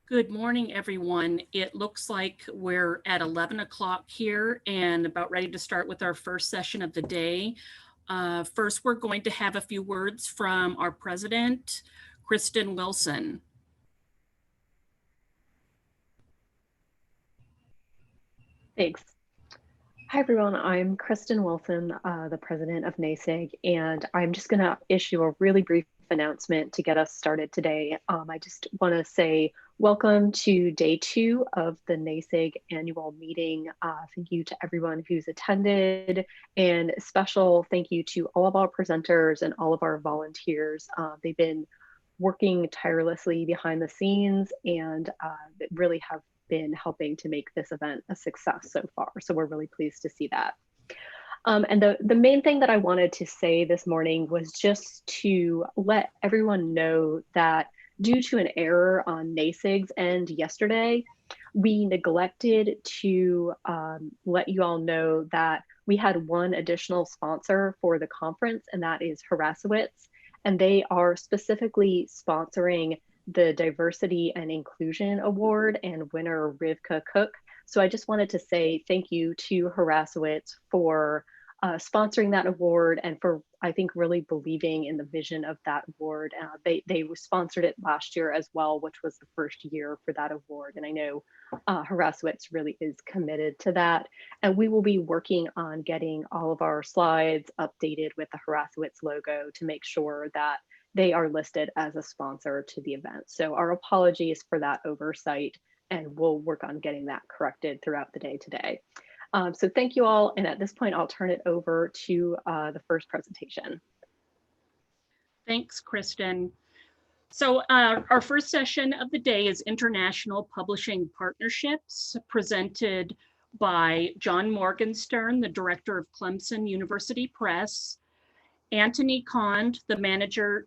Good morning, everyone. It looks like we're at 11 o'clock here and about ready to start with our first session of the day. First, we're going to have a few words from our president, Kristen Wilson. Thanks. Hi, everyone. I'm Kristen Wilson, the president of NASIG, and I'm just going to issue a really brief announcement to get us started today. I just want to say welcome to day 2 of the NASIG annual meeting. Thank you to everyone who's attended, and a special thank you to all of our presenters and all of our volunteers. They've been working tirelessly behind the scenes and really have been helping to make this event a success so far. So we're really pleased to see that. And the main thing that I wanted to say this morning was just to let everyone know that due to an error on NASIG's end yesterday, we neglected to let you all know that we had one additional sponsor for the conference, and that is Harassowitz. And they are specifically sponsoring the Diversity and Inclusion Award and winner Rivka Cook. So I just wanted to say thank you to Harassowitz for sponsoring that award and for, I think, really believing in the vision of that award. They sponsored it last year as well, which was the first year for that award. And I know Harassowitz really is committed to that. And we will be working on getting all of our slides updated with the Harassowitz logo to make sure that they are listed as a sponsor to the event. So our apologies for that oversight, and we'll work on getting that corrected throughout the day today. So thank you all. And at this point, I'll turn it over to the first presentation. Thanks, Kristen. So our first session of the day is International Publishing Partnerships, presented by John Morgenstern, the director of Clemson University Press, Anthony Kond, the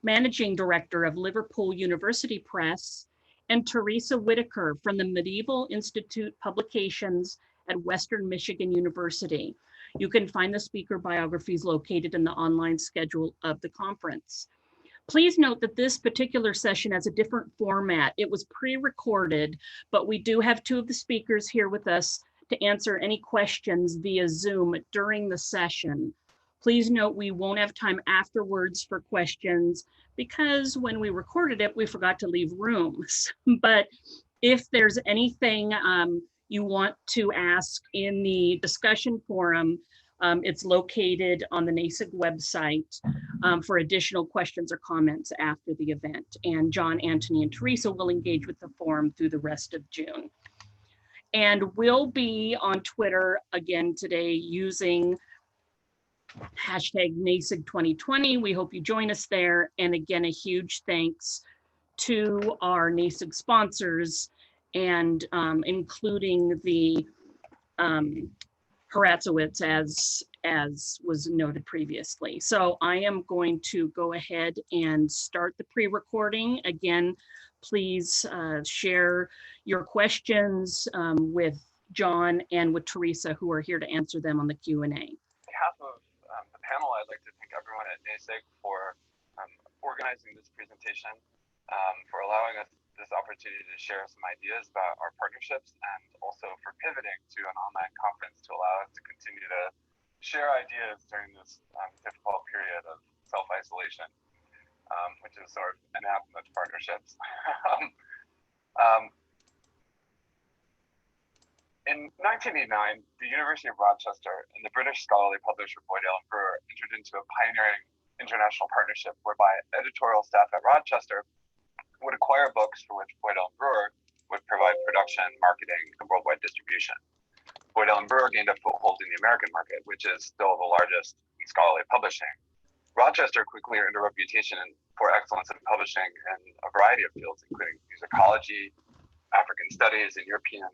managing director of Liverpool University Press, and Teresa Whitaker from the Medieval Institute Publications at Western Michigan University. You can find the speaker biographies located in the online schedule of the conference. Please note that this particular session has a different format. It was pre-recorded, but we do have two of the speakers here with us to answer any questions via Zoom during the session. Please note we won't have time afterwards for questions because when we recorded it, we forgot to leave rooms. But if there's anything you want to ask in the discussion forum, it's located on the NASIG website for additional questions or comments after the event. And John, Anthony, and Teresa will engage with the forum through the rest of June. And we'll be on Twitter again today using hashtag NASIG 2020. We hope you join us there. And again, a huge thanks to our NASIG sponsors, and including the Harassowitz, as was noted previously. So I am going to go ahead and start the pre-recording. Again, please share your questions with John and with Teresa, who are here to answer them on the Q&A. On behalf of the panel, I'd like to thank everyone at NASIG for organizing this presentation, for allowing us this opportunity to share some ideas about our partnerships, and also for pivoting to an online conference to allow us to continue to share ideas during this difficult period of self-isolation, which is sort of anathema to partnerships. In 1989, the University of Rochester and the British scholarly publisher Boydell and Brewer entered into a pioneering international partnership whereby editorial staff at Rochester would acquire books for which Boydell and Brewer would provide production, marketing, and worldwide distribution. Boydell and Brewer gained a foothold in the American market, which is still the largest in scholarly publishing. Rochester quickly earned a reputation for excellence in publishing in a variety of fields, including musicology, African studies, and European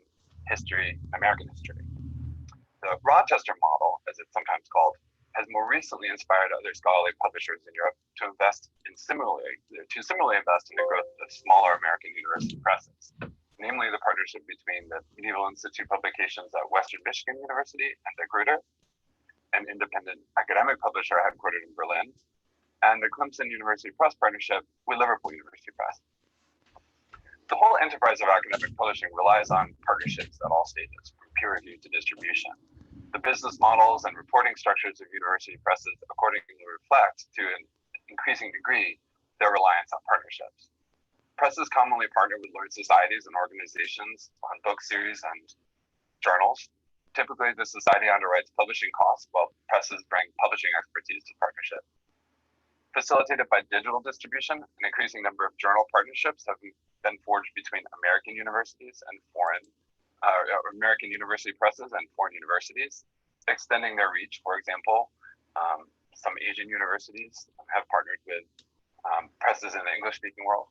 history, American history. The Rochester model, as it's sometimes called, has more recently inspired other scholarly publishers in Europe to similarly invest in the growth of smaller American university presses, namely the partnership between the Medieval Institute Publications at Western Michigan University and De Gruyter, an independent academic publisher headquartered in Berlin, and the Clemson University Press partnership with Liverpool University Press. The whole enterprise of academic publishing relies on partnerships at all stages, from peer review to distribution. The business models and reporting structures of university presses accordingly reflect, to an increasing degree, their reliance on partnerships. Presses commonly partner with learned societies and organizations on book series and journals. Typically, the society underwrites publishing costs, while presses bring publishing expertise to partnership. Facilitated by digital distribution, an increasing number of journal partnerships have been forged between American universities and American university presses and foreign universities, extending their reach. For example, some Asian universities have partnered with presses in the English-speaking world.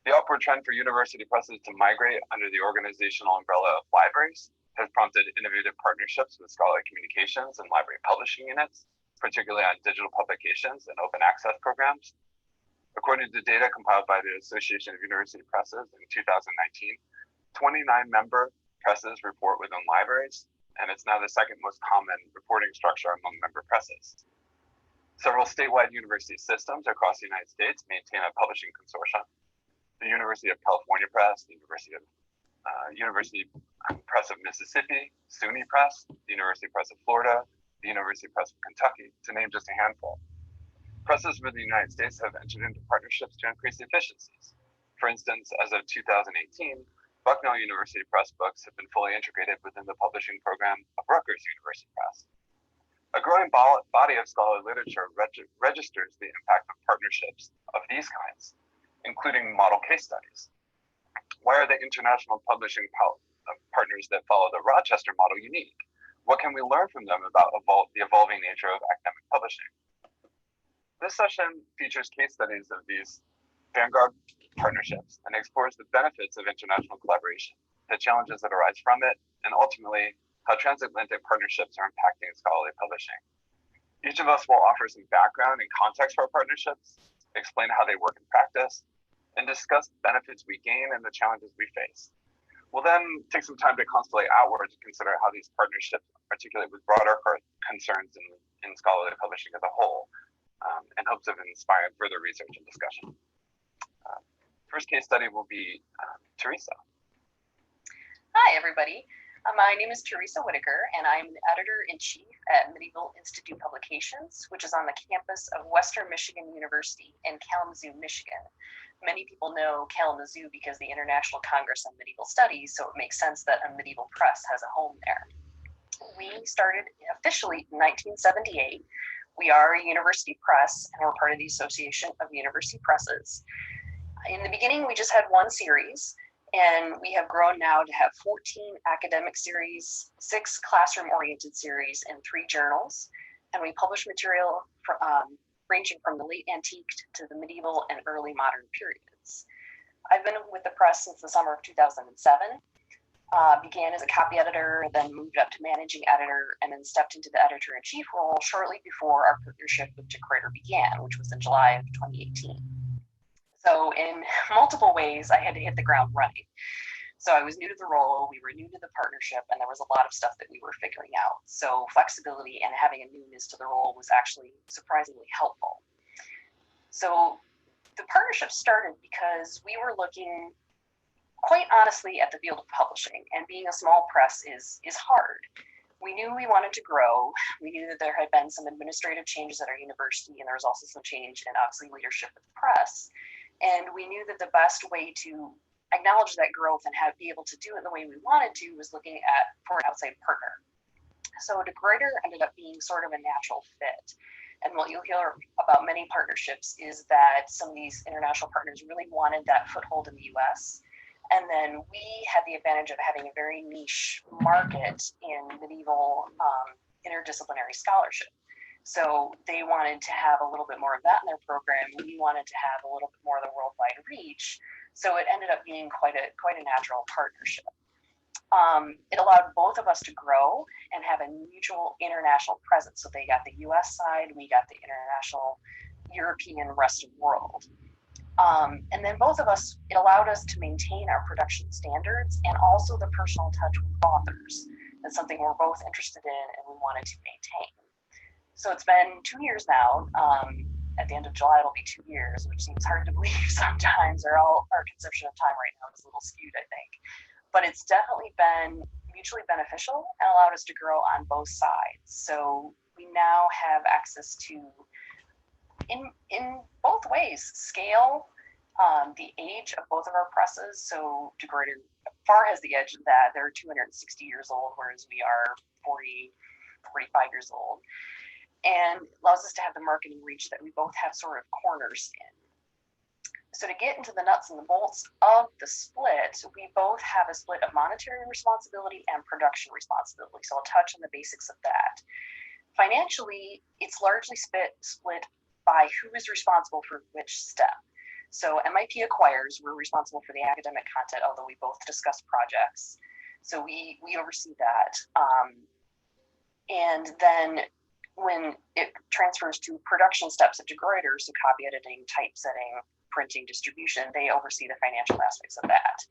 The upward trend for university presses to migrate under the organizational umbrella of libraries has prompted innovative partnerships with scholarly communications and library publishing units, particularly on digital publications and open access programs. According to data compiled by the Association of University Presses in 2019, 29 member presses report within libraries, and it's now the second most common reporting structure among member presses. Several statewide university systems across the United States maintain a publishing consortium. The University of California Press, the University Press of Mississippi, SUNY Press, the University Press of Florida, the University Press of Kentucky, to name just a handful. Presses within the United States have entered into partnerships to increase efficiencies. For instance, as of 2018, Bucknell University Press books have been fully integrated within the publishing program of Rutgers University Press. A growing body of scholarly literature registers the impact of partnerships of these kinds, including model case studies. Why are the international publishing partners that follow the Rochester model unique? What can we learn from them about the evolving nature of academic publishing? This session features case studies of these vanguard partnerships and explores the benefits of international collaboration, the challenges that arise from it, and ultimately, how transatlantic partnerships are impacting scholarly publishing. Each of us will offer some background and context for our partnerships, explain how they work in practice, and discuss the benefits we gain and the challenges we face. We'll then take some time to constellate outward to consider how these partnerships articulate with broader concerns in scholarly publishing as a whole, in hopes of inspiring further research and discussion. First case study will be Teresa. Hi, everybody. My name is Teresa Whitaker, and I'm the editor-in-chief at Medieval Institute Publications, which is on the campus of Western Michigan University in Kalamazoo, Michigan. Many people know Kalamazoo because the International Congress on Medieval Studies, so it makes sense that a medieval press has a home there. We started officially in 1978. We are a university press, and we're part of the Association of University Presses. In the beginning, we just had one series, and we have grown now to have 14 academic series, 6 classroom-oriented series, and 3 journals. And we publish material ranging from the late antique to the medieval and early modern periods. I've been with the press since the summer of 2007. Began as a copy editor, then moved up to managing editor, and then stepped into the editor-in-chief role shortly before our partnership with DeCrater began, which was in July of 2018. So in multiple ways, I had to hit the ground running. So I was new to the role, we were new to the partnership, and there was a lot of stuff that we were figuring out. So flexibility and having a newness to the role was actually surprisingly helpful. So the partnership started because we were looking quite honestly at the field of publishing, and being a small press is hard. We knew we wanted to grow. We knew that there had been some administrative changes at our university, and there was also some change in obviously leadership at the press. And we knew that the best way to acknowledge that growth and be able to do it the way we wanted to was looking for an outside partner. So DeCrater ended up being sort of a natural fit. And what you'll hear about many partnerships is that some of these international partners really wanted that foothold in the US. And then we had the advantage of having a very niche market in medieval interdisciplinary scholarship. So they wanted to have a little bit more of that in their program. We wanted to have a little bit more of the worldwide reach. So it ended up being quite a natural partnership. It allowed both of us to grow and have a mutual international presence. So they got the US side, we got the international European rest of the world. And then both of us, it allowed us to maintain our production standards and also the personal touch with authors. That's something we're both interested in and we wanted to maintain. So it's been 2 years now. At the end of July, it'll be 2 years, which seems hard to believe sometimes, or our conception of time right now is a little skewed, I think. But it's definitely been mutually beneficial and allowed us to grow on both sides. So we now have access to, in both ways, scale, the age of both of our presses. So DeCrater far has the edge of that. They're 260 years old, whereas we are 40, 45 years old. And allows us to have the marketing reach that we both have sort of corners in. So to get into the nuts and the bolts of the split, we both have a split of monetary responsibility and production responsibility. So I'll touch on the basics of that. Financially, it's largely split by who is responsible for which step. So MIP acquires, we're responsible for the academic content, although we both discuss projects. So we oversee that. And then when it transfers to production steps at DeCrater, so copy editing, typesetting, printing, distribution, they oversee the financial aspects of that.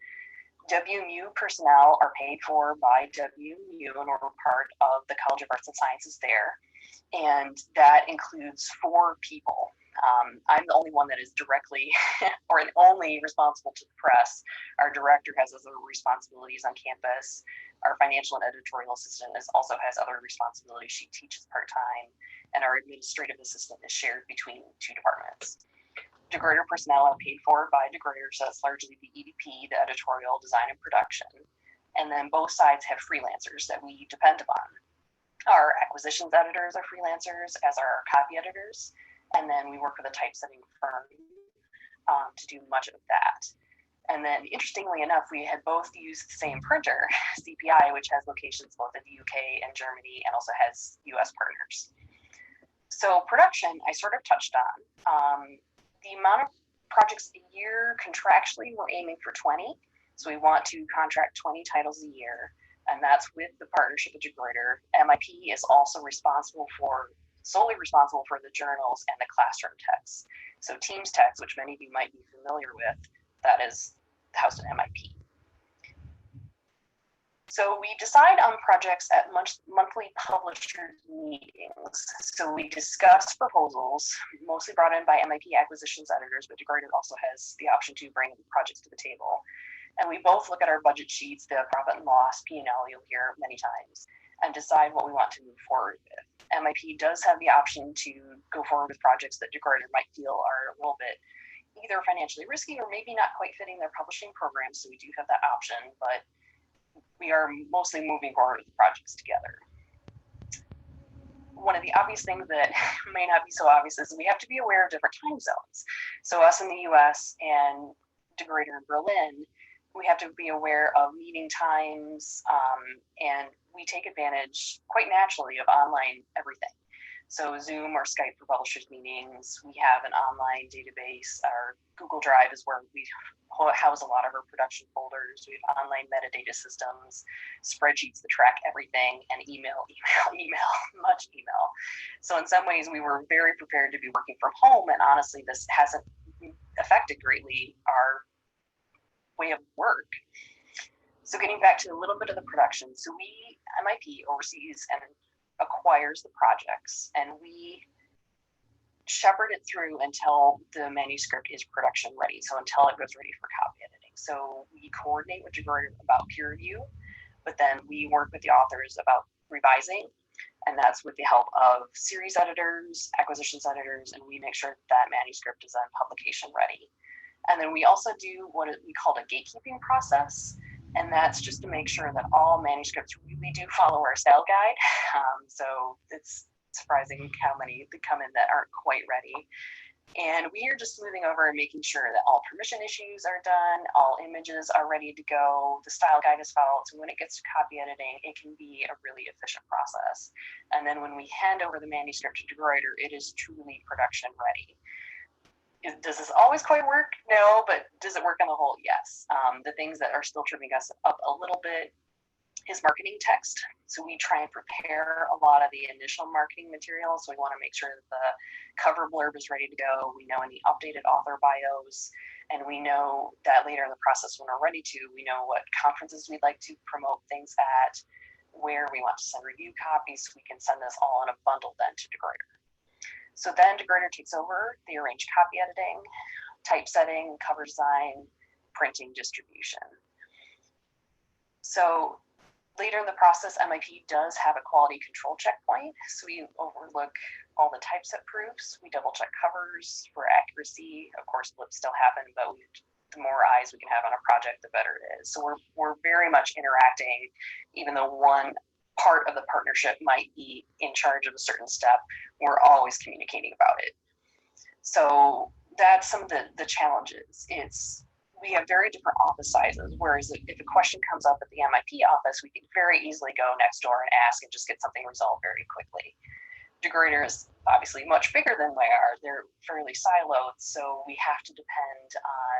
WMU personnel are paid for by WMU, and we're part of the College of Arts and Sciences there. And that includes 4 people. I'm the only one that is directly or only responsible to the press. Our director has other responsibilities on campus. Our financial and editorial assistant also has other responsibilities. She teaches part-time, and our administrative assistant is shared between two departments. DeGrooter personnel are paid for by DeGrooter, so that's largely the EDP, the editorial, design, and production. And then both sides have freelancers that we depend upon. Our acquisitions editors are freelancers, as are our copy editors. And then we work with a typesetting firm to do much of that. And then interestingly enough, we had both used the same printer, CPI, which has locations both in the UK and Germany and also has US partners. So production, I sort of touched on. The amount of projects a year, contractually, we're aiming for 20. So we want to contract 20 titles a year, and that's with the partnership with DeGrooter. MIP is also solely responsible for the journals and the classroom texts. So Teams text, which many of you might be familiar with, that is housed at MIP. So we decide on projects at monthly publishers meetings. So we discuss proposals, mostly brought in by MIP acquisitions editors, but DeGrooter also has the option to bring projects to the table. And we both look at our budget sheets, the profit and loss, P&L, you'll hear many times, and decide what we want to move forward with. MIP does have the option to go forward with projects that DeGrooter might feel are a little bit either financially risky or maybe not quite fitting their publishing program. So we do have that option, but we are mostly moving forward with projects together. One of the obvious things that may not be so obvious is we have to be aware of different time zones. So us in the US and DeGrooter in Berlin, we have to be aware of meeting times, and we take advantage quite naturally of online everything. So Zoom or Skype for publishers meetings. We have an online database. Our Google Drive is where we house a lot of our production folders. We have online metadata systems, spreadsheets that track everything, and email, much email. So in some ways, we were very prepared to be working from home, and honestly, this hasn't affected greatly our way of work. So getting back to a little bit of the production. So MIP oversees and acquires the projects, and we shepherd it through until the manuscript is production ready. So until it goes ready for copy editing. So we coordinate with DeGrooter about peer review, but then we work with the authors about revising, and that's with the help of series editors, acquisitions editors, and we make sure that manuscript is then publication ready. And then we also do what we call a gatekeeping process, and that's just to make sure that all manuscripts really do follow our style guide. So it's surprising how many that come in that aren't quite ready. And we are just moving over and making sure that all permission issues are done, all images are ready to go, the style guide is followed. So when it gets to copy editing, it can be a really efficient process. And then when we hand over the manuscript to DeGrooter, it is truly production ready. Does this always quite work? No, but does it work on the whole? Yes. The things that are still tripping us up a little bit is marketing text. So we try and prepare a lot of the initial marketing material. So we want to make sure that the cover blurb is ready to go. We know any updated author bios, and we know that later in the process when we're ready to, we know what conferences we'd like to promote things at, where we want to send review copies. So we can send this all in a bundle then to DeGrooter. So then DeGrooter takes over the arranged copy editing, typesetting, cover design, printing, distribution. So later in the process, MIP does have a quality control checkpoint. So we overlook all the typeset proofs. We double check covers for accuracy. Of course, blips still happen, but the more eyes we can have on a project, the better it is. So we're very much interacting, even though one part of the partnership might be in charge of a certain step, we're always communicating about it. So that's some of the challenges. We have very different office sizes, whereas if a question comes up at the MIP office, we can very easily go next door and ask and just get something resolved very quickly. DeGrooter is obviously much bigger than we are. They're fairly siloed, so we have to depend on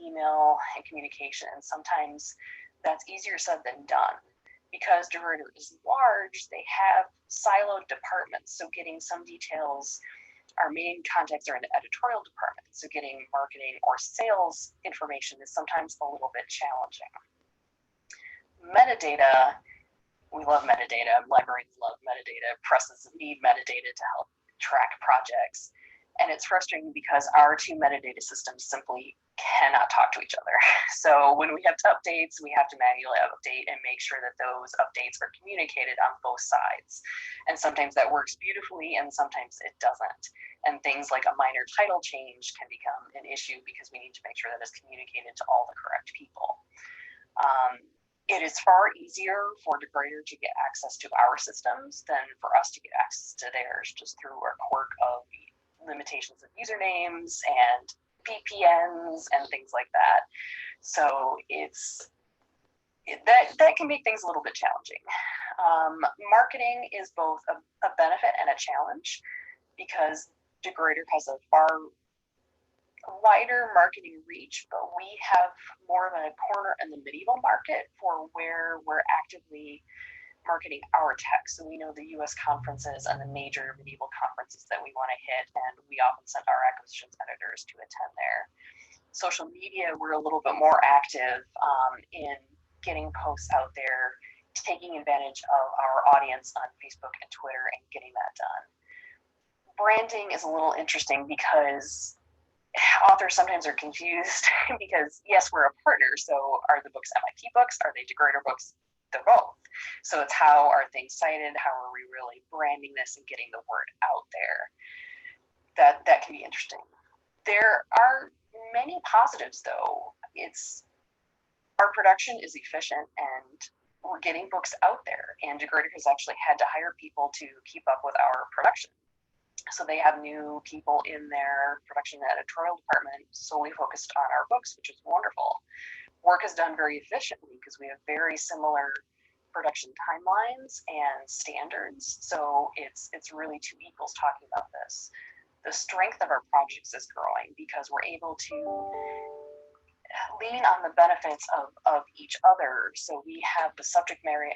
email and communication. Sometimes that's easier said than done. Because DeGrooter is large, they have siloed departments. So getting some details, our main contacts are in the editorial department. So getting marketing or sales information is sometimes a little bit challenging. Metadata, we love metadata. Libraries love metadata. Presses need metadata to help track projects. And it's frustrating because our two metadata systems simply cannot talk to each other. So when we have updates, we have to manually update and make sure that those updates are communicated on both sides. And sometimes that works beautifully and sometimes it doesn't. And things like a minor title change can become an issue because we need to make sure that it's communicated to all the correct people. It is far easier for Degrader to get access to our systems than for us to get access to theirs, just through a quirk of the limitations of usernames and VPNs and things like that. So that can make things a little bit challenging. Marketing is both a benefit and a challenge because Degrader has a far wider marketing reach, but we have more of a corner in the medieval market for where we're actively marketing our tech. So we know the US conferences and the major medieval conferences that we want to hit, and we often send our acquisitions editors to attend there. Social media, we're a little bit more active in getting posts out there, taking advantage of our audience on Facebook and Twitter and getting that done. Branding is a little interesting because authors sometimes are confused because yes, we're a partner. So are the books MIT books? Are they Degrader books? They're both. So it's how are things cited? How are we really branding this and getting the word out there? That can be interesting. There are many positives though. Our production is efficient and we're getting books out there, and Degrader has actually had to hire people to keep up with our production. So they have new people in their production and editorial department solely focused on our books, which is wonderful. Work is done very efficiently because we have very similar production timelines and standards. So it's really two equals talking about this. The strength of our projects is growing because we're able to lean on the benefits of each other. So we have the subject matter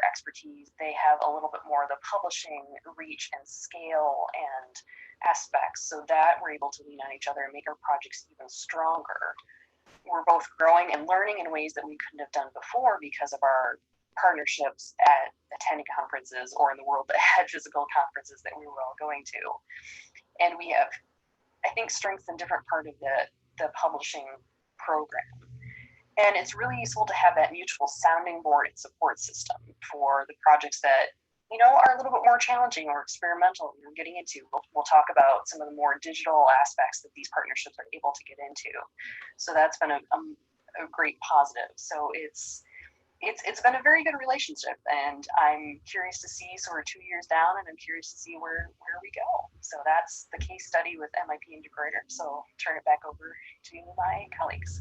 expertise. They have a little bit more of the publishing reach and scale and aspects, so that we're able to lean on each other and make our projects even stronger. We're both growing and learning in ways that we couldn't have done before because of our partnerships at attending conferences or in the world that had physical conferences that we were all going to. And we have, I think, strengths in different part of the publishing program. And it's really useful to have that mutual sounding board and support system for the projects that, are a little bit more challenging or experimental we're getting into. We'll talk about some of the more digital aspects that these partnerships are able to get into. So that's been a great positive. So it's been a very good relationship, and I'm curious to see, so we're 2 years down, and I'm curious to see where we go. So that's the case study with MIP and Degrader. So I'll turn it back over to my colleagues.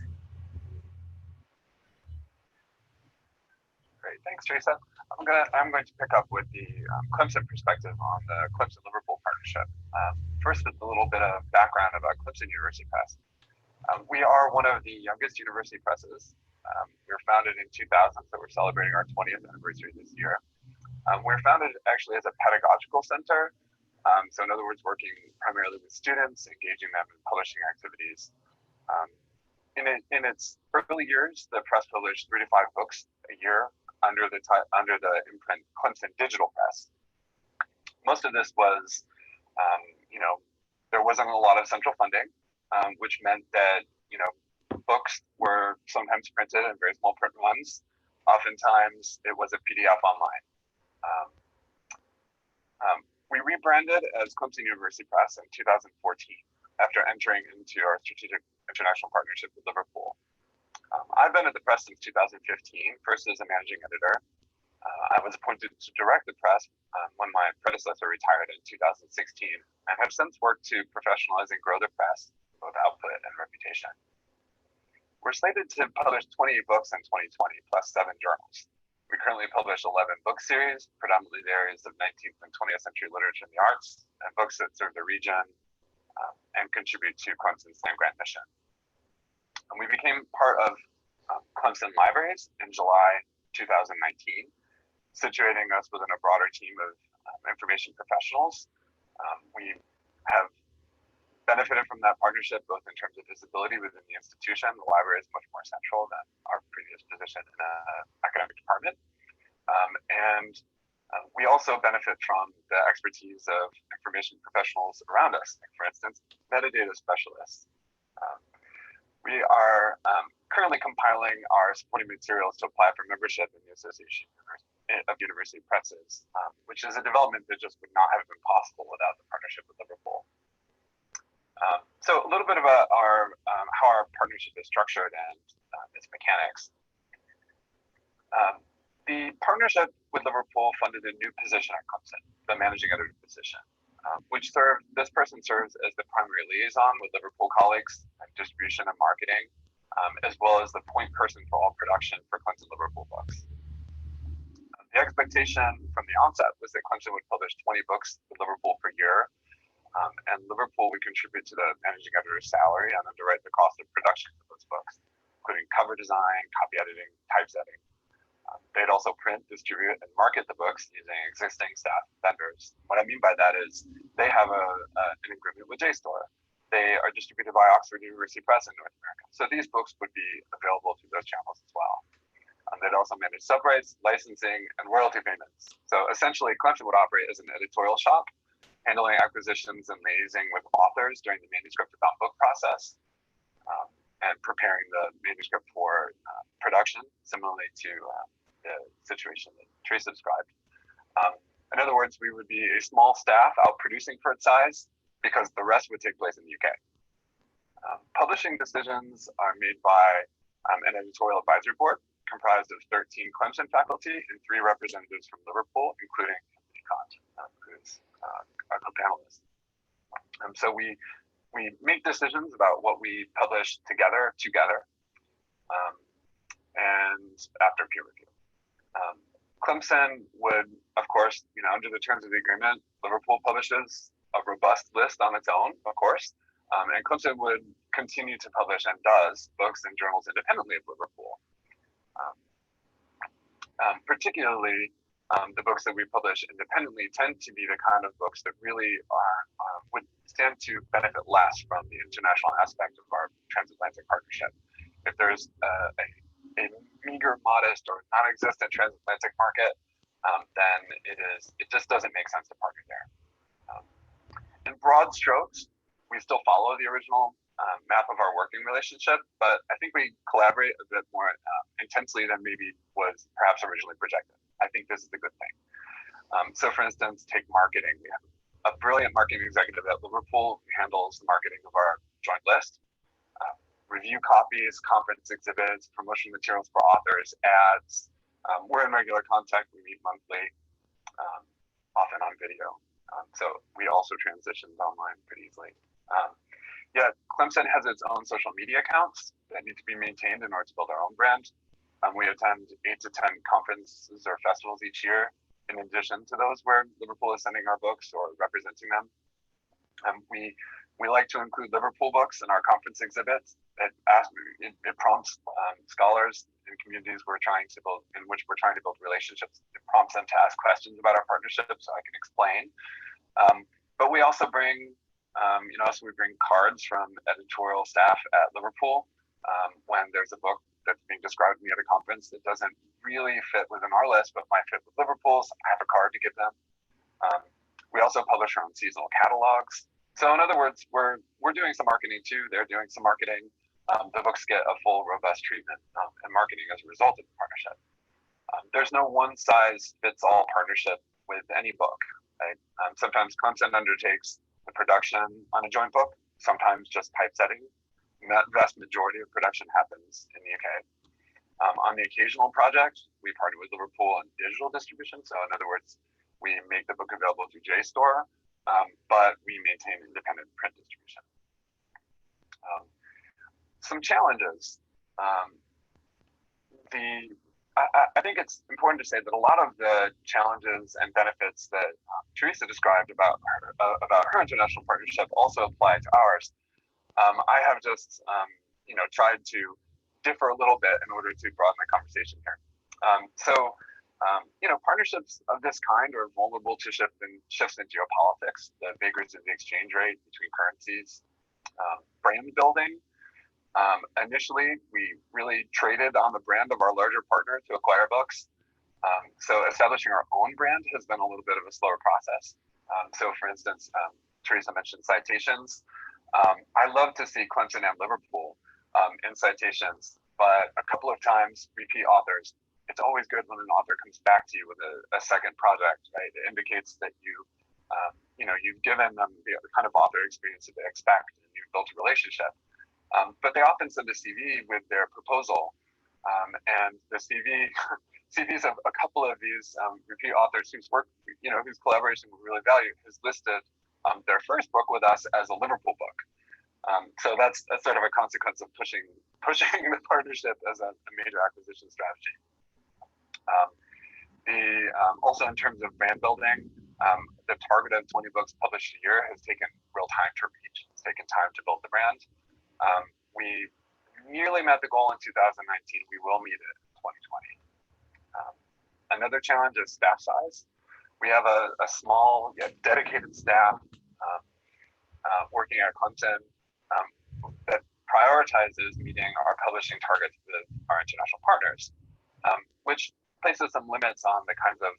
Great, thanks, Teresa. I'm going to pick up with the Clemson perspective on the Clemson-Liverpool partnership. First, with a little bit of background about Clemson University Press. We are one of the youngest university presses. We were founded in 2000, so we're celebrating our 20th anniversary this year. We're founded actually as a pedagogical center. So in other words, working primarily with students, engaging them in publishing activities. In its early years, the press published 3 to 5 books a year under the imprint Clemson Digital Press. Most of this was, there wasn't a lot of central funding, which meant that, books were sometimes printed in very small print runs. Oftentimes it was a PDF online. We rebranded as Clemson University Press in 2014 after entering into our strategic international partnership with Liverpool. I've been at the press since 2015, first as a managing editor. I was appointed to direct the press when my predecessor retired in 2016, and have since worked to professionalize and grow the press, both output and reputation. We're slated to publish 28 books in 2020, plus 7 journals. We currently publish 11 book series, predominantly the areas of 19th and 20th century literature and the arts, and books that serve the region and contribute to Clemson's land grant mission. And we became part of Clemson Libraries in July 2019, situating us within a broader team of information professionals. We have benefited from that partnership, both in terms of visibility within the institution. The library is much more central than our previous position in the academic department. And We also benefit from the expertise of information professionals around us, like for instance, metadata specialists. We are currently compiling our supporting materials to apply for membership in the Association of University Presses, which is a development that just would not have been possible without the partnership with Liverpool. So a little bit about how our partnership is structured and its mechanics. The partnership with Liverpool funded a new position at Clemson, the managing editor position, this person serves as the primary liaison with Liverpool colleagues and distribution and marketing, as well as the point person for all production for Clemson Liverpool books. The expectation from the onset was that Clemson would publish 20 books with Liverpool per year, and Liverpool would contribute to the managing editor's salary and underwrite the cost of production of those books, including cover design, copy editing, typesetting. They'd also print, distribute, and market the books using existing staff vendors. What I mean by that is they have an agreement with JSTOR. They are distributed by Oxford University Press in North America. So these books would be available through those channels as well. They'd also manage subrights, licensing, and royalty payments. So essentially, Clemson would operate as an editorial shop, handling acquisitions and liaising with authors during the manuscript to book process, and preparing the manuscript for production, similarly to the situation that Teresa described. In other words, we would be a small staff out producing for its size because the rest would take place in the UK. Publishing decisions are made by an editorial advisory board comprised of 13 Clemson faculty and 3 representatives from Liverpool, including Anthony Kant, who's our co-panelist. So we make decisions about what we publish together, and after peer review. Clemson would, of course, under the terms of the agreement, Liverpool publishes a robust list on its own, of course, and Clemson would continue to publish and does books and journals independently of Liverpool. Particularly, the books that we publish independently tend to be the kind of books that really would stand to benefit less from the international aspect of our transatlantic partnership. If there's a meager, modest, or non-existent transatlantic market, then it just doesn't make sense to partner there. In broad strokes, we still follow the original map of our working relationship, but I think we collaborate a bit more intensely than maybe was perhaps originally projected. I think this is a good thing. So for instance, take marketing. We have a brilliant marketing executive at Liverpool who handles the marketing of our joint list, review copies, conference exhibits, promotional materials for authors, ads. We're in regular contact. We meet monthly, often on video. So we also transitioned online pretty easily. Clemson has its own social media accounts that need to be maintained in order to build our own brand. We attend 8 to 10 conferences or festivals each year, in addition to those where Liverpool is sending our books or representing them. We like to include Liverpool books in our conference exhibits. It prompts scholars in communities in which we're trying to build relationships. It prompts them to ask questions about our partnership so I can explain. But we also bring we bring cards from editorial staff at Liverpool when there's a book that's being described to me at a conference that doesn't really fit within our list, but might fit with Liverpool's. I have a card to give them. We also publish our own seasonal catalogs. So in other words, we're doing some marketing too. They're doing some marketing. The books get a full, robust treatment and marketing as a result of the partnership. There's no one-size-fits-all partnership with any book. Right? Sometimes Clemson undertakes the production on a joint book, sometimes just typesetting. That vast majority of production happens in the UK. On the occasional project, we partner with Liverpool on digital distribution. So in other words, we make the book available through JSTOR, but we maintain independent print distribution. Some challenges. I think it's important to say that a lot of the challenges and benefits that Teresa described about her international partnership also apply to ours. I have just tried to differ a little bit in order to broaden the conversation here. Partnerships of this kind are vulnerable to shifts in geopolitics, the vagaries of the exchange rate between currencies, brand building. Initially, we really traded on the brand of our larger partner to acquire books. So establishing our own brand has been a little bit of a slower process. So for instance, Teresa mentioned citations. I love to see Clemson and Liverpool in citations, but a couple of times repeat authors, it's always good when an author comes back to you with a second project, right? It indicates that you've given them the kind of author experience that they expect, and you've built a relationship. But they often send a CV with their proposal, and the CVs of a couple of these repeat authors whose work, whose collaboration we really value, has listed their first book with us as a Liverpool book. So that's sort of a consequence of pushing the partnership as a major acquisition strategy. Also in terms of brand building, the target of 20 books published a year has taken real time to reach. It's taken time to build the brand. We nearly met the goal in 2019. We will meet it in 2020. Another challenge is staff size. We have a small yet dedicated staff working at Clemson that prioritizes meeting our publishing targets with our international partners, which places some limits on the kinds of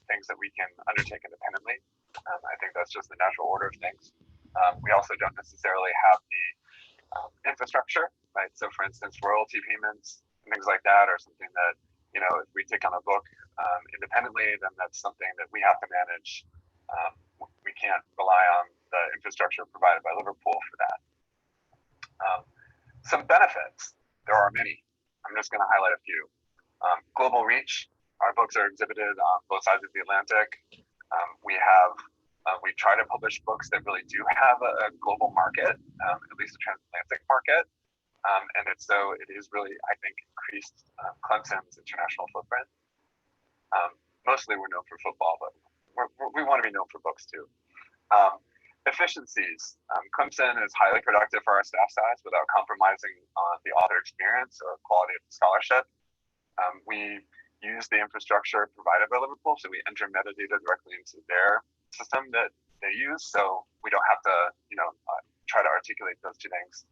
things that we can undertake independently. I think that's just the natural order of things. We also don't necessarily have the infrastructure, right? So for instance, royalty payments and things like that are something that, if we take on a book independently, then that's something that we have to manage. We can't rely on the infrastructure provided by Liverpool for that. Some benefits, there are many. I'm just going to highlight a few. Global reach. Our books are exhibited on both sides of the Atlantic. We try to publish books that really do have a global market, at least a transatlantic market. And it is really, I think, increased Clemson's international footprint. Mostly we're known for football, but we want to be known for books too. Efficiencies. Clemson is highly productive for our staff size without compromising on the author experience or quality of the scholarship. We use the infrastructure provided by Liverpool, so we enter metadata directly into their system that they use, so we don't have to, try to articulate those two things.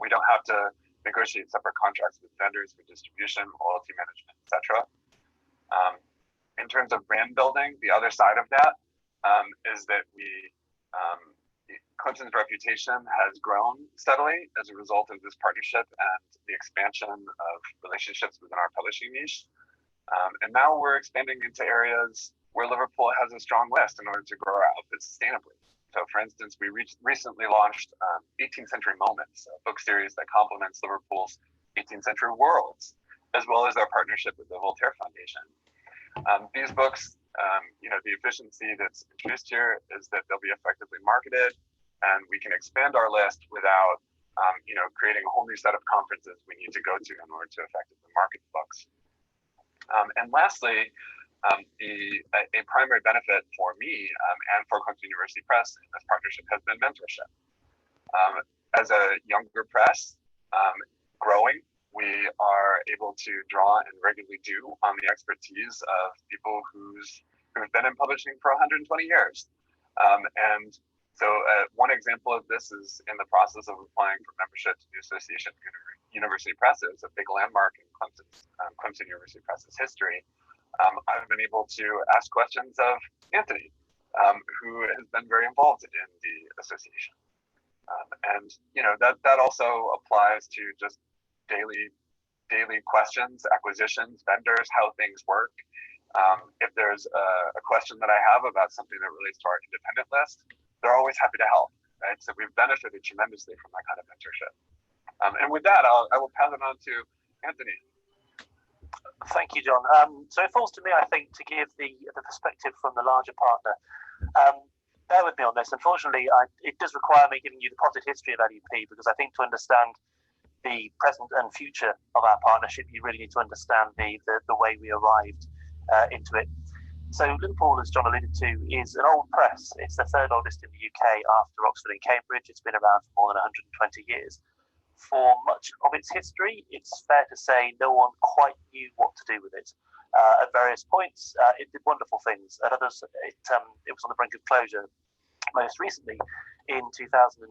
We don't have to negotiate separate contracts with vendors for distribution, royalty management, etc. In terms of brand building, the other side of that is that Clemson's reputation has grown steadily as a result of this partnership and the expansion of relationships within our publishing niche. And now we're expanding into areas where Liverpool has a strong list in order to grow our output sustainably. So for instance, we recently launched 18th Century Moments, a book series that complements Liverpool's 18th Century Worlds, as well as our partnership with the Voltaire Foundation. These books, the efficiency that's introduced here is that they'll be effectively marketed, and we can expand our list without, creating a whole new set of conferences we need to go to in order to effectively market the books. And lastly, a primary benefit for me and for Clemson University Press in this partnership has been mentorship. As a younger press growing, we are able to draw and regularly do on the expertise of people who've been in publishing for 120 years. And so one example of this is in the process of applying for membership to the Association of University Presses, a big landmark in Clemson University Press's history. I've been able to ask questions of Anthony, who has been very involved in the association. And that also applies to just daily questions, acquisitions, vendors, how things work. If there's a question that I have about something that relates to our independent list, they're always happy to help, right? So we've benefited tremendously from that kind of mentorship. And with that, I will pass it on to Anthony. Thank you, John. So it falls to me, I think, to give the perspective from the larger partner. Bear with me on this. Unfortunately, it does require me giving you the potted history of LUP, because I think to understand the present and future of our partnership, you really need to understand the way we arrived into it. So Liverpool, as John alluded to, is an old press. It's the third oldest in the UK after Oxford and Cambridge. It's been around for more than 120 years. For much of its history, it's fair to say no one quite knew what to do with it. At various points, it did wonderful things. At others, it was on the brink of closure. Most recently, in 2002,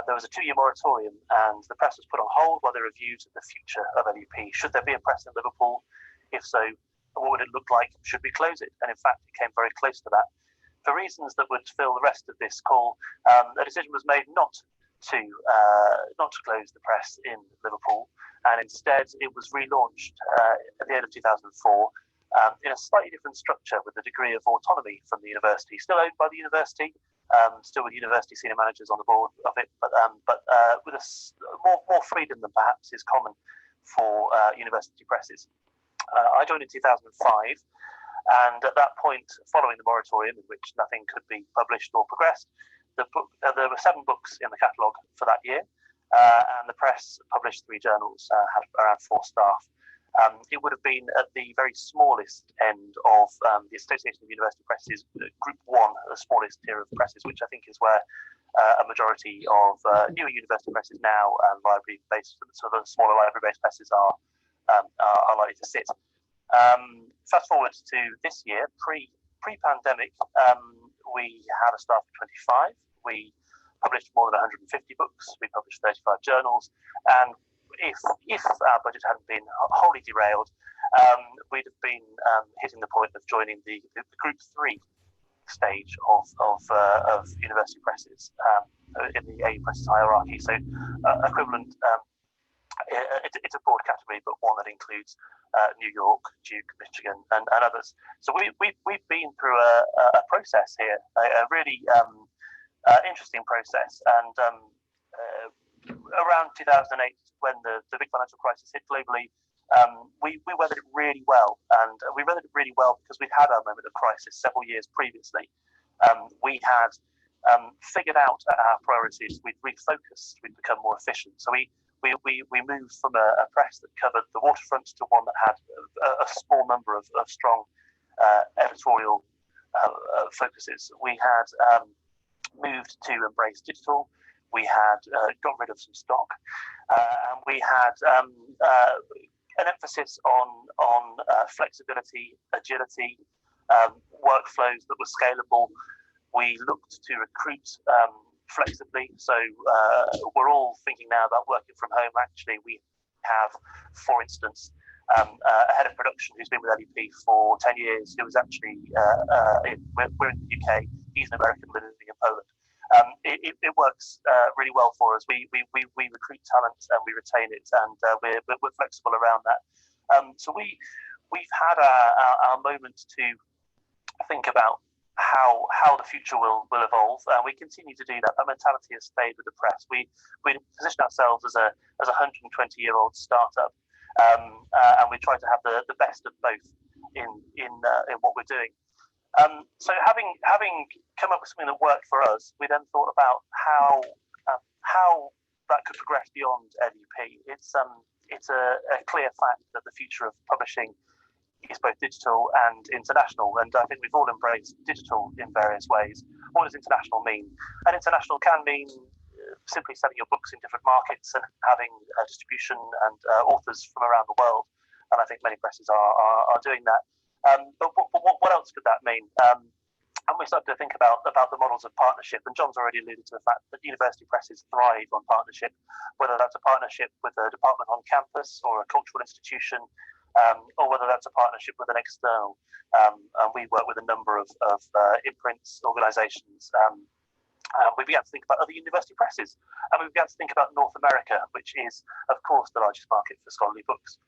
there was a 2-year moratorium, and the press was put on hold while they reviewed the future of LUP. Should there be a press in Liverpool? If so, what would it look like should we close it? And in fact, it came very close to that. For reasons that would fill the rest of this call, a decision was made not to close the press in Liverpool, and instead it was relaunched at the end of 2004 in a slightly different structure with a degree of autonomy from the university, still owned by the university, still with university senior managers on the board of it, but with more freedom than perhaps is common for university presses. I joined in 2005, and at that point, following the moratorium in which nothing could be published or progressed, there were 7 books in the catalogue for that year, and the press published 3 journals, had around 4 staff. It would have been at the very smallest end of the Association of University Presses, Group 1, the smallest tier of presses, which I think is where a majority of newer university presses now and library-based, sort of smaller library-based presses are likely to sit. Fast forward to this year, pre-pandemic, we had a staff of 25. We published more than 150 books. We published 35 journals, and if our budget hadn't been wholly derailed, we'd have been hitting the point of joining the Group 3 stage of university presses in the AU Presses hierarchy. So equivalent. It's a broad category, but one that includes New York, Duke, Michigan, and others. So we've been through a process here, a really interesting process, and around 2008, when the big financial crisis hit globally, we weathered it really well, and we weathered it really well because we'd had our moment of crisis several years previously. We had figured out our priorities, we'd refocused, we'd become more efficient. So we moved from a press that covered the waterfront to one that had a small number of strong editorial focuses. We had moved to embrace digital. We had got rid of some stock, and we had an emphasis on flexibility, agility, workflows that were scalable. We looked to recruit flexibly, so we're all thinking now about working from home. Actually, we have, for instance, a head of production who's been with LEP for 10 years, who was actually, we're in the UK, he's an American living in Poland. It works really well for us. We recruit talent and we retain it, and we're flexible around that. So we've had our moment to think about how the future will evolve, and we continue to do that. That mentality has stayed with the press. We position ourselves as a 120-year-old startup, and we try to have the best of both in what we're doing. So having come up with something that worked for us, we then thought about how that could progress beyond LUP. It's a clear fact that the future of publishing is both digital and international, and I think we've all embraced digital in various ways. What does international mean? And international can mean simply selling your books in different markets and having distribution and authors from around the world, and I think many presses are doing that. But what else could that mean? And we started to think about the models of partnership, and John's already alluded to the fact that university presses thrive on partnership, whether that's a partnership with a department on campus or a cultural institution, or whether that's a partnership with an external. And we work with a number of imprints, organisations. We began to think about other university presses, and we began to think about North America, which is, of course, the largest market for scholarly books.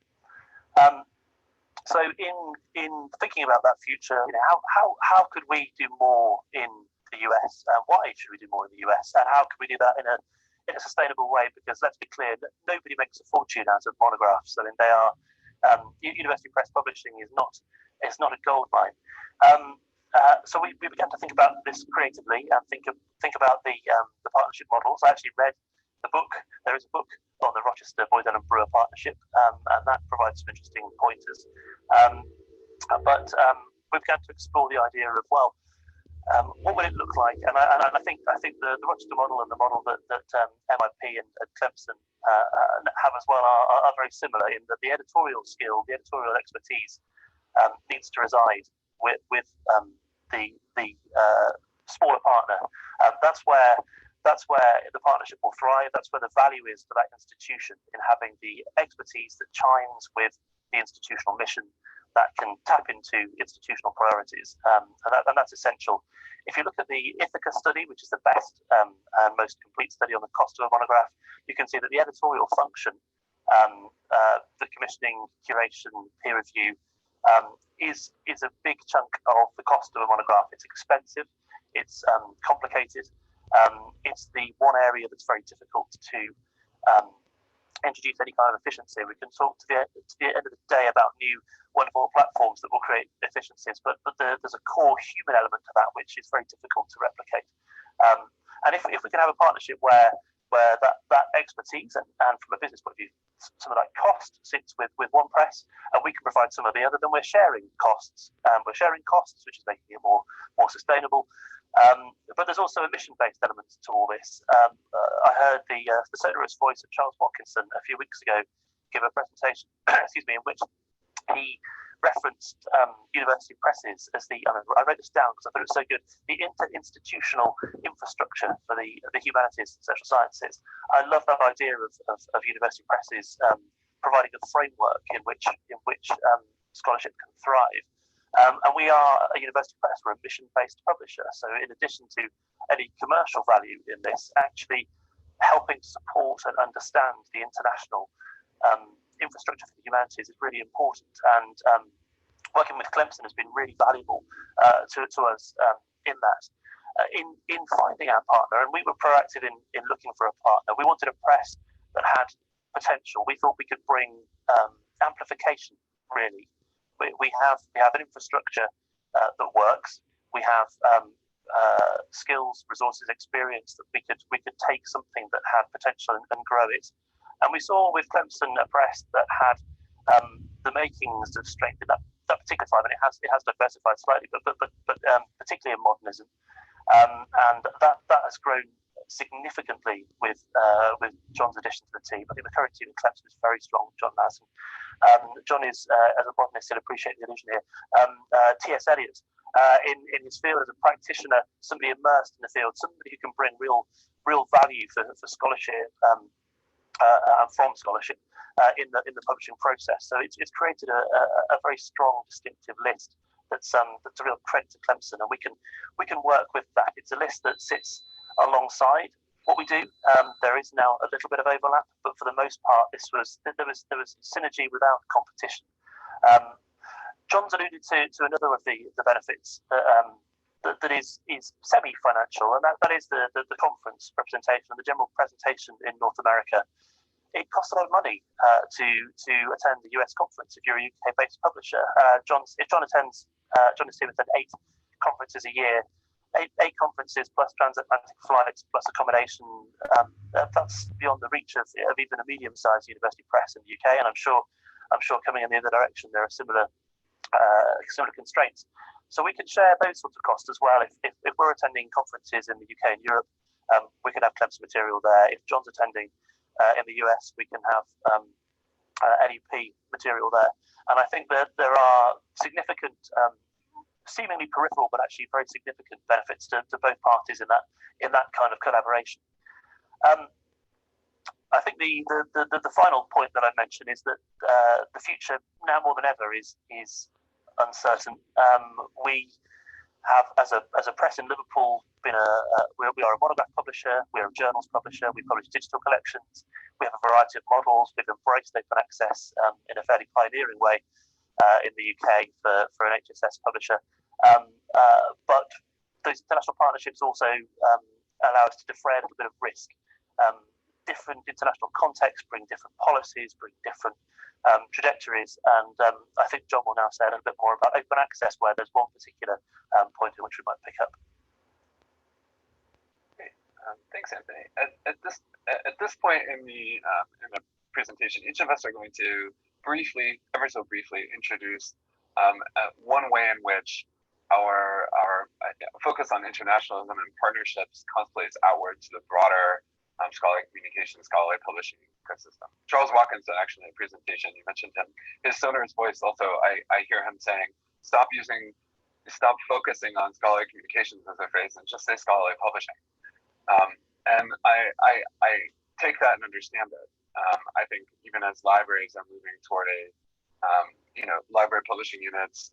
So in thinking about that future, how could we do more in the US? Why should we do more in the US? And how can we do that in a sustainable way? Because let's be clear, nobody makes a fortune out of monographs. I mean, they are university press publishing is not a gold mine. So we began to think about this creatively and think about the partnership models. I actually read the book. There is a book on the Rochester Boyd Ellen Brewer partnership, and that provides some interesting pointers. But we began to explore the idea of, well, what would it look like? And I think the Rochester model and the model that MIP and Clemson have as well are very similar in that the editorial skill, the editorial expertise needs to reside with the smaller partner. That's where the partnership will thrive. That's where the value is for that institution in having the expertise that chimes with the institutional mission, that can tap into institutional priorities, and that's essential. If you look at the Ithaca study, which is the best and most complete study on the cost of a monograph, you can see that the editorial function, the commissioning, curation, peer review, is a big chunk of the cost of a monograph. It's expensive, it's complicated, it's the one area that's very difficult to introduce any kind of efficiency. We can talk to the end of the day about new wonderful platforms that will create efficiencies, but there's a core human element to that which is very difficult to replicate. And if we can have a partnership where that expertise and from a business point of view, some of that cost sits with one press, and we can provide some of the other, then we're sharing costs. Which is making it more sustainable. But there's also a mission-based element to all this. I heard the sonorous voice of Charles Watkinson a few weeks ago give a presentation, in which he referenced university presses as I wrote this down because I thought it was so good, the interinstitutional infrastructure for the humanities and social sciences. I love that idea of university presses providing a framework in which scholarship can thrive. And we are a university press, we're a mission-based publisher. So in addition to any commercial value in this, actually helping to support and understand the international infrastructure for the humanities is really important. And working with Clemson has been really valuable to us in that. In finding our partner, and we were proactive in looking for a partner. We wanted a press that had potential. We thought we could bring amplification, really. We have an infrastructure that works. We have skills, resources, experience that we could take something that had potential and grow it. And we saw with Clemson a press that had the makings of strength in that particular time, and it has diversified slightly, but particularly in modernism, and that has grown significantly with John's addition to the team. I think the current team in Clemson is very strong. John Nassen. John is, as a botanist, he'll appreciate the allusion here. T.S. Eliot, in his field as a practitioner, somebody immersed in the field, somebody who can bring real value for scholarship and from scholarship in the publishing process. So it's created a very strong, distinctive list that's a real credit to Clemson, and we can work with that. It's a list that sits alongside what we do. There is now a little bit of overlap, but for the most part, there was synergy without competition. John's alluded to another of the benefits that is semi-financial, and that is the conference representation and the general presentation in North America. It costs a lot of money to attend the US conference if you're a UK-based publisher. If John attends, John and Steve attend 8 conferences a year. Eight conferences plus transatlantic flights plus accommodation. That's beyond the reach of even a medium-sized university press in the UK, and I'm sure coming in the other direction there are similar constraints. So we can share those sorts of costs as well. If we're attending conferences in the UK and Europe, we can have Clemson material there. If John's attending in the US, we can have NEP material there. And I think that there are significant seemingly peripheral, but actually very significant benefits to both parties in that kind of collaboration. I think the final point that I mentioned is that the future now more than ever is uncertain. We have, as a press in Liverpool, we are a monograph publisher, we are a journals publisher, we publish digital collections, we have a variety of models, we've embraced open access in a fairly pioneering way in the UK for an HSS publisher. But those international partnerships also allow us to defray a little bit of risk. Different international contexts bring different policies, bring different trajectories, and I think John will now say a little bit more about open access, where there's one particular point in which we might pick up. Great. Thanks, Anthony. At this point in the presentation, each of us are going to ever so briefly, introduce one way in which our focus on internationalism and partnerships constellates outward to the broader scholarly communication, scholarly publishing ecosystem. Charles Watkinson, actually, in the presentation, you mentioned him. His sonorous voice also, I hear him saying, stop focusing on scholarly communications as a phrase and just say scholarly publishing. And I take that and understand it. I think even as libraries are moving toward a library publishing units,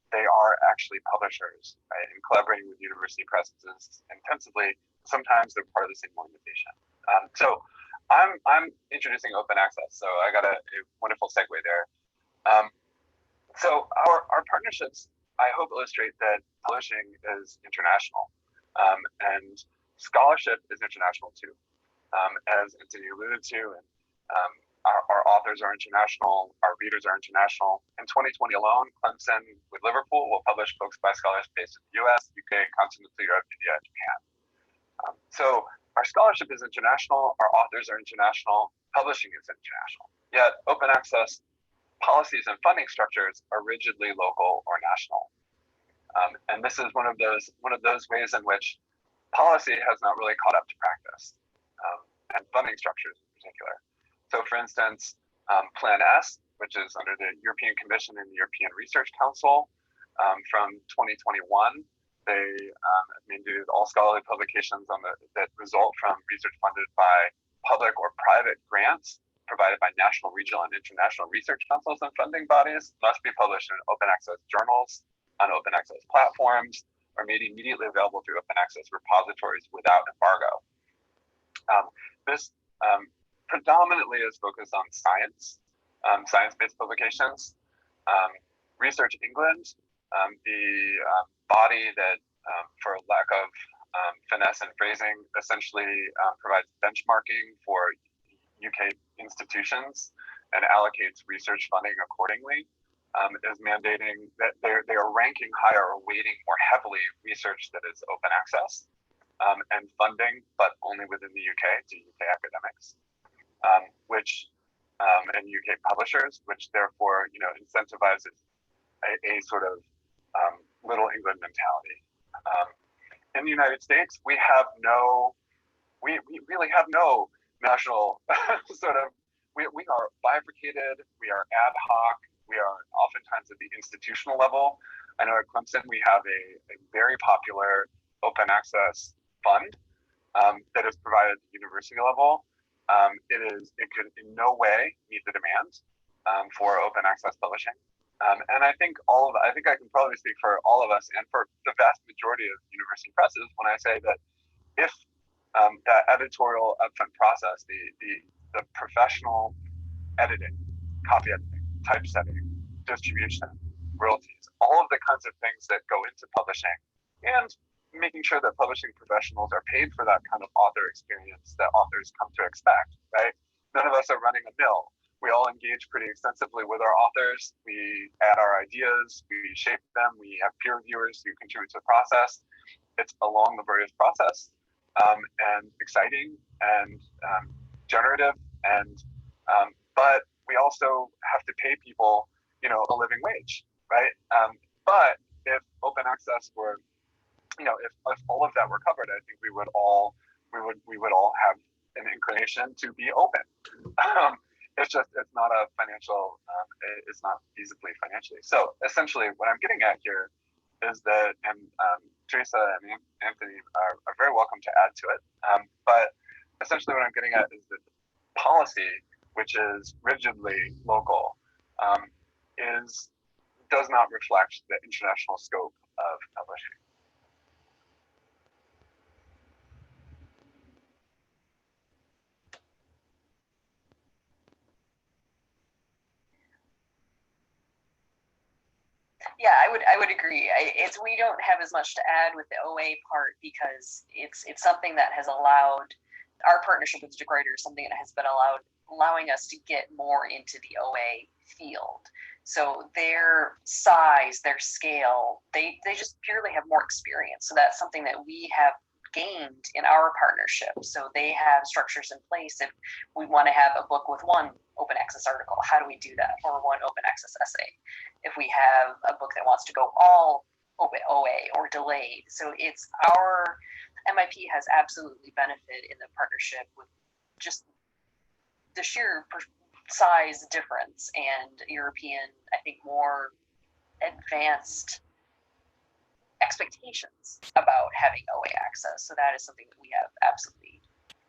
they are actually publishers, right? And collaborating with university presses intensively, sometimes they're part of the same organization. So I'm introducing open access. So I got a wonderful segue there. So our partnerships, I hope, illustrate that publishing is international, and scholarship is international too, as Anthony alluded to, and our authors are international, our readers are international. In 2020 alone, Clemson with Liverpool will publish books by scholars based in the US, UK, continental Europe, India, and Japan. So our scholarship is international, our authors are international, publishing is international. Yet open access policies and funding structures are rigidly local or national. And this is one of those ways in which policy has not really caught up to practice, and funding structures in particular. So for instance, Plan S, which is under the European Commission and the European Research Council, from 2021, they mandated all scholarly publications that result from research funded by public or private grants provided by national, regional, and international research councils and funding bodies must be published in open access journals, on open access platforms, or made immediately available through open access repositories without embargo. This predominantly is focused on science, science-based publications. Research England, the body that, for lack of finesse and phrasing, essentially provides benchmarking for UK institutions and allocates research funding accordingly, is mandating that they are ranking higher or weighting more heavily research that is open access and funding, but only within the UK to UK academics, and UK publishers, which therefore incentivizes a sort of Little England mentality. In the United States, we really have no national we are bifurcated, we are ad hoc, we are oftentimes at the institutional level. I know at Clemson we have a very popular open access fund that is provided at the university level. It could in no way meet the demand for open access publishing. And I think I can probably speak for all of us and for the vast majority of university presses when I say that if that editorial upfront process, the professional editing, copy editing, typesetting, distribution, royalties, all of the kinds of things that go into publishing, and making sure that publishing professionals are paid for that kind of author experience that authors come to expect, right? None of us are running a mill. We all engage pretty extensively with our authors. We add our ideas, we shape them, we have peer reviewers who contribute to the process. It's a long, laborious process, and exciting and generative, and but we also have to pay people, a living wage, right? But if open access were, if all of that were covered, I think we would all have an inclination to be open. It's not a financial, it's not feasibly financially. So essentially what I'm getting at here is that, and Teresa and Anthony are very welcome to add to it. But essentially what I'm getting at is that policy, which is rigidly local, does not reflect the international scope of publishing. Yeah, I would agree. We don't have as much to add with the OA part because it's something that has allowed our partnership with DeGruyter is something that has been allowing us to get more into the OA field. So their size, their scale, they just purely have more experience. So that's something that we have gained in our partnership. So they have structures in place. If we want to have a book with one open access article, how do we do that? Or one open access essay? If we have a book that wants to go all open OA or delayed. So it's our MIP has absolutely benefited in the partnership with just the sheer size difference and European, I think, more advanced expectations about having OA access. So that is something that we have absolutely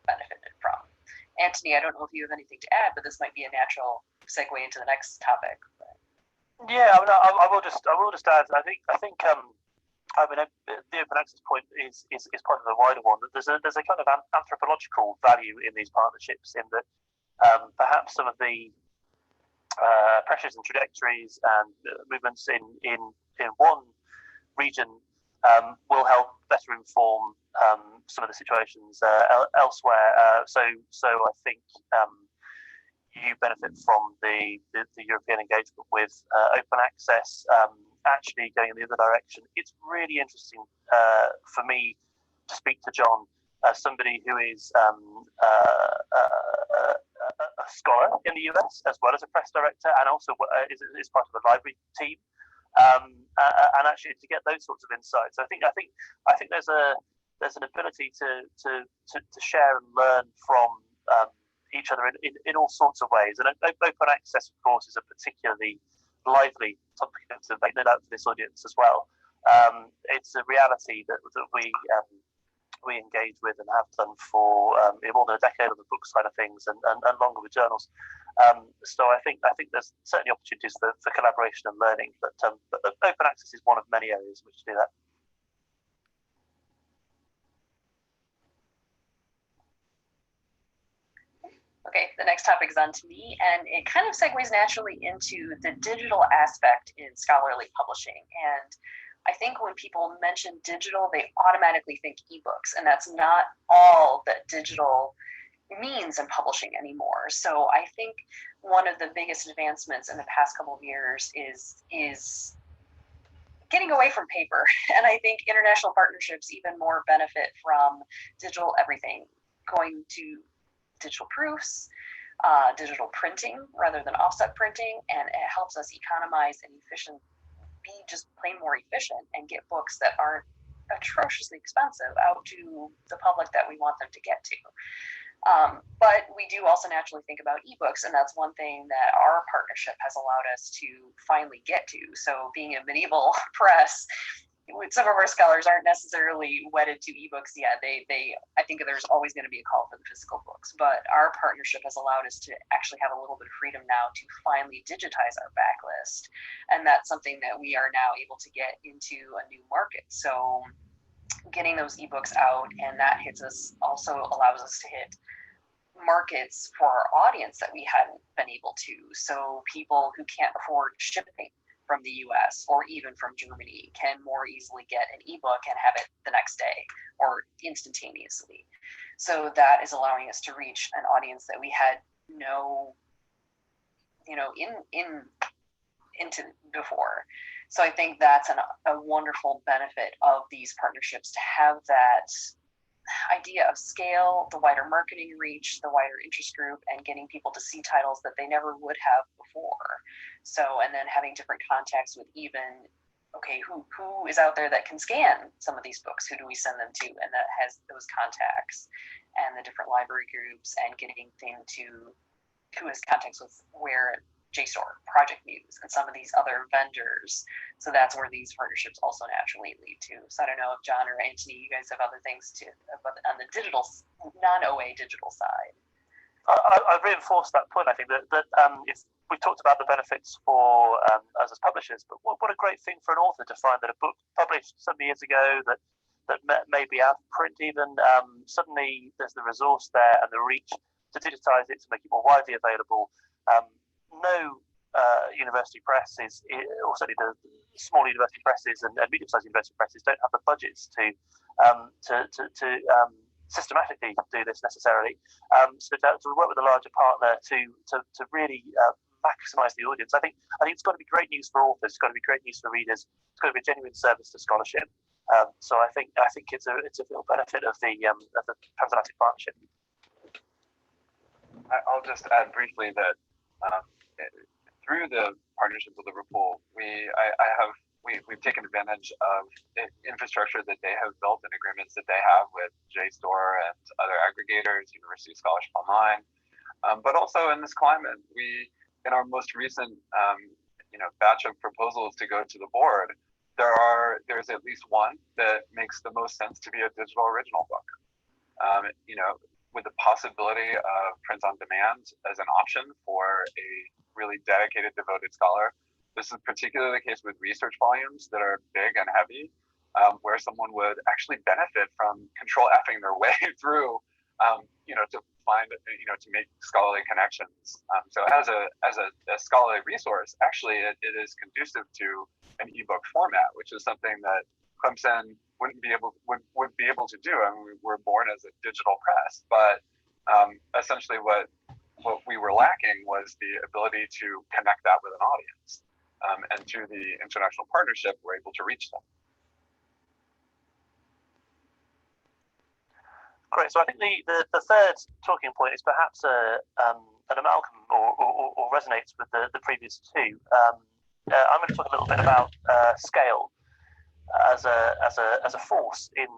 benefited from. Anthony, I don't know if you have anything to add, but this might be a natural segue into the next topic. Yeah, I will just add. I think I mean, the open access point is part of a wider one. There's a kind of anthropological value in these partnerships, in that perhaps some of the pressures and trajectories and movements in one region will help better inform some of the situations elsewhere. So I think you benefit from the European engagement with open access. Actually going in the other direction, it's really interesting for me to speak to John, somebody who is a scholar in the US as well as a press director, and also is part of the library team, and actually to get those sorts of insights. I think there's an ability to share and learn from each other in all sorts of ways. And open access, of course, is a particularly lively topic to make no doubt for this audience as well. It's a reality that we engage with and have done for more than a decade on the book side of things, and longer with journals. So I think there's certainly opportunities for collaboration and learning, but open access is one of many areas in which to do that. Okay, the next topic is on to me, and it kind of segues naturally into the digital aspect in scholarly publishing. And I think when people mention digital, they automatically think ebooks, and that's not all that digital means in publishing anymore. So I think one of the biggest advancements in the past couple of years is getting away from paper. And I think international partnerships even more benefit from digital everything, going to digital proofs, digital printing rather than offset printing, and it helps us economize and be just plain more efficient and get books that aren't atrociously expensive out to the public that we want them to get to. But we do also naturally think about ebooks, and that's one thing that our partnership has allowed us to finally get to. So being a medieval press, some of our scholars aren't necessarily wedded to ebooks yet. I think there's always going to be a call for the physical books, but our partnership has allowed us to actually have a little bit of freedom now to finally digitize our backlist. And that's something that we are now able to get into a new market. So getting those ebooks out, and that also allows us to hit markets for our audience that we hadn't been able to. So people who can't afford shipping from the US or even from Germany can more easily get an ebook and have it the next day or instantaneously. So that is allowing us to reach an audience that we had into before. So I think that's a wonderful benefit of these partnerships, to have that idea of scale, the wider marketing reach, the wider interest group, and getting people to see titles that they never would have before. So, and then having different contacts with even, okay, who is out there that can scan some of these books? Who do we send them to? And that has those contacts, and the different library groups, and getting to who has contacts with where JSTOR, Project Muse, and some of these other vendors. So that's where these partnerships also naturally lead to. So I don't know if John or Anthony, you guys have other things on the digital, non-OA digital side. I've reinforced that point. I think that if we talked about the benefits for us as publishers, but what a great thing for an author to find that a book published some years ago that may be out of print even, suddenly there's the resource there and the reach to digitize it, to make it more widely available. No university press or certainly the small university presses and medium-sized university presses don't have the budgets to systematically do this necessarily. So to work with a larger partner to really maximise the audience, I think it's got to be great news for authors. It's got to be great news for readers. It's got to be a genuine service to scholarship. So I think it's a real benefit of the transatlantic partnership. I'll just add briefly that through the partnership with Liverpool, we've taken advantage of the infrastructure that they have built and agreements that they have with JSTOR and other aggregators, University Scholarship Online. But also in this climate, in our most recent batch of proposals to go to the board, there's at least one that makes the most sense to be a digital original book. with the possibility of print on demand as an option for a really dedicated, devoted scholar. This is particularly the case with research volumes that are big and heavy, where someone would actually benefit from control F-ing their way through, to find, to make scholarly connections. So as a scholarly resource, actually, it is conducive to an ebook format, which is something that Clemson would be able to do. I mean, we were born as a digital press, but essentially what we were lacking was the ability to connect that with an audience. And through the international partnership, we're able to reach them. Great. So I think the third talking point is perhaps an amalgam or resonates with the previous two. I'm going to talk a little bit about scale as a force in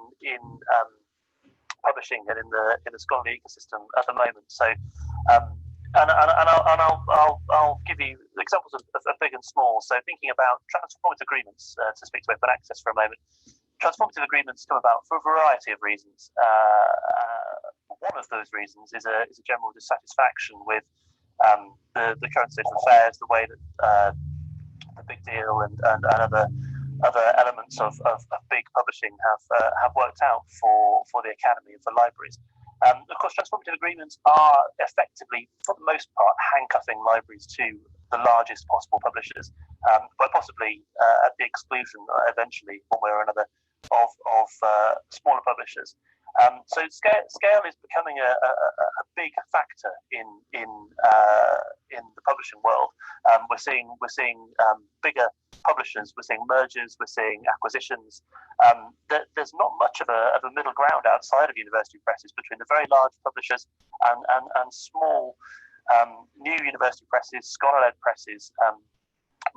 publishing and in the scholarly ecosystem at the moment. So, I'll give you examples of big and small. So, thinking about transformative agreements, to speak to open access for a moment. Transformative agreements come about for a variety of reasons. One of those reasons is a general dissatisfaction with the current state of affairs, the way that the big deal and other elements of big publishing have worked out for the academy and for libraries. Of course, transformative agreements are effectively, for the most part, handcuffing libraries to the largest possible publishers, but possibly at the exclusion, eventually, one way or another, of smaller publishers. So scale is becoming a big factor in the publishing world. We're seeing bigger publishers, we're seeing mergers, we're seeing acquisitions. There's not much of a middle ground outside of university presses between the very large publishers and small new university presses, scholar-led presses,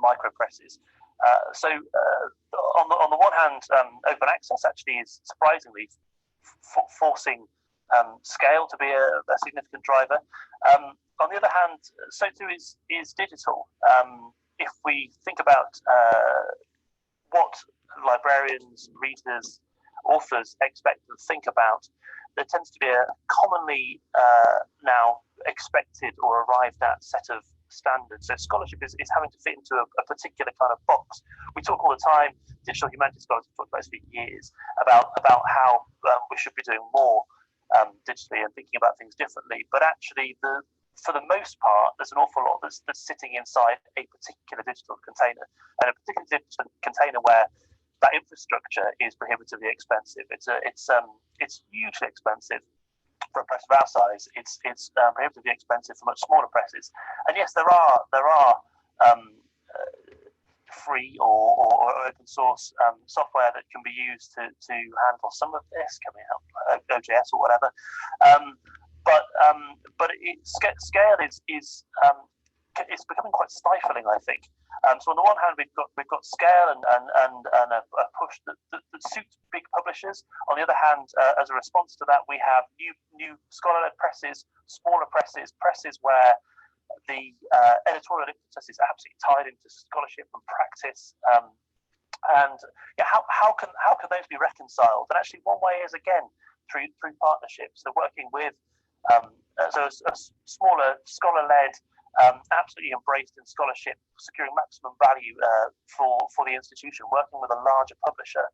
micro presses. So on the one hand, open access actually is surprisingly forcing scale to be a significant driver. On the other hand, so too is digital. If we think about what librarians, readers, authors expect and think about, there tends to be a commonly now expected or arrived at set of standards. So scholarship is having to fit into a particular kind of box. We talk all the time, digital humanities scholars have talked about this for years, about how we should be doing more digitally and thinking about things differently. But actually, for the most part, there's an awful lot that's sitting inside a particular digital container, and a particular digital container where that infrastructure is prohibitively expensive. It's hugely expensive for a press of our size. It's prohibitively expensive for much smaller presses. And yes, there are free or open source software that can be used to handle some of this, coming out OJS or whatever. But scale is becoming quite stifling, I think. So on the one hand, we've got scale and a push that suits big publishers. On the other hand, as a response to that, we have new scholar-led presses, smaller presses where the editorial impetus is absolutely tied into scholarship and practice. And yeah, how can those be reconciled? And actually, one way is again through partnerships. So working with so a smaller scholar-led. Absolutely embraced in scholarship, securing maximum value for the institution, working with a larger publisher,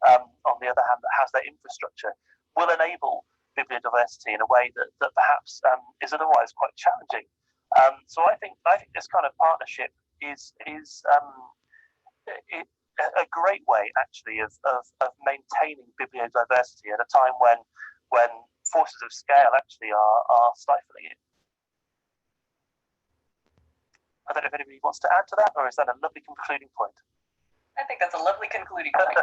on the other hand, that has that infrastructure, will enable bibliodiversity in a way that perhaps is otherwise quite challenging. So I think this kind of partnership is a great way, actually, of maintaining bibliodiversity at a time when forces of scale actually are stifling it. I don't know if anybody wants to add to that, or is that a lovely concluding point? I think that's a lovely concluding point.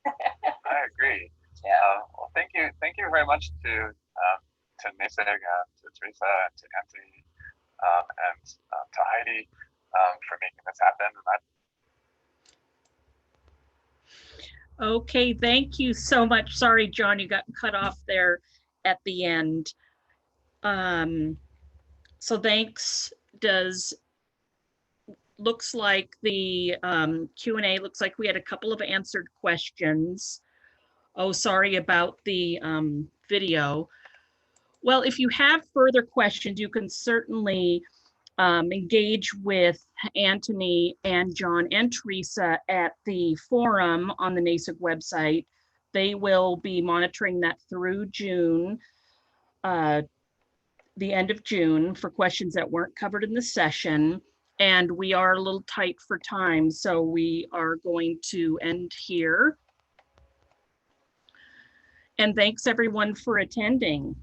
I agree. Yeah. Well, thank you very much to NASIG, to Teresa, and to Anthony, and to Heidi for making this happen. And Okay, thank you so much. Sorry, John, you got cut off there at the end. So thanks. Looks like the Q&A looks like we had a couple of answered questions. Oh, sorry about the video. Well, if you have further questions, you can certainly engage with Anthony and John and Teresa at the forum on the NASIG website. They will be monitoring that through June, the end of June, for questions that weren't covered in the session. And we are a little tight for time, so we are going to end here. And thanks everyone for attending.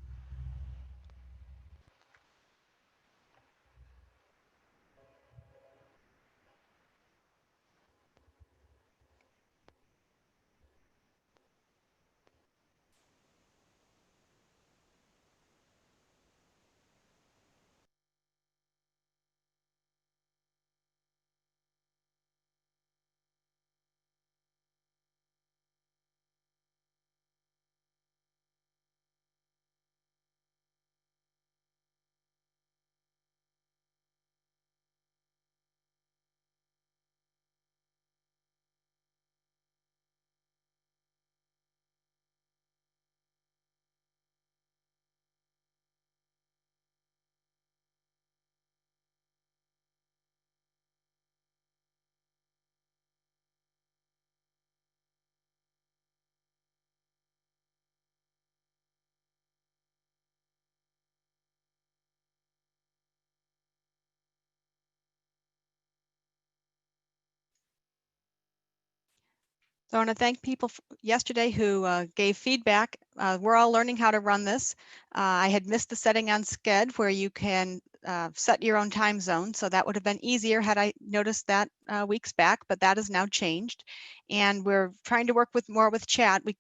So I want to thank people yesterday who gave feedback. We're all learning how to run this. I had missed the setting on Sched where you can set your own time zone. So that would have been easier had I noticed that weeks back, but that has now changed. And we're trying to work more with chat. We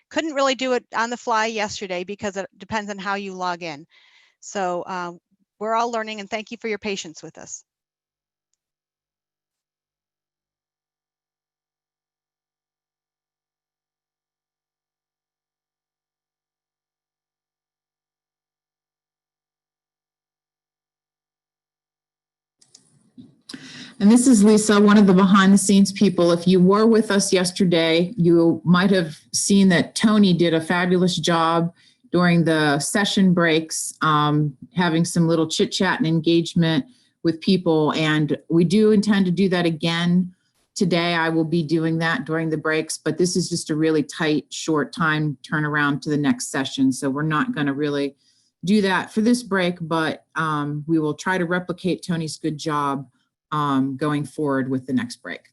couldn't really do it on the fly yesterday because it depends on how you log in. So we're all learning, and thank you for your patience with us. And this is Lisa, one of the behind the scenes people. If you were with us yesterday, you might have seen that Tony did a fabulous job during the session breaks, having some little chit chat and engagement with people. And we do intend to do that again today. I will be doing that during the breaks, but this is just a really tight, short time turnaround to the next session. So we're not going to really do that for this break, but we will try to replicate Tony's good job going forward with the next break.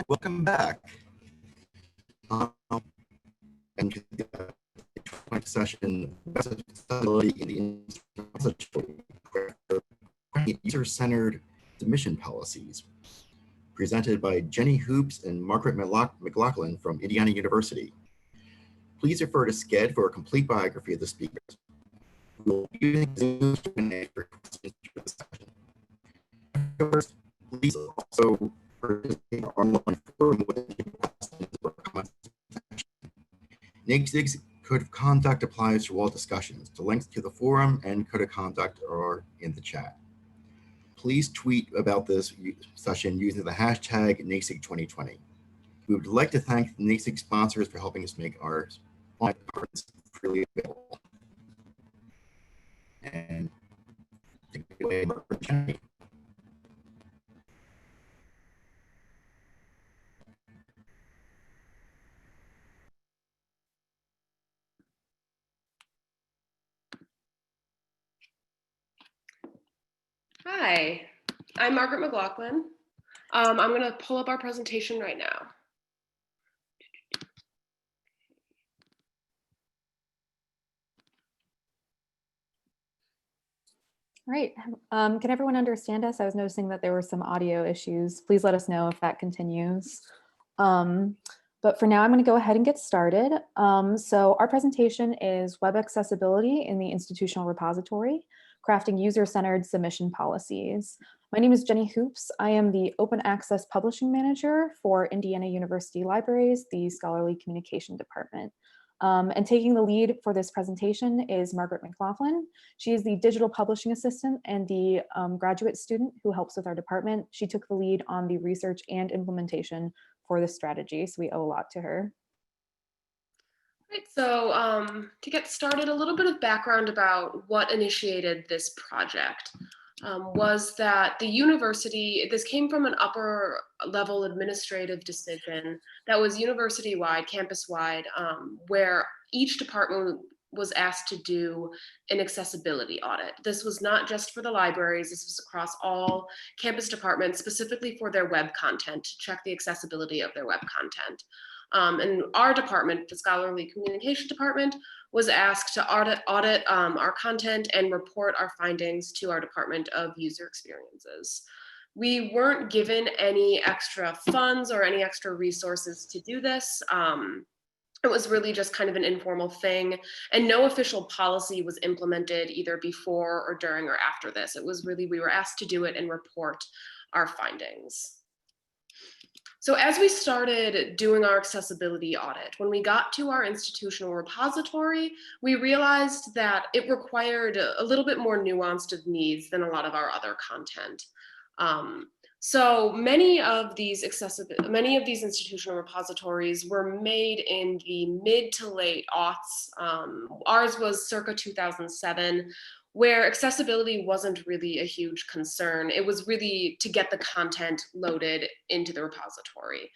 Welcome back. And the session in the user-centered submission policies. presented by Jenny Hoops and Margaret McLaughlin from Indiana University. Please refer to SCED for a complete biography of the speakers. We will be using Zoom Q&A for questions for the session. First, please also participate in our online forum with questions or comments. NASIG's Code of Conduct applies to all discussions. The links to the forum and Code of Conduct are in the chat. Please tweet about this session using the hashtag NASIG 2020. We would like to thank the NASIG sponsors for helping us make our online conference freely available. And take it away, Jenny. Hi, I'm Margaret McLaughlin. I'm going to pull up our presentation right now. All right, can everyone understand us? I was noticing that there were some audio issues. Please let us know if that continues. But for now, I'm going to go ahead and get started. So our presentation is Web Accessibility in the Institutional Repository, Crafting User-Centered Submission Policies. My name is Jenny Hoops. I am the Open Access Publishing Manager for Indiana University Libraries, the Scholarly Communication Department. And taking the lead for this presentation is Margaret McLaughlin. She is the digital publishing assistant and the graduate student who helps with our department. She took the lead on the research and implementation for this strategy, so we owe a lot to her. Right, so to get started, a little bit of background about what initiated this project was that the university, this came from an upper level administrative decision that was university-wide, campus-wide, where each department was asked to do an accessibility audit. This was not just for the libraries, this was across all campus departments, specifically for their web content, to check the accessibility of their web content. And our department, the Scholarly Communication Department, was asked to audit our content and report our findings to our Department of User Experiences. We weren't given any extra funds or any extra resources to do this. It was really just kind of an informal thing, and no official policy was implemented either before or during or after this. It was really, we were asked to do it and report our findings. So as we started doing our accessibility audit, when we got to our institutional repository, we realized that it required a little bit more nuanced of needs than a lot of our other content. So many of these institutional repositories were made in the mid to late aughts. Ours was circa 2007, where accessibility wasn't really a huge concern. It was really to get the content loaded into the repository.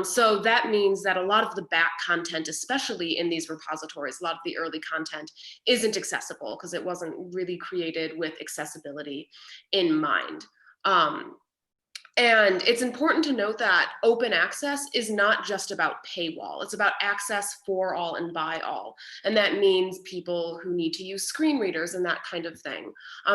So that means that a lot of the back content, especially in these repositories, a lot of the early content isn't accessible because it wasn't really created with accessibility in mind. And it's important to note that open access is not just about paywall. It's about access for all and by all. And that means people who need to use screen readers and that kind of thing.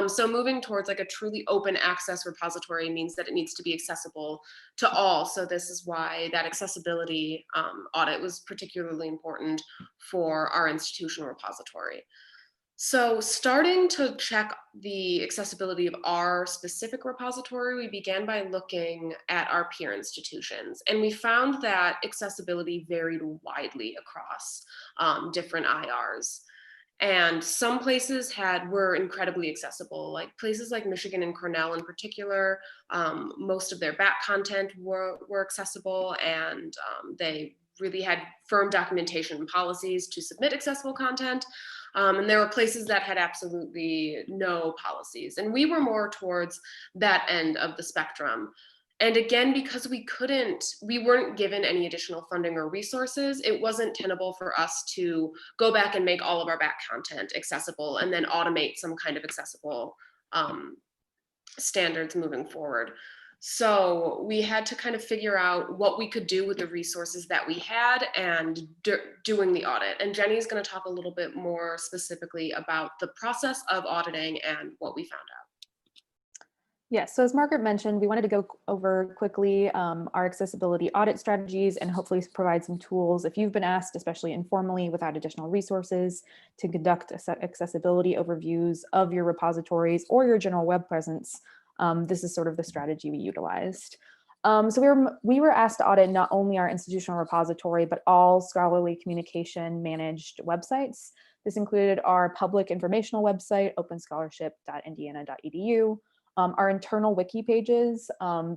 So moving towards like a truly open access repository means that it needs to be accessible to all. So this is why that accessibility audit was particularly important for our institutional repository. So starting to check the accessibility of our specific repository, we began by looking at our peer institutions. And we found that accessibility varied widely across different IRs. And some places were incredibly accessible, like places like Michigan and Cornell in particular. Most of their back content were accessible, and they really had firm documentation and policies to submit accessible content. And there were places that had absolutely no policies. And we were more towards that end of the spectrum. And again, because we weren't given any additional funding or resources, it wasn't tenable for us to go back and make all of our back content accessible and then automate some kind of accessible standards moving forward. So we had to kind of figure out what we could do with the resources that we had and doing the audit. And Jenny's going to talk a little bit more specifically about the process of auditing and what we found out. Yes, so as Margaret mentioned, we wanted to go over quickly our accessibility audit strategies and hopefully provide some tools if you've been asked, especially informally without additional resources, to conduct accessibility overviews of your repositories or your general web presence. This is sort of the strategy we utilized. So we were asked to audit not only our institutional repository, but all scholarly communication managed websites. This included our public informational website, openscholarship.indiana.edu, our internal wiki pages.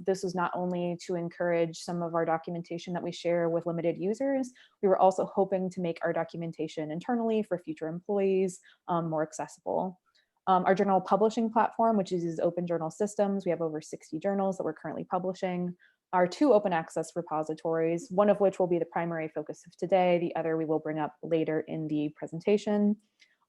This was not only to encourage some of our documentation that we share with limited users, we were also hoping to make our documentation internally for future employees more accessible. Our journal publishing platform, which uses open journal systems, we have over 60 journals that we're currently publishing. Our 2 open access repositories, one of which will be the primary focus of today, the other we will bring up later in the presentation.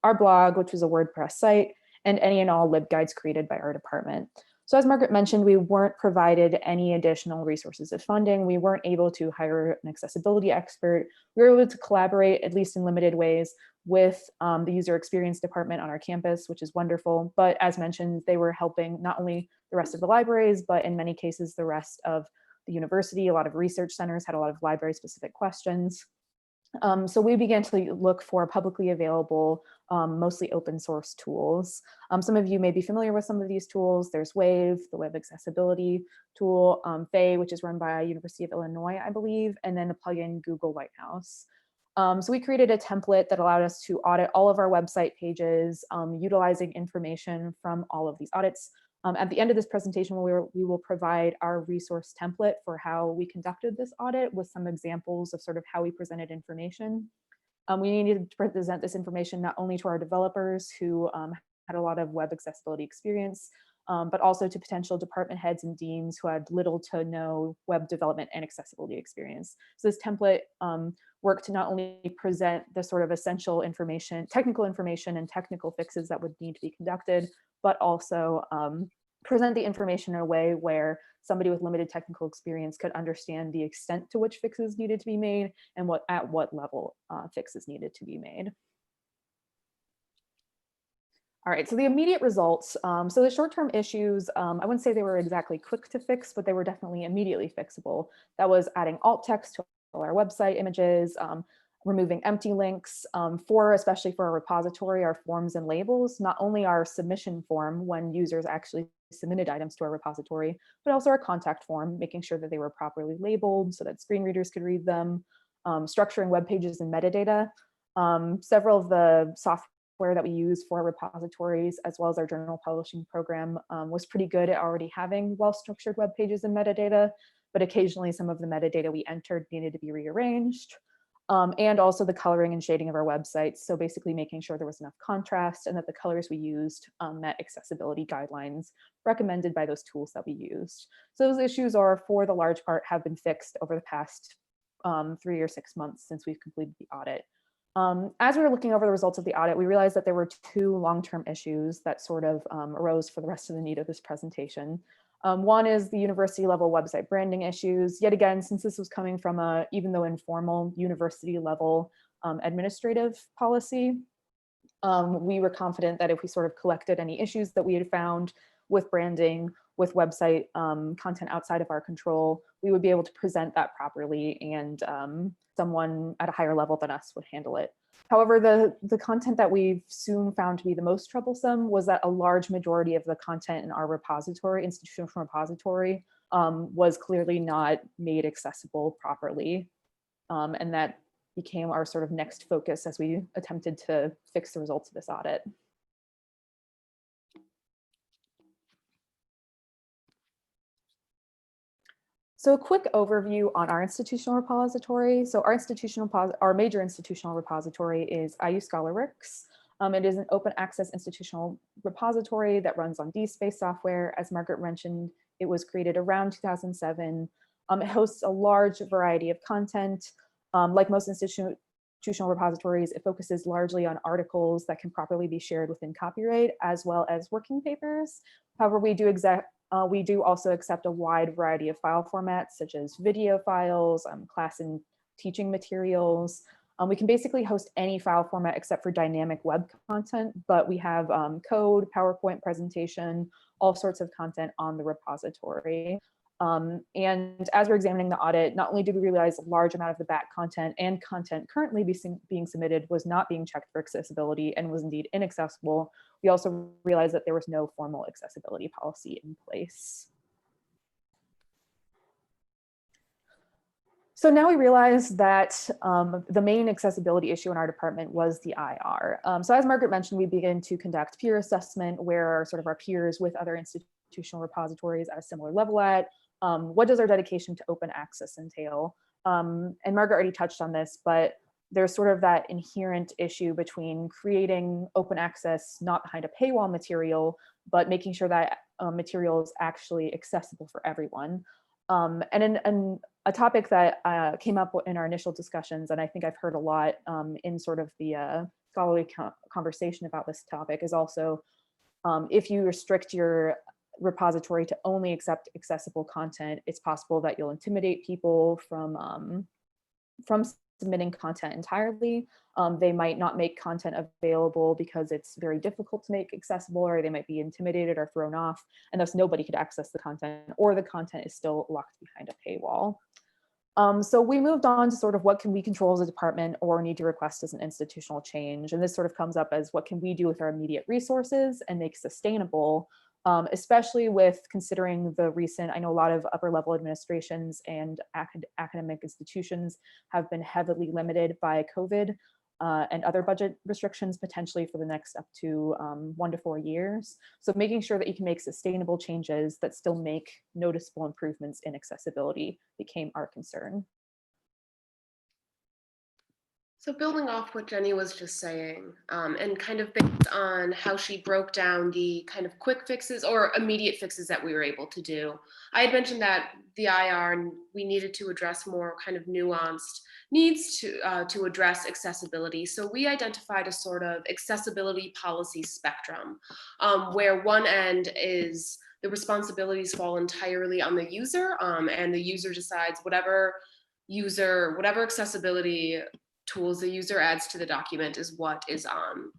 Our blog, which is a WordPress site, and any and all LibGuides created by our department. So as Margaret mentioned, we weren't provided any additional resources of funding. We weren't able to hire an accessibility expert. We were able to collaborate, at least in limited ways, with the user experience department on our campus, which is wonderful. But as mentioned, they were helping not only the rest of the libraries, but in many cases, the rest of the university. A lot of research centers had a lot of library specific questions. So we began to look for publicly available, mostly open source tools. Some of you may be familiar with some of these tools. There's Wave, the web accessibility tool, FAY, which is run by University of Illinois, I believe, and then the plugin Google Lighthouse. So we created a template that allowed us to audit all of our website pages, utilizing information from all of these audits. At the end of this presentation, we will provide our resource template for how we conducted this audit with some examples of sort of how we presented information. We needed to present this information not only to our developers who had a lot of web accessibility experience, but also to potential department heads and deans who had little to no web development and accessibility experience. So this template worked to not only present the sort of essential information, technical information and technical fixes that would need to be conducted, but also present the information in a way where somebody with limited technical experience could understand the extent to which fixes needed to be made and at what level fixes needed to be made. All right, so the immediate results. So the short-term issues, I wouldn't say they were exactly quick to fix, but they were definitely immediately fixable. That was adding alt text to all our website images, removing empty links especially for our repository, our forms and labels, not only our submission form when users actually submitted items to our repository, but also our contact form, making sure that they were properly labeled so that screen readers could read them, structuring web pages and metadata. Several of the software that we use for repositories, as well as our journal publishing program, was pretty good at already having well-structured web pages and metadata, but occasionally some of the metadata we entered needed to be rearranged. And also the coloring and shading of our websites. So basically making sure there was enough contrast and that the colors we used met accessibility guidelines recommended by those tools that we used. So those issues are, for the large part, have been fixed over the past 3 or 6 months since we've completed the audit. As we were looking over the results of the audit, we realized that there were 2 long-term issues that sort of arose for the rest of the need of this presentation. One is the university level website branding issues. Yet again, since this was coming from a, even though informal, university level administrative policy, we were confident that if we sort of collected any issues that we had found with branding, with website content outside of our control, we would be able to present that properly and someone at a higher level than us would handle it. However, the content that we've soon found to be the most troublesome was that a large majority of the content in our repository, institutional repository, was clearly not made accessible properly. And that became our sort of next focus as we attempted to fix the results of this audit. So a quick overview on our institutional repository. So our major institutional repository is IU ScholarWorks. It is an open access institutional repository that runs on DSpace software. As Margaret mentioned, it was created around 2007. It hosts a large variety of content. Like most institutional repositories, it focuses largely on articles that can properly be shared within copyright, as well as working papers. However, we do also accept a wide variety of file formats, such as video files, class and teaching materials. We can basically host any file format except for dynamic web content, but we have code, PowerPoint presentation, all sorts of content on the repository. And as we're examining the audit, not only did we realize a large amount of the back content and content currently being submitted was not being checked for accessibility and was indeed inaccessible, we also realized that there was no formal accessibility policy in place. So now we realize that the main accessibility issue in our department was the IR. So as Margaret mentioned, we begin to conduct peer assessment where sort of our peers with other institutional repositories at a similar level at. What does our dedication to open access entail? And Margaret already touched on this, but there's sort of that inherent issue between creating open access, not behind a paywall material, but making sure that material is actually accessible for everyone. And a topic that came up in our initial discussions, and I think I've heard a lot in sort of the scholarly conversation about this topic, is also if you restrict your repository to only accept accessible content, it's possible that you'll intimidate people from submitting content entirely. They might not make content available because it's very difficult to make accessible, or they might be intimidated or thrown off, and thus nobody could access the content, or the content is still locked behind a paywall. So we moved on to sort of what can we control as a department or need to request as an institutional change. And this sort of comes up as what can we do with our immediate resources and make sustainable, especially with considering the recent, I know a lot of upper level administrations and academic institutions have been heavily limited by COVID and other budget restrictions potentially for the next up to 1 to 4 years. So making sure that you can make sustainable changes that still make noticeable improvements in accessibility became our concern. So building off what Jenny was just saying, and kind of based on how she broke down the kind of quick fixes or immediate fixes that we were able to do, I had mentioned that the IR, we needed to address more kind of nuanced needs to address accessibility. So we identified a sort of accessibility policy spectrum, where one end is the responsibilities fall entirely on the user, and the user decides whatever accessibility tools the user adds to the document is what is on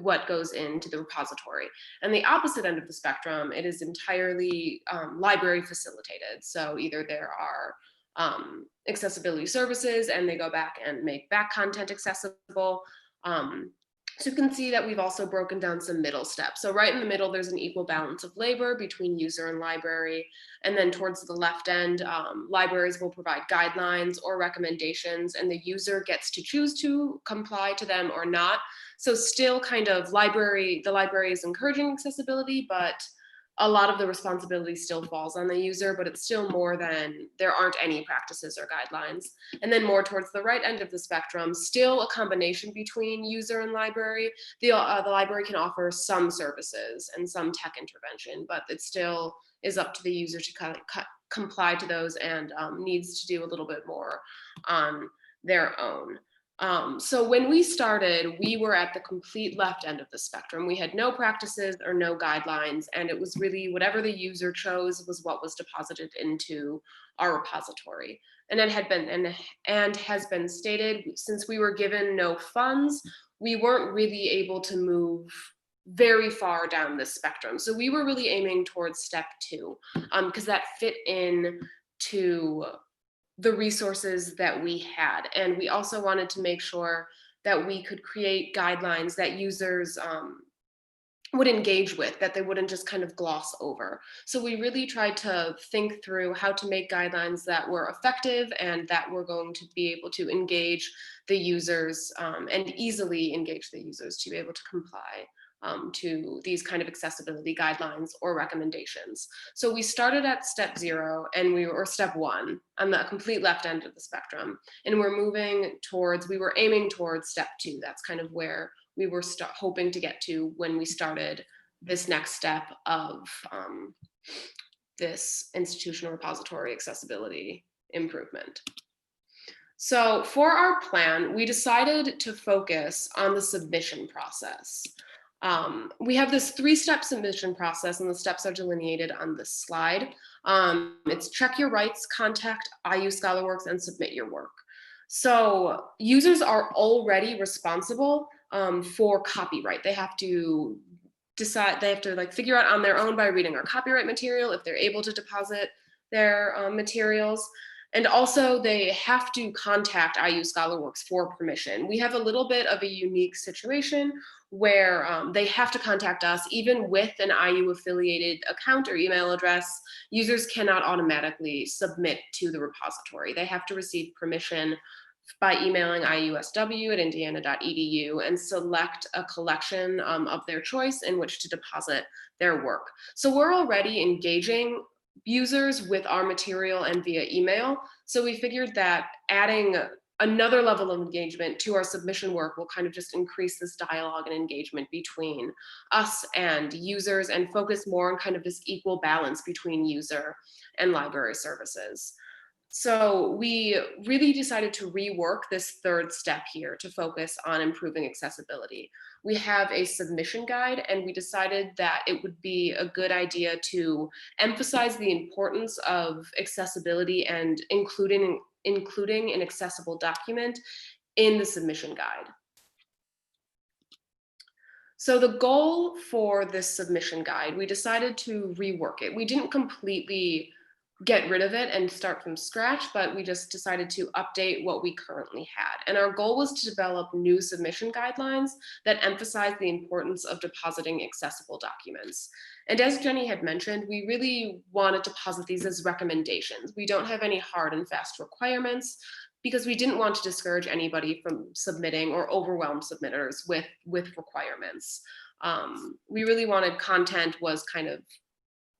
what goes into the repository. And the opposite end of the spectrum, it is entirely library facilitated. So either there are accessibility services and they go back and make back content accessible. So you can see that we've also broken down some middle steps. So right in the middle, there's an equal balance of labor between user and library. And then towards the left end, libraries will provide guidelines or recommendations, and the user gets to choose to comply to them or not. So still kind of the library is encouraging accessibility, but a lot of the responsibility still falls on the user, but it's still more than there aren't any practices or guidelines. And then more towards the right end of the spectrum, still a combination between user and library. The library can offer some services and some tech intervention, but it still is up to the user to kind of comply to those and needs to do a little bit more on their own. So when we started, we were at the complete left end of the spectrum. We had no practices or no guidelines, and it was really whatever the user chose was what was deposited into our repository. And it had been and has been stated, since we were given no funds, we weren't really able to move very far down this spectrum. So we were really aiming towards step 2, because that fit in to the resources that we had. And we also wanted to make sure that we could create guidelines that users would engage with, that they wouldn't just kind of gloss over. So we really tried to think through how to make guidelines that were effective and that were going to be able to engage the users and easily engage the users to be able to comply to these kind of accessibility guidelines or recommendations. So we started at step 0 and or step 1 on the complete left end of the spectrum. And we were aiming towards step 2. That's kind of where we were hoping to get to when we started this next step of this institutional repository accessibility improvement. So for our plan, we decided to focus on the submission process. We have this 3-step submission process, and the steps are delineated on this slide. It's check your rights, contact IU ScholarWorks, and submit your work. So users are already responsible for copyright. They have to decide, they have to like figure out on their own by reading our copyright material if they're able to deposit their materials. And also they have to contact IU ScholarWorks for permission. We have a little bit of a unique situation where they have to contact us. Even with an IU affiliated account or email address, users cannot automatically submit to the repository. They have to receive permission by emailing iusw@indiana.edu and select a collection of their choice in which to deposit their work. So we're already engaging users with our material and via email. So we figured that adding another level of engagement to our submission work will kind of just increase this dialogue and engagement between us and users and focus more on kind of this equal balance between user and library services. So we really decided to rework this third step here to focus on improving accessibility. We have a submission guide, and we decided that it would be a good idea to emphasize the importance of accessibility and including an accessible document in the submission guide. So the goal for this submission guide, we decided to rework it. We didn't completely get rid of it and start from scratch, but we just decided to update what we currently had. And our goal was to develop new submission guidelines that emphasize the importance of depositing accessible documents. And as Jenny had mentioned, we really wanted to posit these as recommendations. We don't have any hard and fast requirements because we didn't want to discourage anybody from submitting or overwhelm submitters with requirements. We really wanted content was kind of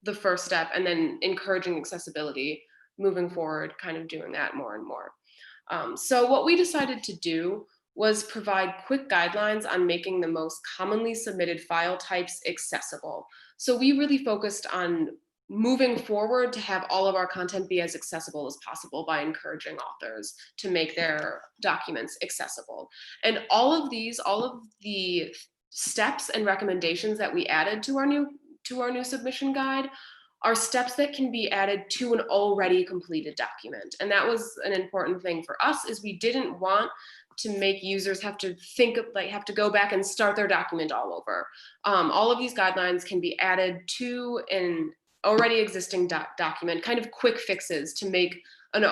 the first step, and then encouraging accessibility moving forward, kind of doing that more and more. So what we decided to do was provide quick guidelines on making the most commonly submitted file types accessible. So we really focused on moving forward to have all of our content be as accessible as possible by encouraging authors to make their documents accessible. And all of the steps and recommendations that we added to our new submission guide are steps that can be added to an already completed document. And that was an important thing for us, is we didn't want to make users have to have to go back and start their document all over. All of these guidelines can be added to an already existing document, kind of quick fixes to make an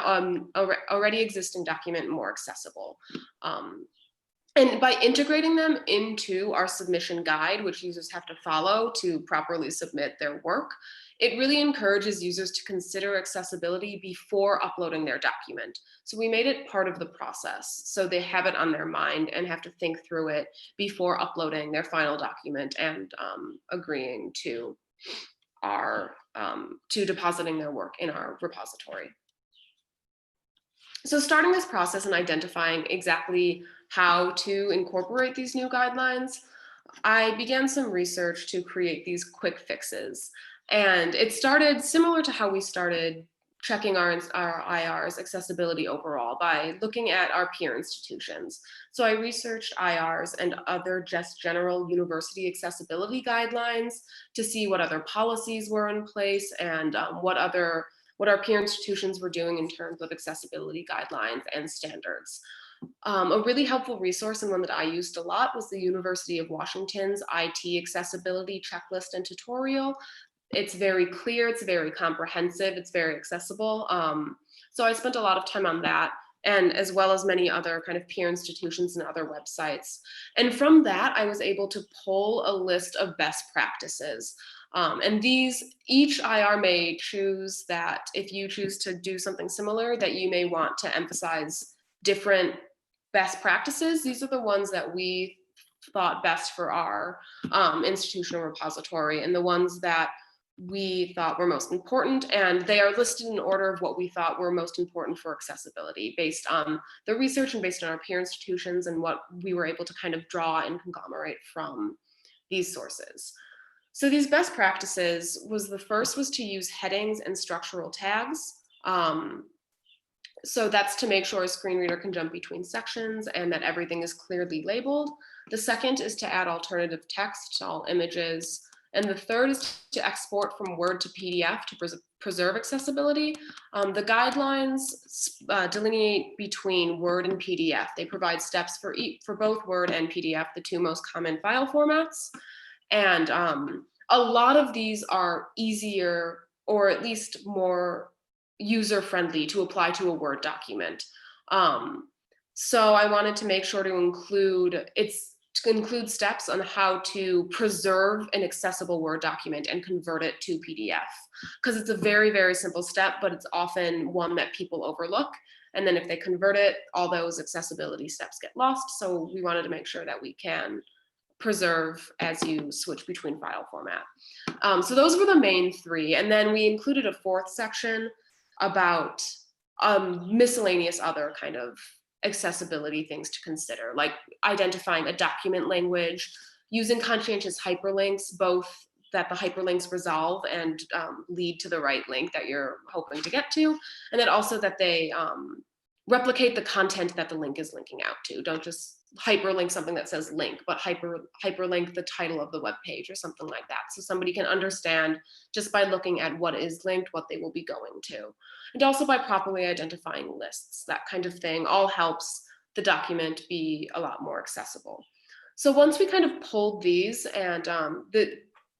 already existing document more accessible. And by integrating them into our submission guide, which users have to follow to properly submit their work, it really encourages users to consider accessibility before uploading their document. So we made it part of the process, so they have it on their mind and have to think through it before uploading their final document and agreeing to depositing their work in our repository. So starting this process and identifying exactly how to incorporate these new guidelines, I began some research to create these quick fixes. And it started similar to how we started checking our IR's accessibility overall by looking at our peer institutions. So I researched IR's and other just general university accessibility guidelines to see what other policies were in place and what our peer institutions were doing in terms of accessibility guidelines and standards. A really helpful resource and one that I used a lot was the University of Washington's IT accessibility checklist and tutorial. It's very clear, it's very comprehensive, it's very accessible. So I spent a lot of time on that, and as well as many other kind of peer institutions and other websites. And from that, I was able to pull a list of best practices. And each IR may choose that if you choose to do something similar, that you may want to emphasize different best practices. These are the ones that we thought best for our institutional repository and the ones that we thought were most important, and they are listed in order of what we thought were most important for accessibility based on the research and based on our peer institutions and what we were able to kind of draw and conglomerate from these sources. So these best practices the first was to use headings and structural tags. So that's to make sure a screen reader can jump between sections and that everything is clearly labeled. The second is to add alternative text to all images. And the third is to export from Word to PDF to preserve accessibility. The guidelines delineate between Word and PDF. They provide steps for both Word and PDF, the two most common file formats. And a lot of these are easier, or at least more user-friendly to apply to a Word document. So I wanted to make sure to include steps on how to preserve an accessible Word document and convert it to PDF. Because it's a very, very simple step, but it's often one that people overlook. And then if they convert it, all those accessibility steps get lost. So we wanted to make sure that we can preserve as you switch between file format. So those were the main three. And then we included a fourth section about miscellaneous other kind of accessibility things to consider, like identifying a document language, using conscientious hyperlinks, both that the hyperlinks resolve and lead to the right link that you're hoping to get to, and then also that they replicate the content that the link is linking out to. Don't just hyperlink something that says link, but hyperlink the title of the web page or something like that, so somebody can understand just by looking at what is linked what they will be going to. And also by properly identifying lists, that kind of thing all helps the document be a lot more accessible. So once we kind of pulled these, and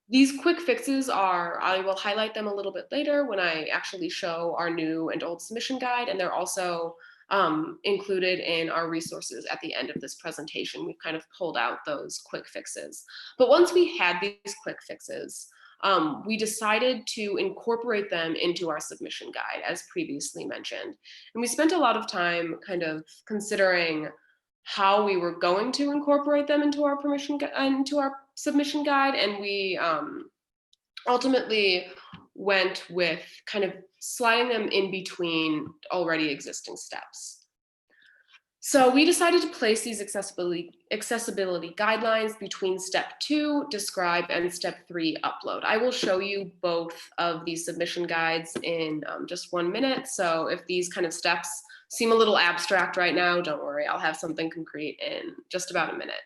these quick fixes are, I will highlight them a little bit later when I actually show our new and old submission guide, and they're also included in our resources at the end of this presentation. We've kind of pulled out those quick fixes. But once we had these quick fixes, we decided to incorporate them into our submission guide, as previously mentioned. And we spent a lot of time kind of considering how we were going to incorporate them into our submission guide, and we ultimately went with kind of sliding them in between already existing steps. So we decided to place these accessibility guidelines between step 2, describe, and step 3, upload. I will show you both of these submission guides in just 1 minute. So if these kind of steps seem a little abstract right now, don't worry, I'll have something concrete in just about a minute.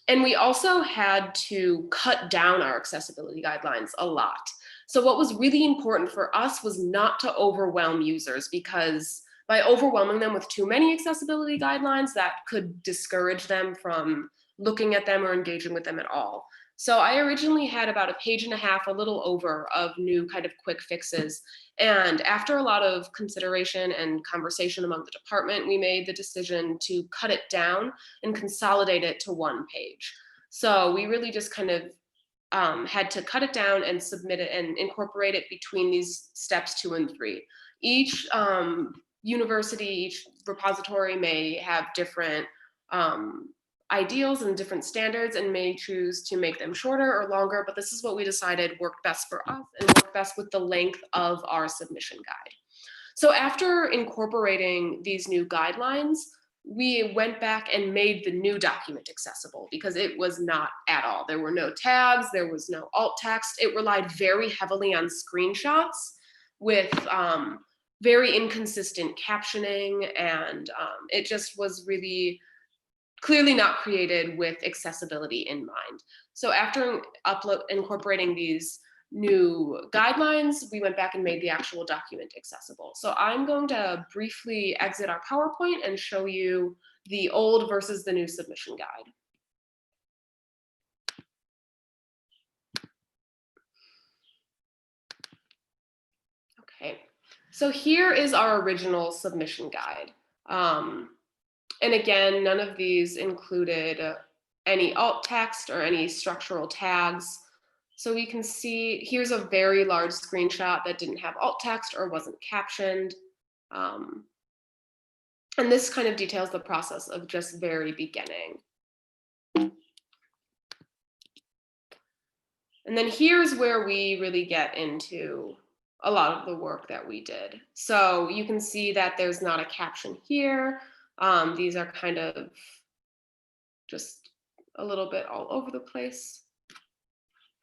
And we also had to cut down our accessibility guidelines a lot. So what was really important for us was not to overwhelm users, because by overwhelming them with too many accessibility guidelines, that could discourage them from looking at them or engaging with them at all. So I originally had about a page and a half, a little over, of new kind of quick fixes. And after a lot of consideration and conversation among the department, we made the decision to cut it down and consolidate it to 1 page. So we really just kind of had to cut it down and submit it and incorporate it between these steps 2 and 3. Each university, each repository may have different ideals and different standards and may choose to make them shorter or longer, but this is what we decided worked best for us and worked best with the length of our submission guide. So after incorporating these new guidelines, we went back and made the new document accessible, because it was not at all. There were no tabs, there was no alt text. It relied very heavily on screenshots with very inconsistent captioning, and it just was really clearly not created with accessibility in mind. So after incorporating these new guidelines, we went back and made the actual document accessible. So I'm going to briefly exit our PowerPoint and show you the old versus the new submission guide. Okay, so here is our original submission guide. And again, none of these included any alt text or any structural tags. So we can see here's a very large screenshot that didn't have alt text or wasn't captioned. And this kind of details the process of just very beginning. And then here's where we really get into a lot of the work that we did. So you can see that there's not a caption here. These are kind of just a little bit all over the place.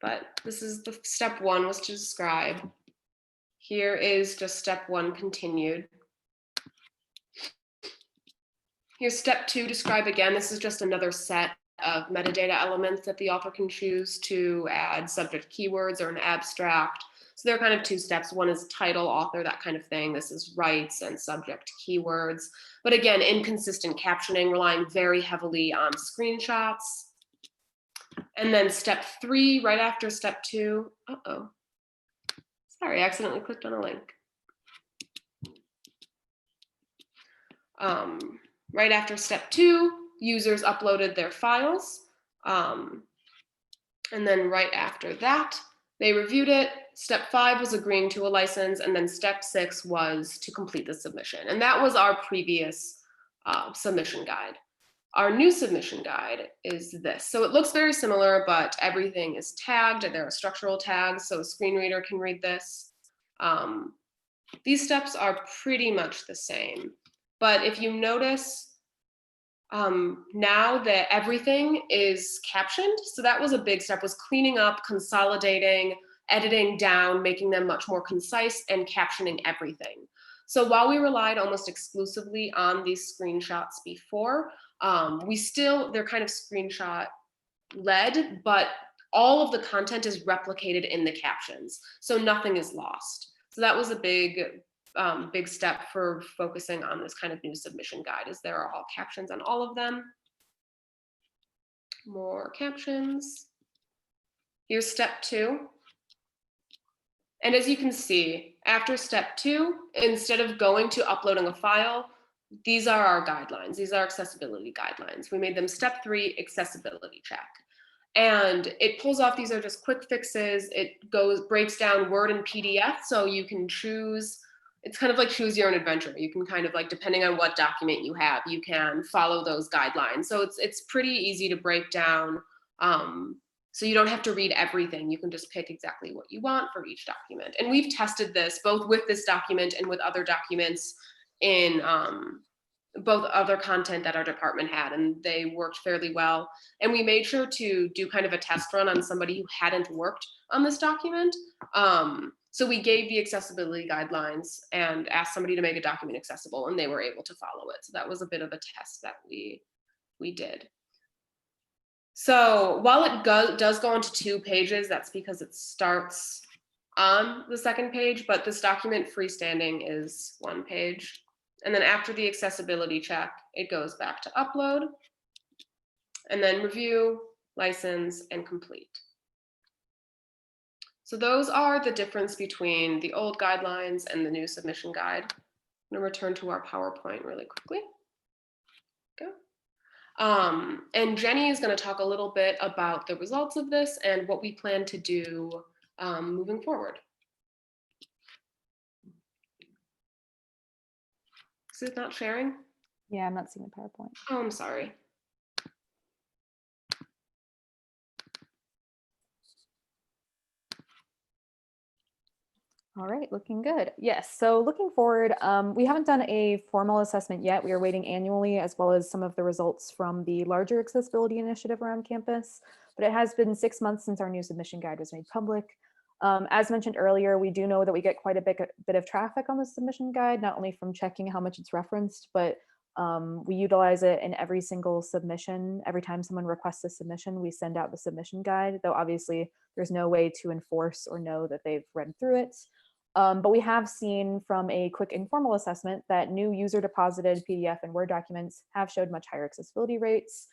But this is the step 1 was to describe. Here is just step 1 continued. Here's step 2, describe again. This is just another set of metadata elements that the author can choose to add subject keywords or an abstract. So there are kind of 2 steps. One is title, author, that kind of thing. This is rights and subject keywords. But again, inconsistent captioning, relying very heavily on screenshots. And then step 3, right after step 2, sorry, I accidentally clicked on a link. Right after step 2, users uploaded their files. And then right after that, they reviewed it. Step 5 was agreeing to a license, and then step 6 was to complete the submission. And that was our previous submission guide. Our new submission guide is this. So it looks very similar, but everything is tagged. There are structural tags, so a screen reader can read this. These steps are pretty much the same. But if you notice, now that everything is captioned, so that was a big step, was cleaning up, consolidating, editing down, making them much more concise, and captioning everything. So while we relied almost exclusively on these screenshots before, they're kind of screenshot led, but all of the content is replicated in the captions, so nothing is lost. So that was a big step for focusing on this kind of new submission guide, is there are all captions on all of them. More captions. Here's step 2. And as you can see, after step 2, instead of going to uploading a file, these are our guidelines. These are accessibility guidelines. We made them step 3, accessibility check. And it pulls off, these are just quick fixes. It breaks down Word and PDF, so you can choose. It's kind of like choose your own adventure. You can kind of like, depending on what document you have, you can follow those guidelines. So it's pretty easy to break down. So you don't have to read everything. You can just pick exactly what you want for each document. And we've tested this both with this document and with other documents in both other content that our department had, and they worked fairly well. And we made sure to do kind of a test run on somebody who hadn't worked on this document. So we gave the accessibility guidelines and asked somebody to make a document accessible, and they were able to follow it. So that was a bit of a test that we did. So while it does go into 2 pages, that's because it starts on the 2nd page, but this document freestanding is 1 page. And then after the accessibility check, it goes back to upload, and then review, license, and complete. So those are the difference between the old guidelines and the new submission guide. I'm gonna return to our PowerPoint really quickly. Go. And Jenny is gonna talk a little bit about the results of this and what we plan to do moving forward. Is it not sharing? Yeah, I'm not seeing the PowerPoint. Oh, I'm sorry. All right, looking good. Yes, so looking forward, we haven't done a formal assessment yet. We are waiting annually, as well as some of the results from the larger accessibility initiative around campus. But it has been 6 months since our new submission guide was made public. As mentioned earlier, we do know that we get quite a bit of traffic on the submission guide, not only from checking how much it's referenced, but we utilize it in every single submission. Every time someone requests a submission, we send out the submission guide, though obviously there's no way to enforce or know that they've read through it. But we have seen from a quick informal assessment that new user deposited PDF and Word documents have showed much higher accessibility rates.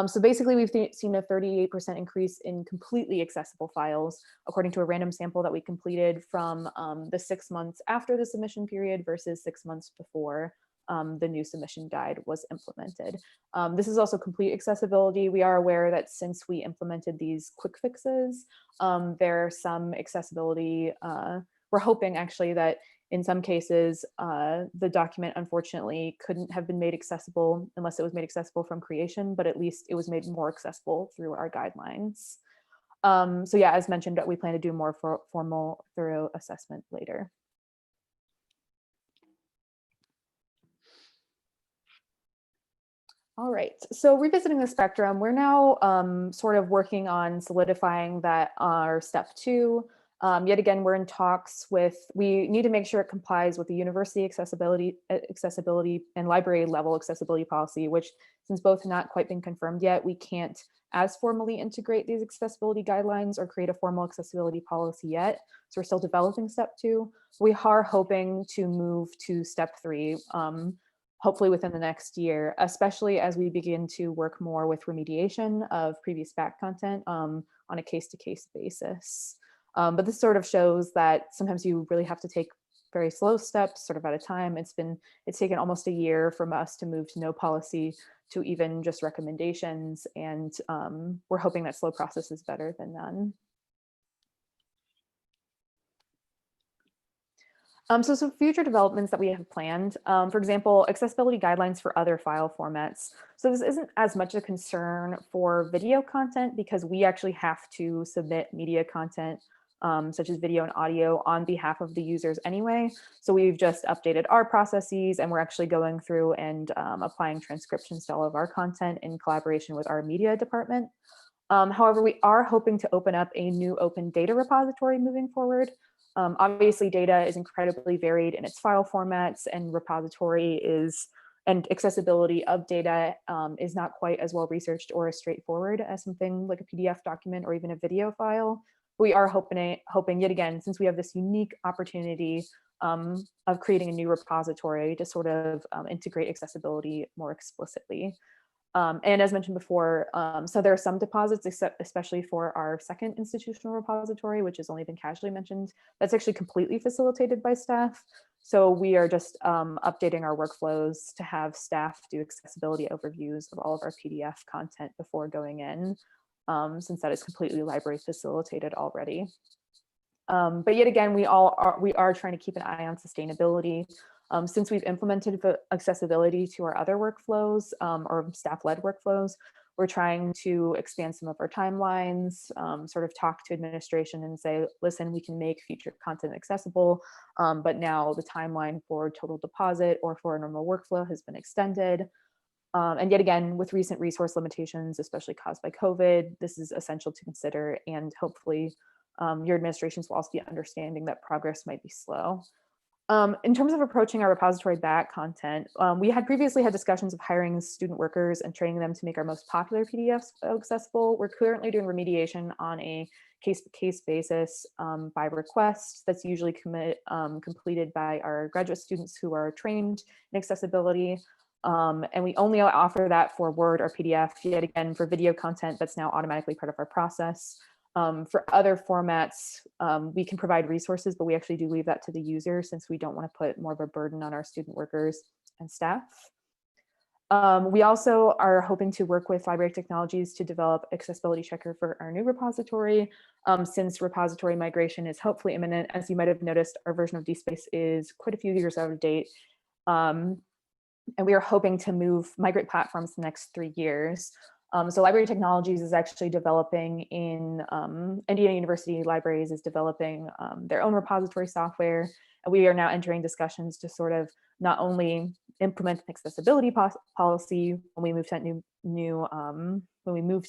So basically we've seen a 38% increase in completely accessible files, according to a random sample that we completed from the 6 months after the submission period versus 6 months before the new submission guide was implemented. This is also complete accessibility. We are aware that since we implemented these quick fixes, there are some accessibility. We're hoping actually that in some cases, the document unfortunately couldn't have been made accessible unless it was made accessible from creation, but at least it was made more accessible through our guidelines. So yeah, as mentioned, we plan to do more formal, thorough assessment later. All right, so revisiting the spectrum, we're now sort of working on solidifying that our step 2. Yet again, we're in talks with, we need to make sure it complies with the university accessibility and library level accessibility policy, which since both have not quite been confirmed yet, we can't as formally integrate these accessibility guidelines or create a formal accessibility policy yet. So we're still developing step 2. We are hoping to move to step 3 hopefully within the next year, especially as we begin to work more with remediation of previous back content on a case-to-case basis. But this sort of shows that sometimes you really have to take very slow steps sort of at a time. It's taken almost a year from us to move to no policy to even just recommendations. And we're hoping that slow process is better than none. So some future developments that we have planned, for example, accessibility guidelines for other file formats. So this isn't as much a concern for video content because we actually have to submit media content such as video and audio on behalf of the users anyway. So we've just updated our processes and we're actually going through and applying transcriptions to all of our content in collaboration with our media department. However, we are hoping to open up a new open data repository moving forward. Obviously, data is incredibly varied in its file formats, and accessibility of data is not quite as well researched or as straightforward as something like a PDF document or even a video file. We are hoping yet again, since we have this unique opportunity of creating a new repository to sort of integrate accessibility more explicitly. And as mentioned before, so there are some deposits, especially for our second institutional repository, which has only been casually mentioned, that's actually completely facilitated by staff. So we are just updating our workflows to have staff do accessibility overviews of all of our PDF content before going in, since that is completely library facilitated already. But yet again, we are trying to keep an eye on sustainability. Since we've implemented accessibility to our other workflows or staff-led workflows, we're trying to expand some of our timelines, sort of talk to administration and say, listen, we can make future content accessible, but now the timeline for total deposit or for a normal workflow has been extended. And yet again, with recent resource limitations, especially caused by COVID, this is essential to consider, and hopefully your administrations will also be understanding that progress might be slow. In terms of approaching our repository back content, we had previously had discussions of hiring student workers and training them to make our most popular PDFs accessible. We're currently doing remediation on a case-to-case basis by request. That's usually completed by our graduate students who are trained in accessibility. And we only offer that for Word or PDF. Yet again, for video content, that's now automatically part of our process. For other formats, we can provide resources, but we actually do leave that to the user since we don't want to put more of a burden on our student workers and staff. We also are hoping to work with Library Technologies to develop accessibility checker for our new repository. Since repository migration is hopefully imminent, as you might have noticed, our version of DSpace is quite a few years out of date. And we are hoping to migrate platforms the next 3 years. So Library Technologies is actually developing in Indiana University Libraries is developing their own repository software. And we are now entering discussions to sort of not only implement an accessibility policy when we move to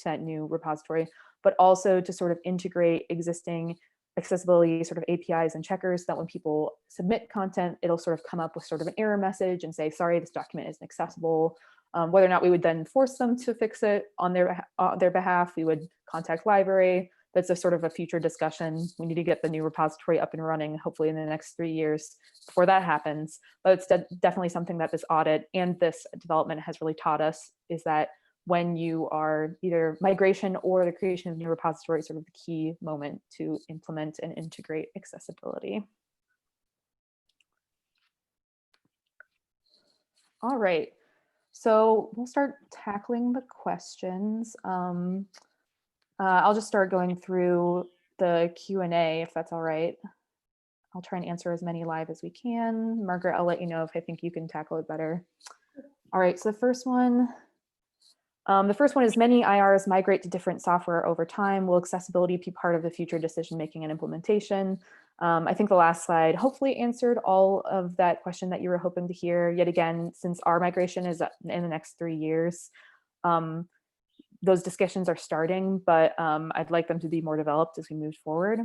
that new repository, but also to sort of integrate existing accessibility sort of APIs and checkers that when people submit content, it'll sort of come up with sort of an error message and say, sorry, this document isn't accessible. Whether or not we would then force them to fix it on their behalf, we would contact library. That's a sort of a future discussion. We need to get the new repository up and running, hopefully in the next 3 years before that happens. But it's definitely something that this audit and this development has really taught us, is that when you are either migration or the creation of new repository, sort of the key moment to implement and integrate accessibility. All right. So we'll start tackling the questions. I'll just start going through the Q&A if that's all right. I'll try and answer as many live as we can. Margaret, I'll let you know if I think you can tackle it better. All right, so the first one is many IRs migrate to different software over time. Will accessibility be part of the future decision-making and implementation? I think the last slide hopefully answered all of that question that you were hoping to hear. Yet again, since our migration is in the next 3 years, those discussions are starting, but I'd like them to be more developed as we move forward.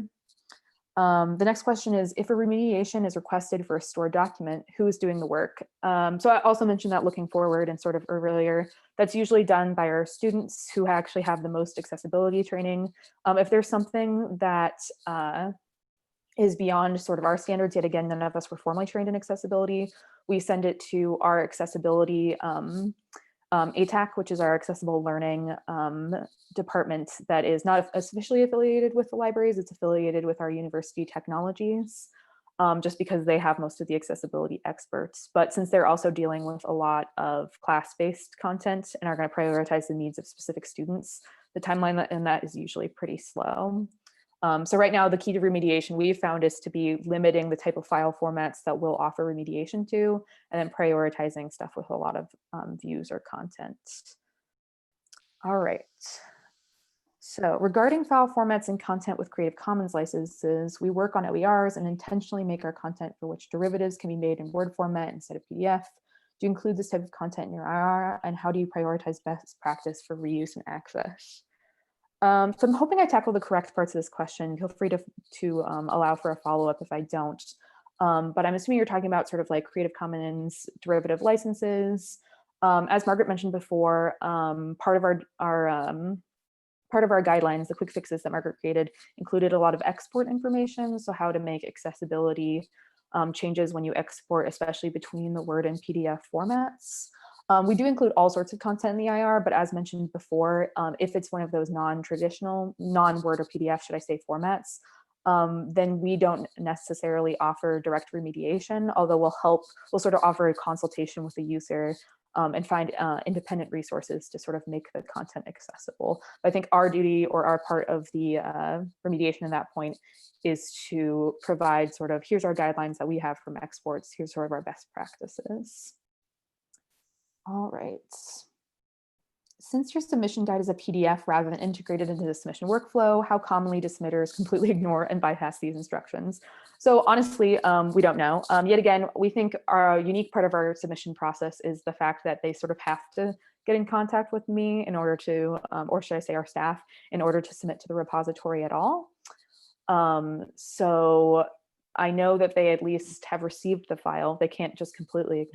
The next question is, if a remediation is requested for a stored document, who is doing the work? So I also mentioned that looking forward and sort of earlier, that's usually done by our students who actually have the most accessibility training. If there's something that is beyond sort of our standards. Yet again, none of us were formally trained in accessibility. We send it to our accessibility ATAC, which is our accessible learning department that is not officially affiliated with the libraries. It's affiliated with our university technologies, just because they have most of the accessibility experts. But since they're also dealing with a lot of class-based content and are going to prioritize the needs of specific students, the timeline in that is usually pretty slow. So right now, the key to remediation we've found is to be limiting the type of file formats that we'll offer remediation to, and then prioritizing stuff with a lot of views or content. All right. So regarding file formats and content with Creative Commons licenses, we work on OERs and intentionally make our content for which derivatives can be made in Word format instead of PDF. Do you include this type of content in your IR, and how do you prioritize best practice for reuse and access? So I'm hoping I tackle the correct parts of this question. Feel free to allow for a follow-up if I don't. But I'm assuming you're talking about sort of like Creative Commons derivative licenses. As Margaret mentioned before, part of our guidelines, the quick fixes that Margaret created, included a lot of export information. So how to make accessibility changes when you export, especially between the Word and PDF formats. We do include all sorts of content in the IR, but as mentioned before, if it's one of those non-traditional, non-Word or PDF, should I say, formats, then we don't necessarily offer direct remediation, although we'll sort of offer a consultation with the user and find independent resources to sort of make the content accessible. But I think our duty or our part of the remediation at that point is to provide sort of, here's our guidelines that we have from exports, here's sort of our best practices. All right. Since your submission guide is a PDF rather than integrated into the submission workflow, how commonly do submitters completely ignore and bypass these instructions? So honestly, we don't know. Yet again, we think our unique part of our submission process is the fact that they sort of have to get in contact with me in order to, or should I say our staff, in order to submit to the repository at all. So I know that they at least have received the file. They can't just completely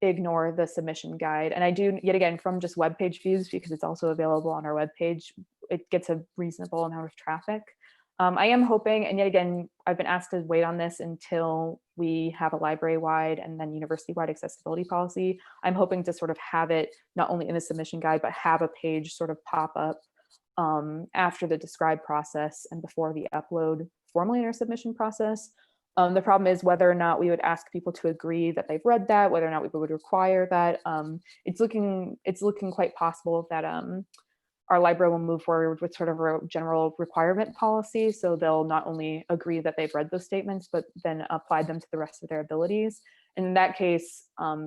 ignore the submission guide. And I do, yet again, from just web page views, because it's also available on our web page, it gets a reasonable amount of traffic. I am hoping, and yet again, I've been asked to wait on this until we have a library-wide and then university-wide accessibility policy. I'm hoping to sort of have it not only in the submission guide, but have a page sort of pop up after the describe process and before the upload formally in our submission process. The problem is whether or not we would ask people to agree that they've read that, whether or not we would require that. It's looking quite possible that our library will move forward with sort of a general requirement policy. So they'll not only agree that they've read those statements, but then apply them to the rest of their abilities. And in that case,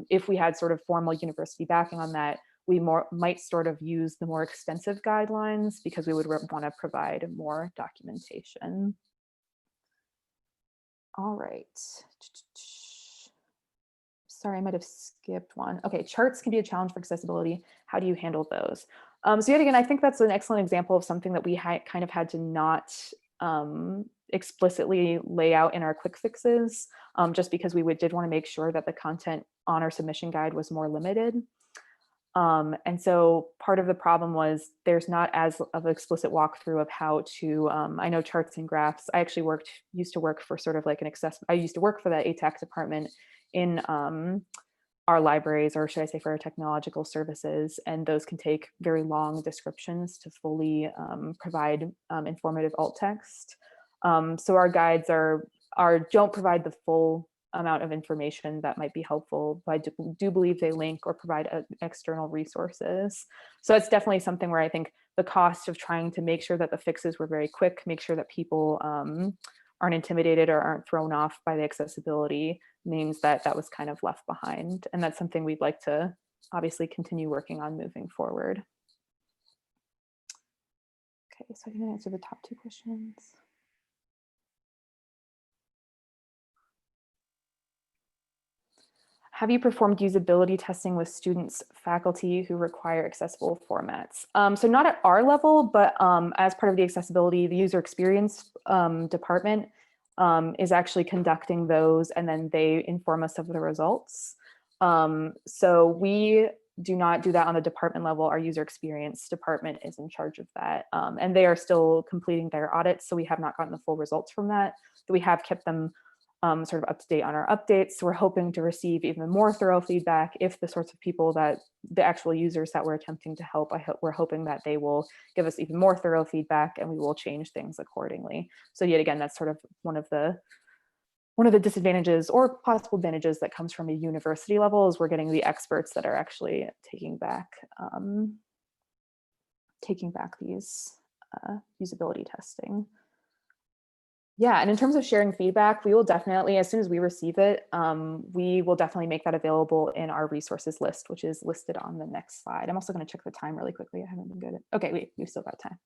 if we had sort of formal university backing on that, we might sort of use the more extensive guidelines because we would want to provide more documentation. All right. Sorry, I might have skipped one. Okay, charts can be a challenge for accessibility. How do you handle those? So yet again, I think that's an excellent example of something that we kind of had to not explicitly lay out in our quick fixes, just because we did want to make sure that the content on our submission guide was more limited. And so part of the problem was there's not as of an explicit walkthrough of how to, I know charts and graphs. I actually used to work for sort of like I used to work for the ATAC department in our libraries, or should I say for our technological services, and those can take very long descriptions to fully provide informative alt text. So our guides don't provide the full amount of information that might be helpful, but I do believe they link or provide external resources. So it's definitely something where I think the cost of trying to make sure that the fixes were very quick, make sure that people aren't intimidated or aren't thrown off by the accessibility, means that that was kind of left behind. And that's something we'd like to obviously continue working on moving forward. Okay, so I'm going to answer the top two questions. Have you performed usability testing with students, faculty who require accessible formats? So not at our level, but as part of the accessibility, the user experience department is actually conducting those, and then they inform us of the results. So we do not do that on the department level. Our user experience department is in charge of that. And they are still completing their audits, so we have not gotten the full results from that. But we have kept them sort of up to date on our updates. So we're hoping to receive even more thorough feedback if the sorts of people that the actual users that we're attempting to help, we're hoping that they will give us even more thorough feedback and we will change things accordingly. So yet again, that's sort of one of the disadvantages or possible advantages that comes from a university level is we're getting the experts that are actually taking back these usability testing. Yeah, and in terms of sharing feedback, we will definitely, as soon as we receive it, we will definitely make that available in our resources list, which is listed on the next slide. I'm also going to check the time really quickly. I haven't been good at, okay, we've still got time.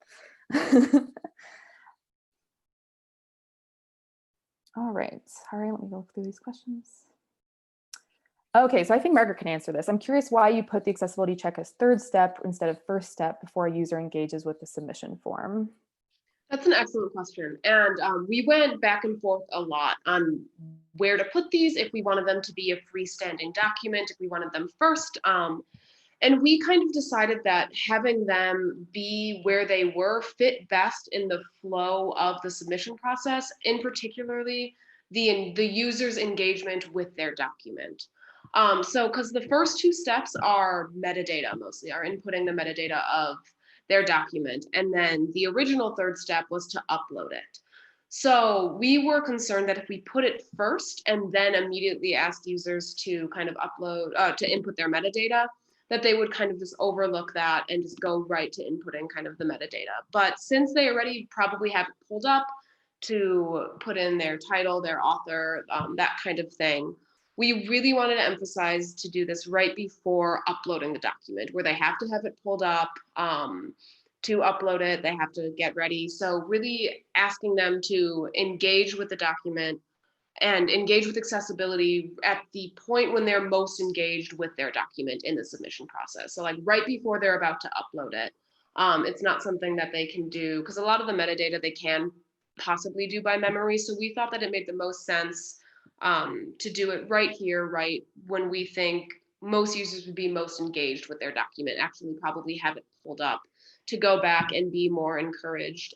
All right, sorry, let me go through these questions. Okay, so I think Margaret can answer this. I'm curious why you put the accessibility check as third step instead of first step before a user engages with the submission form. That's an excellent question. And we went back and forth a lot on where to put these, if we wanted them to be a freestanding document, if we wanted them first. And we kind of decided that having them be where they were fit best in the flow of the submission process, in particularly the user's engagement with their document. So because the first two steps are metadata mostly, are inputting the metadata of their document. And then the original third step was to upload it. So we were concerned that if we put it first and then immediately asked users to kind of upload, to input their metadata, that they would kind of just overlook that and just go right to inputting kind of the metadata. But since they already probably have it pulled up to put in their title, their author, that kind of thing, we really wanted to emphasize to do this right before uploading the document, where they have to have it pulled up to upload it, they have to get ready. So really asking them to engage with the document and engage with accessibility at the point when they're most engaged with their document in the submission process. So like right before they're about to upload it. It's not something that they can do because a lot of the metadata they can possibly do by memory. So we thought that it made the most sense to do it right here, right when we think most users would be most engaged with their document, actually probably have it pulled up to go back and be more encouraged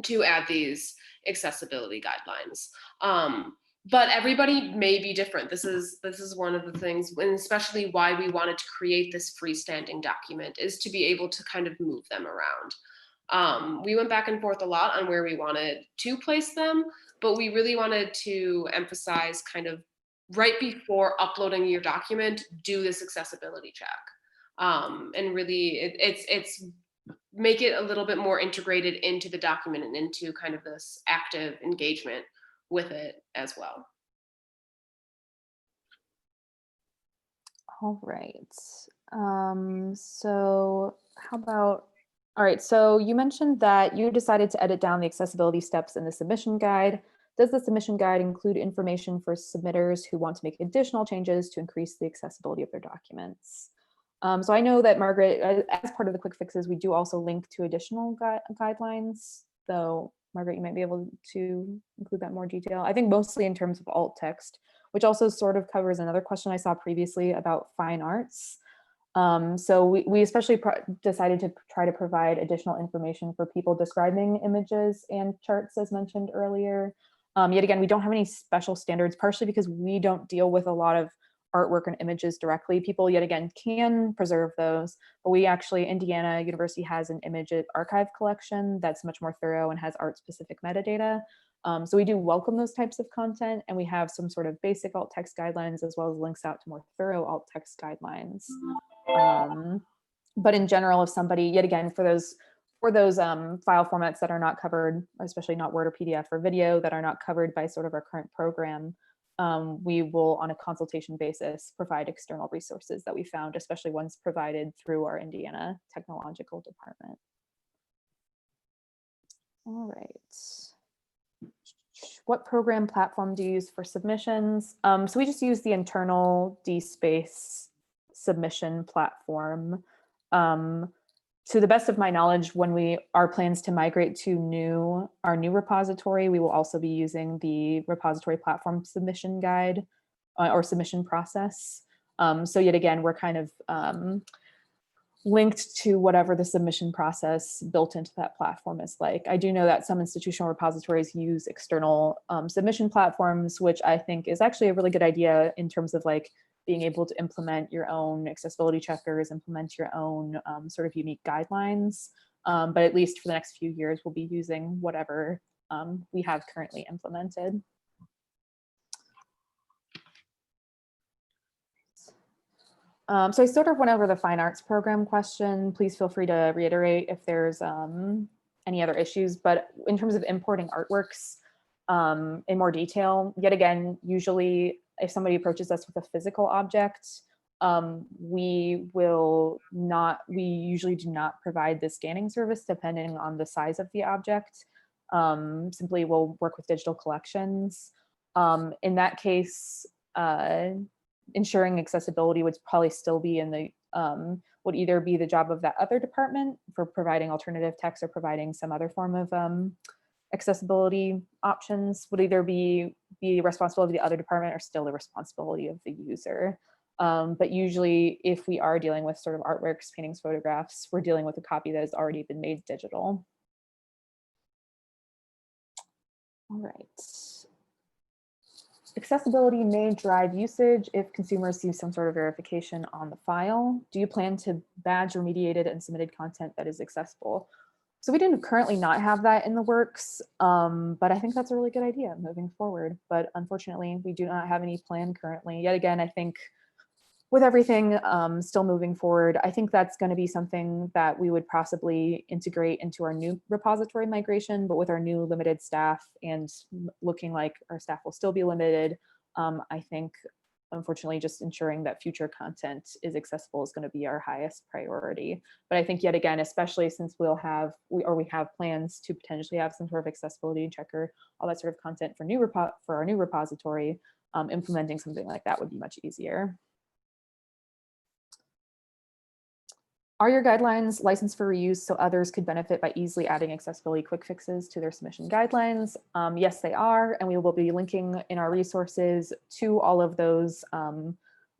to add these accessibility guidelines. But everybody may be different. This is one of the things, and especially why we wanted to create this freestanding document, is to be able to kind of move them around. We went back and forth a lot on where we wanted to place them, but we really wanted to emphasize kind of right before uploading your document, do this accessibility check. And really it's make it a little bit more integrated into the document and into kind of this active engagement with it as well. All right. So how about, all right, so you mentioned that you decided to edit down the accessibility steps in the submission guide. Does the submission guide include information for submitters who want to make additional changes to increase the accessibility of their documents? So I know that Margaret, as part of the quick fixes, we do also link to additional guidelines. So Margaret, you might be able to include that more detail. I think mostly in terms of alt text, which also sort of covers another question I saw previously about fine arts. So we especially decided to try to provide additional information for people describing images and charts as mentioned earlier. Yet again, we don't have any special standards, partially because we don't deal with a lot of artwork and images directly. People yet again can preserve those, but we actually, Indiana University has an image archive collection that's much more thorough and has art specific metadata. So we do welcome those types of content, and we have some sort of basic alt text guidelines as well as links out to more thorough alt text guidelines. But in general, if somebody, yet again, for those file formats that are not covered, especially not Word or PDF or video, that are not covered by sort of our current program, we will, on a consultation basis, provide external resources that we found, especially ones provided through our Indiana Technological Department. All right. What program platform do you use for submissions? So we just use the internal DSpace submission platform. To the best of my knowledge, when our plans to migrate to our new repository, we will also be using the repository platform submission guide or submission process. So yet again, we're kind of linked to whatever the submission process built into that platform is like. I do know that some institutional repositories use external submission platforms, which I think is actually a really good idea in terms of like being able to implement your own accessibility checkers, implement your own sort of unique guidelines. But at least for the next few years, we'll be using whatever we have currently implemented. So I sort of went over the fine arts program question. Please feel free to reiterate if there's any other issues. But in terms of importing artworks in more detail, yet again, usually if somebody approaches us with a physical object, we usually do not provide the scanning service depending on the size of the object. Simply we'll work with digital collections. In that case, ensuring accessibility would probably still be in the, would either be the job of that other department for providing alternative text or providing some other form of accessibility options, would either be responsibility of the other department or still the responsibility of the user. But usually if we are dealing with sort of artworks, paintings, photographs, we're dealing with a copy that has already been made digital. All right. Accessibility may drive usage if consumers see some sort of verification on the file. Do you plan to badge remediated and submitted content that is accessible? So we do currently not have that in the works, but I think that's a really good idea moving forward. But unfortunately, we do not have any plan currently. Yet again, I think with everything still moving forward, I think that's going to be something that we would possibly integrate into our new repository migration, but with our new limited staff and looking like our staff will still be limited, I think, unfortunately, just ensuring that future content is accessible is going to be our highest priority. But I think yet again, especially since we have plans to potentially have some sort of accessibility checker, all that sort of content for our new repository, implementing something like that would be much easier. Are your guidelines licensed for reuse so others could benefit by easily adding accessibility quick fixes to their submission guidelines? Yes, they are, and we will be linking in our resources to all of those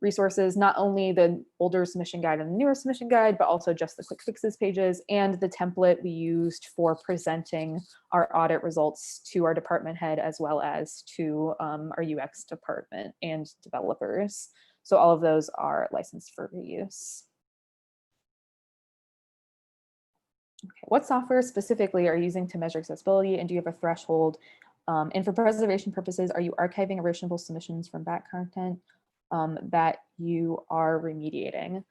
resources, not only the older submission guide and the newer submission guide, but also just the quick fixes pages and the template we used for presenting our audit results to our department head as well as to our UX department and developers. So all of those are licensed for reuse. Okay. What software specifically are you using to measure accessibility, and do you have a threshold? And for preservation purposes, are you archiving original submissions from back content that you are remediating?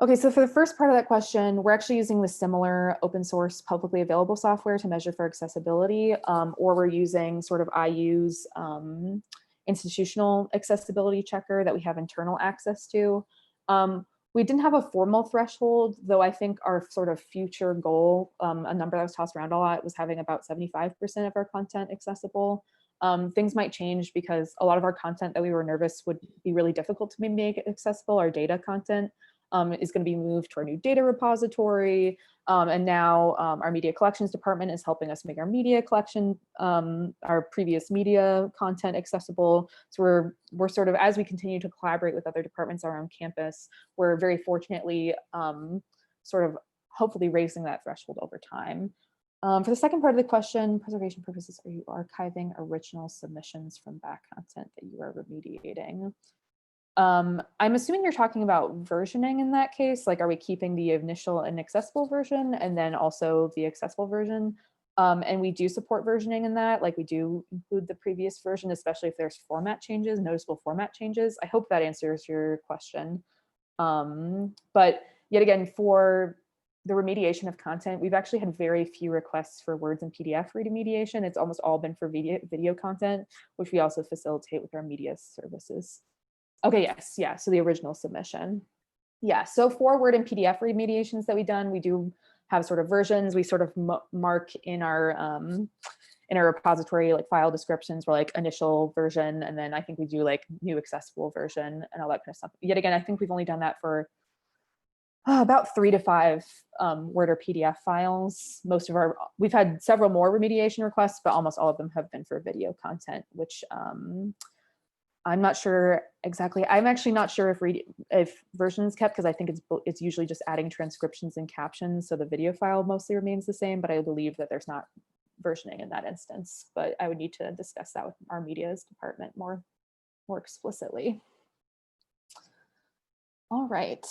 Okay, so for the first part of that question, we're actually using the similar open source publicly available software to measure for accessibility, or we're using sort of IU's institutional accessibility checker that we have internal access to. We didn't have a formal threshold, though I think our sort of future goal, a number that was tossed around a lot, was having about 75% of our content accessible. Things might change because a lot of our content that we were nervous would be really difficult to make accessible, our data content, is going to be moved to our new data repository. And now our media collections department is helping us make our media collection, our previous media content accessible. So we're sort of, as we continue to collaborate with other departments around campus, we're very fortunately sort of hopefully raising that threshold over time. For the second part of the question, preservation purposes, are you archiving original submissions from back content that you are remediating? I'm assuming you're talking about versioning in that case. Like, are we keeping the initial inaccessible version and then also the accessible version? And we do support versioning in that. Like, we do include the previous version, especially if there's format changes, noticeable format changes. I hope that answers your question. But yet again, for the remediation of content, we've actually had very few requests for words and PDF remediation. It's almost all been for video content, which we also facilitate with our media services. Okay, yes, yeah, so the original submission. Yeah, so for Word and PDF remediations that we've done, we do have sort of versions. We sort of mark in our repository like file descriptions, where like initial version, and then I think we do like new accessible version and all that kind of stuff. Yet again, I think we've only done that for about 3 to 5 Word or PDF files. We've had several more remediation requests, but almost all of them have been for video content, which I'm not sure exactly. I'm actually not sure if versions kept, because I think it's usually just adding transcriptions and captions, so the video file mostly remains the same, but I believe that there's not versioning in that instance. But I would need to discuss that with our media's department more explicitly. All right.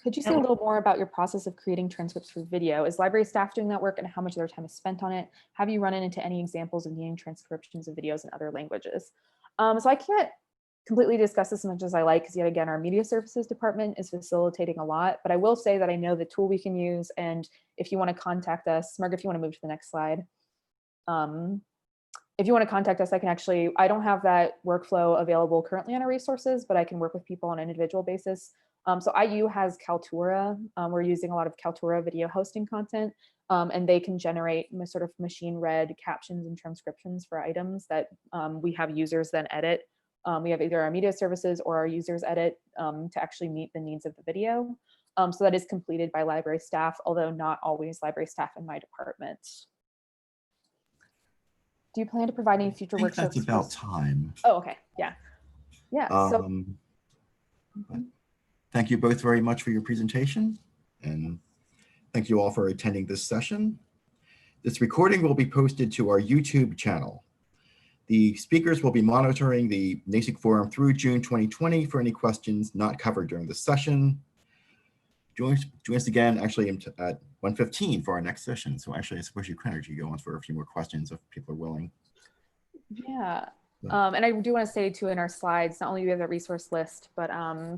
Could you say a little more about your process of creating transcripts for video? Is library staff doing that work, and how much of their time is spent on it? Have you run into any examples of needing transcriptions of videos in other languages? So I can't completely discuss this as much as I like, because yet again, our media services department is facilitating a lot, but I will say that I know the tool we can use, and if you want to contact us, Margaret, if you want to move to the next slide. If you want to contact us, I don't have that workflow available currently on our resources, but I can work with people on an individual basis. So IU has Kaltura. We're using a lot of Kaltura video hosting content, and they can generate sort of machine read captions and transcriptions for items that we have users then edit. We have either our media services or our users edit to actually meet the needs of the video. So that is completed by library staff, although not always library staff in my department. Do you plan to provide any future workshops? That's about time. Oh, okay. Yeah. Yeah. Thank you both very much for your presentation, and thank you all for attending this session. This recording will be posted to our YouTube channel. The speakers will be monitoring the NASIG forum through June 2020 for any questions not covered during the session. Join us again actually at 1:15 for our next session. So actually, I suppose you can go on for a few more questions if people are willing. Yeah. And I do want to say too, in our slides, not only do we have the resource list, but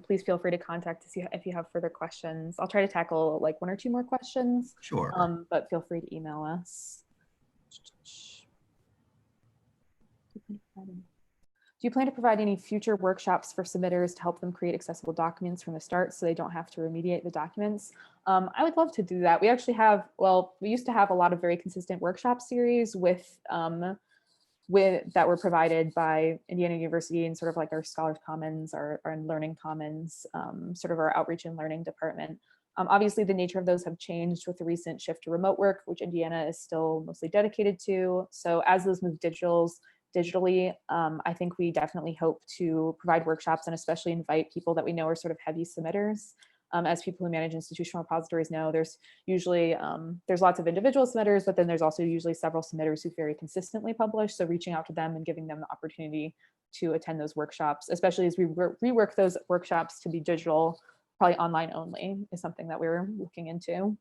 please feel free to contact us if you have further questions. I'll try to tackle like 1 or 2 more questions. Sure. But feel free to email us. Do you plan to provide any future workshops for submitters to help them create accessible documents from the start so they don't have to remediate the documents? I would love to do that. We actually have, we used to have a lot of very consistent workshop series that were provided by Indiana University and sort of like our Scholars Commons, our Learning Commons, sort of our outreach and learning department. Obviously, the nature of those have changed with the recent shift to remote work, which Indiana is still mostly dedicated to. So as those move digitally, I think we definitely hope to provide workshops and especially invite people that we know are sort of heavy submitters. As people who manage institutional repositories know, there's usually, there's lots of individual submitters, but then there's also usually several submitters who very consistently publish. So reaching out to them and giving them the opportunity to attend those workshops, especially as we rework those workshops to be digital, probably online only, is something that we're looking into.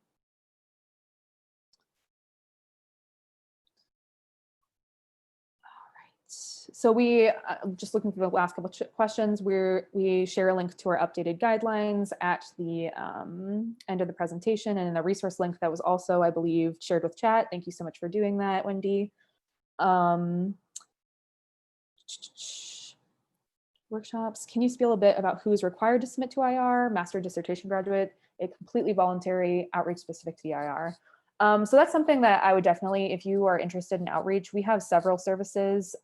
So we, just looking through the last couple of questions, we share a link to our updated guidelines at the end of the presentation, and a resource link that was also, I believe, shared with chat. Thank you so much for doing that, Wendy. Workshops, can you spiel a bit about who is required to submit to IR, master dissertation graduate, a completely voluntary, outreach specific to the IR? So that's something that I would definitely, if you are interested in outreach, we have several services.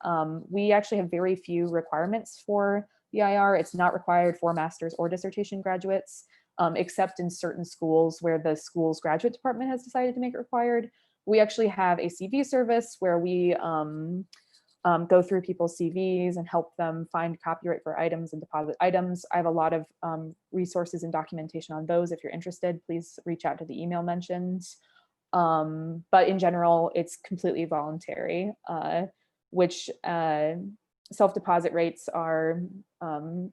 We actually have very few requirements for the IR. It's not required for master's or dissertation graduates, except in certain schools where the school's graduate department has decided to make it required. We actually have a CV service where we go through people's CVs and help them find copyright for items and deposit items. I have a lot of resources and documentation on those. If you're interested, please reach out to the email mentioned. But in general, it's completely voluntary, which self-deposit rates are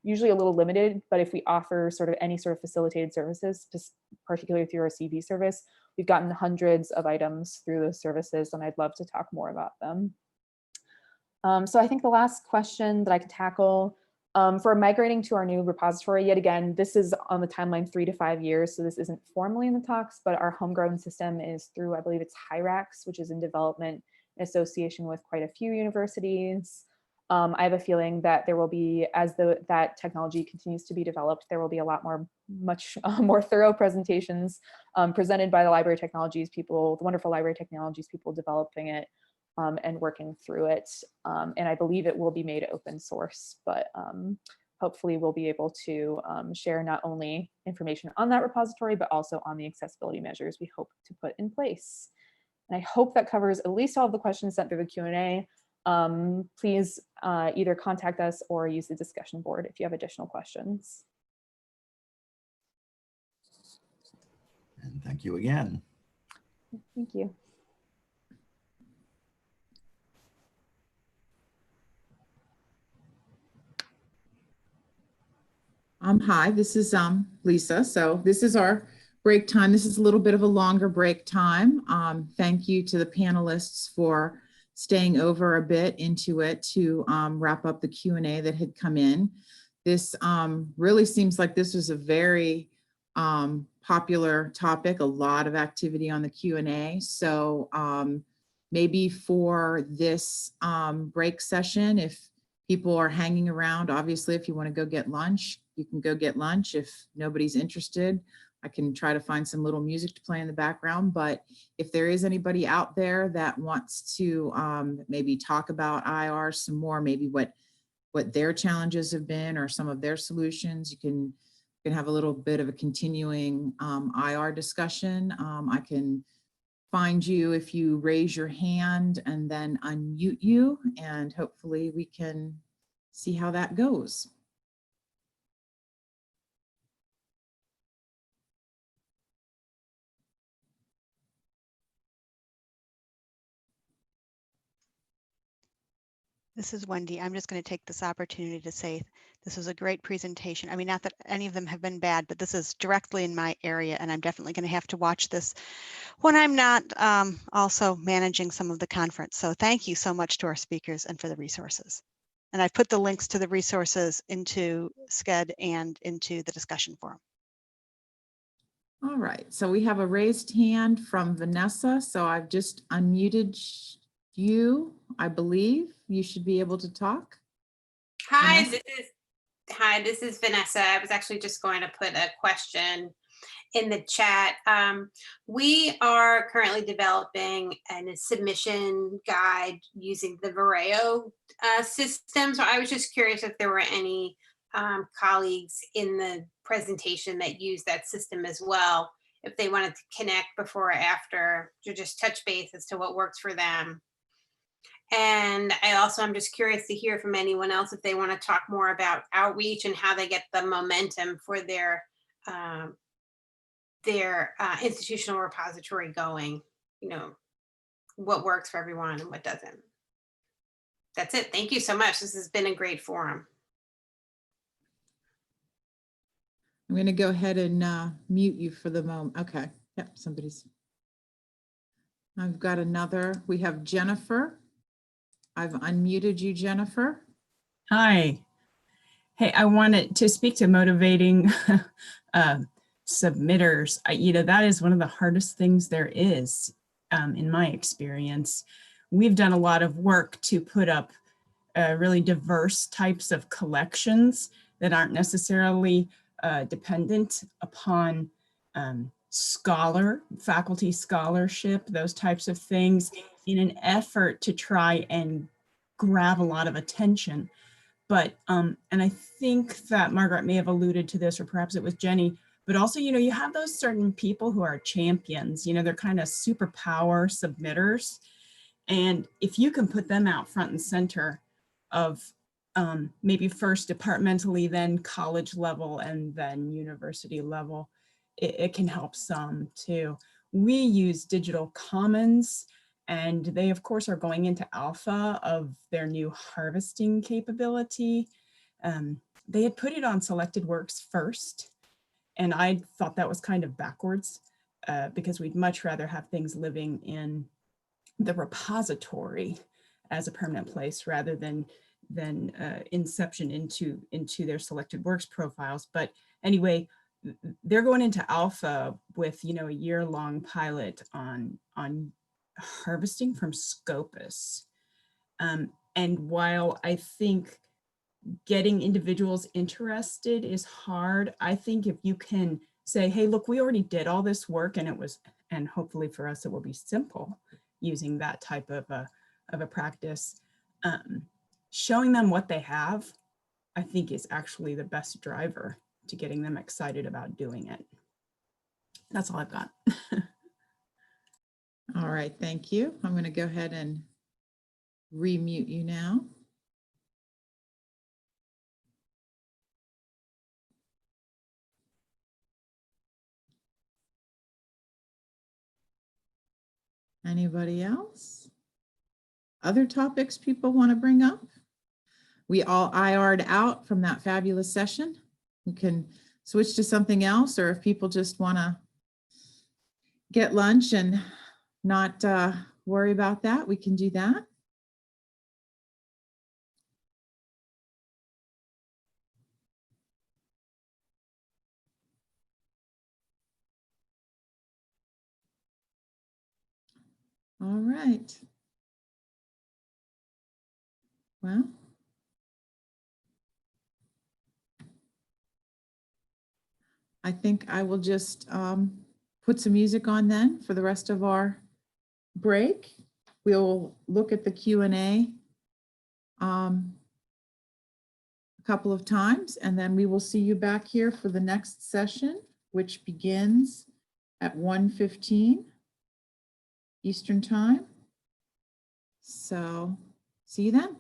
usually a little limited, but if we offer sort of any sort of facilitated services, just particularly through our CV service, we've gotten hundreds of items through those services, and I'd love to talk more about them. So I think the last question that I could tackle, for migrating to our new repository, yet again, this is on the timeline 3 to 5 years, so this isn't formally in the talks, but our homegrown system is through, I believe it's HIRAX, which is in development in association with quite a few universities. I have a feeling that there will be, as that technology continues to be developed, there will be a lot much more thorough presentations presented by the library technologies people, the wonderful library technologies people developing it. And working through it. And I believe it will be made open source, but hopefully we'll be able to share not only information on that repository, but also on the accessibility measures we hope to put in place. And I hope that covers at least all of the questions sent through the Q&A. Please either contact us or use the discussion board if you have additional questions. And thank you again. Thank you. Hi, this is Lisa. So this is our break time. This is a little bit of a longer break time. Thank you to the panelists for staying over a bit into it to wrap up the Q&A that had come in. This really seems like this was a very popular topic, a lot of activity on the Q&A. So maybe for this break session, if people are hanging around, obviously, if you want to go get lunch, you can go get lunch. If nobody's interested, I can try to find some little music to play in the background. But if there is anybody out there that wants to maybe talk about IR some more, maybe what their challenges have been or some of their solutions, you can have a little bit of a continuing IR discussion. I can find you if you raise your hand and then unmute you, and hopefully we can see how that goes. This is Wendy. I'm just going to take this opportunity to say this was a great presentation. I mean, not that any of them have been bad, but this is directly in my area, and I'm definitely going to have to watch this when I'm not also managing some of the conference. So thank you so much to our speakers and for the resources. And I've put the links to the resources into SCED and into the discussion forum. All right, so we have a raised hand from Vanessa. So I've just unmuted you. I believe you should be able to talk. Hi, Vanessa? this is Vanessa. I was actually just going to put a question in the chat. We are currently developing a submission guide using the Vareo system. So I was just curious if there were any colleagues in the presentation that use that system as well, if they wanted to connect before or after to just touch base as to what works for them. And I also am just curious to hear from anyone else if they want to talk more about outreach and how they get the momentum for their institutional repository going, you know, what works for everyone and what doesn't. That's it. Thank you so much. This has been a great forum. I'm going to go ahead and mute you for the moment. Okay. Yep, I've got another. We have Jennifer. I've unmuted you, Jennifer. Hi. Hey, I wanted to speak to motivating submitters. That is one of the hardest things there is, in my experience. We've done a lot of work to put up really diverse types of collections that aren't necessarily dependent upon faculty scholarship, those types of things, in an effort to try and grab a lot of attention. But, and I think that Margaret may have alluded to this, or perhaps it was Jenny, but also, you have those certain people who are champions, they're kind of superpower submitters. And if you can put them out front and center of maybe first departmentally, then college level, and then university level, it can help some too. We use Digital Commons, and they of course are going into alpha of their new harvesting capability. They had put it on selected works first, and I thought that was kind of backwards because we'd much rather have things living in the repository as a permanent place rather than inception into their selected works profiles. But anyway, they're going into alpha with a year-long pilot on harvesting from Scopus. And while I think getting individuals interested is hard, I think if you can say, hey, look, we already did all this work, and hopefully for us it will be simple using that type of a practice. Showing them what they have, I think, is actually the best driver to getting them excited about doing it. That's all I've got. All right, thank you. I'm going to go ahead and remute you now. Anybody else? Other topics people want to bring up? We all IR'd out from that fabulous session. We can switch to something else, or if people just want to get lunch and not worry about that, we can do that. All right. Well, I think I will just put some music on then for the rest of our break. We'll look at the Q&A a couple of times, and then we will see you back here for the next session, which begins at 1:15 Eastern Time. So see you then.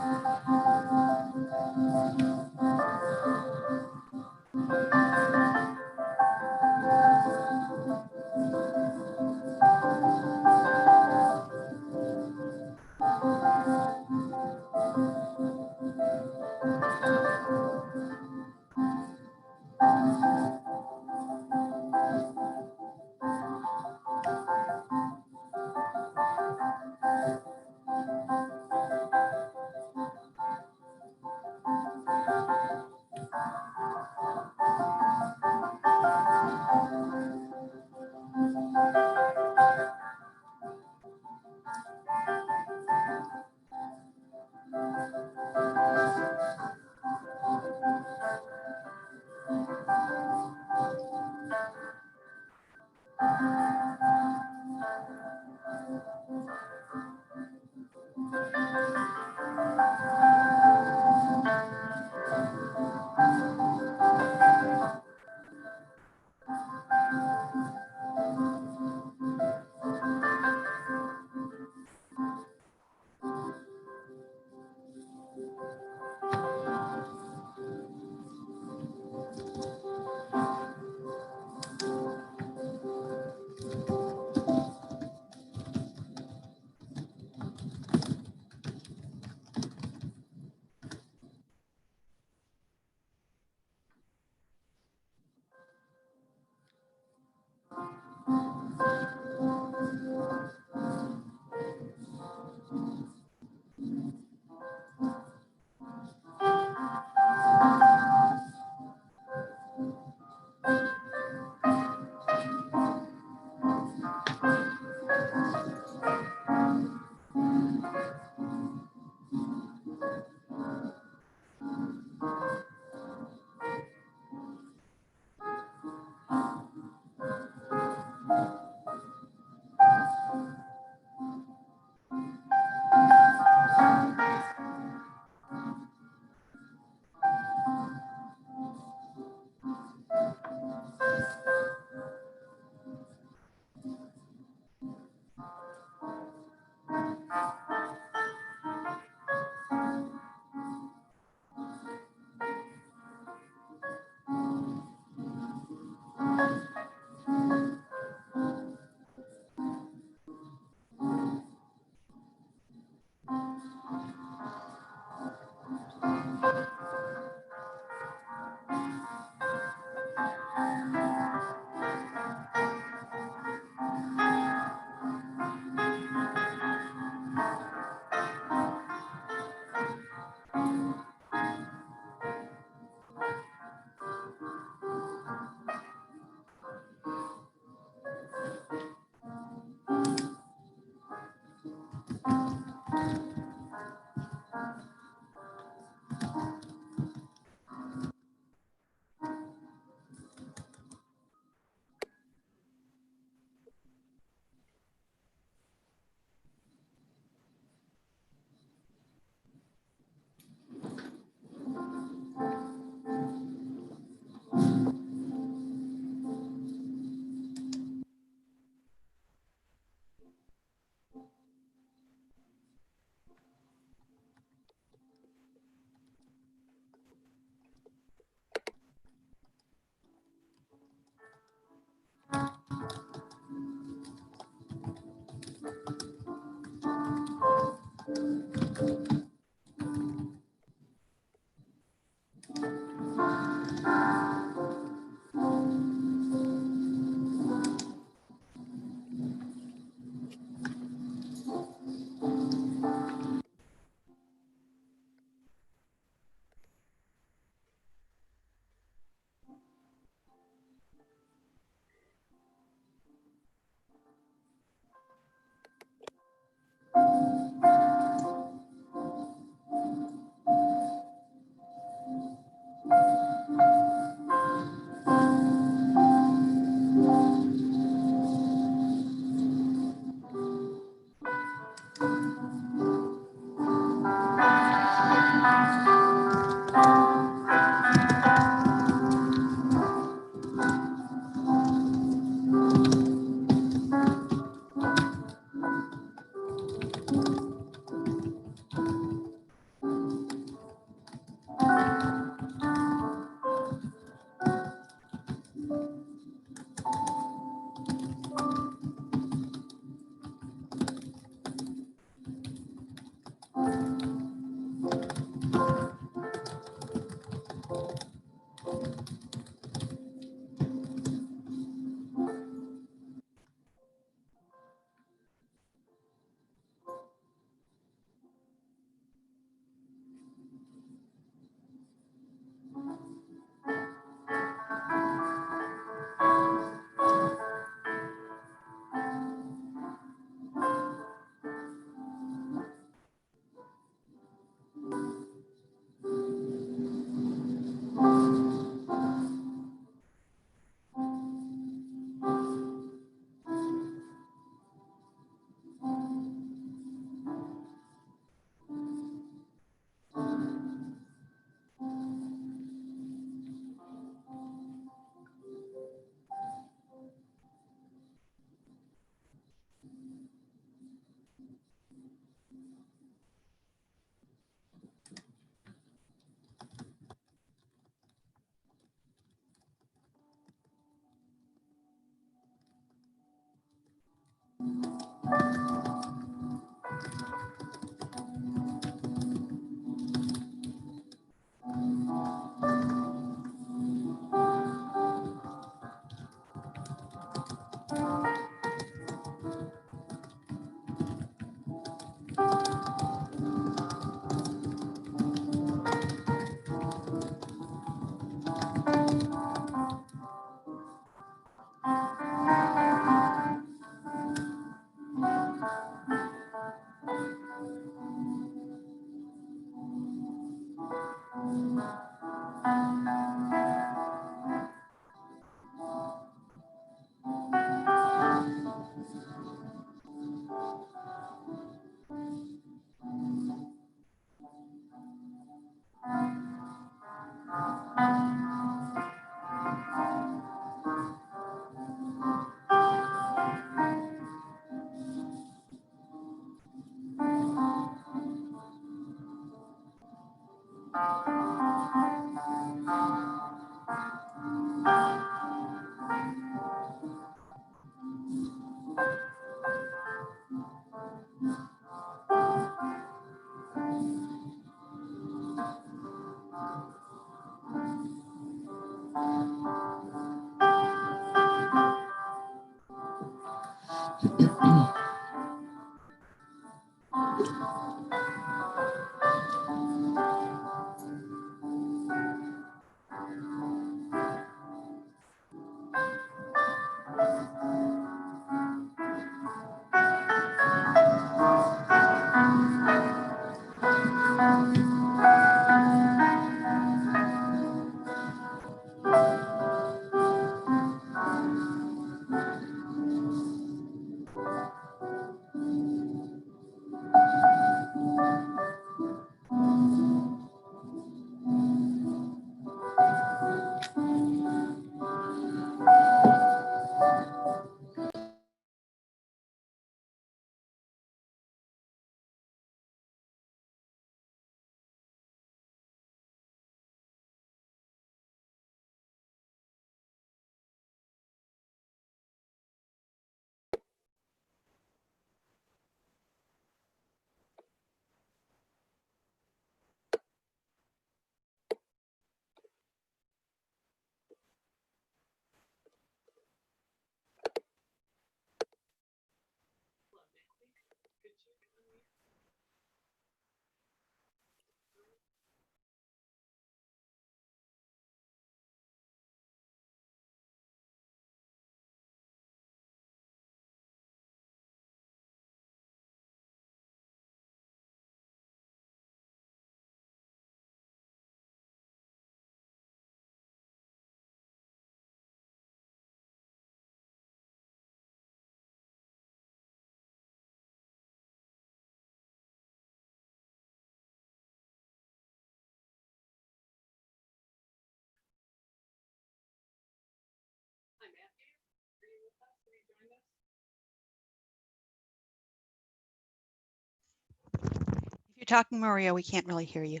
If you're talking, Maria, we can't really hear you.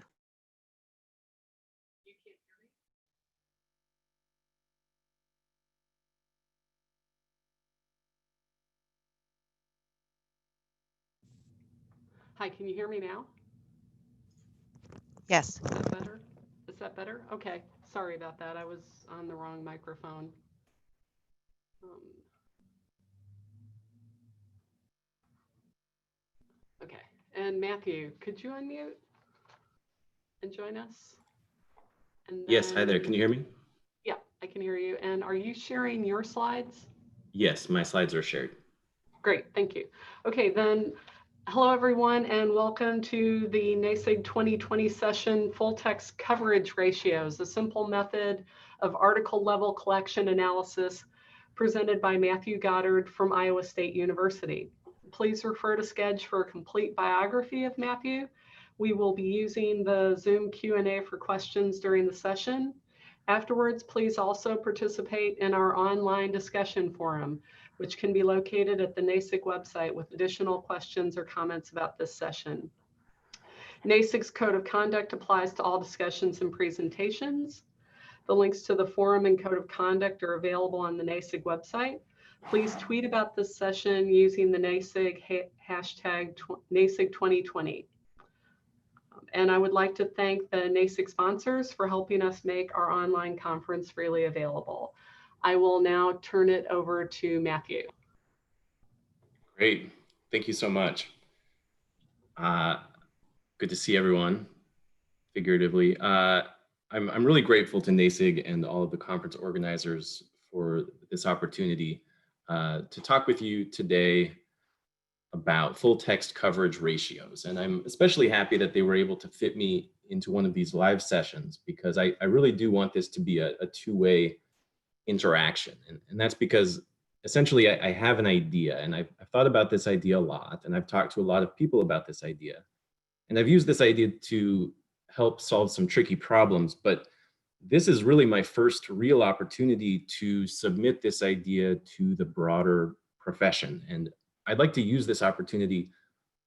Hi, can you hear me now? Yes. Is that better? Is that better? Okay, sorry about that. I was on the wrong microphone. Okay, and Matthew, could you unmute and join us? And Yes, hi there. Can you hear me? Yeah, I can hear you. And are you sharing your slides? Yes, my slides are shared. Great, thank you. Okay, then hello everyone and welcome to the NASIG 2020 session, Full Text Coverage Ratios, a simple method of article level collection analysis presented by Matthew Goddard from Iowa State University. Please refer to Sketch for a complete biography of Matthew. We will be using the Zoom Q&A for questions during the session. Afterwards, please also participate in our online discussion forum, which can be located at the NASIG website with additional questions or comments about this session. NASIG's Code of Conduct applies to all discussions and presentations. The links to the forum and Code of Conduct are available on the NASIG website. Please tweet about this session using the NASIG hashtag NASIG 2020. And I would like to thank the NASIG sponsors for helping us make our online conference freely available. I will now turn it over to Matthew. Great, thank you so much. Good to see everyone, figuratively. I'm really grateful to NASIG and all of the conference organizers for this opportunity to talk with you today about full text coverage ratios. And I'm especially happy that they were able to fit me into one of these live sessions because I really do want this to be a two-way interaction. And that's because essentially I have an idea and I've thought about this idea a lot and I've talked to a lot of people about this idea. And I've used this idea to help solve some tricky problems, but this is really my first real opportunity to submit this idea to the broader profession. And I'd like to use this opportunity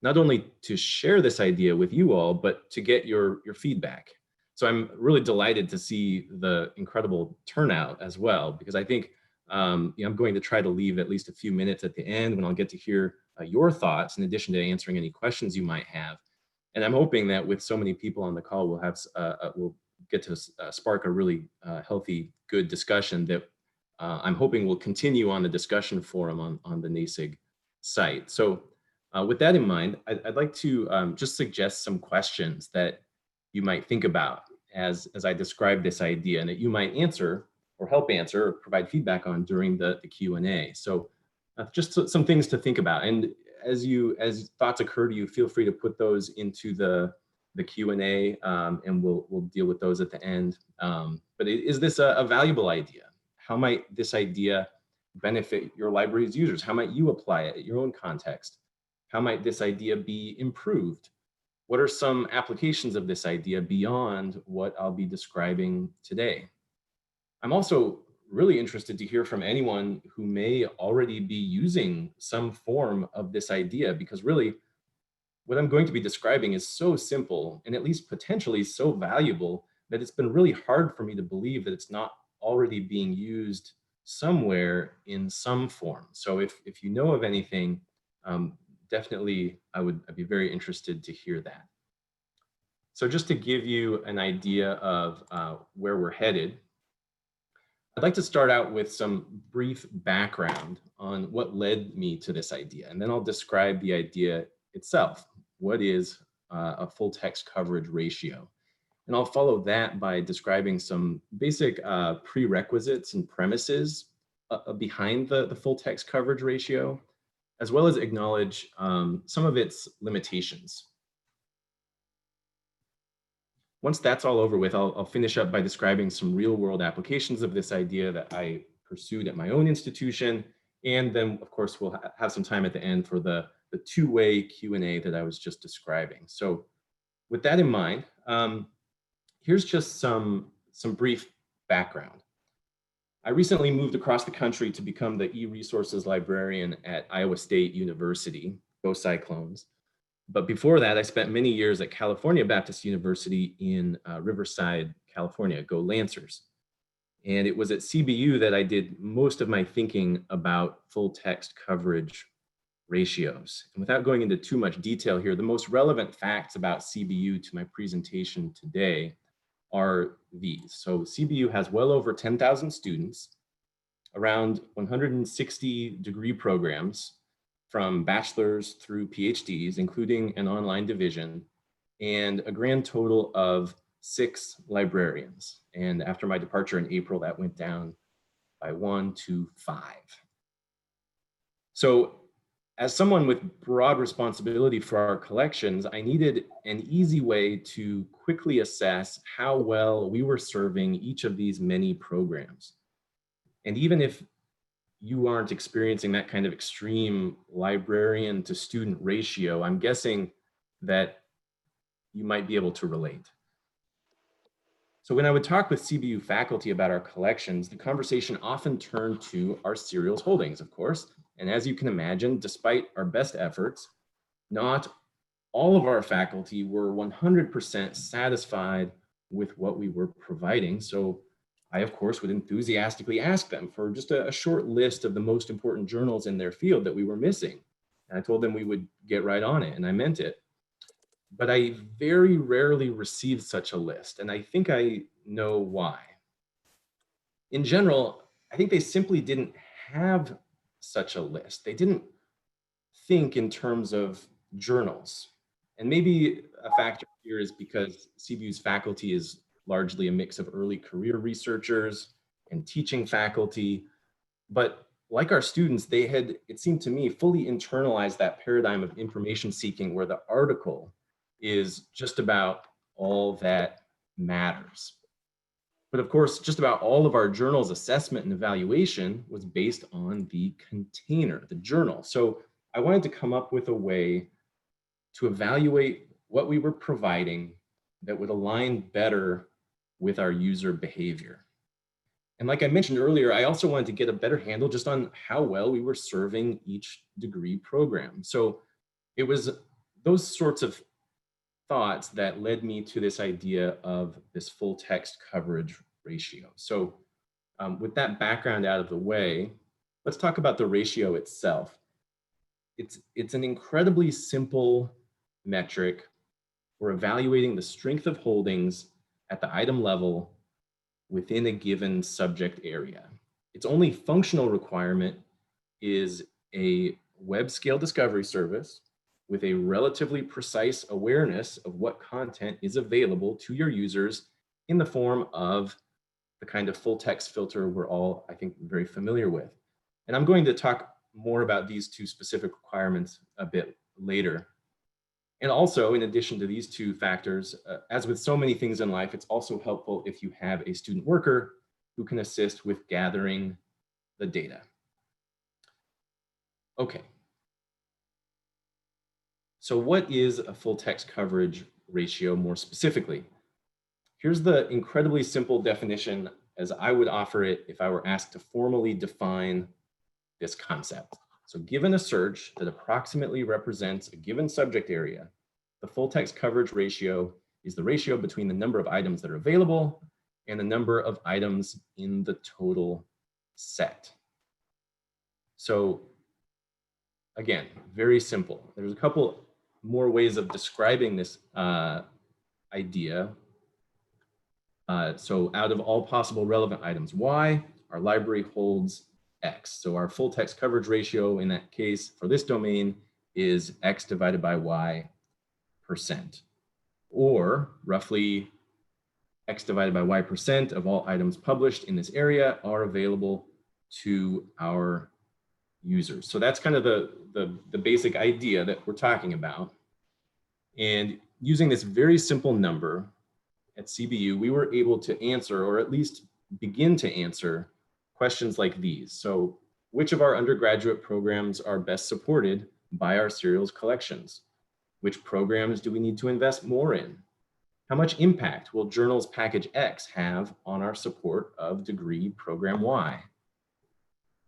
not only to share this idea with you all, but to get your feedback. So I'm really delighted to see the incredible turnout as well, because I think I'm going to try to leave at least a few minutes at the end when I'll get to hear your thoughts in addition to answering any questions you might have. And I'm hoping that with so many people on the call, we'll get to spark a really healthy, good discussion that I'm hoping will continue on the discussion forum on the NASIG site. So with that in mind, I'd like to just suggest some questions that you might think about as I describe this idea, and that you might answer or help answer or provide feedback on during the Q&A. So just some things to think about. And as thoughts occur to you, feel free to put those into the Q&A, and we'll deal with those at the end. But is this a valuable idea? How might this idea benefit your library's users? How might you apply it at your own context? How might this idea be improved? What are some applications of this idea beyond what I'll be describing today? I'm also really interested to hear from anyone who may already be using some form of this idea, because really what I'm going to be describing is so simple and at least potentially so valuable that it's been really hard for me to believe that it's not already being used somewhere in some form. So if you know of anything, definitely I'd be very interested to hear that. So just to give you an idea of where we're headed, I'd like to start out with some brief background on what led me to this idea, and then I'll describe the idea itself. What is a full text coverage ratio? And I'll follow that by describing some basic prerequisites and premises behind the full text coverage ratio, as well as acknowledge some of its limitations. Once that's all over with, I'll finish up by describing some real world applications of this idea that I pursued at my own institution. And then of course, we'll have some time at the end for the two-way Q&A that I was just describing. So with that in mind, here's just some brief background. I recently moved across the country to become the e-resources librarian at Iowa State University, go Cyclones. But before that, I spent many years at California Baptist University in Riverside, California, go Lancers. And it was at CBU that I did most of my thinking about full text coverage ratios. And without going into too much detail here, the most relevant facts about CBU to my presentation today are these. So CBU has well over 10,000 students, around 160 degree programs, from bachelor's through PhDs, including an online division, and a grand total of 6 librarians. And after my departure in April, that went down by 1 to 5. So as someone with broad responsibility for our collections, I needed an easy way to quickly assess how well we were serving each of these many programs. And even if you aren't experiencing that kind of extreme librarian to student ratio, I'm guessing that you might be able to relate. So when I would talk with CBU faculty about our collections, the conversation often turned to our serials holdings, of course. And as you can imagine, despite our best efforts, not all of our faculty were 100% satisfied with what we were providing. So I, of course, would enthusiastically ask them for just a short list of the most important journals in their field that we were missing. And I told them we would get right on it, and I meant it. But I very rarely received such a list, and I think I know why. In general, I think they simply didn't have such a list. They didn't think in terms of journals. And maybe a factor here is because CBU's faculty is largely a mix of early career researchers and teaching faculty. But like our students, they had, it seemed to me, fully internalized that paradigm of information seeking where the article is just about all that matters. But of course, just about all of our journals' assessment and evaluation was based on the container, the journal. So I wanted to come up with a way to evaluate what we were providing that would align better with our user behavior. And like I mentioned earlier, I also wanted to get a better handle just on how well we were serving each degree program. So it was those sorts of thoughts that led me to this idea of this full text coverage ratio. So with that background out of the way, let's talk about the ratio itself. It's an incredibly simple metric for evaluating the strength of holdings at the item level within a given subject area. Its only functional requirement is a web scale discovery service with a relatively precise awareness of what content is available to your users in the form of the kind of full text filter we're all, I think, very familiar with. And I'm going to talk more about these two specific requirements a bit later. And also, in addition to these two factors, as with so many things in life, it's also helpful if you have a student worker who can assist with gathering the data. Okay. So what is a full text coverage ratio more specifically? Here's the incredibly simple definition as I would offer it if I were asked to formally define this concept. So given a search that approximately represents a given subject area, the full text coverage ratio is the ratio between the number of items that are available and the number of items in the total set. So again, very simple. There's a couple more ways of describing this idea. So out of all possible relevant items Y, our library holds X. So our full text coverage ratio in that case for this domain is X divided by Y %. Or roughly X divided by Y % of all items published in this area are available to our users. So that's kind of the basic idea that we're talking about. And using this very simple number at CBU, we were able to answer, or at least begin to answer, questions like these. So which of our undergraduate programs are best supported by our serials collections? Which programs do we need to invest more in? How much impact will Journals Package X have on our support of degree program Y?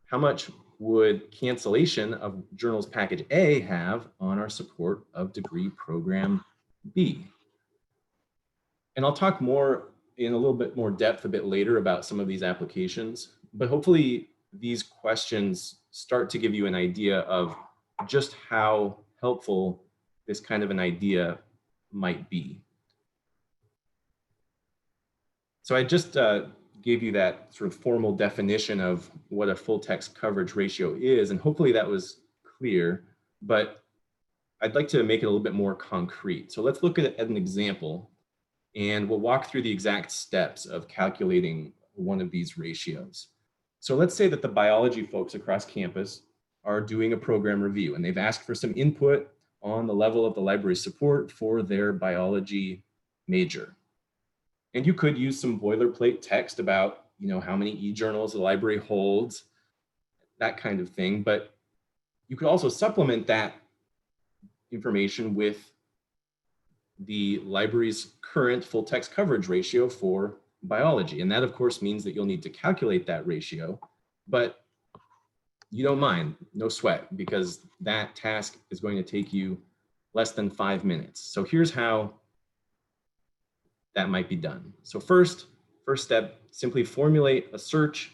How much would cancellation of Journals Package A have on our support of degree program B? And I'll talk more in a little bit more depth a bit later about some of these applications, but hopefully these questions start to give you an idea of just how helpful this kind of an idea might be. So I just gave you that sort of formal definition of what a full text coverage ratio is, and hopefully that was clear, but I'd like to make it a little bit more concrete. So let's look at an example, and we'll walk through the exact steps of calculating one of these ratios. So let's say that the biology folks across campus are doing a program review, and they've asked for some input on the level of the library support for their biology major. And you could use some boilerplate text about, how many e-journals the library holds, that kind of thing. But you could also supplement that information with the library's current full text coverage ratio for biology. And that, of course, means that you'll need to calculate that ratio, but you don't mind, no sweat, because that task is going to take you less than 5 minutes. So here's how that might be done. So first step, simply formulate a search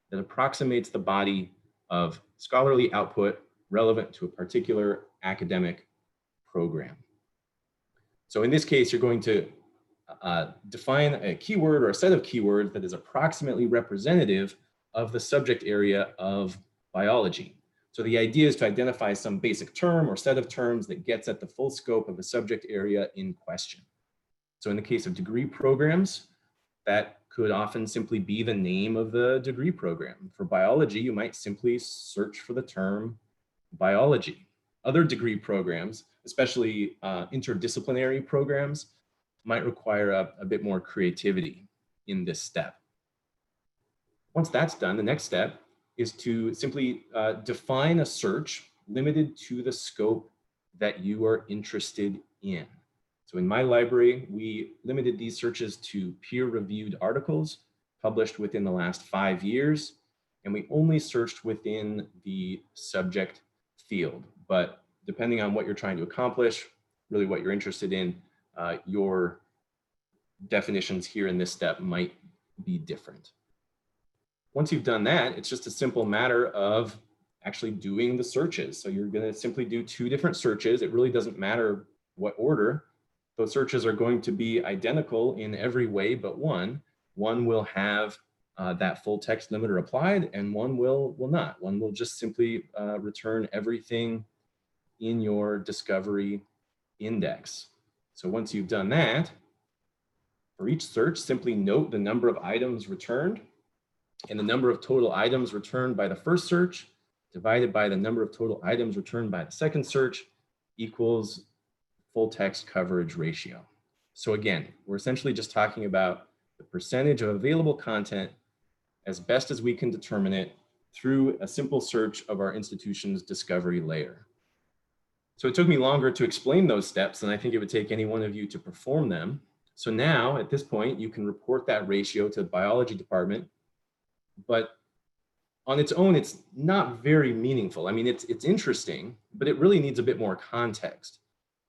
that approximates the body of scholarly output relevant to a particular academic program. So in this case, you're going to define a keyword or a set of keywords that is approximately representative of the subject area of biology. So the idea is to identify some basic term or set of terms that gets at the full scope of a subject area in question. So in the case of degree programs, that could often simply be the name of the degree program. For biology, you might simply search for the term biology. Other degree programs, especially interdisciplinary programs, might require a bit more creativity in this step. Once that's done, the next step is to simply define a search limited to the scope that you are interested in. So in my library, we limited these searches to peer-reviewed articles published within the last 5 years, and we only searched within the subject field. But depending on what you're trying to accomplish, really what you're interested in, your definitions here in this step might be different. Once you've done that, it's just a simple matter of actually doing the searches. So you're going to simply do 2 different searches. It really doesn't matter what order. Those searches are going to be identical in every way but one. One will have that full text limiter applied, and one will not. One will just simply return everything in your discovery index. So once you've done that, for each search, simply note the number of items returned and the number of total items returned by the first search divided by the number of total items returned by the second search equals full text coverage ratio. So again, we're essentially just talking about the percentage of available content as best as we can determine it through a simple search of our institution's discovery layer. So it took me longer to explain those steps than I think it would take any one of you to perform them. So now at this point, you can report that ratio to the biology department, but on its own, it's not very meaningful. I mean, it's interesting, but it really needs a bit more context.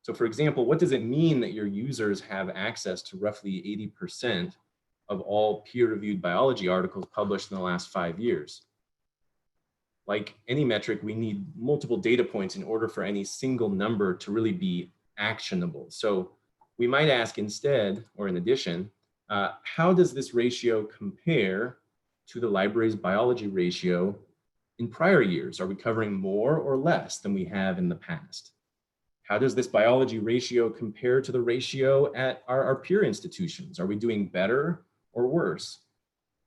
So for example, what does it mean that your users have access to roughly 80% of all peer-reviewed biology articles published in the last 5 years? Like any metric, we need multiple data points in order for any single number to really be actionable. So we might ask instead, or in addition, how does this ratio compare to the library's biology ratio in prior years? Are we covering more or less than we have in the past? How does this biology ratio compare to the ratio at our peer institutions? Are we doing better or worse?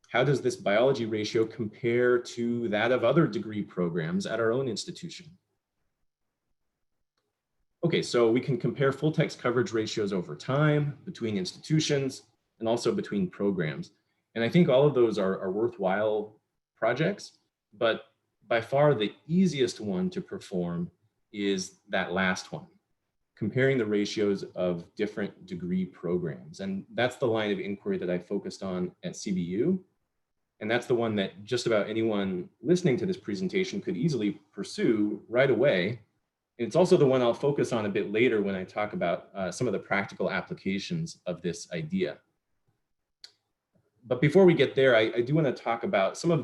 How does this biology ratio compare to that of other degree programs at our own institution? Okay, so we can compare full text coverage ratios over time between institutions and also between programs. And I think all of those are worthwhile projects, but by far the easiest one to perform is that last one, comparing the ratios of different degree programs. And that's the line of inquiry that I focused on at CBU. And that's the one that just about anyone listening to this presentation could easily pursue right away. And it's also the one I'll focus on a bit later when I talk about some of the practical applications of this idea. But before we get there, I do want to talk about some of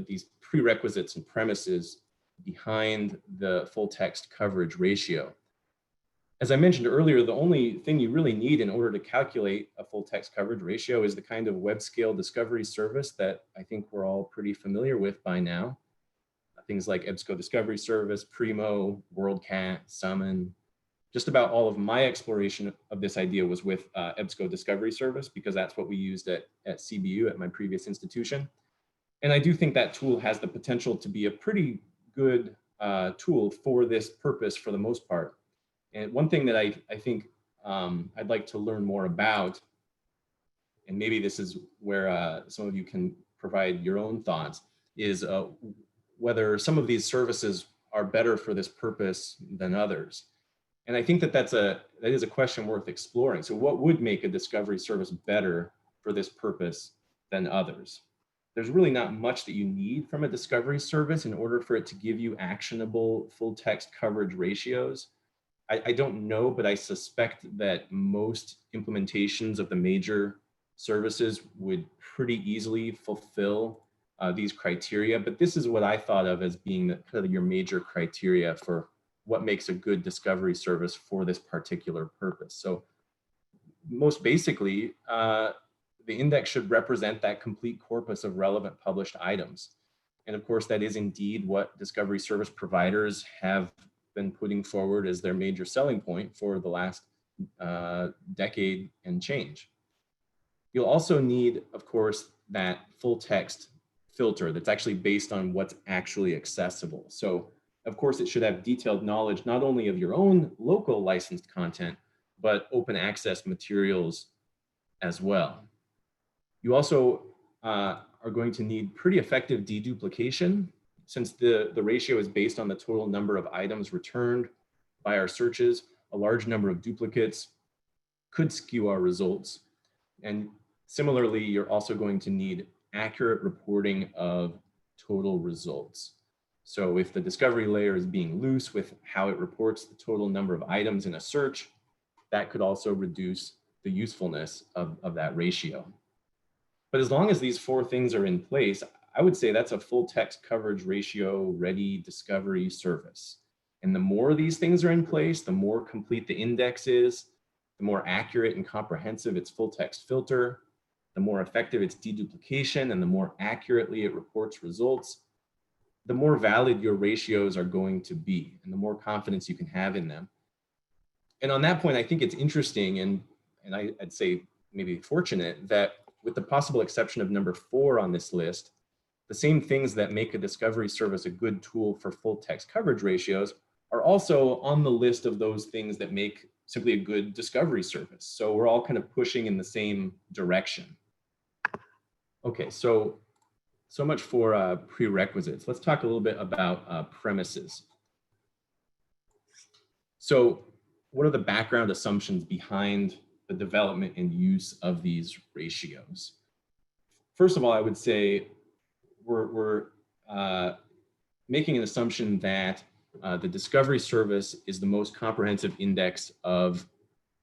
these prerequisites and premises behind the full text coverage ratio. As I mentioned earlier, the only thing you really need in order to calculate a full text coverage ratio is the kind of web scale discovery service that I think we're all pretty familiar with by now. Things like EBSCO Discovery Service, Primo, WorldCat, Summon. Just about all of my exploration of this idea was with EBSCO Discovery Service, because that's what we used at CBU at my previous institution. And I do think that tool has the potential to be a pretty good tool for this purpose for the most part. And one thing that I think I'd like to learn more about, and maybe this is where some of you can provide your own thoughts, is whether some of these services are better for this purpose than others. And I think that is a question worth exploring. So what would make a discovery service better for this purpose than others? There's really not much that you need from a discovery service in order for it to give you actionable full text coverage ratios. I don't know, but I suspect that most implementations of the major services would pretty easily fulfill these criteria. But this is what I thought of as being kind of your major criteria for what makes a good discovery service for this particular purpose. So most basically, the index should represent that complete corpus of relevant published items. And of course, that is indeed what discovery service providers have been putting forward as their major selling point for the last decade and change. You'll also need, of course, that full text filter that's actually based on what's actually accessible. So of course, it should have detailed knowledge not only of your own local licensed content, but open access materials as well. You also are going to need pretty effective deduplication, since the ratio is based on the total number of items returned by our searches. A large number of duplicates could skew our results. And similarly, you're also going to need accurate reporting of total results. So if the discovery layer is being loose with how it reports the total number of items in a search, that could also reduce the usefulness of that ratio. But as long as these four things are in place, I would say that's a full text coverage ratio ready discovery service. And the more these things are in place, the more complete the index is, the more accurate and comprehensive its full text filter, the more effective its deduplication, and the more accurately it reports results, the more valid your ratios are going to be and the more confidence you can have in them. And on that point, I think it's interesting and I'd say maybe fortunate that with the possible exception of number 4 on this list, the same things that make a discovery service a good tool for full text coverage ratios are also on the list of those things that make simply a good discovery service. So we're all kind of pushing in the same direction. Okay, so much for prerequisites. Let's talk a little bit about premises. So what are the background assumptions behind the development and use of these ratios? First of all, I would say we're making an assumption that the discovery service is the most comprehensive index of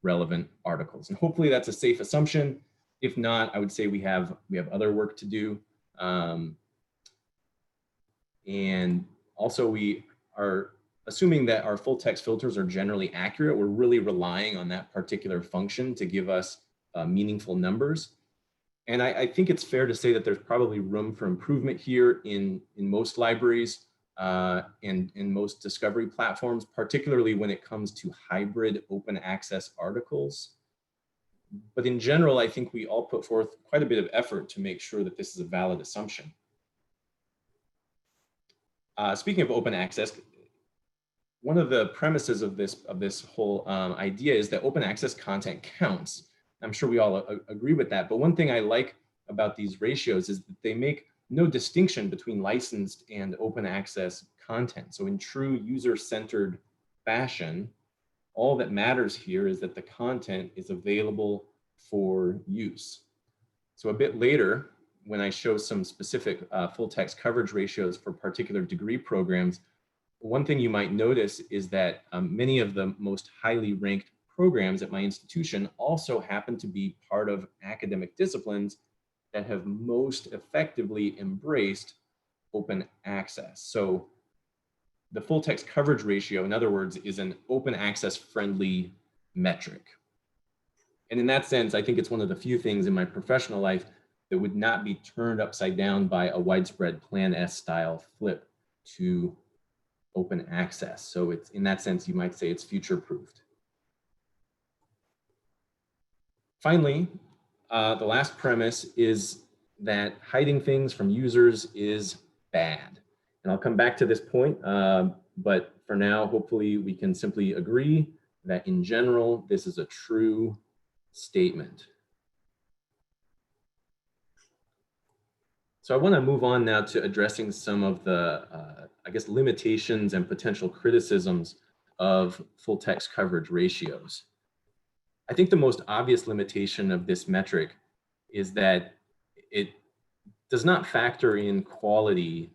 relevant articles. And hopefully that's a safe assumption. If not, I would say we have other work to do. And also we are assuming that our full text filters are generally accurate. We're really relying on that particular function to give us meaningful numbers. And I think it's fair to say that there's probably room for improvement here in most libraries and in most discovery platforms, particularly when it comes to hybrid open access articles. But in general, I think we all put forth quite a bit of effort to make sure that this is a valid assumption. Speaking of open access, one of the premises of this whole idea is that open access content counts. I'm sure we all agree with that. But one thing I like about these ratios is that they make no distinction between licensed and open access content. So in true user-centered fashion, all that matters here is that the content is available for use. So a bit later, when I show some specific full text coverage ratios for particular degree programs, one thing you might notice is that many of the most highly ranked programs at my institution also happen to be part of academic disciplines that have most effectively embraced open access. So the full text coverage ratio, in other words, is an open access friendly metric. And in that sense, I think it's one of the few things in my professional life that would not be turned upside down by a widespread Plan S style flip to open access. So it's, in that sense, you might say it's future-proofed. Finally, the last premise is that hiding things from users is bad. And I'll come back to this point, but for now, hopefully we can simply agree that in general, this is a true statement. So I want to move on now to addressing some of the, I guess, limitations and potential criticisms of full text coverage ratios. I think the most obvious limitation of this metric is that it does not factor in quality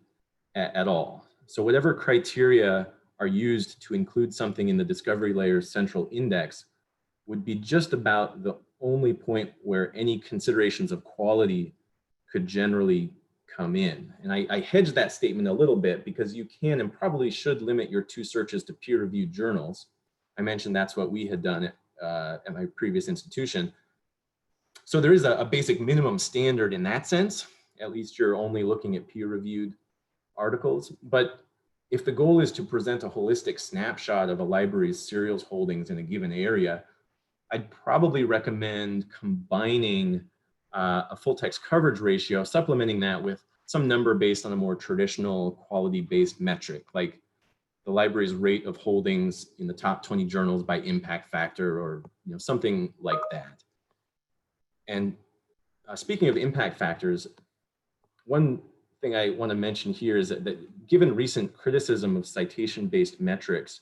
at all. So whatever criteria are used to include something in the discovery layer's central index would be just about the only point where any considerations of quality could generally come in. And I hedge that statement a little bit because you can and probably should limit your 2 searches to peer-reviewed journals. I mentioned that's what we had done at my previous institution. So there is a basic minimum standard in that sense. At least you're only looking at peer-reviewed articles. But if the goal is to present a holistic snapshot of a library's serials holdings in a given area, I'd probably recommend combining a full text coverage ratio, supplementing that with some number based on a more traditional quality-based metric, like the library's rate of holdings in the top 20 journals by impact factor, or something like that. And speaking of impact factors, one thing I want to mention here is that given recent criticism of citation-based metrics,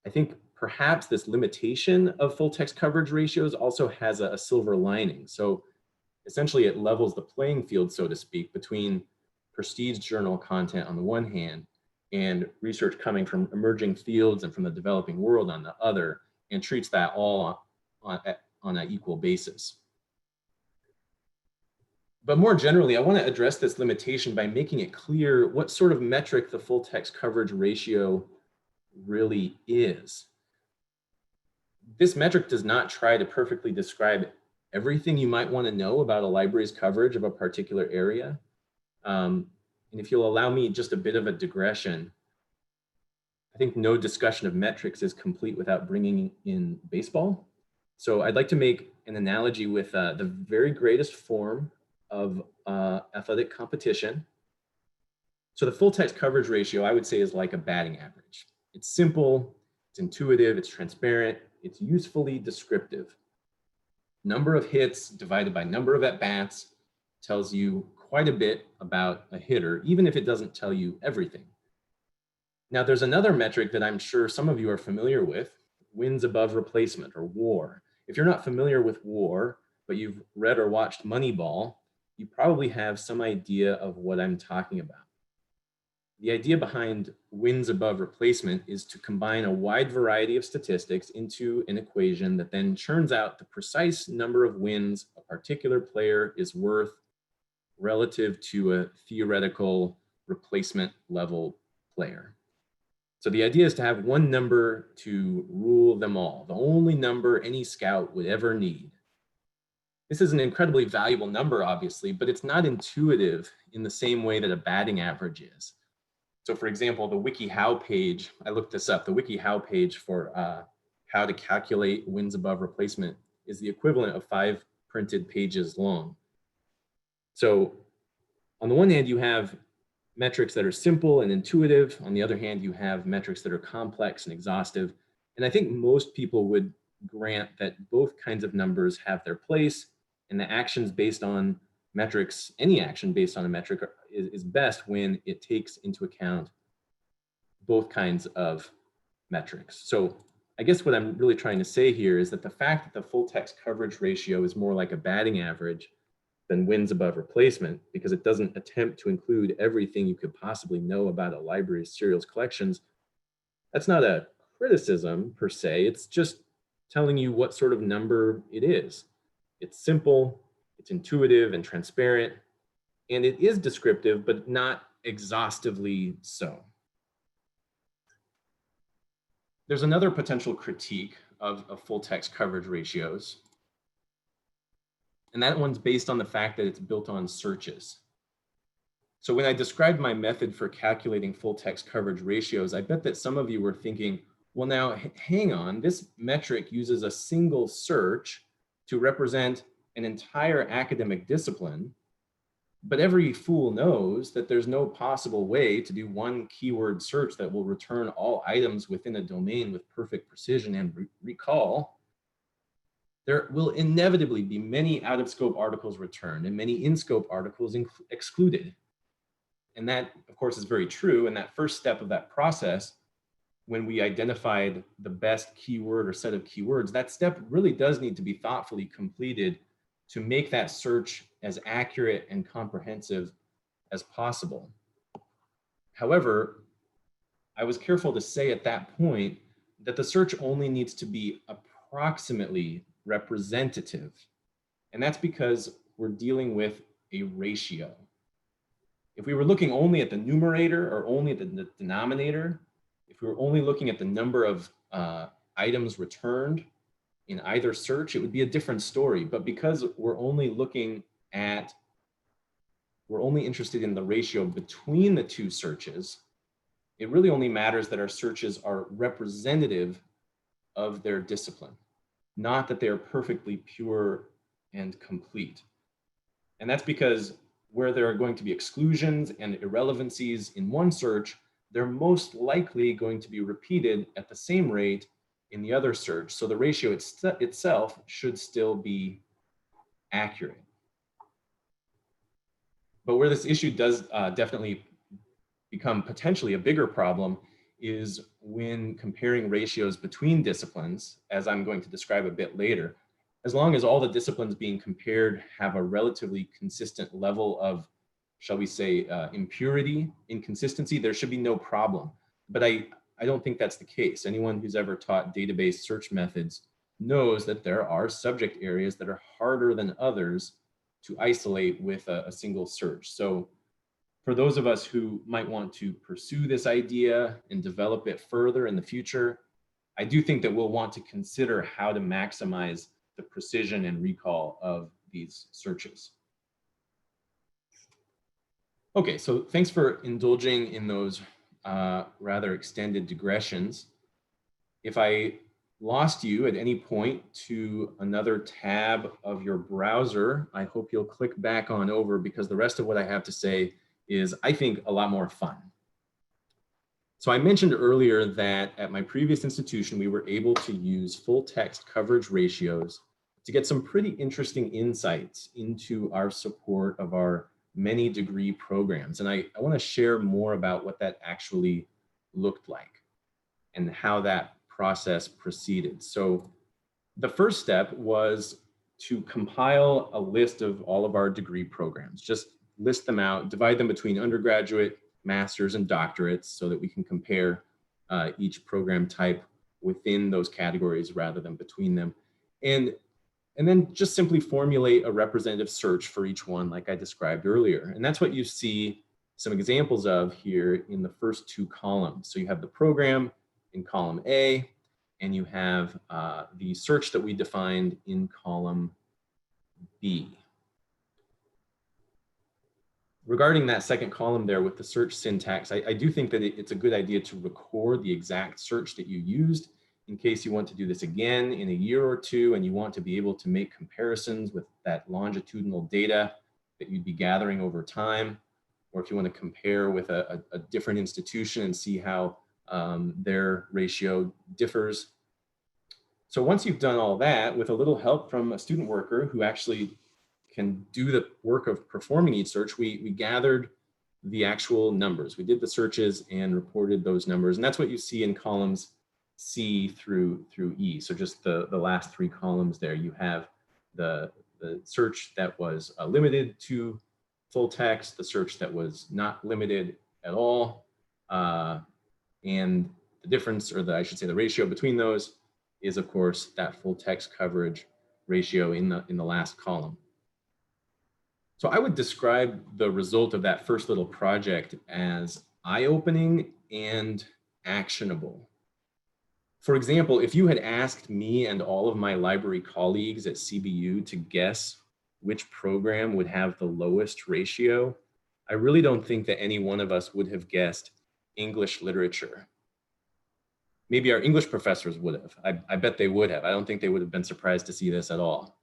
I think perhaps this limitation of full text coverage ratios also has a silver lining. So essentially it levels the playing field, so to speak, between prestige journal content on the one hand and research coming from emerging fields and from the developing world on the other, and treats that all on an equal basis. But more generally, I want to address this limitation by making it clear what sort of metric the full text coverage ratio really is. This metric does not try to perfectly describe everything you might want to know about a library's coverage of a particular area. And if you'll allow me just a bit of a digression, I think no discussion of metrics is complete without bringing in baseball. So I'd like to make an analogy with the very greatest form of athletic competition. So the full text coverage ratio, I would say, is like a batting average. It's simple, it's intuitive, it's transparent, it's usefully descriptive. Number of hits divided by number of at-bats tells you quite a bit about a hitter, even if it doesn't tell you everything. Now, there's another metric that I'm sure some of you are familiar with, wins above replacement, or WAR. If you're not familiar with WAR, but you've read or watched Moneyball, you probably have some idea of what I'm talking about. The idea behind wins above replacement is to combine a wide variety of statistics into an equation that then churns out the precise number of wins a particular player is worth relative to a theoretical replacement level player. So the idea is to have one number to rule them all, the only number any scout would ever need. This is an incredibly valuable number, obviously, but it's not intuitive in the same way that a batting average is. So for example, the WikiHow page, I looked this up, the WikiHow page for how to calculate wins above replacement is the equivalent of 5 printed pages long. So on the one hand, you have metrics that are simple and intuitive. On the other hand, you have metrics that are complex and exhaustive. And I think most people would grant that both kinds of numbers have their place, and the actions based on metrics, any action based on a metric is best when it takes into account both kinds of metrics. So I guess what I'm really trying to say here is that the fact that the full text coverage ratio is more like a batting average than wins above replacement, because it doesn't attempt to include everything you could possibly know about a library's serials collections, that's not a criticism per se, it's just telling you what sort of number it is. It's simple, it's intuitive and transparent, and it is descriptive, but not exhaustively so. There's another potential critique of full text coverage ratios, and that one's based on the fact that it's built on searches. So when I described my method for calculating full text coverage ratios, I bet that some of you were thinking, well, now hang on, this metric uses a single search to represent an entire academic discipline, but every fool knows that there's no possible way to do one keyword search that will return all items within a domain with perfect precision and recall. There will inevitably be many out-of-scope articles returned and many in-scope articles excluded. And that, of course, is very true. And that first step of that process, when we identified the best keyword or set of keywords, that step really does need to be thoughtfully completed to make that search as accurate and comprehensive as possible. However, I was careful to say at that point that the search only needs to be approximately representative. And that's because we're dealing with a ratio. If we were looking only at the numerator or only at the denominator, if we were only looking at the number of items returned in either search, it would be a different story. But because we're only interested in the ratio between the two searches, it really only matters that our searches are representative of their discipline, not that they are perfectly pure and complete. And that's because where there are going to be exclusions and irrelevancies in one search, they're most likely going to be repeated at the same rate in the other search. So the ratio itself should still be accurate. But where this issue does definitely become potentially a bigger problem is when comparing ratios between disciplines, as I'm going to describe a bit later. As long as all the disciplines being compared have a relatively consistent level of, shall we say, impurity, inconsistency, there should be no problem. But I don't think that's the case. Anyone who's ever taught database search methods knows that there are subject areas that are harder than others to isolate with a single search. So for those of us who might want to pursue this idea and develop it further in the future, I do think that we'll want to consider how to maximize the precision and recall of these searches. Okay, so thanks for indulging in those rather extended digressions. If I lost you at any point to another tab of your browser, I hope you'll click back on over, because the rest of what I have to say is, I think, a lot more fun. So I mentioned earlier that at my previous institution, we were able to use full text coverage ratios to get some pretty interesting insights into our support of our many degree programs. And I want to share more about what that actually looked like and how that process proceeded. So the first step was to compile a list of all of our degree programs, just list them out, divide them between undergraduate, master's, and doctorates so that we can compare each program type within those categories rather than between them. And then just simply formulate a representative search for each one like I described earlier. And that's what you see some examples of here in the first two columns. So you have the program in column A, and you have the search that we defined in column B. Regarding that second column there with the search syntax, I do think that it's a good idea to record the exact search that you used in case you want to do this again in a year or two and you want to be able to make comparisons with that longitudinal data that you'd be gathering over time, or if you want to compare with a different institution and see how their ratio differs. So once you've done all that, with a little help from a student worker who actually can do the work of performing each search, we gathered the actual numbers. We did the searches and reported those numbers. And that's what you see in columns C through E. So just the last three columns there, you have the search that was limited to full text, the search that was not limited at all. And the difference, or I should say the ratio between those, is of course that full text coverage ratio in the last column. So I would describe the result of that first little project as eye-opening and actionable. For example, if you had asked me and all of my library colleagues at CBU to guess which program would have the lowest ratio, I really don't think that any one of us would have guessed English literature. Maybe our English professors would have. I bet they would have. I don't think they would have been surprised to see this at all.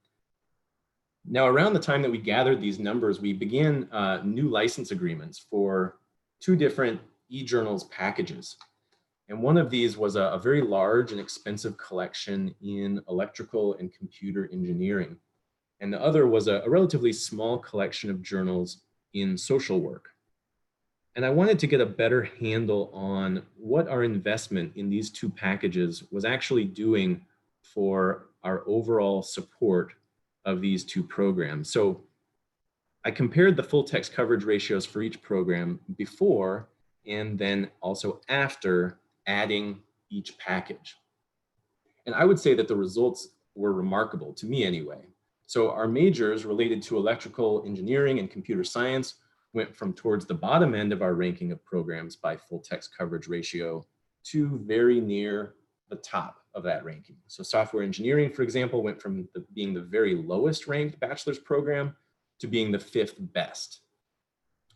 Now, around the time that we gathered these numbers, we began new license agreements for two different e-journals packages. And one of these was a very large and expensive collection in electrical and computer engineering. And the other was a relatively small collection of journals in social work. And I wanted to get a better handle on what our investment in these two packages was actually doing for our overall support of these two programs. So I compared the full text coverage ratios for each program before and then also after adding each package. And I would say that the results were remarkable, to me anyway. So our majors related to electrical engineering and computer science went from towards the bottom end of our ranking of programs by full text coverage ratio to very near the top of that ranking. So software engineering, for example, went from being the very lowest ranked bachelor's program to being the 5th best.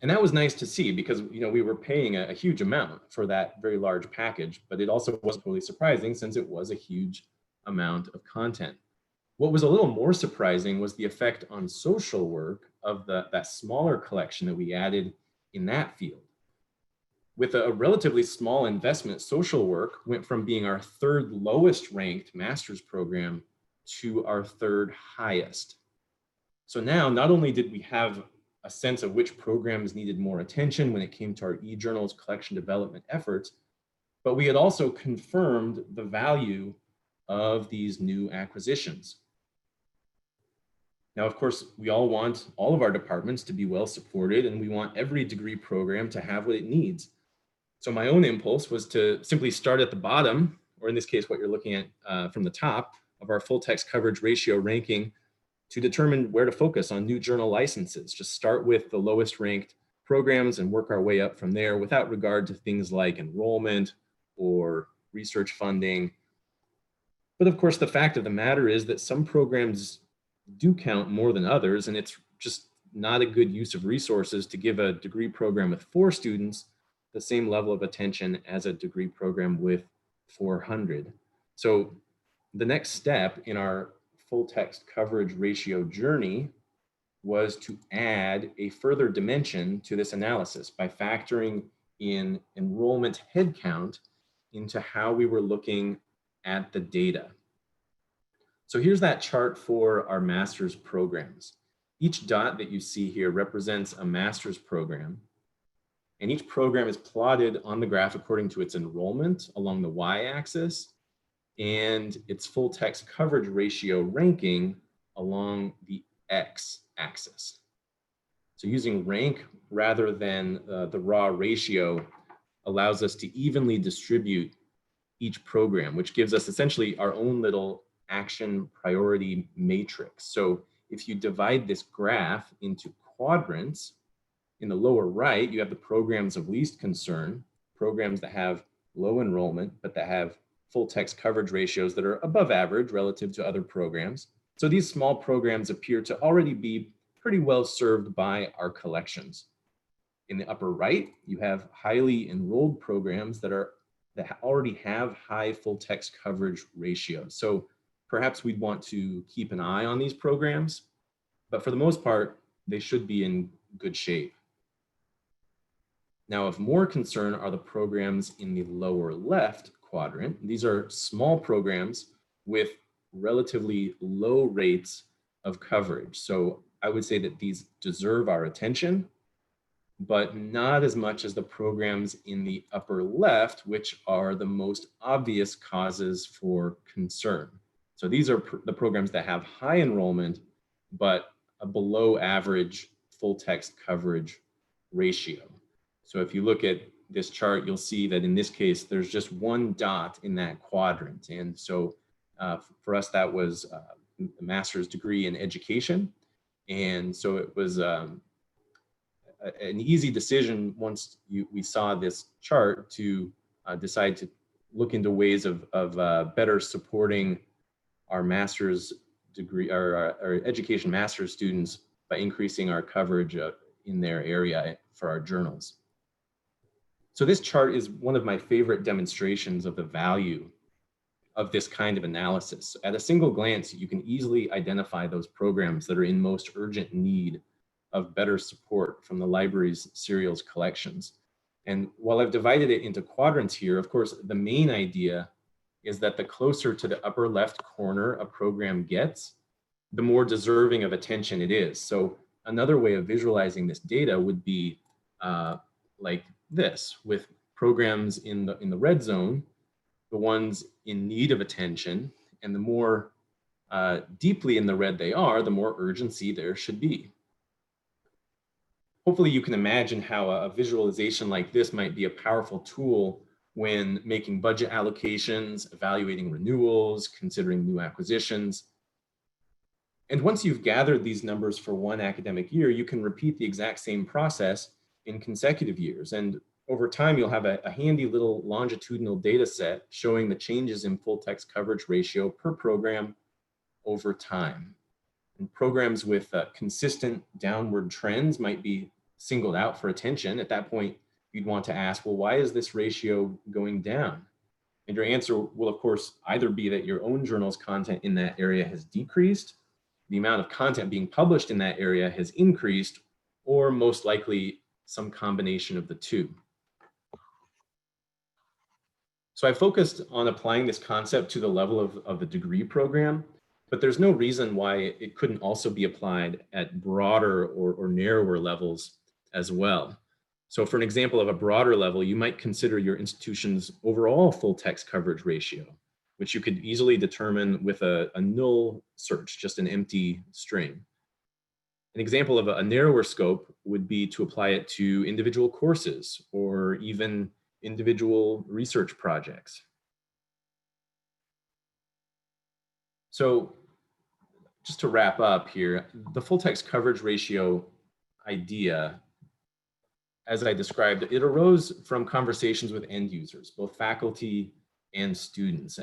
And that was nice to see because, you know, we were paying a huge amount for that very large package, but it also wasn't totally surprising since it was a huge amount of content. What was a little more surprising was the effect on social work of that smaller collection that we added in that field. With a relatively small investment, social work went from being our 3rd lowest ranked master's program to our 3rd highest. So now, not only did we have a sense of which programs needed more attention when it came to our e-journals collection development efforts, but we had also confirmed the value of these new acquisitions. Now, of course, we all want all of our departments to be well supported, and we want every degree program to have what it needs. So my own impulse was to simply start at the bottom, or in this case, what you're looking at from the top of our full text coverage ratio ranking, to determine where to focus on new journal licenses. Just start with the lowest ranked programs and work our way up from there without regard to things like enrollment or research funding. But of course, the fact of the matter is that some programs do count more than others, and it's just not a good use of resources to give a degree program with 4 students the same level of attention as a degree program with 400. So the next step in our full text coverage ratio journey was to add a further dimension to this analysis by factoring in enrollment headcount into how we were looking at the data. So here's that chart for our master's programs. Each dot that you see here represents a master's program, and each program is plotted on the graph according to its enrollment along the y-axis and its full text coverage ratio ranking along the x-axis. So using rank rather than the raw ratio allows us to evenly distribute each program, which gives us essentially our own little action priority matrix. So if you divide this graph into quadrants, in the lower right, you have the programs of least concern, programs that have low enrollment, but that have full text coverage ratios that are above average relative to other programs. So these small programs appear to already be pretty well served by our collections. In the upper right, you have highly enrolled programs that already have high full text coverage ratios. So perhaps we'd want to keep an eye on these programs, but for the most part, they should be in good shape. Now, of more concern are the programs in the lower left quadrant. These are small programs with relatively low rates of coverage. So I would say that these deserve our attention, but not as much as the programs in the upper left, which are the most obvious causes for concern. So these are the programs that have high enrollment, but a below average full text coverage ratio. So if you look at this chart, you'll see that in this case, there's just one dot in that quadrant. And so for us, that was a master's degree in education. And so it was an easy decision once we saw this chart to decide to look into ways of better supporting our master's degree, our education master's students by increasing our coverage in their area for our journals. So this chart is one of my favorite demonstrations of the value of this kind of analysis. At a single glance, you can easily identify those programs that are in most urgent need of better support from the library's serials collections. And while I've divided it into quadrants here, of course, the main idea is that the closer to the upper left corner a program gets, the more deserving of attention it is. So another way of visualizing this data would be like this, with programs in the red zone, the ones in need of attention, and the more deeply in the red they are, the more urgency there should be. Hopefully you can imagine how a visualization like this might be a powerful tool when making budget allocations, evaluating renewals, considering new acquisitions. And once you've gathered these numbers for one academic year, you can repeat the exact same process in consecutive years. And over time, you'll have a handy little longitudinal data set showing the changes in full text coverage ratio per program over time. And programs with consistent downward trends might be singled out for attention. At that point, you'd want to ask, well, why is this ratio going down? And your answer will, of course, either be that your own journal's content in that area has decreased, the amount of content being published in that area has increased, or most likely some combination of the two. So I focused on applying this concept to the level of the degree program, but there's no reason why it couldn't also be applied at broader or narrower levels as well. So for an example of a broader level, you might consider your institution's overall full text coverage ratio, which you could easily determine with a null search, just an empty string. An example of a narrower scope would be to apply it to individual courses or even individual research projects. So just to wrap up here, the full text coverage ratio idea, as I described, it arose from conversations with end users, both faculty and students.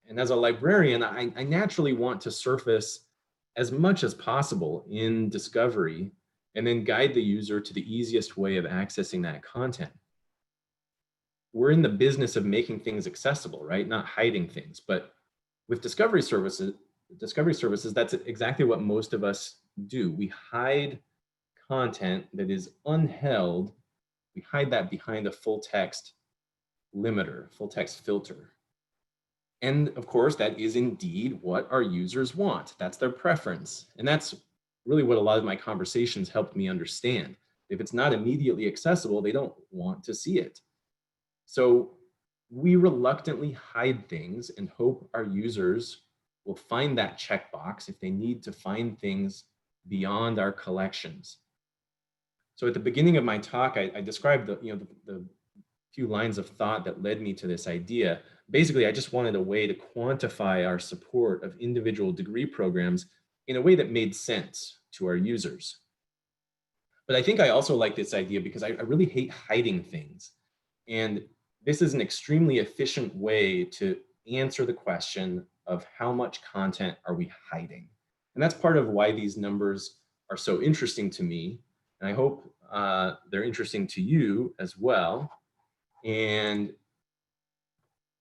And as a librarian, I naturally want to surface as much as possible in discovery and then guide the user to the easiest way of accessing that content. We're in the business of making things accessible, right? Not hiding things. But with discovery services, that's exactly what most of us do. We hide content that is unheld. We hide that behind a full text limiter, full text filter. And of course, that is indeed what our users want. That's their preference. And that's really what a lot of my conversations helped me understand. If it's not immediately accessible, they don't want to see it. So we reluctantly hide things and hope our users will find that checkbox if they need to find things beyond our collections. So at the beginning of my talk, I described the few lines of thought that led me to this idea. Basically, I just wanted a way to quantify our support of individual degree programs in a way that made sense to our users. But I think I also like this idea because I really hate hiding things. And this is an extremely efficient way to answer the question of how much content are we hiding? And that's part of why these numbers are so interesting to me. And I hope they're interesting to you as well. And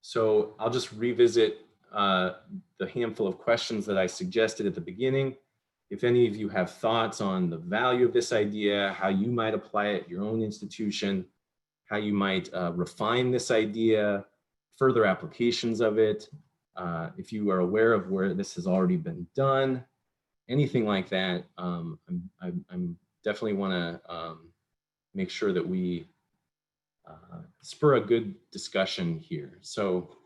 so I'll just revisit the handful of questions that I suggested at the beginning. If any of you have thoughts on the value of this idea, how you might apply it at your own institution, how you might refine this idea, further applications of it, if you are aware of where this has already been done, anything like that, I'm definitely want to make sure that we spur a good discussion here. So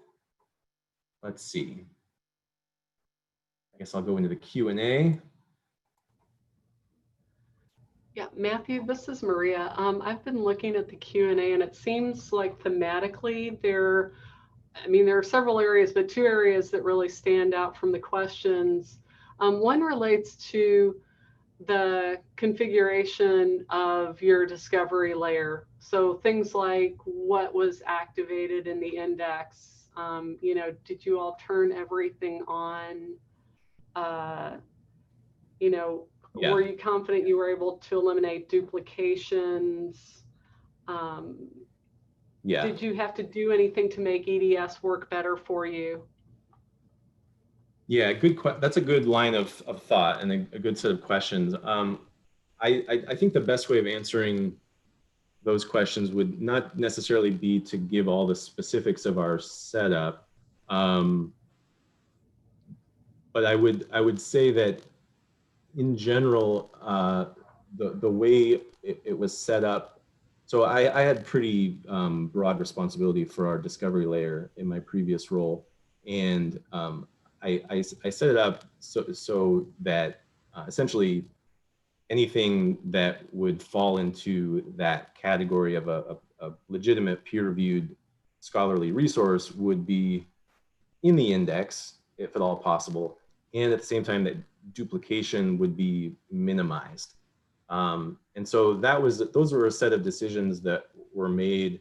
let's see. I guess I'll go into the Q&A. Yeah, Matthew, this is Maria. I've been looking at the Q&A and it seems like thematically there are several areas, but two areas that really stand out from the questions. One relates to the configuration of your discovery layer. So things like what was activated in the index, did you all turn everything on? Yeah. Were you confident you were able to eliminate duplications? Yeah. Did you have to do anything to make EDS work better for you? Yeah, that's a good line of thought and a good set of questions. I think the best way of answering those questions would not necessarily be to give all the specifics of our setup, but I would say that in general, the way it was set up. So I had pretty broad responsibility for our discovery layer in my previous role, and I set it up so that essentially anything that would fall into that category of a legitimate peer-reviewed scholarly resource would be in the index, if at all possible, and at the same time that duplication would be minimized. And so those were a set of decisions that were made,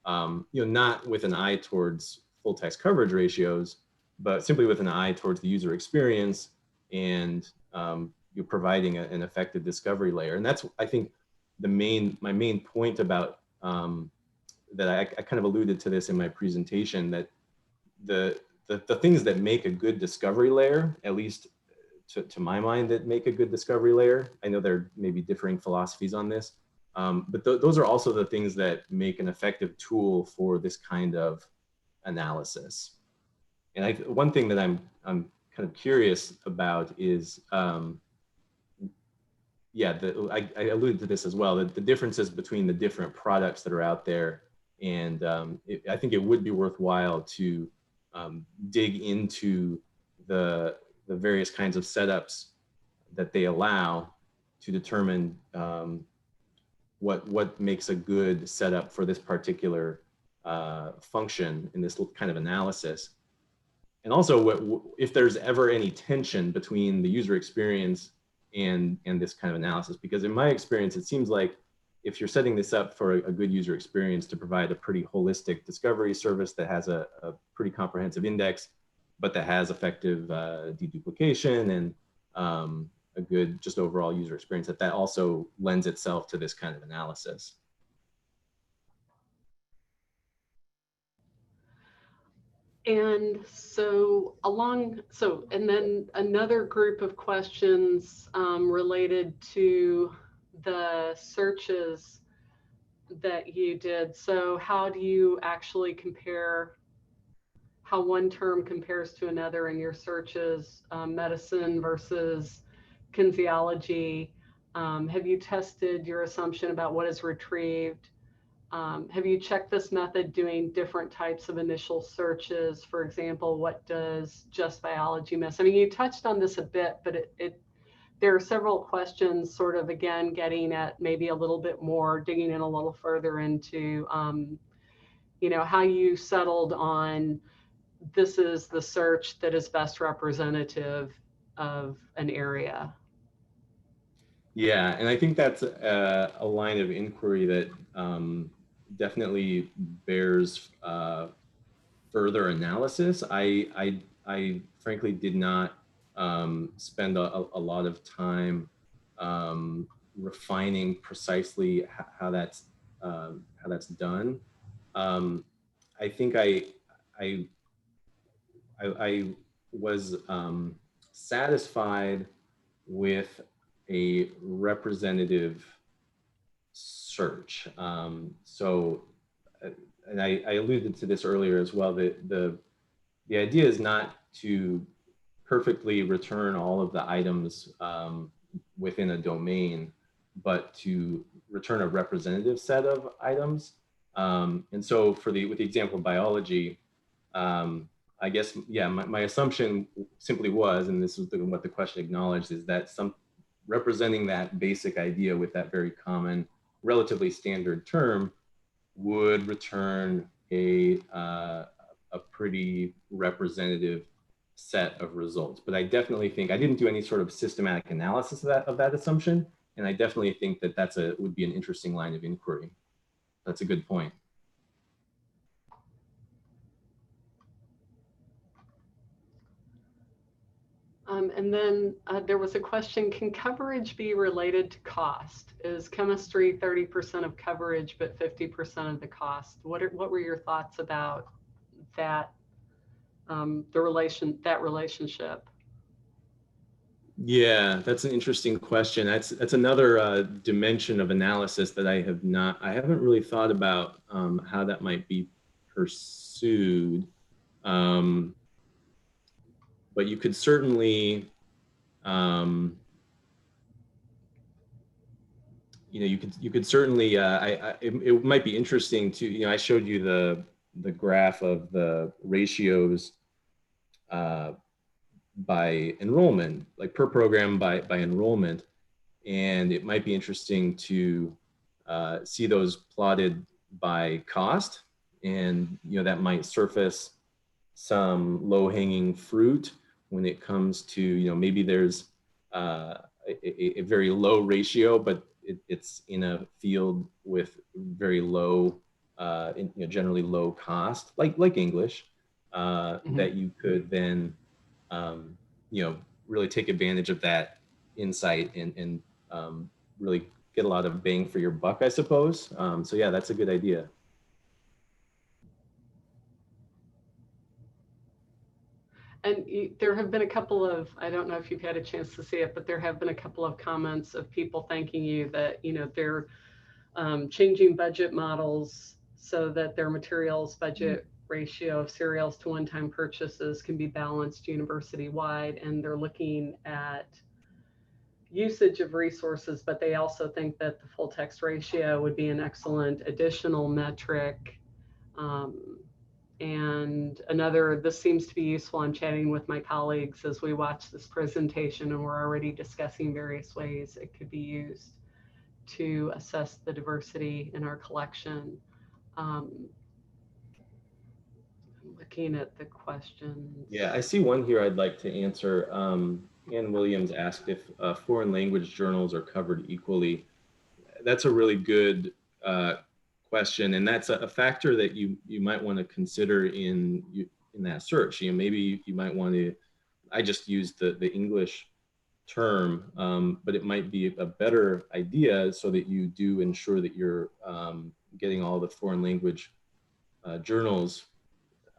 not with an eye towards full text coverage ratios, but simply with an eye towards the user experience and you're providing an effective discovery layer. And that's, I think, my main point about that I kind of alluded to this in my presentation, that the things that make a good discovery layer, at least to my mind, that make a good discovery layer, I know there may be differing philosophies on this, but those are also the things that make an effective tool for this kind of analysis. And one thing that I'm kind of curious about is, I alluded to this as well, that the differences between the different products that are out there. And I think it would be worthwhile to dig into the various kinds of setups that they allow to determine what makes a good setup for this particular function in this kind of analysis. And also if there's ever any tension between the user experience and this kind of analysis, because in my experience, it seems like if you're setting this up for a good user experience to provide a pretty holistic discovery service that has a pretty comprehensive index, but that has effective deduplication and a good just overall user experience, that also lends itself to this kind of analysis. And so and then another group of questions related to the searches that you did. So how do you actually compare how one term compares to another in your searches, medicine versus kinesiology? Have you tested your assumption about what is retrieved? Have you checked this method doing different types of initial searches? For example, what does just biology miss? I mean, you touched on this a bit, but there are several questions sort of, again, getting at maybe a little bit more, digging in a little further into, you know, how you settled on this is the search that is best representative of an area. Yeah, and I think that's a line of inquiry that definitely bears further analysis. I frankly did not spend a lot of time refining precisely how that's done. I think I was satisfied with a representative search. And I alluded to this earlier as well, that the idea is not to perfectly return all of the items within a domain, but to return a representative set of items. And so with the example of biology, I guess, yeah, my assumption simply was, and this was what the question acknowledged, is that representing that basic idea with that very common, relatively standard term would return a pretty representative set of results. But I definitely think, I didn't do any sort of systematic analysis of that assumption, and I definitely think that would be an interesting line of inquiry. That's a good point. And then there was a question, can coverage be related to cost? Is chemistry 30% of coverage, but 50% of the cost? What were your thoughts about that, that relationship? Yeah, that's an interesting question. That's another dimension of analysis that I haven't really thought about how that might be pursued. But you could certainly, you could certainly, it might be interesting to, I showed you the graph of the ratios by enrollment, like per program by enrollment. And it might be interesting to see those plotted by cost. And, that might surface some low-hanging fruit when it comes to, maybe there's a very low ratio, but it's in a field with very low, generally low cost, like English, that you could then, really take advantage of that insight and really get a lot of bang for your buck, I suppose. So yeah, that's a good idea. And there have been a couple of, I don't know if you've had a chance to see it, but there have been a couple of comments of people thanking you that, they're changing budget models so that their materials budget ratio of cereals to one-time purchases can be balanced university-wide. And they're looking at usage of resources, but they also think that the full text ratio would be an excellent additional metric. And this seems to be useful. I'm chatting with my colleagues as we watch this presentation, and we're already discussing various ways it could be used to assess the diversity in our collection. I'm looking at the questions. Yeah, I see one here I'd like to answer. Ann Williams asked if foreign language journals are covered equally. That's a really good question, and that's a factor that you might want to consider in that search. You know, maybe you might want to, I just used the English term, but it might be a better idea so that you do ensure that you're getting all the foreign language journals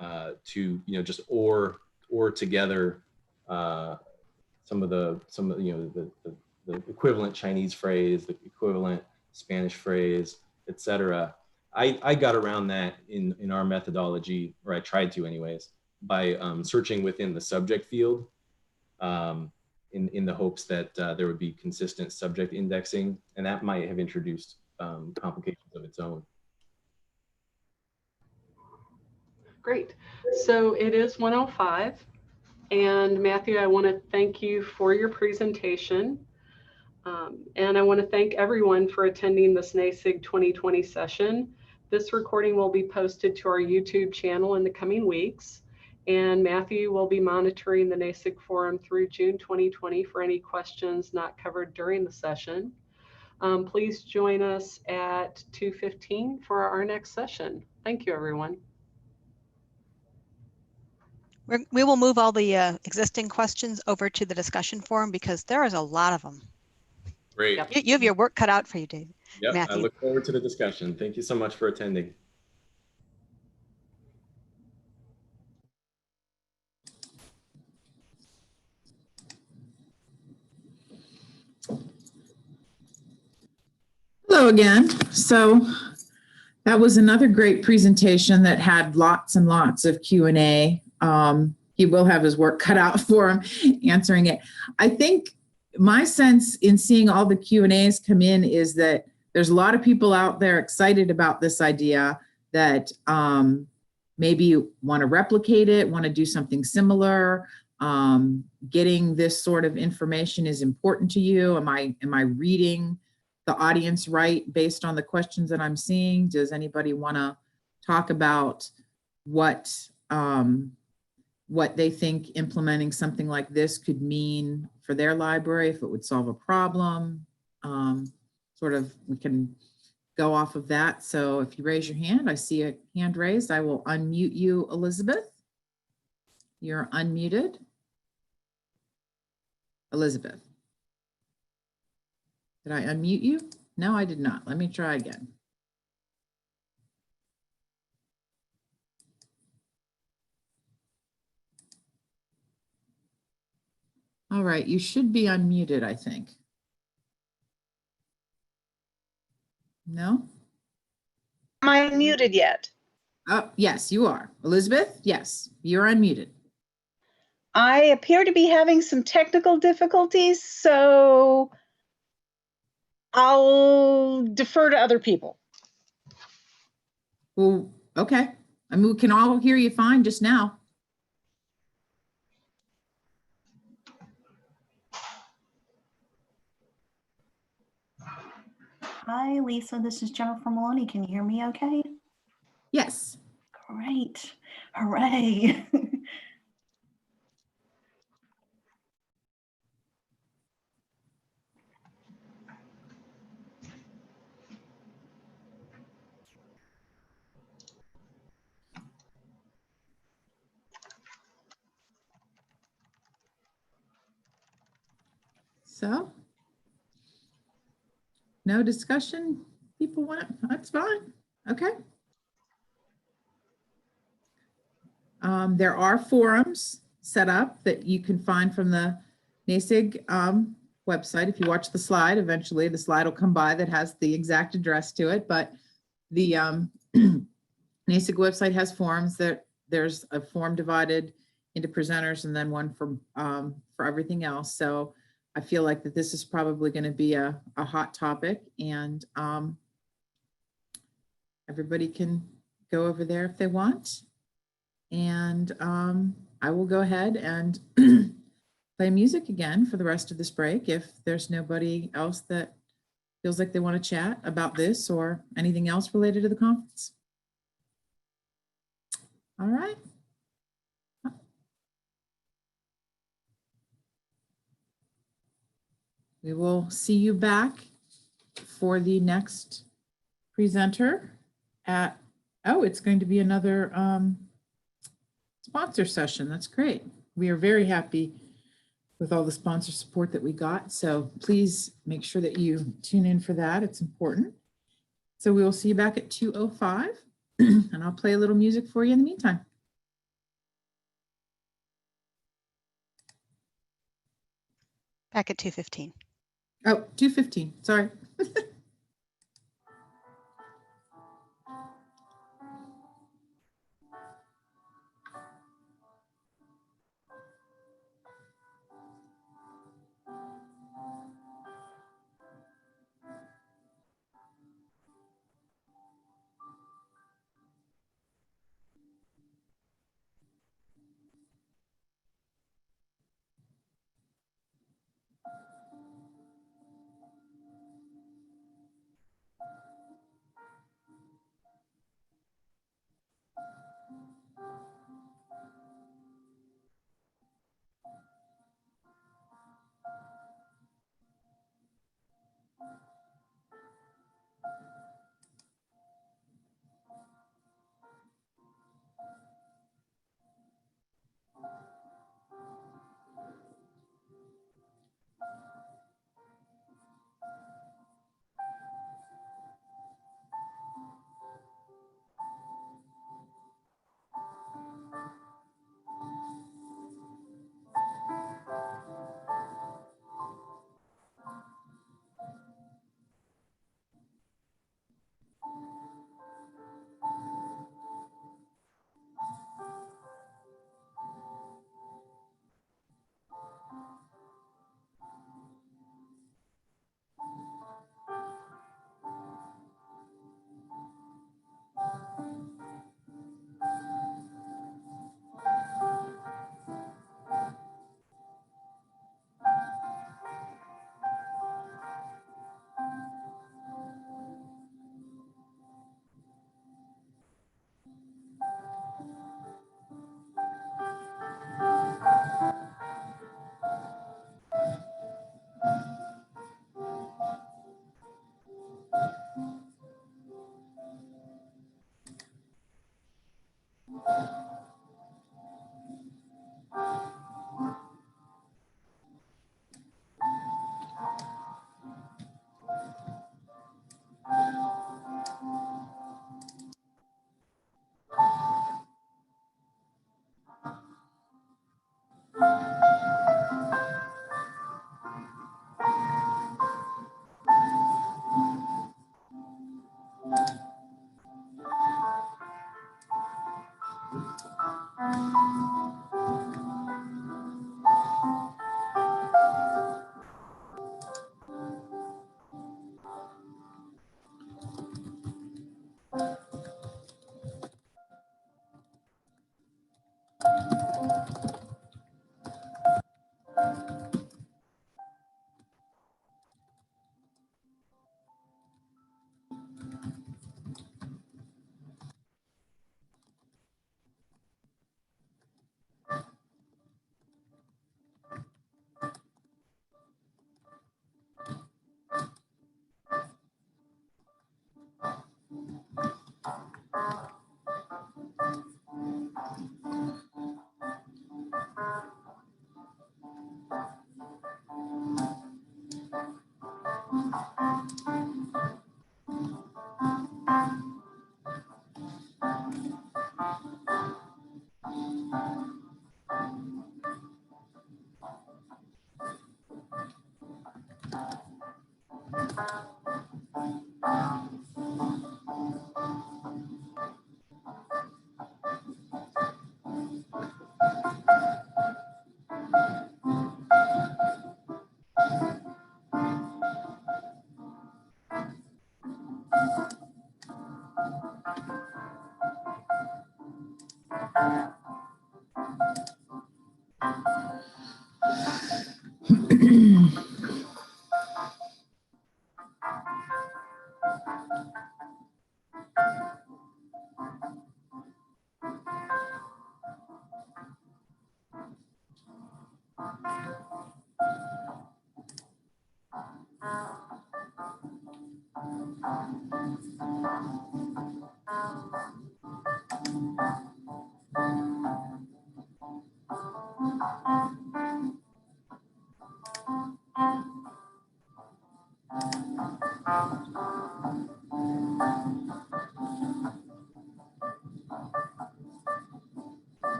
to, you know, just or together some of the you know the equivalent Chinese phrase, the equivalent Spanish phrase, etc. I got around that in our methodology, or I tried to anyways, by searching within the subject field in the hopes that there would be consistent subject indexing, and that might have introduced complications of its own. Great. So it is 1:05. And Matthew, I want to thank you for your presentation. And I want to thank everyone for attending this NASIG 2020 session. This recording will be posted to our YouTube channel in the coming weeks. And Matthew will be monitoring the NASIG forum through June 2020 for any questions not covered during the session. Please join us at 2:15 for our next session. Thank you, everyone. We will move all the existing questions over to the discussion forum because there is a lot of them. Great. You have your work cut out for you, Dave. Yep, Matthew. I look forward to the discussion. Thank you so much for attending. Hello again. So that was another great presentation that had lots and lots of Q&A. He will have his work cut out for him answering it. I think my sense in seeing all the Q&As come in is that there's a lot of people out there excited about this idea that maybe want to replicate it, want to do something similar. Getting this sort of information is important to you. Am I reading the audience right based on the questions that I'm seeing? Does anybody want to talk about what they think implementing something like this could mean for their library, if it would solve a problem? Sort of, we can go off of that. So if you raise your hand, I see a hand raised. I will unmute you, Elizabeth. You're unmuted. Elizabeth. Did I unmute you? No, I did not. Let me try again. All right, you should be unmuted, I think. No? Am I unmuted yet? Oh, yes, you are. Elizabeth, yes, you're unmuted. I appear to be having some technical difficulties, so I'll defer to other people. Well, okay. I mean, we can all hear you fine just now. Hi, Lisa. This is Jennifer Maloney. Can you hear me okay? Yes. Great. Hooray. So, no discussion? People want, that's fine. Okay. There are forums set up that you can find from the NASIG website. If you watch the slide, eventually the slide will come by that has the exact address to it, but the NASIG website has forums that there's a forum divided into presenters and then one for everything else. So I feel like that this is probably going to be a hot topic, and everybody can go over there if they want. And I will go ahead and play music again for the rest of this break if there's nobody else that feels like they want to chat about this or anything else related to the conference. All right. We will see you back for the next presenter at, oh, it's going to be another sponsor session. That's great. We are very happy with all the sponsor support that we got. So please make sure that you tune in for that. It's important. So we will see you back at 2:05 and I'll play a little music for you in the meantime. Back at 2:15. Oh, 2:15, sorry.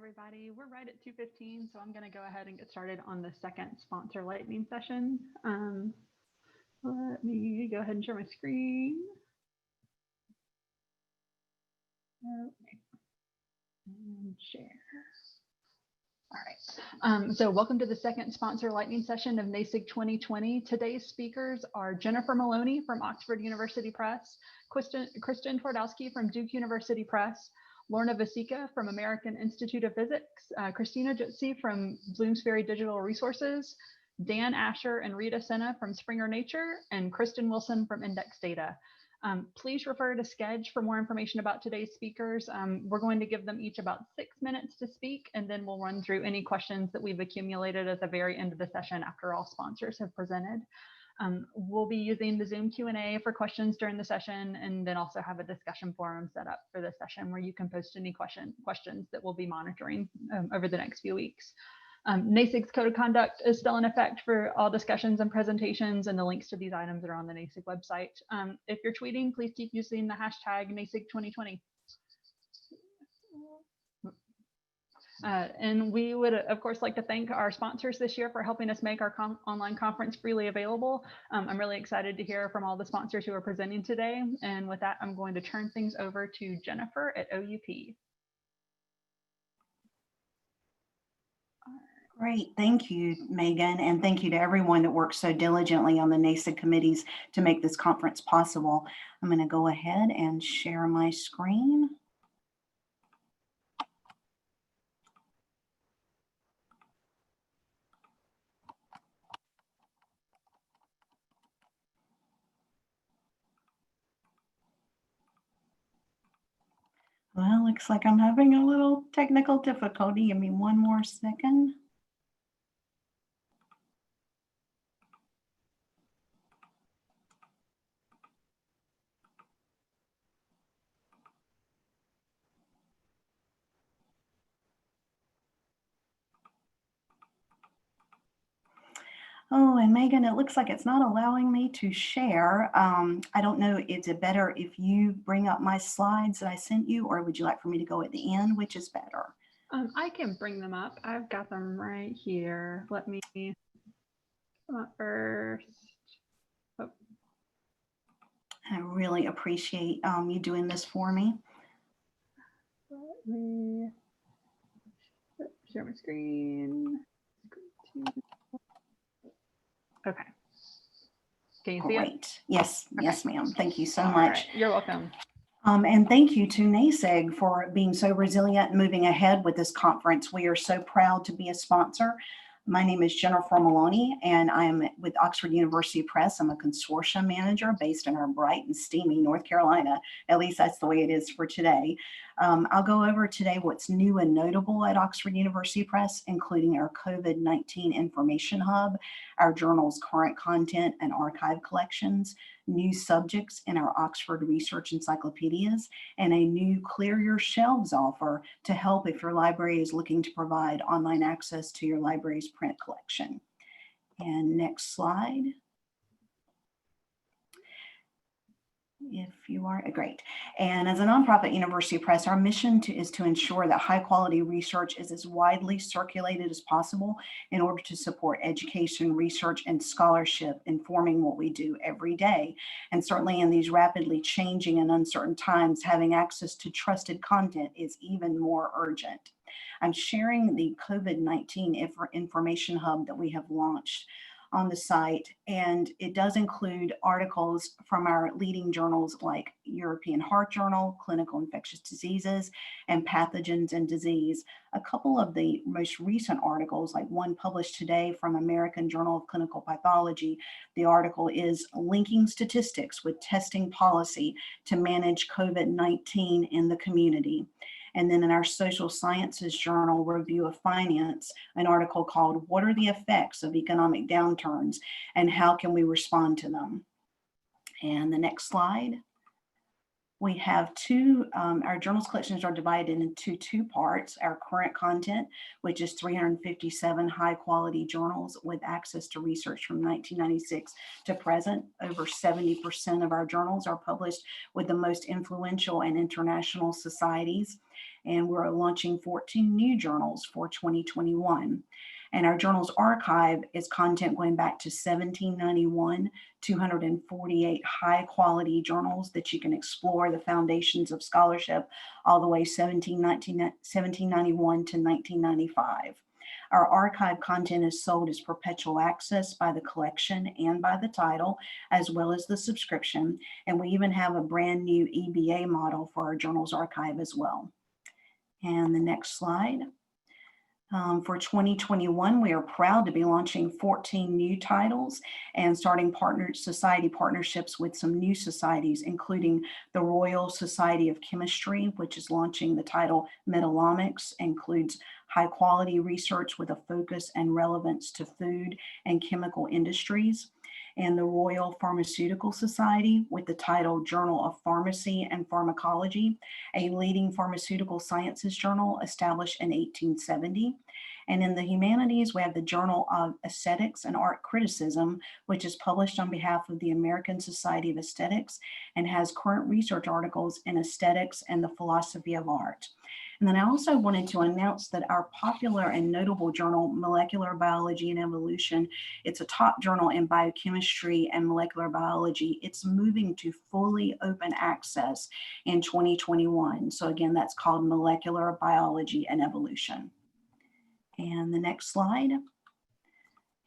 everybody. We're right at 2:15, so I'm going to go ahead and get started on the second sponsor lightning session. Let me go ahead and share my screen. Okay. And share. All right. So welcome to the second sponsor lightning session of NASIG 2020. Today's speakers are Jennifer Maloney from Oxford University Press, Kristen Twardowski from Duke University Press, Lorna Vasica from American Institute of Physics, Christina Jutsi from Bloomsbury Digital Resources, Dan Asher and Rita Senna from Springer Nature, and Kristen Wilson from Index Data. Please refer to Sketch for more information about today's speakers. We're going to give them each about 6 minutes to speak, and then we'll run through any questions that we've accumulated at the very end of the session after all sponsors have presented. We'll be using the Zoom Q&A for questions during the session, and then also have a discussion forum set up for the session where you can post any questions that we'll be monitoring over the next few weeks. NASIG's code of conduct is still in effect for all discussions and presentations, and the links to these items are on the NASIG website. If you're tweeting, please keep using the hashtag NASIG 2020. And we would, of course, like to thank our sponsors this year for helping us make our online conference freely available. I'm really excited to hear from all the sponsors who are presenting today. And with that, I'm going to turn things over to Jennifer at OUP. Great, thank you, Megan, and thank you to everyone that works so diligently on the NASIG committees to make this conference possible. I'm going to go ahead and share my screen. Well, looks like I'm having a little technical difficulty. Give me one more second. Oh, and Megan, it looks like it's not allowing me to share. I don't know, is it better if you bring up my slides that I sent you, or would you like for me to go at the end? Which is better? I can bring them up. I've got them right here. Let me come up first. Oh. I really appreciate you doing this for me. Let me share my screen. Okay. Can you see it? Great. Yes, okay. Yes, ma'am. Thank you so much. Right. You're welcome. And thank you to NASIG for being so resilient and moving ahead with this conference. We are so proud to be a sponsor. My name is Jennifer Maloney, and I am with Oxford University Press. I'm a consortium manager based in our bright and steamy North Carolina. At least that's the way it is for today. I'll go over today what's new and notable at Oxford University Press, including our COVID-19 information hub, our journal's current content and archive collections, new subjects in our Oxford Research Encyclopedias, and a new Clear Your Shelves offer to help if your library is looking to provide online access to your library's print collection. And next slide. If you are, great. And as a nonprofit university press, our mission is to ensure that high quality research is as widely circulated as possible in order to support education, research, and scholarship informing what we do every day. And certainly in these rapidly changing and uncertain times, having access to trusted content is even more urgent. I'm sharing the COVID-19 information hub that we have launched on the site, and it does include articles from our leading journals like European Heart Journal, Clinical Infectious Diseases, and Pathogens and Disease. A couple of the most recent articles, like one published today from American Journal of Clinical Pathology, the article is Linking Statistics with Testing Policy to Manage COVID-19 in the Community. And then in our Social Sciences Journal, Review of Finance, an article called What are the Effects of Economic Downturns and How Can We Respond to Them? And the next slide. We have our journals collections are divided into two parts. Our current content, which is 357 high quality journals with access to research from 1996 to present. Over 70% of our journals are published with the most influential and international societies. and we're launching 14 new journals for 2021. And our journals archive is content going back to 1791, 248 high quality journals that you can explore the foundations of scholarship all the way 1791 to 1995. Our archive content is sold as perpetual access by the collection and by the title, as well as the subscription. And we even have a brand new EBA model for our journals archive as well. And the next slide. For 2021, we are proud to be launching 14 new titles and starting society partnerships with some new societies, including the Royal Society of Chemistry, which is launching the title Metallomics, includes high quality research with a focus and relevance to food and chemical industries. And the Royal Pharmaceutical Society with the title Journal of Pharmacy and Pharmacology, a leading pharmaceutical sciences journal established in 1870. And in the humanities, we have the Journal of Aesthetics and Art Criticism, which is published on behalf of the American Society of Aesthetics and has current research articles in aesthetics and the philosophy of art. And then I also wanted to announce that our popular and notable journal, Molecular Biology and Evolution, it's a top journal in biochemistry and molecular biology. It's moving to fully open access in 2021. So again, that's called Molecular Biology and Evolution. And the next slide.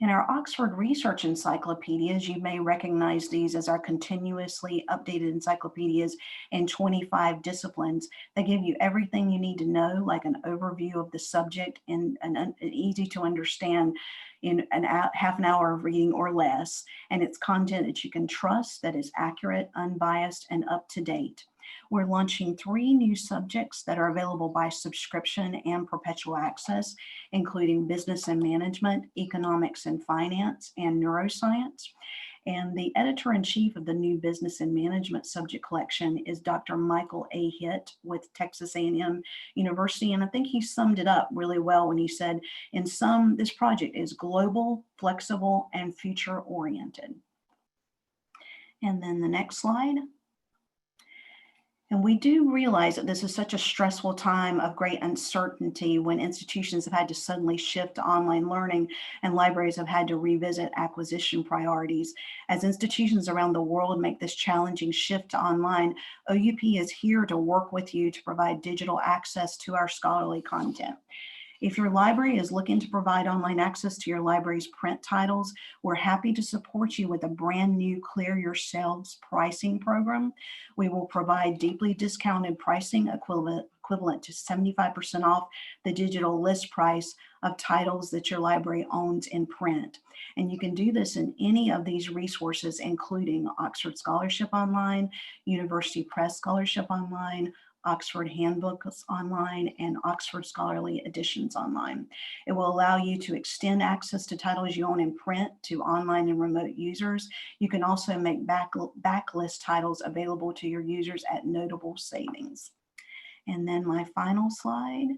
In our Oxford Research Encyclopedias, you may recognize these as our continuously updated encyclopedias in 25 disciplines. They give you everything you need to know, like an overview of the subject in an easy to understand in half an hour of reading or less. And it's content that you can trust, that is accurate, unbiased, and up to date. We're launching 3 new subjects that are available by subscription and perpetual access, including business and management, economics and finance, and neuroscience. And the editor-in-chief of the new business and management subject collection is Dr. Michael A. Hitt with Texas A&M University. And I think he summed it up really well when he said, in sum, this project is global, flexible, and future-oriented. And then the next slide. And we do realize that this is such a stressful time of great uncertainty when institutions have had to suddenly shift to online learning and libraries have had to revisit acquisition priorities. As institutions around the world make this challenging shift to online, OUP is here to work with you to provide digital access to our scholarly content. If your library is looking to provide online access to your library's print titles, we're happy to support you with a brand new Clear Yourselves pricing program. We will provide deeply discounted pricing equivalent to 75% off the digital list price of titles that your library owns in print. And you can do this in any of these resources, including Oxford Scholarship Online, University Press Scholarship Online, Oxford Handbooks Online, and Oxford Scholarly Editions Online. It will allow you to extend access to titles you own in print to online and remote users. You can also make backlist titles available to your users at notable savings. And then my final slide.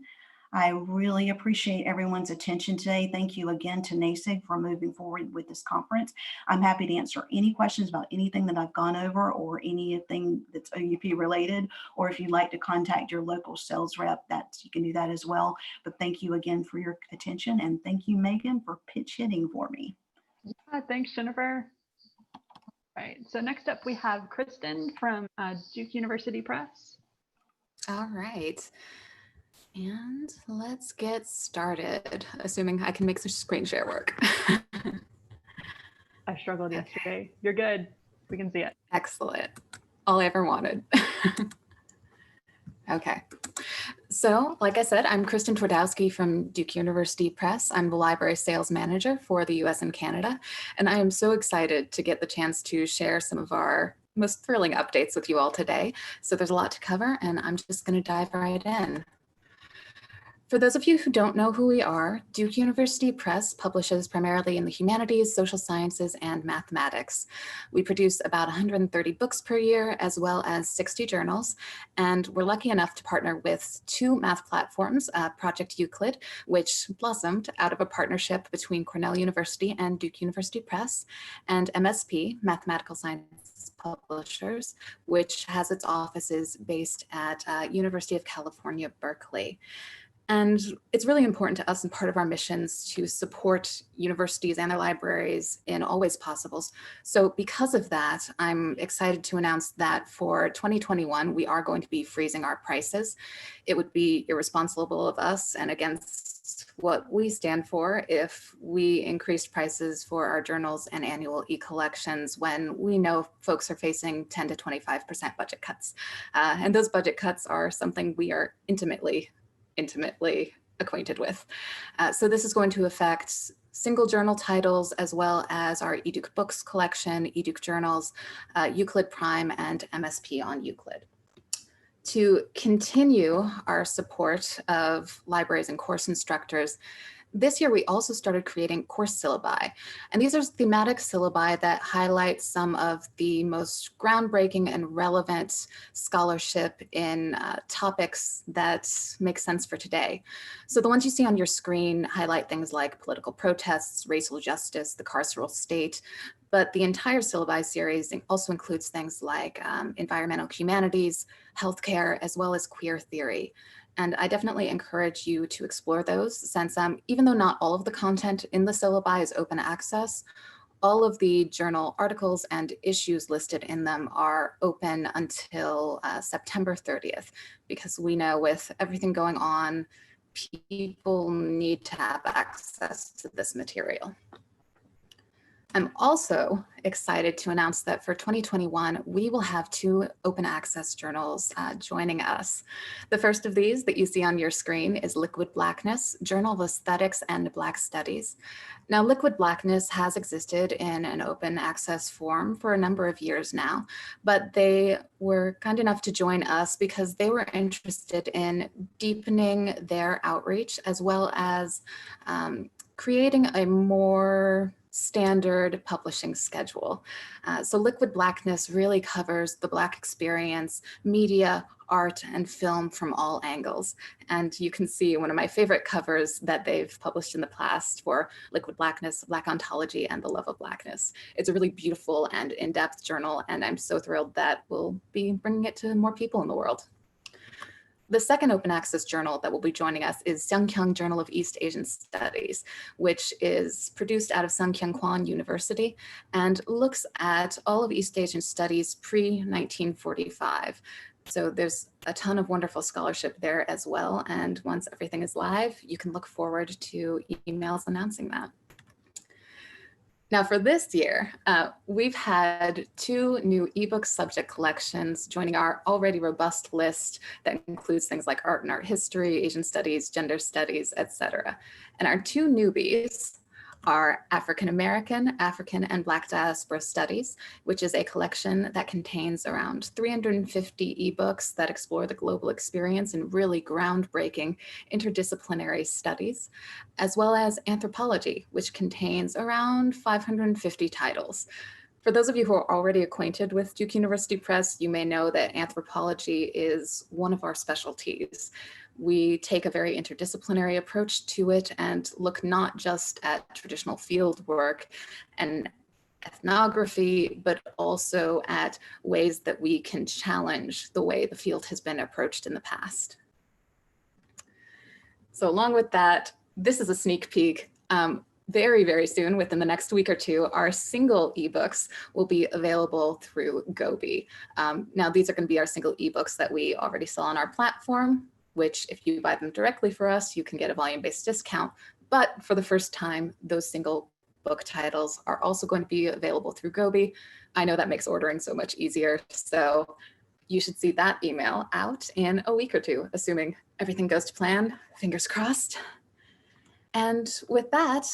I really appreciate everyone's attention today. Thank you again to NASIG for moving forward with this conference. I'm happy to answer any questions about anything that I've gone over or anything that's OUP related, or if you'd like to contact your local sales rep, you can do that as well. But thank you again for your attention, and thank you, Megan, for pitch hitting for me. Yeah, thanks, Jennifer. All right, so next up we have Kristen from Duke University Press. All right. And let's get started, assuming I can make the screen share work. I struggled yesterday. You're good. We can see it. Excellent. All I ever wanted. Okay. So, like I said, I'm Kristen Twardowski from Duke University Press. I'm the library sales manager for the US and Canada, and I am so excited to get the chance to share some of our most thrilling updates with you all today. So there's a lot to cover, and I'm just going to dive right in. For those of you who don't know who we are, Duke University Press publishes primarily in the humanities, social sciences, and mathematics. We produce about 130 books per year, as well as 60 journals, and we're lucky enough to partner with 2 math platforms, Project Euclid, which blossomed out of a partnership between Cornell University and Duke University Press, and MSP, Mathematical Science Press Publishers, which has its offices based at University of California, Berkeley. And it's really important to us and part of our missions to support universities and their libraries in all ways possible. So because of that, I'm excited to announce that for 2021, we are going to be freezing our prices. It would be irresponsible of us and against what we stand for if we increased prices for our journals and annual e-collections when we know folks are facing 10 to 25% budget cuts. And those budget cuts are something we are intimately acquainted with. So this is going to affect single journal titles as well as our eDuke Books collection, eDuke Journals, Euclid Prime, and MSP on Euclid. To continue our support of libraries and course instructors, this year we also started creating course syllabi. And these are thematic syllabi that highlight some of the most groundbreaking and relevant scholarship in topics that make sense for today. So the ones you see on your screen highlight things like political protests, racial justice, the carceral state, but the entire syllabi series also includes things like environmental humanities, healthcare, as well as queer theory. And I definitely encourage you to explore those since even though not all of the content in the syllabi is open access, all of the journal articles and issues listed in them are open until September 30th, because we know with everything going on, people need to have access to this material. I'm also excited to announce that for 2021, we will have 2 open access journals joining us. The first of these that you see on your screen is Liquid Blackness, Journal of Aesthetics and Black Studies. Now, Liquid Blackness has existed in an open access form for a number of years now, but they were kind enough to join us because they were interested in deepening their outreach as well as creating a more standard publishing schedule. So Liquid Blackness really covers the Black experience, media, art, and film from all angles. And you can see one of my favorite covers that they've published in the past for Liquid Blackness, Black Ontology, and The Love of Blackness. It's a really beautiful and in-depth journal, and I'm so thrilled that we'll be bringing it to more people in the world. The second open access journal that will be joining us is Sungkyung Journal of East Asian Studies, which is produced out of Sungkyunkwan University and looks at all of East Asian studies pre-1945. So there's a ton of wonderful scholarship there as well. And once everything is live, you can look forward to emails announcing that. Now for this year, we've had 2 new ebook subject collections joining our already robust list that includes things like art and art history, Asian studies, gender studies, etc. And our 2 newbies are African American, African and Black Diaspora Studies, which is a collection that contains around 350 ebooks that explore the global experience in really groundbreaking interdisciplinary studies, as well as Anthropology, which contains around 550 titles. For those of you who are already acquainted with Duke University Press, you may know that anthropology is one of our specialties. We take a very interdisciplinary approach to it and look not just at traditional field work and ethnography, but also at ways that we can challenge the way the field has been approached in the past. So along with that, this is a sneak peek. Very, very soon, within the next week or 2, our single ebooks will be available through Gobi. Now, these are going to be our single ebooks that we already sell on our platform, which if you buy them directly for us, you can get a volume-based discount. But for the first time, those single book titles are also going to be available through Gobi. I know that makes ordering so much easier. So you should see that email out in a week or 2, assuming everything goes to plan, fingers crossed. And with that,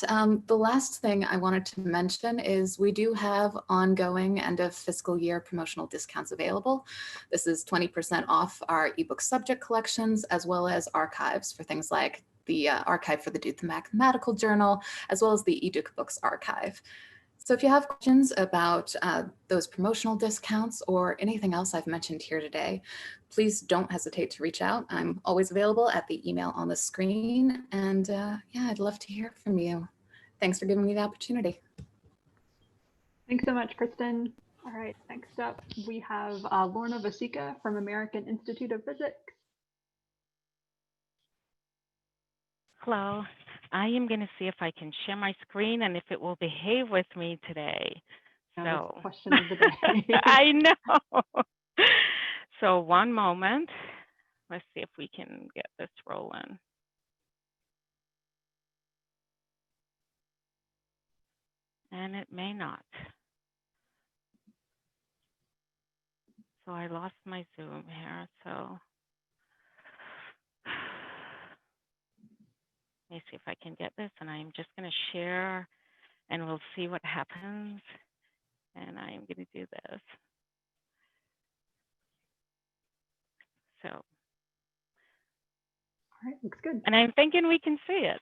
the last thing I wanted to mention is we do have ongoing end of fiscal year promotional discounts available. This is 20% off our ebook subject collections, as well as archives for things like the archive for the Duke Mathematical Journal, as well as the eDuke Books archive. So if you have questions about those promotional discounts or anything else I've mentioned here today, please don't hesitate to reach out. I'm always available at the email on the screen. And yeah, I'd love to hear from you. Thanks for giving me the opportunity. Thanks so much, Kristen. All right, next up we have Lorna Vasica from American Institute of Physics. Hello, I am going to see if I can share my screen and if it will behave with me today. Now, So, question of the day. I know. So, one moment. Let's see if we can get this rolling. And it may not. So, I lost my Zoom here. So, let me see if I can get this. And I'm just going to share and we'll see what happens. And I'm going to do this. So, all right, looks good. And I'm thinking we can see it.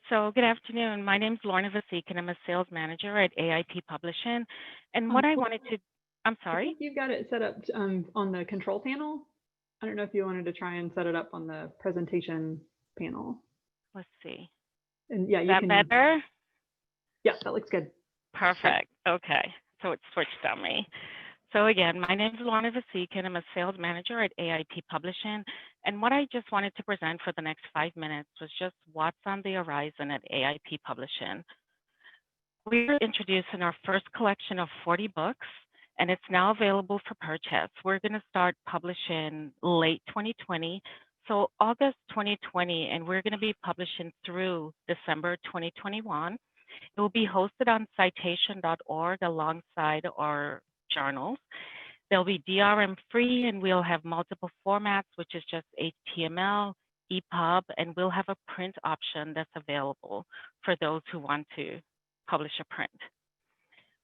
So good afternoon. My name is Lorna Vasik, and I'm a sales manager at AIP Publishing. And what I wanted to, I'm sorry? I think you've got it set up on the control panel. I don't know if you wanted to try and set it up on the presentation panel. Let's see. And yeah, is you that can. Better? Yeah, that looks good. Perfect. Okay. So it's switched on me. So again, my name is Lorna Vasik, and I'm a sales manager at AIP Publishing. And what I just wanted to present for the next 5 minutes was just what's on the horizon at AIP Publishing. We're introducing our first collection of 40 books, and it's now available for purchase. We're going to start publishing late 2020, so August 2020, and we're going to be publishing through December 2021. It will be hosted on citation.org alongside our journals. They'll be DRM free, and we'll have multiple formats, which is just HTML, EPUB, and we'll have a print option that's available for those who want to publish a print.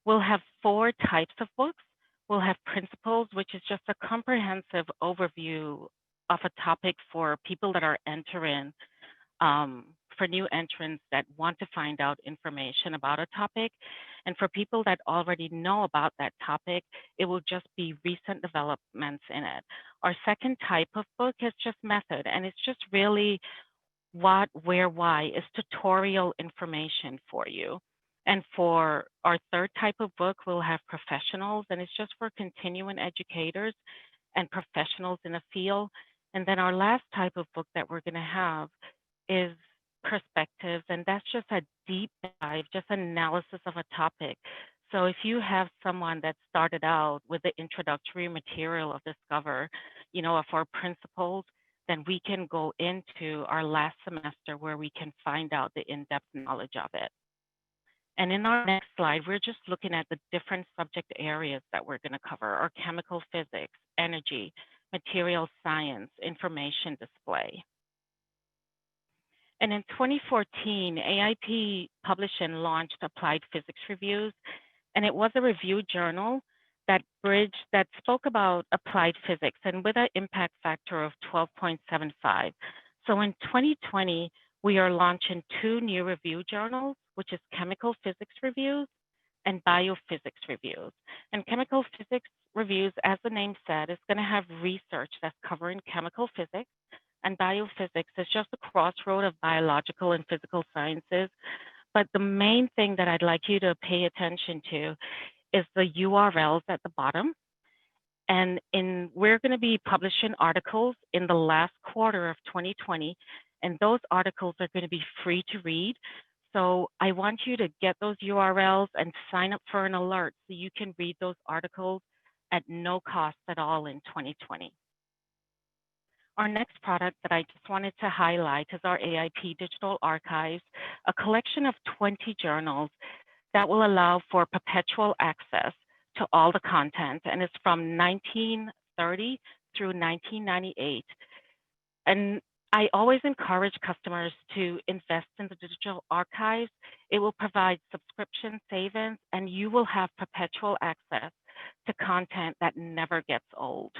We'll have 4 types of books. We'll have principles, which is just a comprehensive overview of a topic for people that are entering, for new entrants that want to find out information about a topic. And for people that already know about that topic, it will just be recent developments in it. Our second type of book is just method, and it's just really what, where, why is tutorial information for you. And for our third type of book, we'll have professionals, and it's just for continuing educators and professionals in the field. And then our last type of book that we're going to have is perspectives, and that's just a deep dive, just analysis of a topic. So if you have someone that started out with the introductory material of Discover, you know, of our principles, then we can go into our last semester where we can find out the in-depth knowledge of it. And in our next slide, we're just looking at the different subject areas that we're going to cover: our chemical physics, energy, material science, information display. And in 2014, AIP Publishing launched Applied Physics Reviews, and it was a review journal that spoke about applied physics and with an impact factor of 12.75. So in 2020, we are launching 2 new review journals, which is Chemical Physics Reviews and Biophysics Reviews. And Chemical Physics Reviews, as the name said, is going to have research that's covering chemical physics, and biophysics is just a crossroad of biological and physical sciences. But the main thing that I'd like you to pay attention to is the URLs at the bottom. And we're going to be publishing articles in the last quarter of 2020, and those articles are going to be free to read. So I want you to get those URLs and sign up for an alert so you can read those articles at no cost at all in 2020. Our next product that I just wanted to highlight is our AIP Digital Archives, a collection of 20 journals that will allow for perpetual access to all the content, and it's from 1930 through 1998. And I always encourage customers to invest in the digital archives. It will provide subscription savings, and you will have perpetual access to content that never gets old.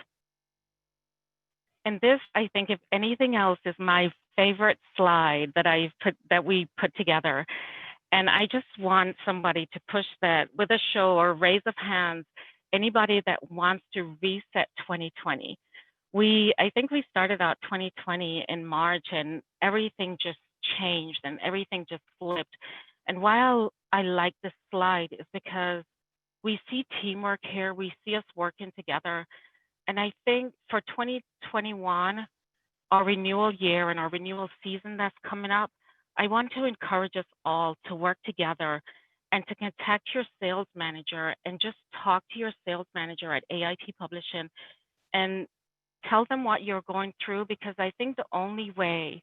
And this, I think, if anything else, is my favorite slide that we put together. And I just want somebody to push that with a show or raise of hands, anybody that wants to reset 2020. I think we started out 2020 in March, and everything just changed and everything just flipped. And while I like this slide is because We see teamwork here. We see us working together. And I think for 2021, our renewal year and our renewal season that's coming up, I want to encourage us all to work together and to contact your sales manager and just talk to your sales manager at AIT Publishing and tell them what you're going through, because I think the only way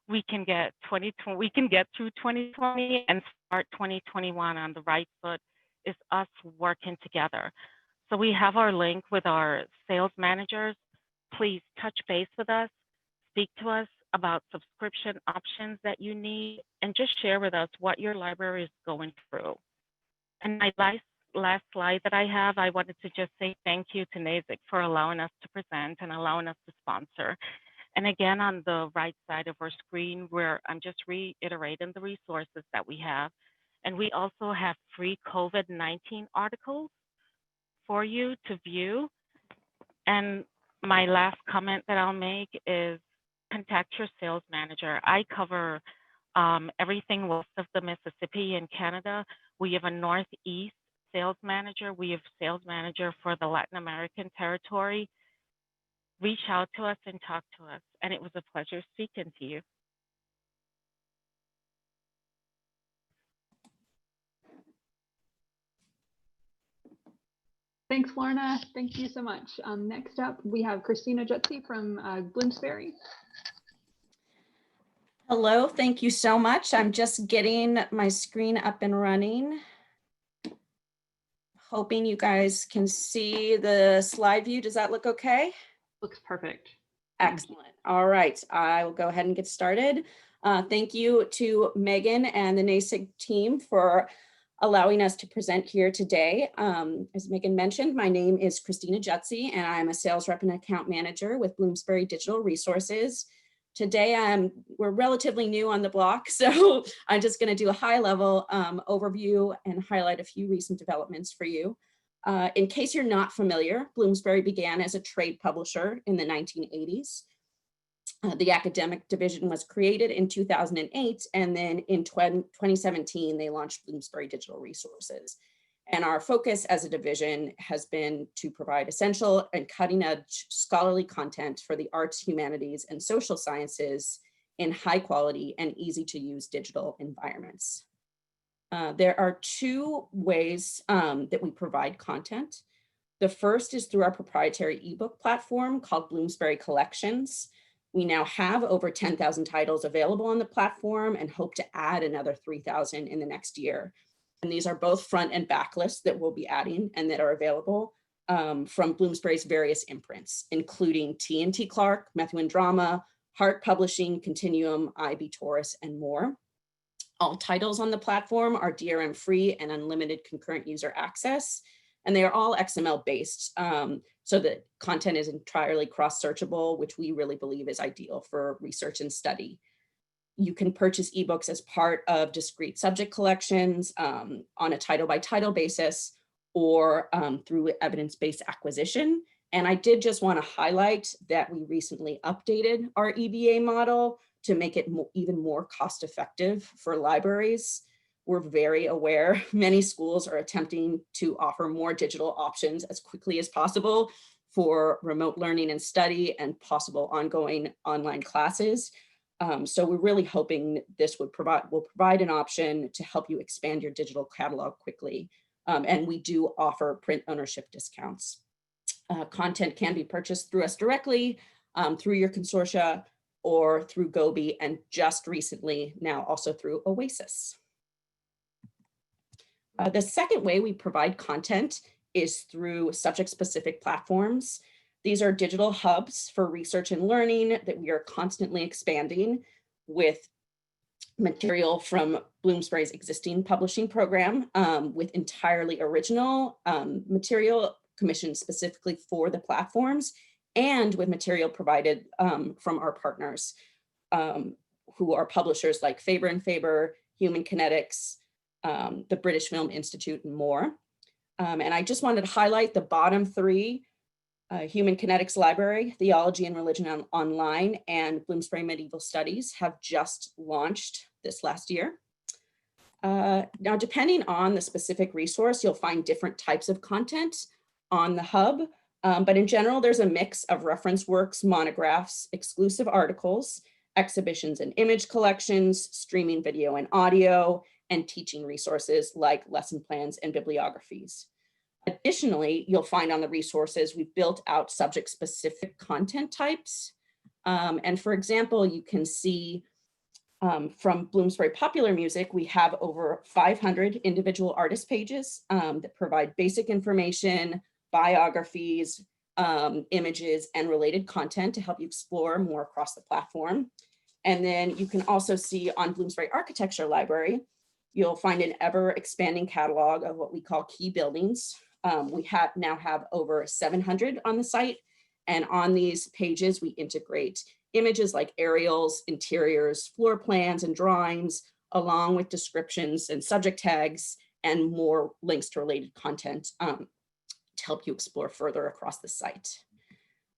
we can get through 2020 and start 2021 on the right foot is us working together. So we have our link with our sales managers. Please touch base with us, speak to us about subscription options that you need, and just share with us what your library is going through. And my last slide that I have, I wanted to just say thank you to NASIG for allowing us to present and allowing us to sponsor. And again, on the right side of our screen, where I'm just reiterating the resources that we have. And we also have free COVID-19 articles for you to view. And my last comment that I'll make is contact your sales manager. I cover everything west of the Mississippi in Canada. We have a Northeast sales manager. We have sales manager for the Latin American territory. Reach out to us and talk to us. And it was a pleasure speaking to you. Thanks, Lorna. Thank you so much. Next up, we have Christina Jutzi from Bloomsbury. Hello, thank you so much. I'm just getting my screen up and running. Hoping you guys can see the slide view. Does that look okay? Looks perfect. Excellent. All right, I will go ahead and get started. Thank you to Megan and the NASIG team for allowing us to present here today. As Megan mentioned, my name is Christina Jutzi, and I'm a sales rep and account manager with Bloomsbury Digital Resources. Today, we're relatively new on the block, so I'm just going to do a high-level overview and highlight a few recent developments for you. In case you're not familiar, Bloomsbury began as a trade publisher in the 1980s. The academic division was created in 2008, and then in 2017, they launched Bloomsbury Digital Resources. And our focus as a division has been to provide essential and cutting-edge scholarly content for the arts, humanities, and social sciences in high quality and easy to use digital environments. There are two ways that we provide content. The first is through our proprietary ebook platform called Bloomsbury Collections. We now have over 10,000 titles available on the platform and hope to add another 3,000 in the next year. And these are both front and back lists that we'll be adding and that are available from Bloomsbury's various imprints, including T&T Clark, Methuen Drama, Hart Publishing, Continuum, IB Taurus, and more. All titles on the platform are DRM free and unlimited concurrent user access, and they are all XML based, so that content is entirely cross-searchable, which we really believe is ideal for research and study. You can purchase ebooks as part of discrete subject collections on a title by title basis or through evidence-based acquisition. And I did just want to highlight that we recently updated our EBA model to make it even more cost-effective for libraries. We're very aware many schools are attempting to offer more digital options as quickly as possible for remote learning and study and possible ongoing online classes. So we're really hoping this will provide an option to help you expand your digital catalog quickly. And we do offer print ownership discounts. Content can be purchased through us directly, through your consortia, or through Gobi, and just recently now also through Oasis. The second way we provide content is through subject-specific platforms. These are digital hubs for research and learning that we are constantly expanding with material from Bloomsbury's existing publishing program with entirely original material commissioned specifically for the platforms, and with material provided from our partners who are publishers like Faber and Faber, Human Kinetics, the British Film Institute, and more. And I just wanted to highlight the bottom three: Human Kinetics Library, Theology and Religion Online, and Bloomsbury Medieval Studies have just launched this last year. Now, depending on the specific resource, you'll find different types of content on the hub. But in general, there's a mix of reference works, monographs, exclusive articles, exhibitions and image collections, streaming video and audio, and teaching resources like lesson plans and bibliographies. Additionally, you'll find on the resources, we've built out subject-specific content types. And for example, you can see from Bloomsbury Popular Music, we have over 500 individual artist pages that provide basic information, biographies, images, and related content to help you explore more across the platform. And then you can also see on Bloomsbury Architecture Library, you'll find an ever expanding catalog of what we call key buildings. We now have over 700 on the site. And on these pages, we integrate images like aerials, interiors, floor plans, and drawings, along with descriptions and subject tags, and more links to related content to help you explore further across the site.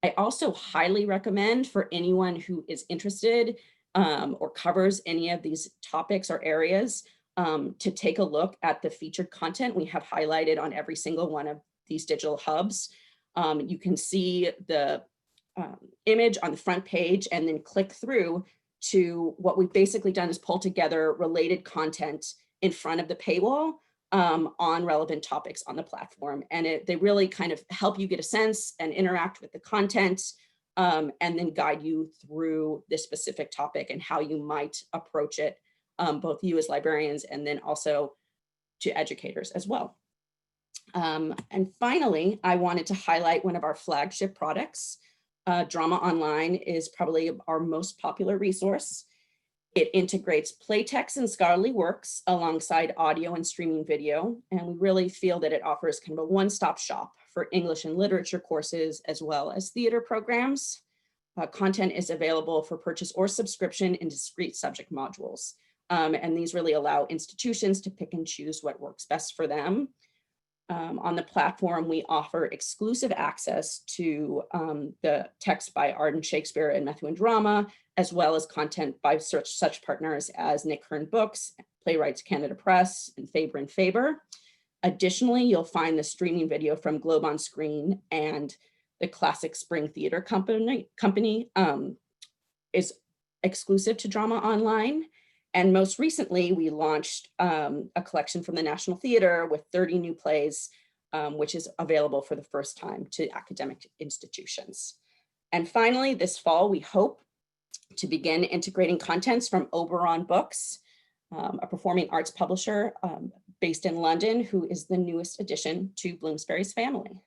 I also highly recommend for anyone who is interested or covers any of these topics or areas to take a look at the featured content we have highlighted on every single one of these digital hubs. You can see the image on the front page and then click through to what we've basically done is pull together related content in front of the paywall on relevant topics on the platform. And they really kind of help you get a sense and interact with the content and then guide you through this specific topic and how you might approach it, both you as librarians and then also to educators as well. And finally, I wanted to highlight one of our flagship products. Drama Online is probably our most popular resource. It integrates playtext and scholarly works alongside audio and streaming video. And we really feel that it offers kind of a one-stop shop for English and literature courses, as well as theater programs. Content is available for purchase or subscription in discrete subject modules. And these really allow institutions to pick and choose what works best for them. On the platform, we offer exclusive access to the text by Arden Shakespeare and Methuen Drama, as well as content by such partners as Nick Hearn Books, Playwrights Canada Press, and Faber and Faber. Additionally, you'll find the streaming video from Globe on Screen, and the Classic Spring Theater Company is exclusive to Drama Online. And most recently, we launched a collection from the National Theater with 30 new plays, which is available for the first time to academic institutions. And finally, this fall, we hope to begin integrating contents from Oberon Books, a performing arts publisher based in London, who is the newest addition to Bloomsbury's family.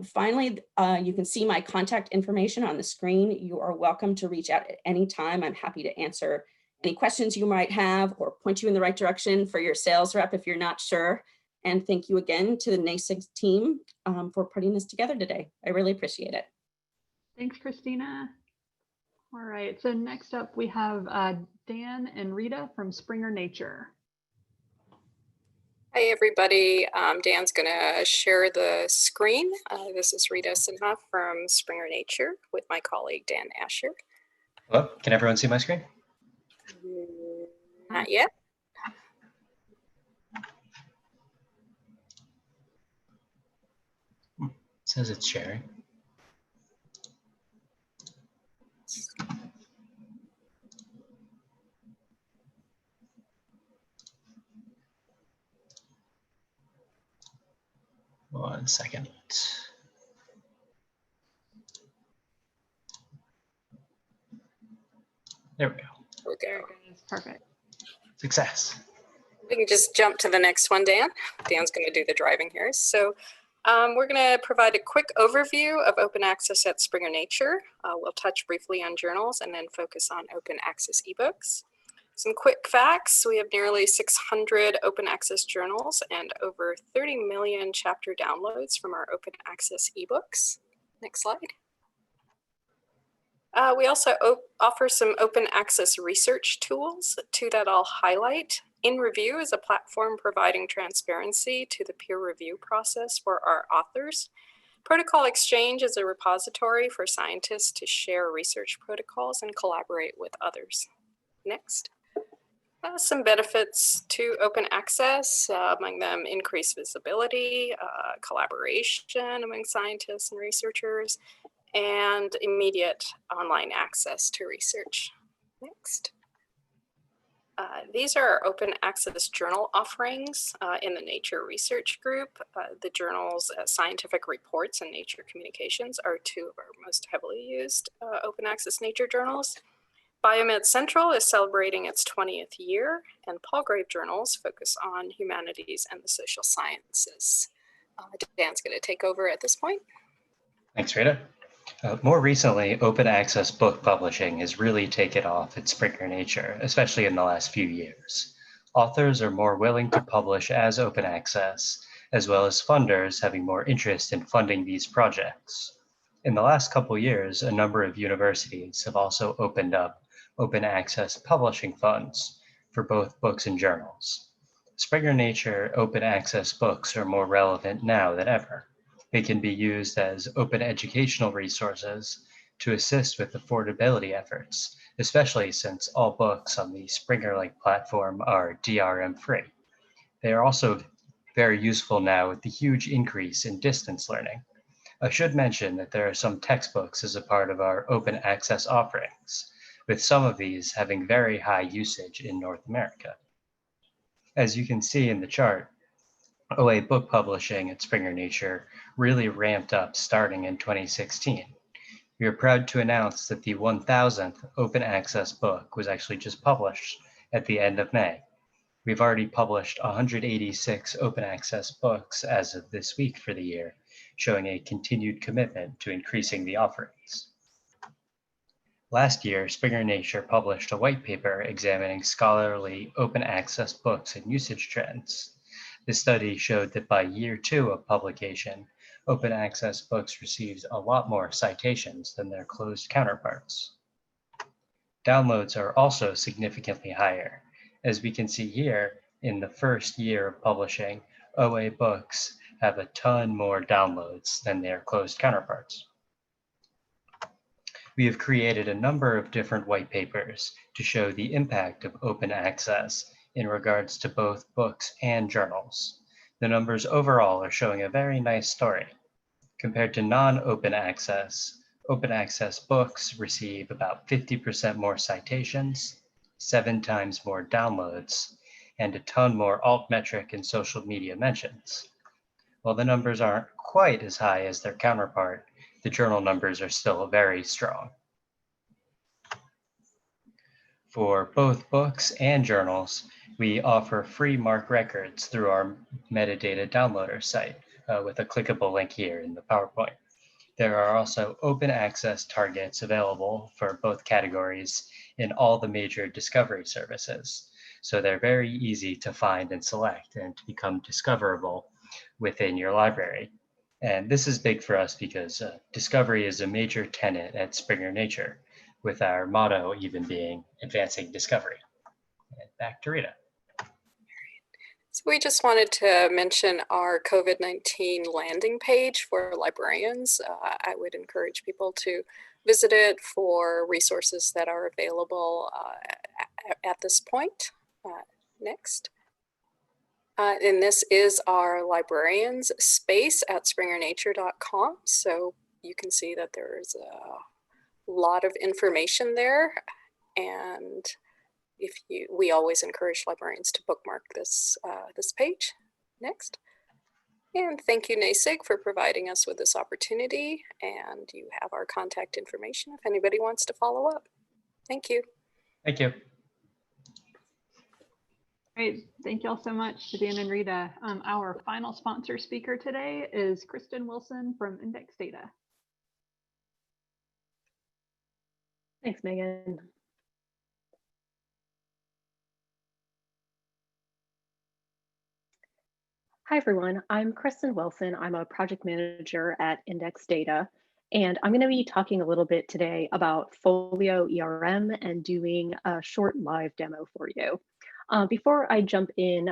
Finally, you can see my contact information on the screen. You are welcome to reach out at any time. I'm happy to answer any questions you might have or point you in the right direction for your sales rep if you're not sure. And thank you again to the NASIG team for putting this together today. I really appreciate it. Thanks, Christina. All right, so next up we have Dan and Rita from Springer Nature. Hi, everybody. Dan's going to share the screen. This is Rita Sinha from Springer Nature with my colleague, Dan Asher. Hello, can everyone see my screen? Not yet. It says it's sharing. One second. There we go. Okay. Perfect. Success. We can just jump to the next one, Dan. Dan's going to do the driving here. So we're going to provide a quick overview of open access at Springer Nature. We'll touch briefly on journals and then focus on open access ebooks. Some quick facts: we have nearly 600 open access journals and over 30 million chapter downloads from our open access ebooks. Next slide. We also offer some open access research tools. Two that I'll highlight. In Review is a platform providing transparency to the peer review process for our authors. Protocol Exchange is a repository for scientists to share research protocols and collaborate with others. Next. Some benefits to open access, among them increased visibility, collaboration among scientists and researchers, and immediate online access to research. Next. These are our open access journal offerings in the Nature Research Group. The journal's Scientific Reports and Nature Communications are two of our most heavily used open access nature journals. Biomed Central is celebrating its 20th year, and Palgrave journals focus on humanities and the social sciences. Dan's going to take over at this point. Thanks, Rita. More recently, open access book publishing has really taken off at Springer Nature, especially in the last few years. Authors are more willing to publish as open access, as well as funders having more interest in funding these projects. In the last couple years, a number of universities have also opened up open access publishing funds for both books and journals. Springer Nature open access books are more relevant now than ever. They can be used as open educational resources to assist with affordability efforts, especially since all books on the Springer Link platform are DRM free. They are also very useful now with the huge increase in distance learning. I should mention that there are some textbooks as a part of our open access offerings, with some of these having very high usage in North America. As you can see in the chart, OA book publishing at Springer Nature really ramped up starting in 2016. We are proud to announce that the 1000th open access book was actually just published at the end of May. We've already published 186 open access books as of this week for the year, showing a continued commitment to increasing the offerings. Last year, Springer Nature published a white paper examining scholarly open access books and usage trends. The study showed that by year 2 of publication, open access books received a lot more citations than their closed counterparts. Downloads are also significantly higher. As we can see here, in the first year of publishing, OA books have a ton more downloads than their closed counterparts. We have created a number of different white papers to show the impact of open access in regards to both books and journals. The numbers overall are showing a very nice story. Compared to non-open access, open access books receive about 50% more citations, 7 times more downloads, and a ton more altmetric and social media mentions. While the numbers aren't quite as high as their counterpart, the journal numbers are still very strong. For both books and journals, we offer free MARC records through our metadata downloader site with a clickable link here in the PowerPoint. There are also open access targets available for both categories in all the major discovery services. So they're very easy to find and select and to become discoverable within your library. And this is big for us because discovery is a major tenet at Springer Nature, with our motto even being advancing discovery. And back to Rita. So we just wanted to mention our COVID-19 landing page for librarians. I would encourage people to visit it for resources that are available at this point. Next. And this is our librarians space at springernature.com. So you can see that there is a lot of information there, and we always encourage librarians to bookmark this this page. Next. And thank you, NASIG, for providing us with this opportunity, and you have our contact information if anybody wants to follow up. Thank you. Thank you. Great, thank you all so much to Dan and Rita. Our final sponsor speaker today is Kristen Wilson from Index Data. Thanks, Megan. Hi, everyone. I'm Kristen Wilson. I'm a project manager at Index Data, and I'm going to be talking a little bit today about Folio ERM and doing a short live demo for you. Before I jump in,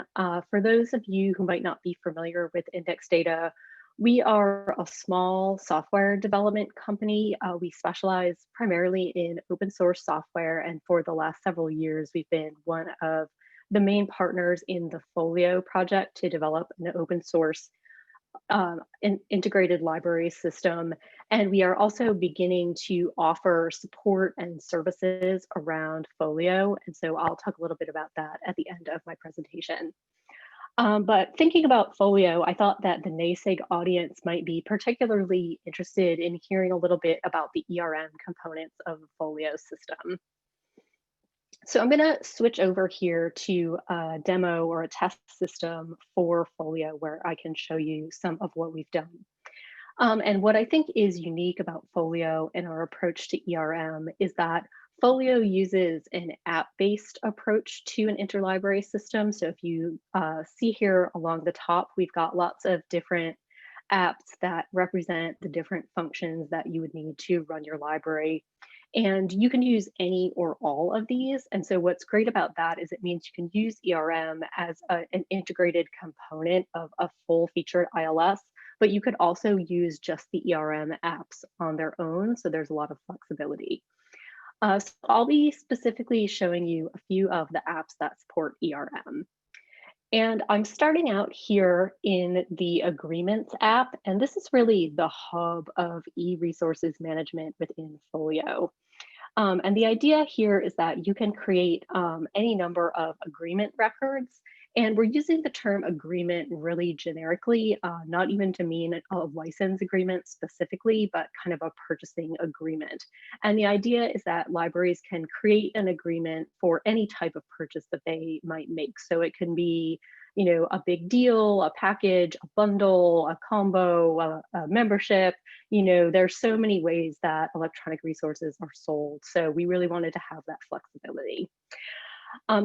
for those of you who might not be familiar with Index Data, we are a small software development company. We specialize primarily in open source software, and for the last several years, we've been one of the main partners in the Folio project to develop an open source integrated library system. And we are also beginning to offer support and services around Folio. And so I'll talk a little bit about that at the end of my presentation. But thinking about Folio, I thought that the NASIG audience might be particularly interested in hearing a little bit about the ERM components of the Folio system. So I'm going to switch over here to a demo or a test system for Folio where I can show you some of what we've done. And what I think is unique about Folio and our approach to ERM is that Folio uses an app-based approach to an interlibrary system. So if you see here along the top, we've got lots of different apps that represent the different functions that you would need to run your library. And you can use any or all of these. And so what's great about that is it means you can use ERM as an integrated component of a full-featured ILS, but you could also use just the ERM apps on their own. So there's a lot of flexibility. So I'll be specifically showing you a few of the apps that support ERM. And I'm starting out here in the Agreements app, and this is really the hub of e-resources management within Folio. And the idea here is that you can create any number of agreement records, and we're using the term agreement really generically, not even to mean a license agreement specifically, but kind of a purchasing agreement. And the idea is that libraries can create an agreement for any type of purchase that they might make. So it can be, you know, a big deal, a package, a bundle, a combo, a membership. You know, there's so many ways that electronic resources are sold. So we really wanted to have that flexibility.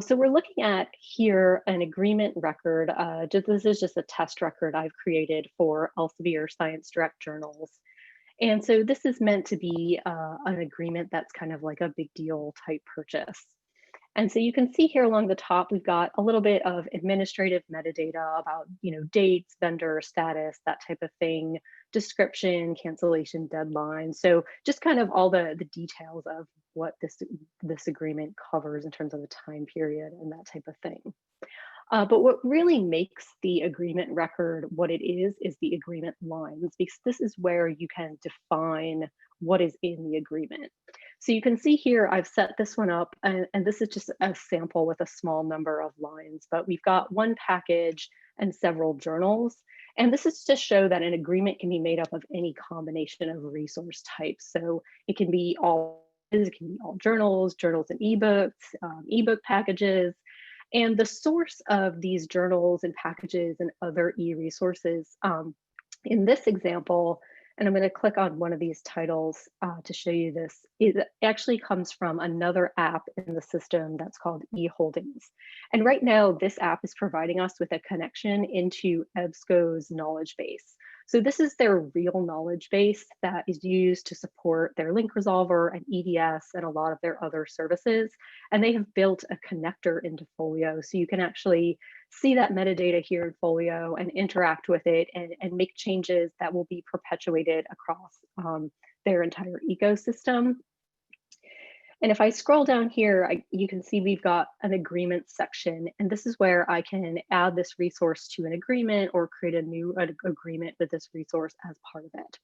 So we're looking at here an agreement record. This is just a test record I've created for Elsevier Science Direct journals. And so this is meant to be an agreement that's kind of like a big deal type purchase. And so you can see here along the top, we've got a little bit of administrative metadata about, you know, dates, vendor status, that type of thing, description, cancellation deadline. So just kind of all the details of what this agreement covers in terms of the time period and that type of thing. But what really makes the agreement record what it is the agreement lines, because this is where you can define what is in the agreement. So you can see here, I've set this one up, and this is just a sample with a small number of lines, but we've got one package and several journals. And this is to show that an agreement can be made up of any combination of resource types. So it can be all journals, journals and ebooks, ebook packages. And the source of these journals and packages and other e-resources in this example, and I'm going to click on one of these titles to show you this, it actually comes from another app in the system that's called eHoldings. And right now, this app is providing us with a connection into EBSCO's knowledge base. So this is their real knowledge base that is used to support their link resolver and EDS and a lot of their other services. And they have built a connector into Folio. So you can actually see that metadata here in Folio and interact with it and make changes that will be perpetuated across their entire ecosystem. And if I scroll down here, you can see we've got an agreement section, and this is where I can add this resource to an agreement or create a new agreement with this resource as part of it.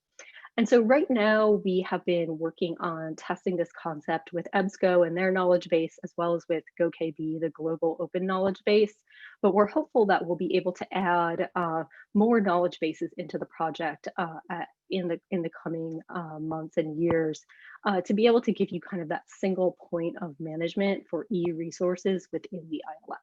And so right now we have been working on testing this concept with EBSCO and their knowledge base, as well as with GoKB, the global open knowledge base. But we're hopeful that we'll be able to add more knowledge bases into the project in the coming months and years to be able to give you kind of that single point of management for e-resources within the ILS.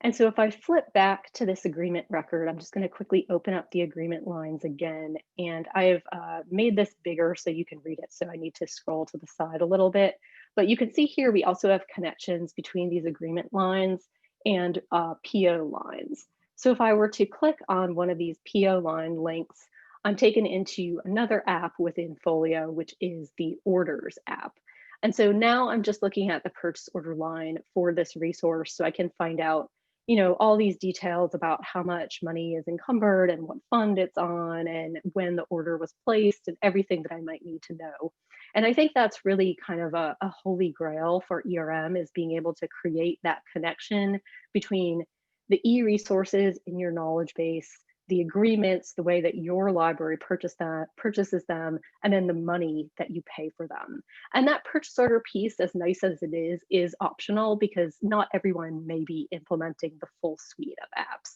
And so if I flip back to this agreement record, I'm just going to quickly open up the agreement lines again. And I've made this bigger so you can read it. So I need to scroll to the side a little bit. But you can see here, we also have connections between these agreement lines and PO lines. So if I were to click on one of these PO line links, I'm taken into another app within Folio, which is the Orders app. And so now I'm just looking at the purchase order line for this resource so I can find out, all these details about how much money is encumbered and what fund it's on and when the order was placed and everything that I might need to know. And I think that's really kind of a holy grail for ERM, is being able to create that connection between the e-resources in your knowledge base, the agreements, the way that your library purchases them, and then the money that you pay for them. And that purchase order piece, as nice as it is optional, because not everyone may be implementing the full suite of apps.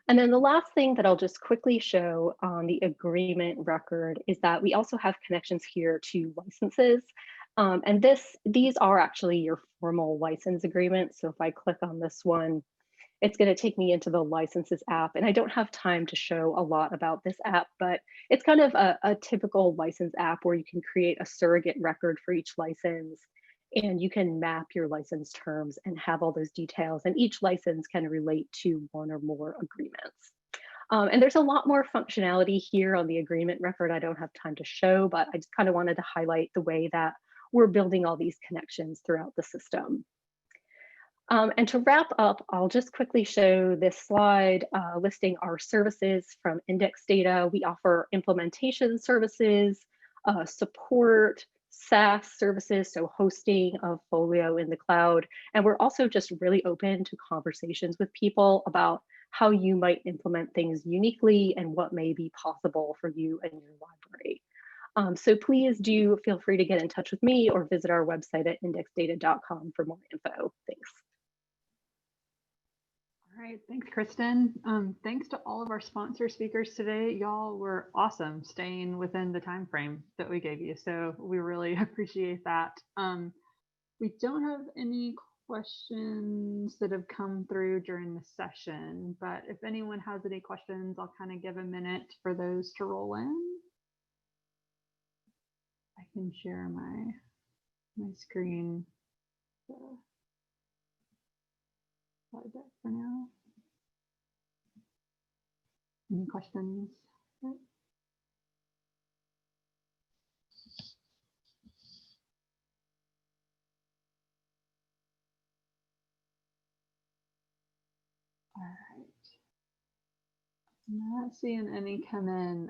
And then the last thing that I'll just quickly show on the agreement record is that we also have connections here to licenses. And these are actually your formal license agreements. So if I click on this one, it's going to take me into the licenses app. And I don't have time to show a lot about this app, but it's kind of a typical license app where you can create a surrogate record for each license, and you can map your license terms and have all those details. And each license can relate to one or more agreements. And there's a lot more functionality here on the agreement record I don't have time to show, but I just kind of wanted to highlight the way that we're building all these connections throughout the system. And to wrap up, I'll just quickly show this slide listing our services from Index Data. We offer implementation services, support, SaaS services, so hosting of Folio in the cloud. And we're also just really open to conversations with people about how you might implement things uniquely and what may be possible for you and your library. So please do feel free to get in touch with me or visit our website at indexdata.com for more info. Thanks. All right, thanks, Kristen. Thanks to all of our sponsor speakers today. Y'all were awesome staying within the time frame that we gave you. So we really appreciate that. We don't have any questions that have come through during the session, but if anyone has any questions, I'll kind of give a minute for those to roll in. I can share my screen. Slide deck for now. Any questions? All right. I'm not seeing any come in.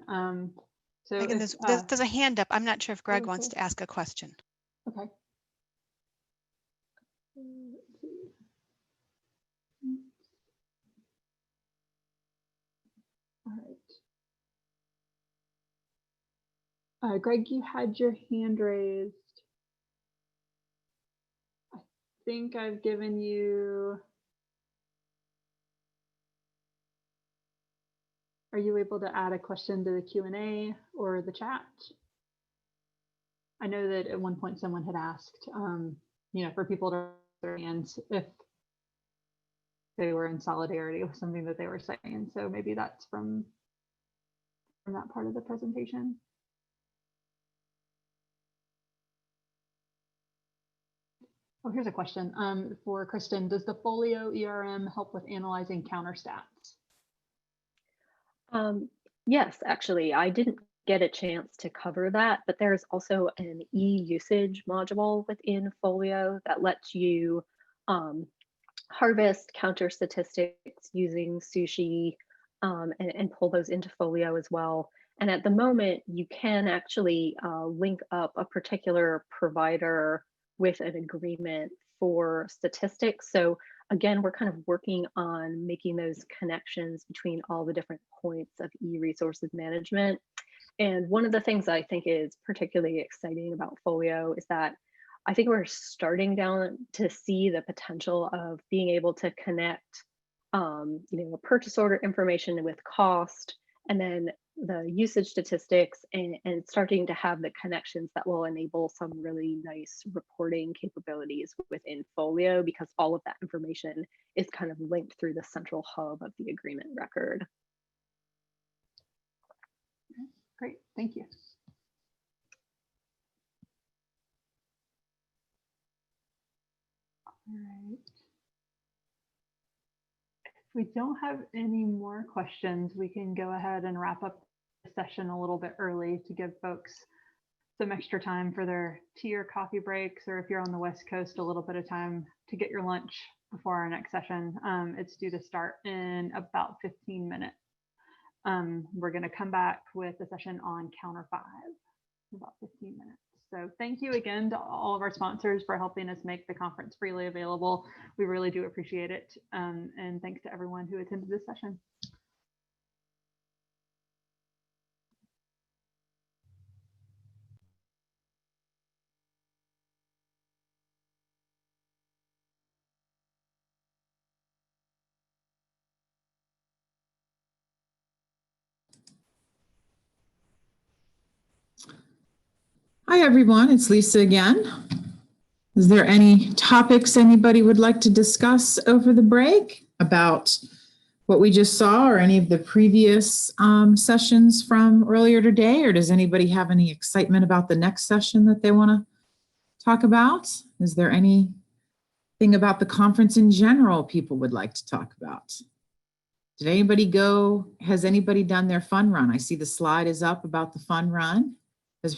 So Megan, there's a hand up. I'm not sure if Greg wants cool. to ask a question. Okay. Let's see. All right. Greg, you had your hand raised. I think I've given you. Are you able to add a question to the Q&A or the chat? I know that at one point someone had asked, for people to raise their hands if they were in solidarity with something that they were saying. So maybe that's from that part of the presentation. Oh, here's a question for Kristen. Does the Folio ERM help with analyzing counter stats? Yes, actually, I didn't get a chance to cover that, but there's also an e-usage module within Folio that lets you harvest counter statistics using Sushi and pull those into Folio as well. And at the moment, you can actually link up a particular provider with an agreement for statistics. So again, we're kind of working on making those connections between all the different points of e-resources management. And one of the things I think is particularly exciting about Folio is that I think we're starting down to see the potential of being able to connect, purchase order information with cost, and then the usage statistics, and starting to have the connections that will enable some really nice reporting capabilities within Folio, because all of that information is kind of linked through the central hub of the agreement record. Great, thank you. All right. If we don't have any more questions, we can go ahead and wrap up the session a little bit early to give folks some extra time for their tea or coffee breaks, or if you're on the West Coast, a little bit of time to get your lunch before our next session. It's due to start in about 15 minutes. We're going to come back with a session on Counter 5 in about 15 minutes. So thank you again to all of our sponsors for helping us make the conference freely available. We really do appreciate it. And thanks to everyone who attended this session. Hi, everyone. It's Lisa again. Is there any topics anybody would like to discuss over the break about what we just saw or any of the previous sessions from earlier today? Or does anybody have any excitement about the next session that they want to talk about? Is there anything about the conference in general people would like to talk about? Did anybody has anybody done their fun run? I see the slide is up about the fun run.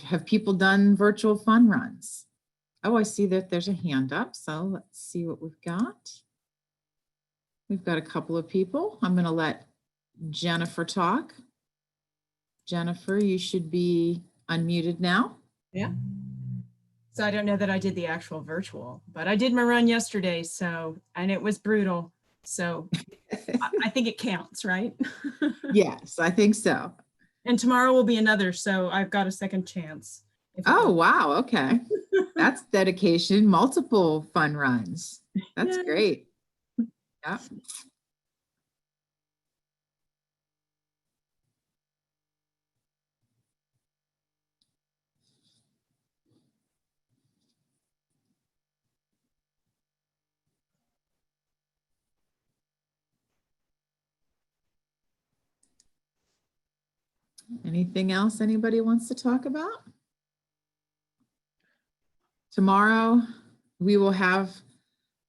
Have people done virtual fun runs? Oh, I see that there's a hand up. So let's see what we've got. We've got a couple of people. I'm going to let Jennifer talk. Jennifer, you should be unmuted now. Yeah. So I don't know that I did the actual virtual, but I did my run yesterday. And it was brutal. So I think it counts, right? Yes, I think so. And tomorrow will be another, so I've got a second chance. Oh, wow. Okay. That's dedication. Multiple fun runs. That's great. Yeah. Anything else anybody wants to talk about? Tomorrow, we will have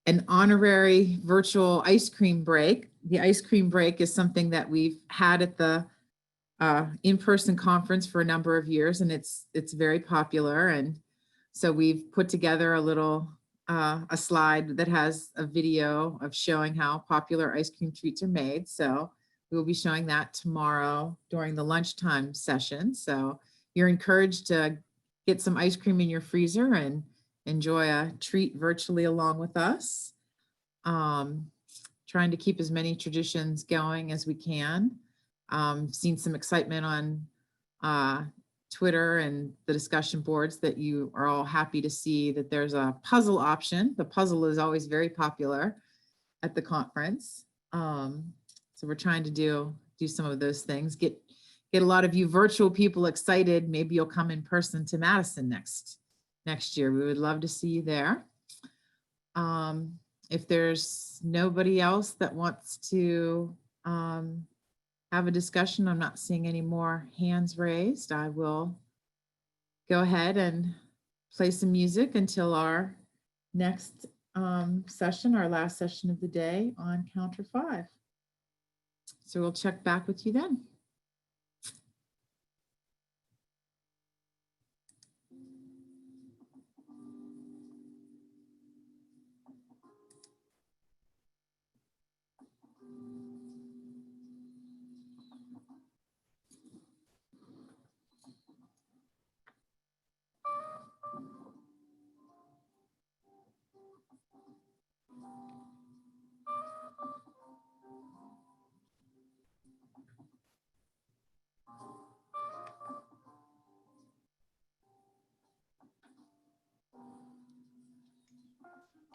an honorary virtual ice cream break. The ice cream break is something that we've had at the in-person conference for a number of years, and it's very popular. And so we've put together a little a slide that has a video of showing how popular ice cream treats are made. So we will be showing that tomorrow during the lunchtime session. So you're encouraged to get some ice cream in your freezer and enjoy a treat virtually along with us. Trying to keep as many traditions going as we can. Seen some excitement on Twitter and the discussion boards that you are all happy to see that there's a puzzle option. The puzzle is always very popular at the conference. So we're trying to do some of those things, get a lot of you virtual people excited. Maybe you'll come in person to Madison next year. We would love to see you there. If there's nobody else that wants to have a discussion, I'm not seeing any more hands raised. I will go ahead and play some music until our next session, our last session of the day on Counter 5. So we'll check back with you then.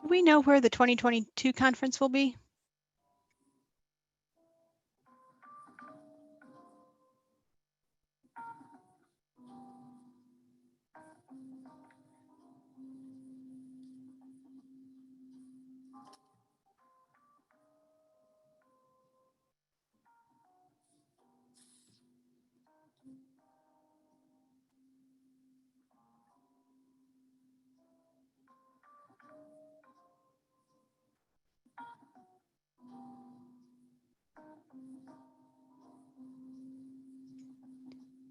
Do we know where the 2022 conference will be?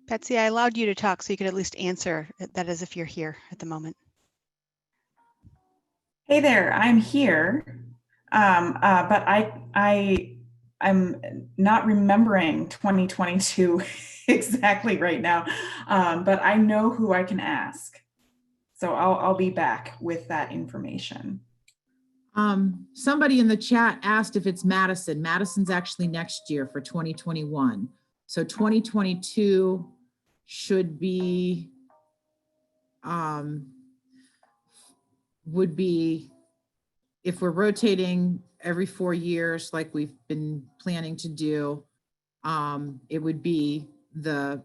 Betsy, I allowed you to talk so you could at least answer that as if you're here at the moment. Hey there, I'm here. But I'm not remembering 2022 exactly right now, but I know who I can ask. So I'll be back with that information. Somebody in the chat asked if it's Madison. Madison's actually next year for 2021. So 2022 should be, would be, if we're rotating every 4 years, like we've been planning to do, it would be an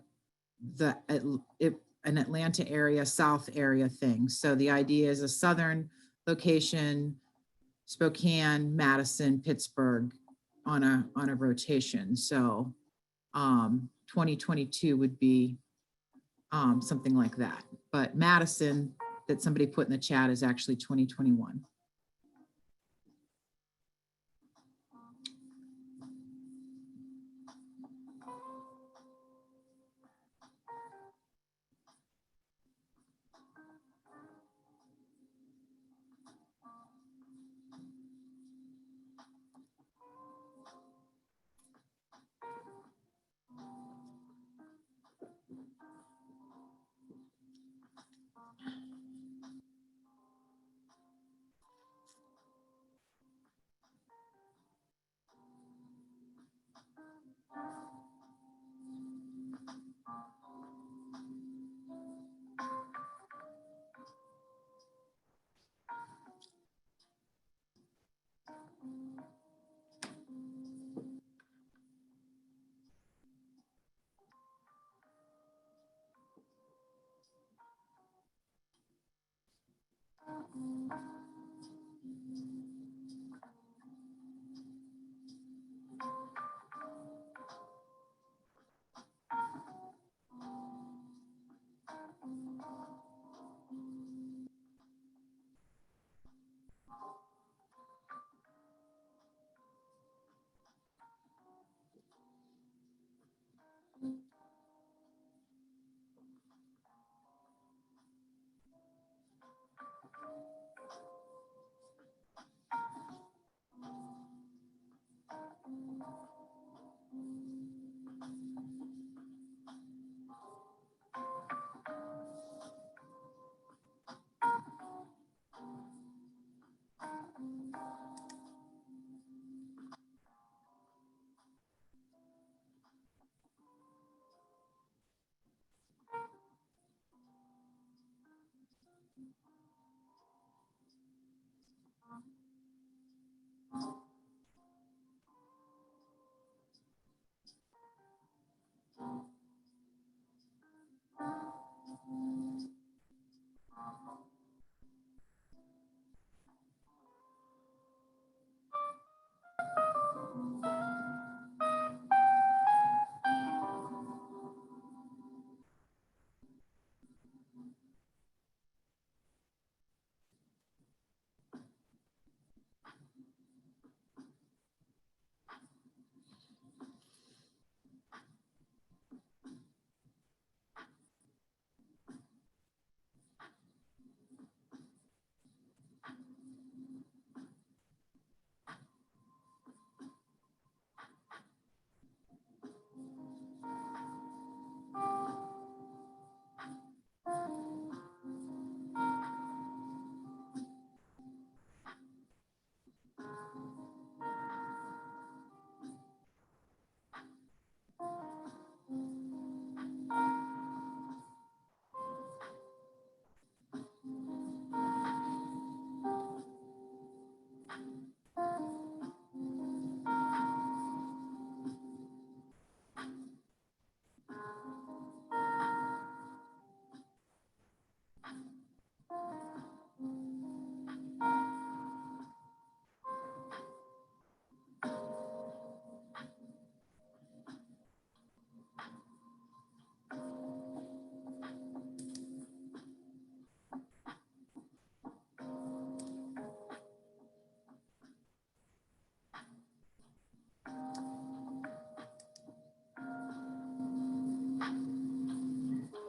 Atlanta area, South area thing. So the idea is a Southern location, Spokane, Madison, Pittsburgh on a rotation. So 2022 would be something like that. But Madison, that somebody put in the chat, is actually 2021.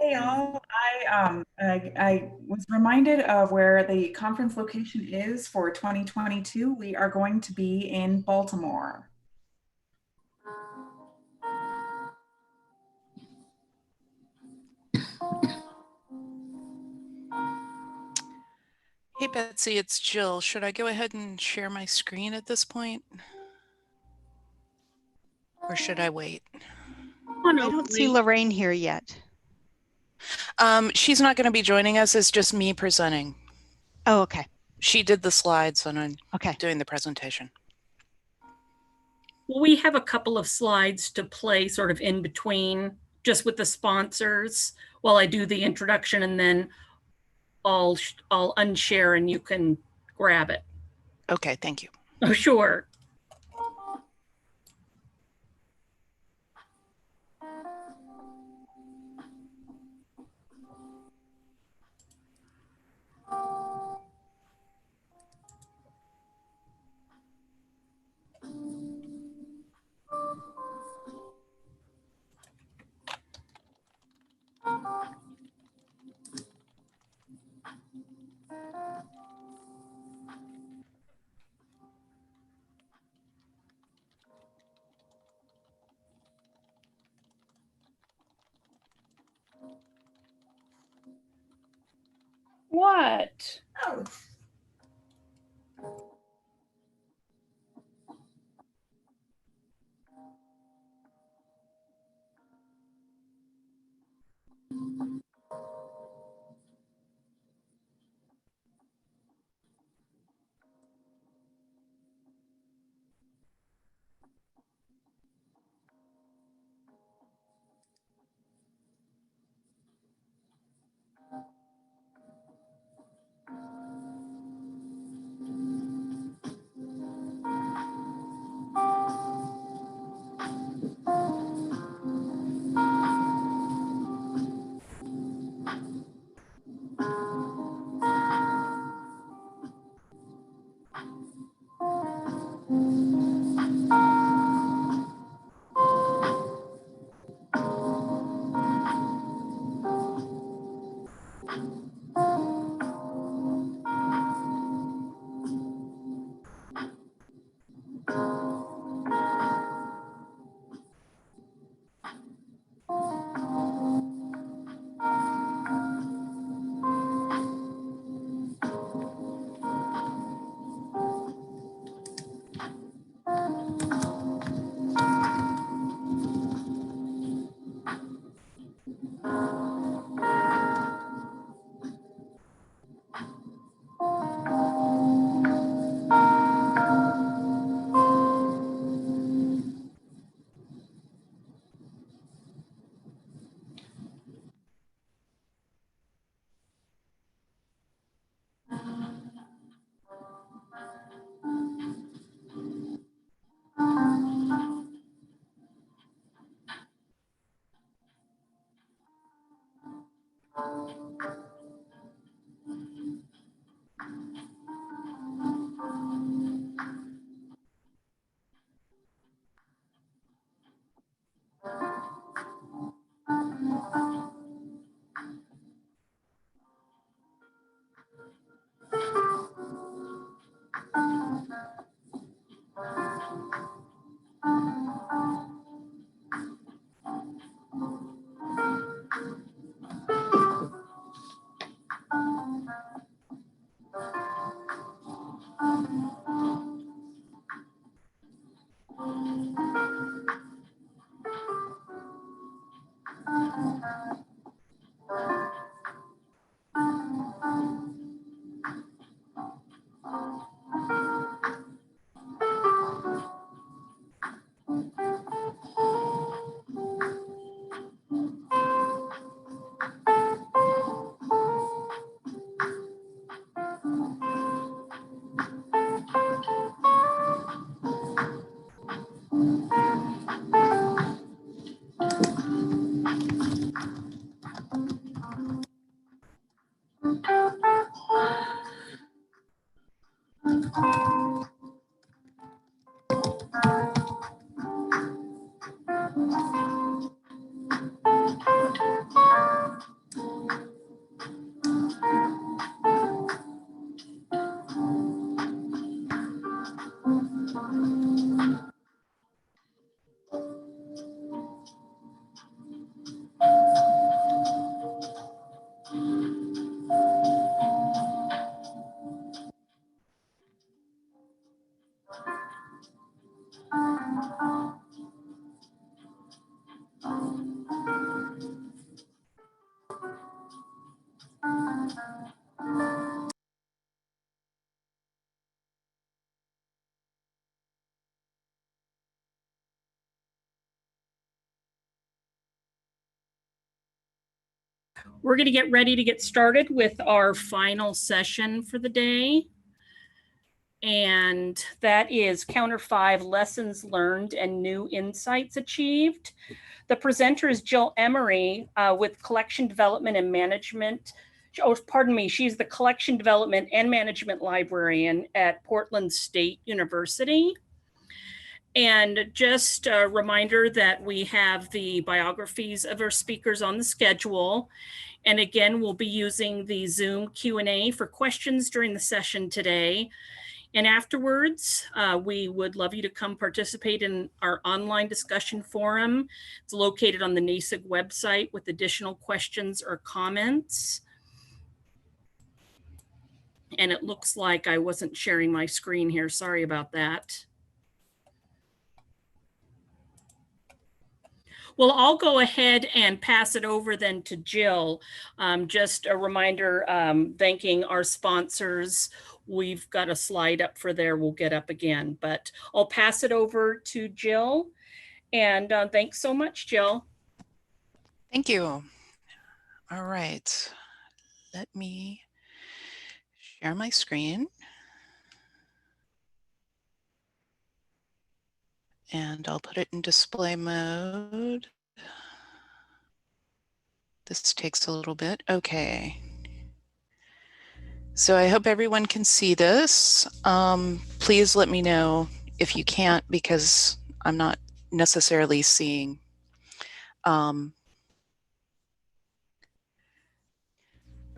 Hey all, I I was reminded of where the conference location is for 2022. We are going to be in Baltimore. Hey, Betsy, it's Jill. Should I go ahead and share my screen at this point? Or should I wait? I don't see Lorraine here yet. She's not going to be joining us. It's just me presenting. Oh, okay. She did the slides and I'm doing the presentation. Well, we have a couple of slides to play sort of in between, just with the sponsors while I do the introduction, and then I'll unshare and you can grab it. Okay, thank you. Oh, sure. What? Oh. We're going to get ready to get started with our final session for the day. And that is Counter 5 Lessons Learned and New Insights Achieved. The presenter is Jill Emery with Collection Development and Management. Oh, pardon me, she's the Collection Development and Management Librarian at Portland State University. And just a reminder that we have the biographies of our speakers on the schedule. And again, we'll be using the Zoom Q&A for questions during the session today. And afterwards, we would love you to come participate in our online discussion forum. It's located on the NASIG website with additional questions or comments. And it looks like I wasn't sharing my screen here. Sorry about that. Well, I'll go ahead and pass it over then to Jill. Just a reminder, thanking our sponsors. We've got a slide up for there. We'll get up again, but I'll pass it over to Jill. And thanks so much, Jill. Thank you. All right. Let me share my screen. And I'll put it in display mode. This takes a little bit. Okay. So I hope everyone can see this. Please let me know if you can't, because I'm not necessarily seeing. We're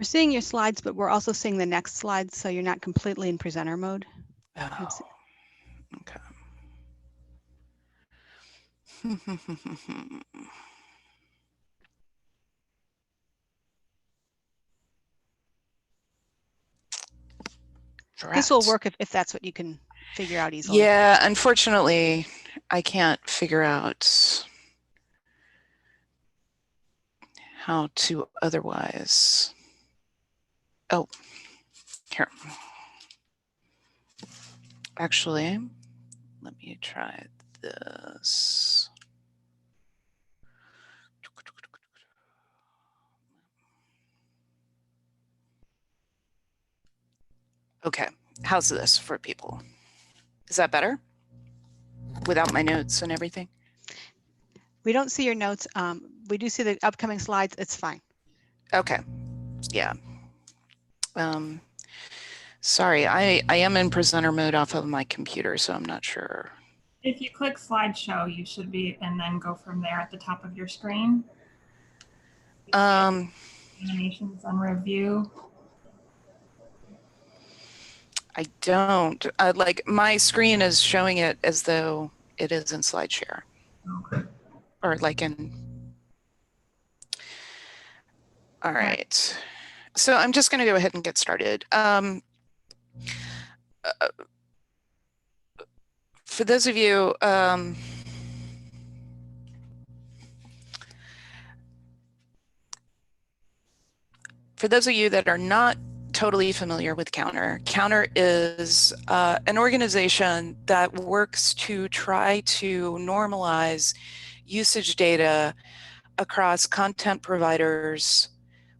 seeing your slides, but we're also seeing the next slide, so you're not completely in presenter mode. Oh, okay. This will work if that's what you can figure out easily. Yeah, unfortunately, I can't figure out how to otherwise. Oh, here. Actually, let me try this. Okay, how's this for people? Is that better? Without my notes and everything? We don't see your notes. We do see the upcoming slides. It's fine. Okay, yeah. Sorry, I am in presenter mode off of my computer, so I'm not sure. If you click slideshow, you should be, and then go from there at the top of your screen. Animations and review. I don't. Like my screen is showing it as though it is in SlideShare. Okay. Or like in. All right. So I'm just going to go ahead and get started. For those of you, that are not totally familiar with Counter, Counter is an organization that works to try to normalize usage data across content providers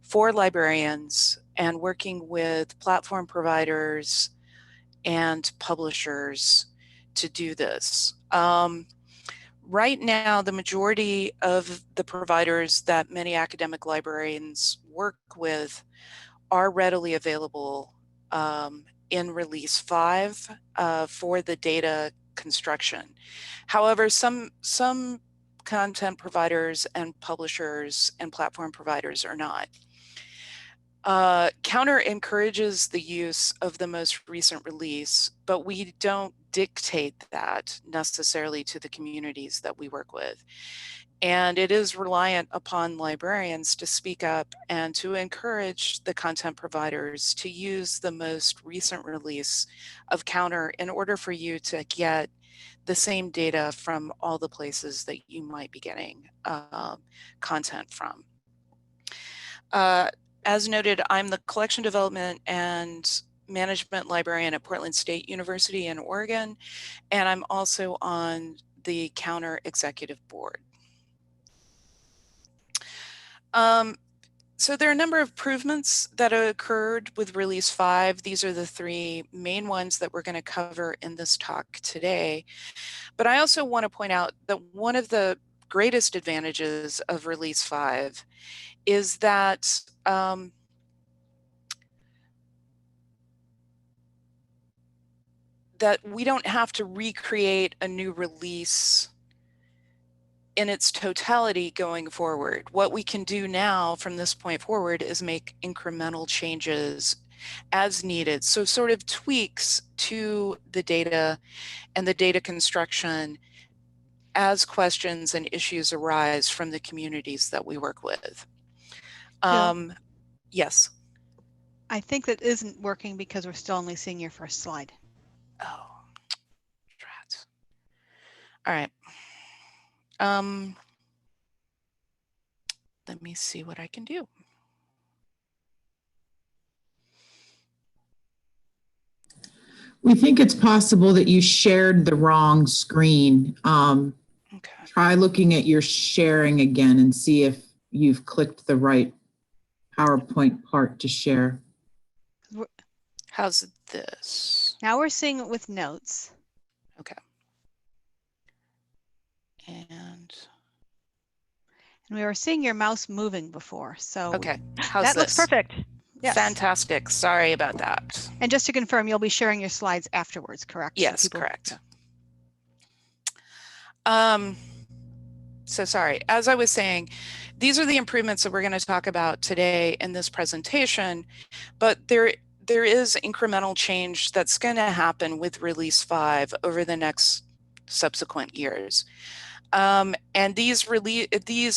for librarians and working with platform providers and publishers to do this. Right now, the majority of the providers that many academic librarians work with are readily available in Release 5 for the data construction. However, some content providers and publishers and platform providers are not. Counter encourages the use of the most recent release, but we don't dictate that necessarily to the communities that we work with. And it is reliant upon librarians to speak up and to encourage the content providers to use the most recent release of Counter in order for you to get the same data from all the places that you might be getting content from. As noted, I'm the Collection Development and Management Librarian at Portland State University in Oregon, and I'm also on the Counter Executive Board. So there are a number of improvements that occurred with release 5. These are the 3 main ones that we're going to cover in this talk today. But I also want to point out that one of the greatest advantages of release 5 is that that we don't have to recreate a new release in its totality going forward. What we can do now from this point forward is make incremental changes as needed. So sort of tweaks to the data and the data construction as questions and issues arise from the communities that we work with. Yes. I think that isn't working because we're still only seeing your first slide. Oh, drat. All right. Let me see what I can do. We think it's possible that you shared the wrong screen. Okay. Try looking at your sharing again and see if you've clicked the right PowerPoint part to share. How's this? Now we're seeing it with notes. Okay. And we were seeing your mouse moving before, so okay. How's that this? looks perfect. Yes. Fantastic. Sorry about that. And just to confirm, you'll be sharing your slides afterwards, correct? Yes, so correct. So sorry, as I was saying, these are the improvements that we're going to talk about today in this presentation, but there is incremental change that's going to happen with release 5 over the next subsequent years. And these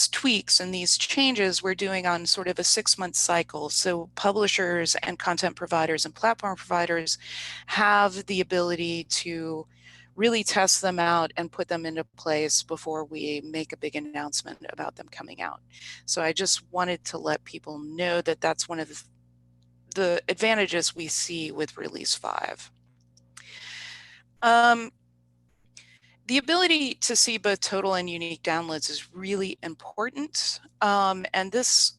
tweaks and these changes we're doing on sort of a 6-month cycle. So publishers and content providers and platform providers have the ability to really test them out and put them into place before we make a big announcement about them coming out. So I just wanted to let people know that that's one of the advantages we see with release 5. The ability to see both total and unique downloads is really important. And this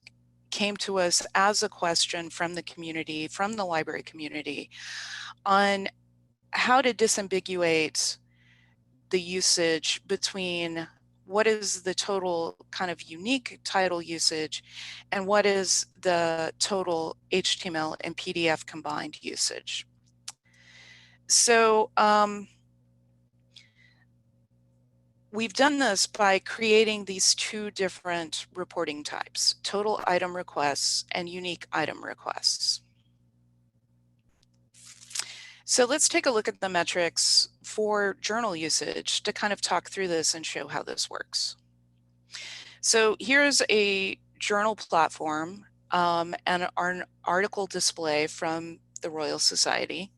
came to us as a question from the community, from the library community, on how to disambiguate the usage between what is the total kind of unique title usage and what is the total HTML and PDF combined usage. So we've done this by creating these 2 different reporting types, total item requests and unique item requests. So let's take a look at the metrics for journal usage to kind of talk through this and show how this works. So here's a journal platform and an article display from the Royal Society.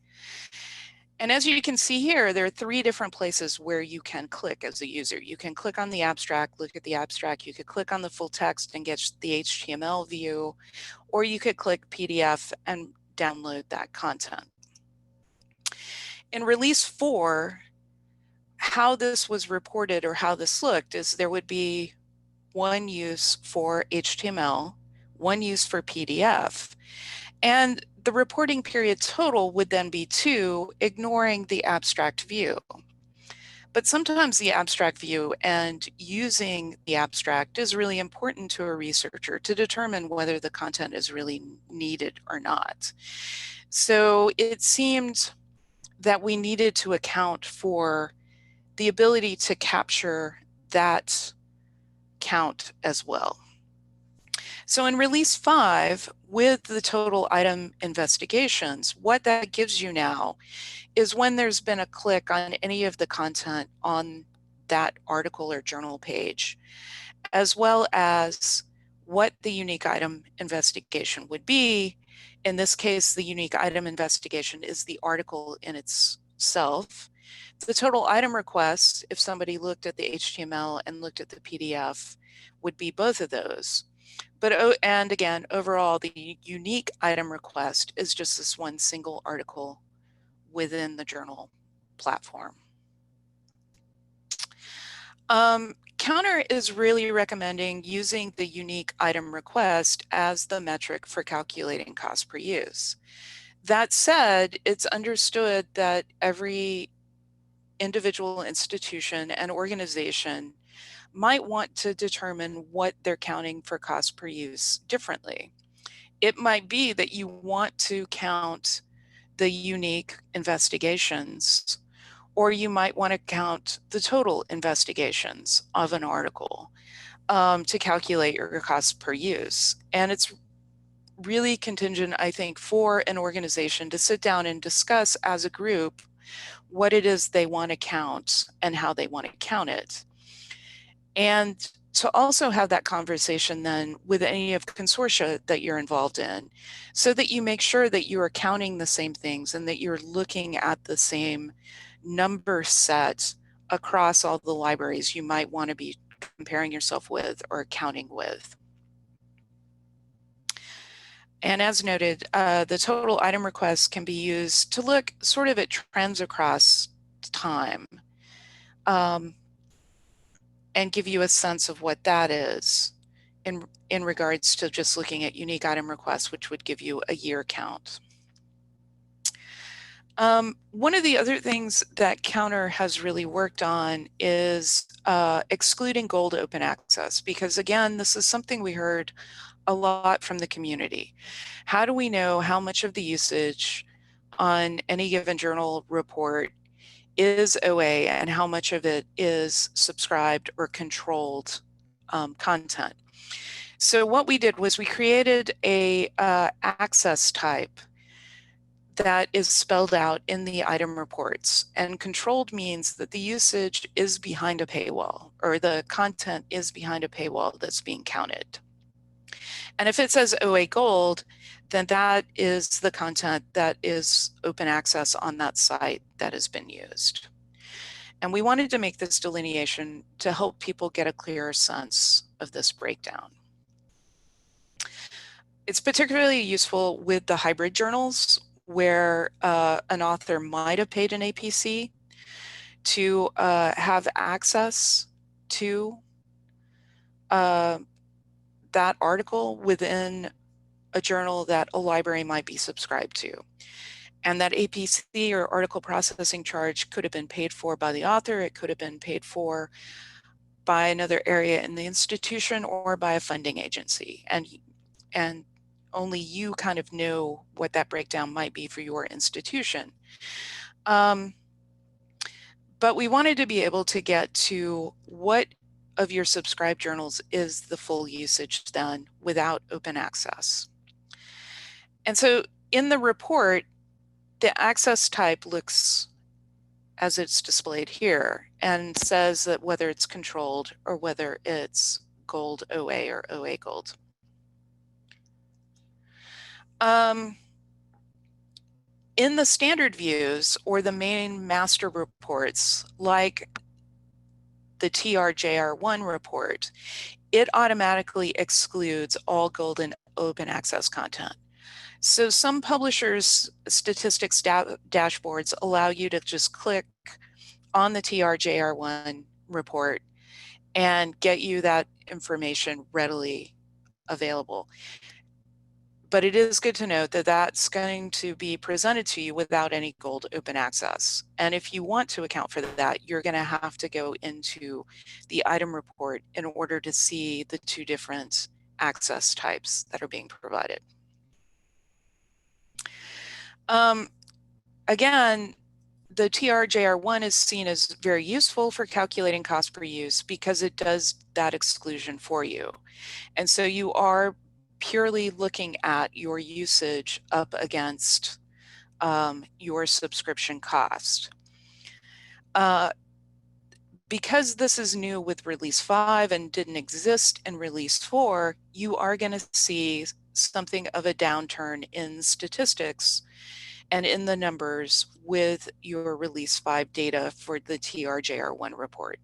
And as you can see here, there are 3 different places where you can click as a user. You can click on the abstract, look at the abstract. You could click on the full text and get the HTML view, or you could click PDF and download that content. In release 4, how this was reported or how this looked is there would be 1 use for HTML, 1 use for PDF, and the reporting period total would then be 2, ignoring the abstract view. But sometimes the abstract view and using the abstract is really important to a researcher to determine whether the content is really needed or not. So it seemed that we needed to account for the ability to capture that count as well. So in release 5, with the total item investigations, what that gives you now is when there's been a click on any of the content on that article or journal page, as well as what the unique item investigation would be. In this case, the unique item investigation is the article in itself. The total item request, if somebody looked at the HTML and looked at the PDF, would be both of those. But, and again, overall, the unique item request is just this 1 single article within the journal platform. Counter is really recommending using the unique item request as the metric for calculating cost per use. That said, it's understood that every individual institution and organization might want to determine what they're counting for cost per use differently. It might be that you want to count the unique investigations, or you might want to count the total investigations of an article to calculate your cost per use. And it's really contingent, I think, for an organization to sit down and discuss as a group what it is they want to count and how they want to count it. And to also have that conversation then with any of the consortia that you're involved in, so that you make sure that you are counting the same things and that you're looking at the same number set across all the libraries you might want to be comparing yourself with or counting with. And as noted, the total item requests can be used to look sort of at trends across time and give you a sense of what that is in regards to just looking at unique item requests, which would give you a year count. One of the other things that Counter has really worked on is excluding gold open access, because again, this is something we heard a lot from the community. How do we know how much of the usage on any given journal report is OA and how much of it is subscribed or controlled content? So what we did was we created a access type that is spelled out in the item reports, and controlled means that the usage is behind a paywall, or the content is behind a paywall that's being counted. And if it says OA Gold, then that is the content that is open access on that site that has been used. And we wanted to make this delineation to help people get a clearer sense of this breakdown. It's particularly useful with the hybrid journals where an author might have paid an APC to have access to that article within a journal that a library might be subscribed to. And that APC or article processing charge could have been paid for by the author, it could have been paid for by another area in the institution or by a funding agency. And only you kind of know what that breakdown might be for your institution. But we wanted to be able to get to what of your subscribed journals is the full usage then without open access. And so in the report, the access type looks as it's displayed here and says that whether it's controlled or whether it's gold OA or OA gold. In the standard views or the main master reports, like the TRJR1 report, it automatically excludes all gold and open access content. So some publishers' statistics dashboards allow you to just click on the TRJR1 report and get you that information readily available. But it is good to note that that's going to be presented to you without any gold open access. And if you want to account for that, you're going to have to go into the item report in order to see the two different access types that are being provided. Again, the TRJR1 is seen as very useful for calculating cost per use because it does that exclusion for you. And so you are purely looking at your usage up against your subscription cost. Because this is new with release 5 and didn't exist in release 4, you are going to see something of a downturn in statistics and in the numbers with your release 5 data for the TRJR1 report.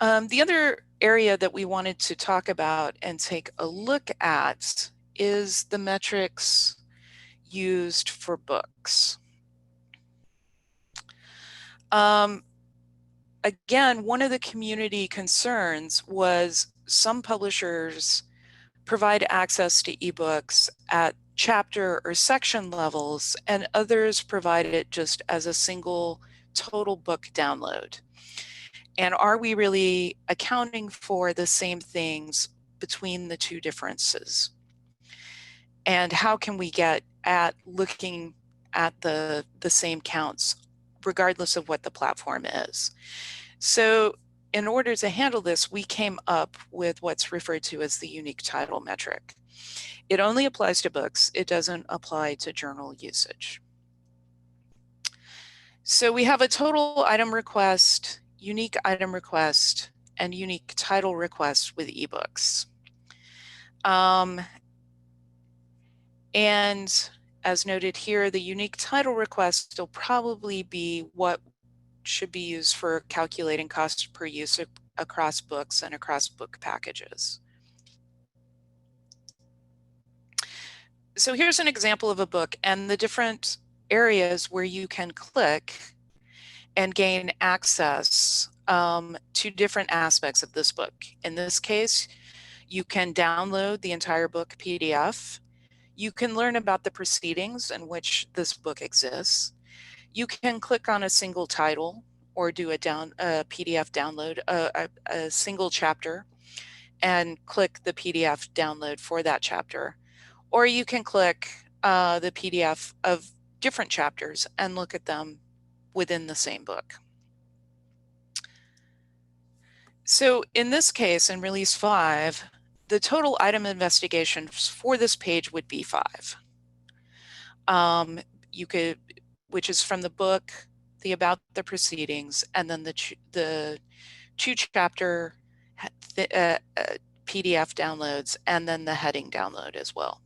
The other area that we wanted to talk about and take a look at is the metrics used for books. again, one of the community concerns was some publishers provide access to ebooks at chapter or section levels, and others provide it just as a single total book download. And are we really accounting for the same things between the two differences? And how can we get at looking at the same counts regardless of what the platform is? So in order to handle this, we came up with what's referred to as the unique title metric. It only applies to books. It doesn't apply to journal usage. So we have a total item request, unique item request, and unique title request with ebooks. And as noted here, the unique title request will probably be what should be used for calculating cost per use across books and across book packages. So here's an example of a book and the different areas where you can click and gain access to different aspects of this book. In this case, you can download the entire book PDF. You can learn about the proceedings in which this book exists. You can click on a single title or do a PDF download, a single chapter, and click the PDF download for that chapter. Or you can click the PDF of different chapters and look at them within the same book. So in this case, in release 5, the total item investigations for this page would be 5. You could, which is from the book, the about the proceedings, and then the 2-chapter PDF downloads, and then the heading download as well.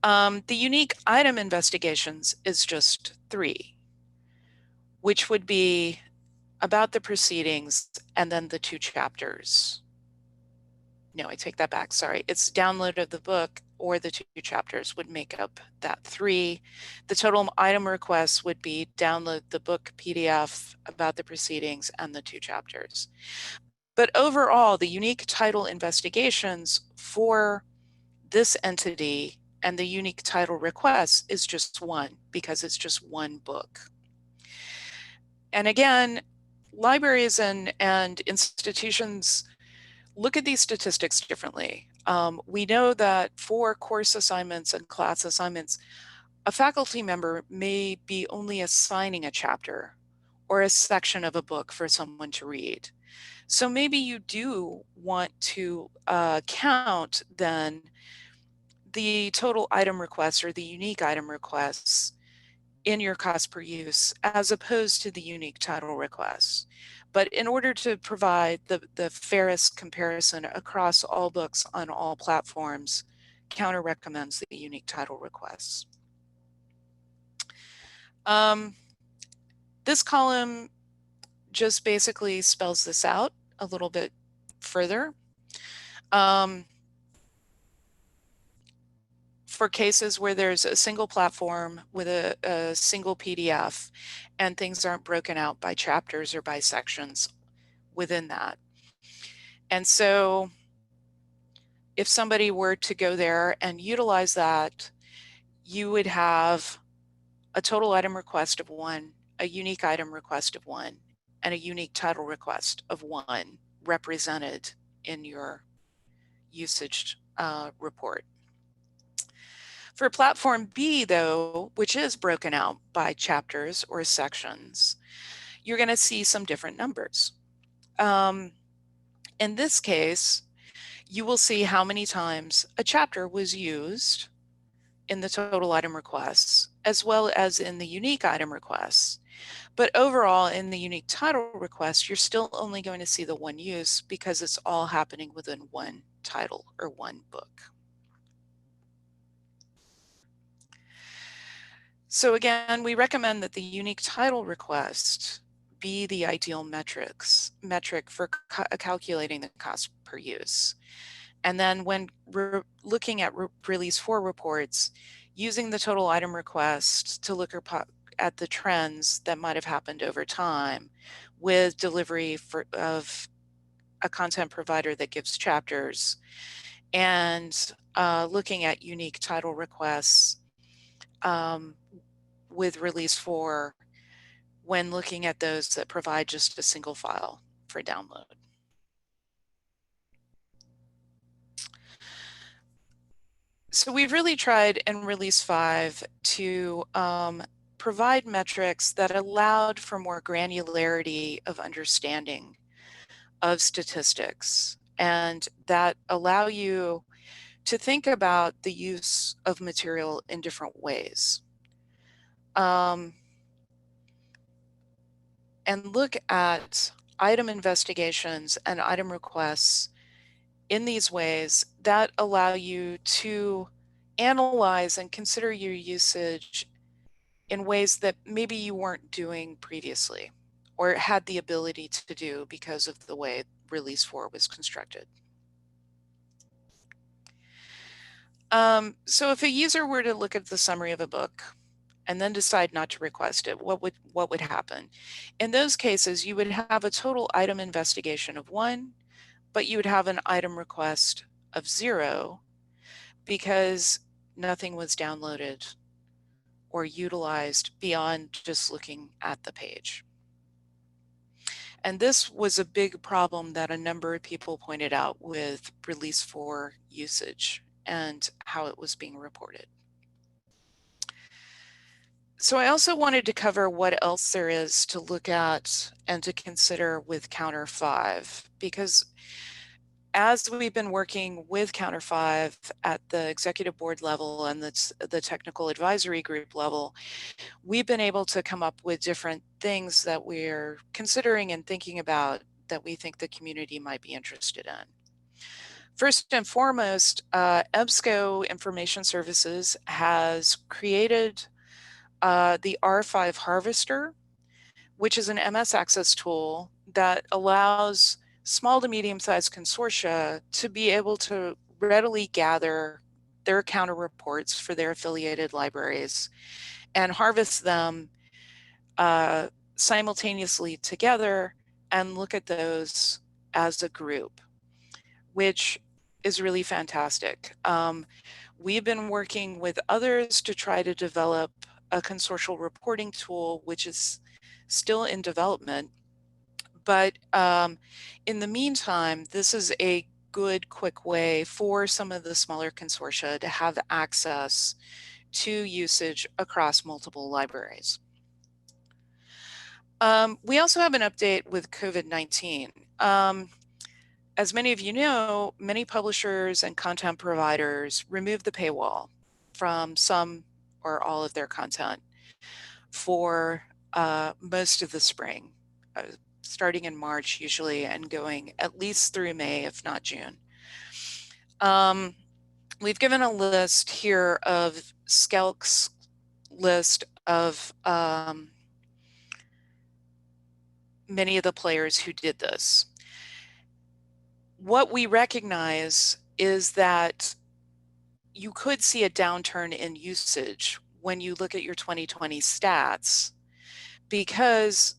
The unique item investigations is just 3, which would be about the proceedings and then the 2 chapters. No, I take that back, sorry. It's download of the book or the 2 chapters would make up that 3. The total item requests would be download the book PDF, about the proceedings, and the 2 chapters. But overall, the unique title investigations for this entity and the unique title requests is just 1 because it's just 1 book. And again, libraries and institutions look at these statistics differently. We know that for course assignments and class assignments, a faculty member may be only assigning a chapter or a section of a book for someone to read. So maybe you do want to count then the total item requests or the unique item requests in your cost per use as opposed to the unique title requests. But in order to provide the fairest comparison across all books on all platforms, Counter recommends the unique title requests. This column just basically spells this out a little bit further. For cases where there's a single platform with a single PDF and things aren't broken out by chapters or by sections within that. And so if somebody were to go there and utilize that, you would have a total item request of 1, a unique item request of 1, and a unique title request of 1 represented in your usage report. For platform B, though, which is broken out by chapters or sections, you're going to see some different numbers. In this case, you will see how many times a chapter was used in the total item requests, as well as in the unique item requests. But overall, in the unique title request, you're still only going to see the 1 use because it's all happening within 1 title or 1 book. So again, we recommend that the unique title request be the ideal metric for calculating the cost per use. And then when we're looking at release 4 reports, using the total item request to look at the trends that might have happened over time with delivery of a content provider that gives chapters, and looking at unique title requests with release 4 when looking at those that provide just a single file for download. So we've really tried in release 5 to provide metrics that allowed for more granularity of understanding of statistics, and that allow you to think about the use of material in different ways. And look at item investigations and item requests in these ways that allow you to analyze and consider your usage in ways that maybe you weren't doing previously or had the ability to do because of the way release 4 was constructed. So if a user were to look at the summary of a book and then decide not to request it, what would happen? In those cases, you would have a total item investigation of 1, but you would have an item request of 0 because nothing was downloaded or utilized beyond just looking at the page. And this was a big problem that a number of people pointed out with release 4 usage and how it was being reported. So I also wanted to cover what else there is to look at and to consider with Counter 5, because as we've been working with Counter 5 at the executive board level and the technical advisory group level, we've been able to come up with different things that we're considering and thinking about that we think the community might be interested in. First and foremost, EBSCO Information Services has created the R5 Harvester, which is an MS Access tool that allows small to medium-sized consortia to be able to readily gather their counter reports for their affiliated libraries and harvest them simultaneously together and look at those as a group, which is really fantastic. We've been working with others to try to develop a consortial reporting tool, which is still in development. But in the meantime, this is a good, quick way for some of the smaller consortia to have access to usage across multiple libraries. We also have an update with COVID-19. As many of you know, many publishers and content providers removed the paywall from some or all of their content for most of the spring, starting in March usually and going at least through May, if not June. We've given a list here of Skelk's list of many of the players who did this. What we recognize is that you could see a downturn in usage when you look at your 2020 stats, because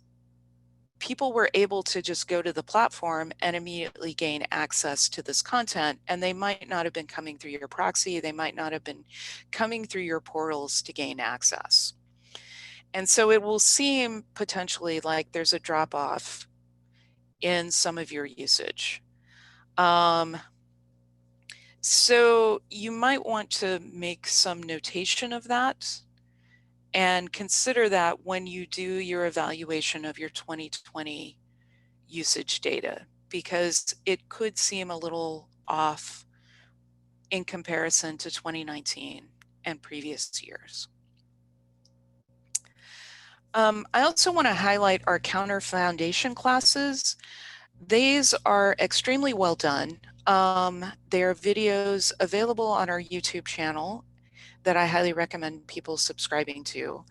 people were able to just go to the platform and immediately gain access to this content, and they might not have been coming through your proxy, they might not have been coming through your portals to gain access. And so it will seem potentially like there's a drop-off in some of your usage. So you might want to make some notation of that and consider that when you do your evaluation of your 2020 usage data, because it could seem a little off in comparison to 2019 and previous years. I also want to highlight our Counter Foundation classes. These are extremely well done. There are videos available on our YouTube channel that I highly recommend people subscribing to.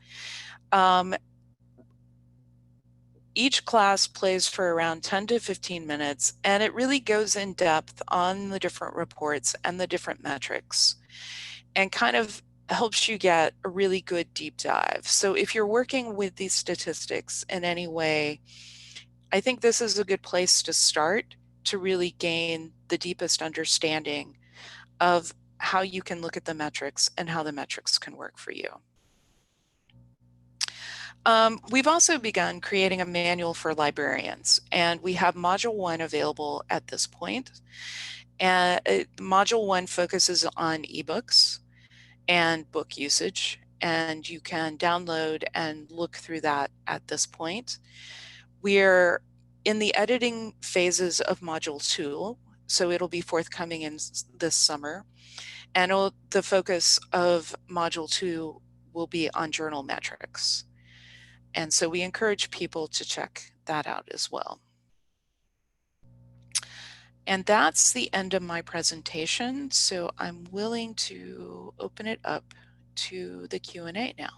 Each class plays for around 10 to 15 minutes, and it really goes in depth on the different reports and the different metrics and kind of helps you get a really good deep dive. So if you're working with these statistics in any way, I think this is a good place to start to really gain the deepest understanding of how you can look at the metrics and how the metrics can work for you. We've also begun creating a manual for librarians, and we have Module 1 available at this point. And Module 1 focuses on ebooks and book usage, and you can download and look through that at this point. We're in the editing phases of Module 2, so it'll be forthcoming in this summer. And the focus of Module 2 will be on journal metrics. And so we encourage people to check that out as well. And that's the end of my presentation. So I'm willing to open it up to the Q&A now.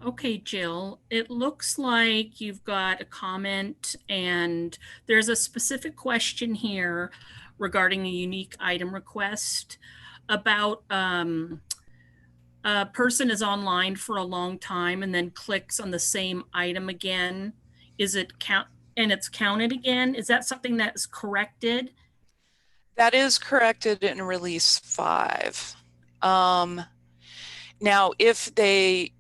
Okay, Jill, it looks like you've got a comment, and there's a specific question here regarding a unique item request about a person is online for a long time and then clicks on the same item again. Is it count and it's counted again? Is that something that's corrected? That is corrected in release 5. Now, if they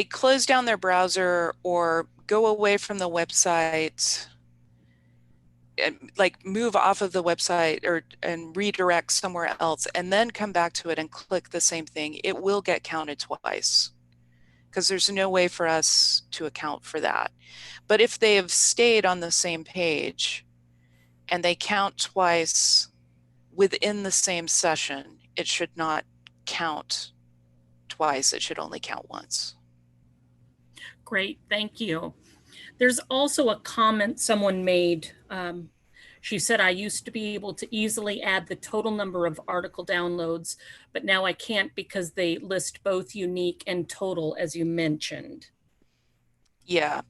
close down their browser or go away from the website, like move off of the website and redirect somewhere else and then come back to it and click the same thing, it will get counted twice, because there's no way for us to account for that. But if they have stayed on the same page and they count twice within the same session, it should not count twice, it should only count once. Great, thank you. There's also a comment someone made. She said, I used to be able to easily add the total number of article downloads, but now I can't because they list both unique and total, as you mentioned. Yeah.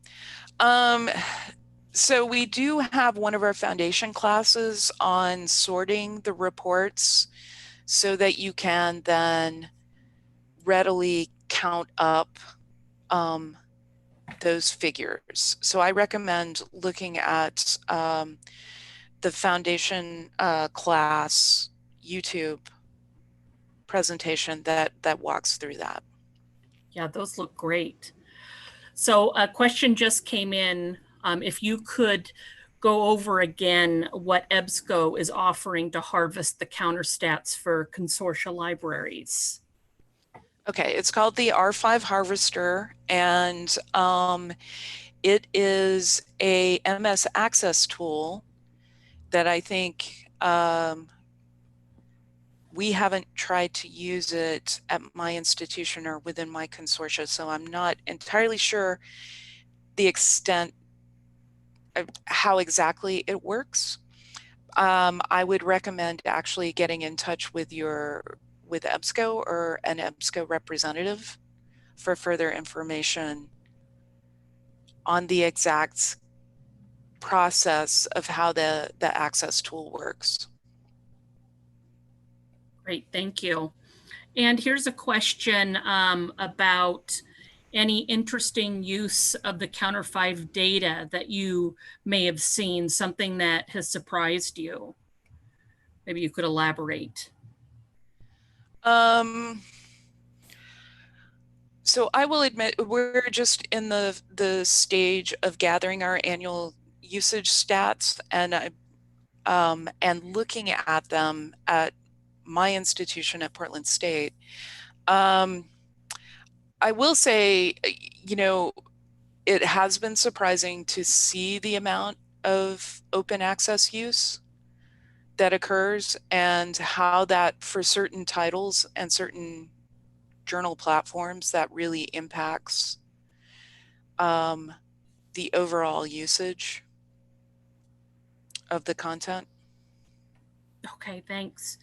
So we do have one of our foundation classes on sorting the reports so that you can then readily count up those figures. So I recommend looking at the foundation class YouTube presentation that walks through that. Yeah, those look great. So a question just came in. If you could go over again what EBSCO is offering to harvest the counter stats for consortia libraries. Okay, it's called the R5 Harvester, and it is a MS Access tool that I think we haven't tried to use it at my institution or within my consortia, so I'm not entirely sure the extent of how exactly it works. I would recommend actually getting in touch with EBSCO or an EBSCO representative for further information on the exact process of how the access tool works. Great, thank you. And here's a question about any interesting use of the Counter 5 data that you may have seen, something that has surprised you. Maybe you could elaborate. So I will admit we're just in the stage of gathering our annual usage stats and looking at them at my institution at Portland State. I will say, you know, it has been surprising to see the amount of open access use that occurs and how that for certain titles and certain journal platforms that really impacts the overall usage of the content. Okay, thanks.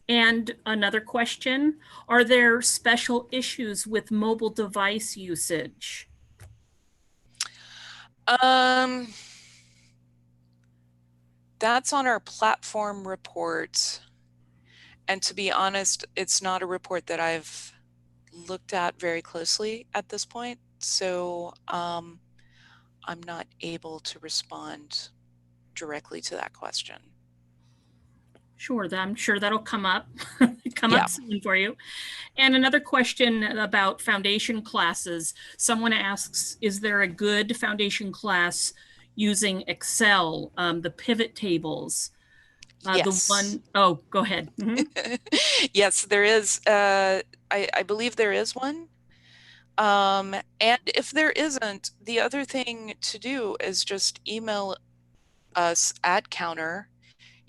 And another question, are there special issues with mobile device usage? That's on our platform report. And to be honest, it's not a report that I've looked at very closely at this point. So I'm not able to respond directly to that question. Sure, I'm sure that'll come up, Yeah. soon for you. And another question about foundation classes. Someone asks, is there a good foundation class using Excel, the pivot tables? Yes. Oh, go ahead. Yes, there is. I believe there is one. And if there isn't, the other thing to do is just email us at Counter.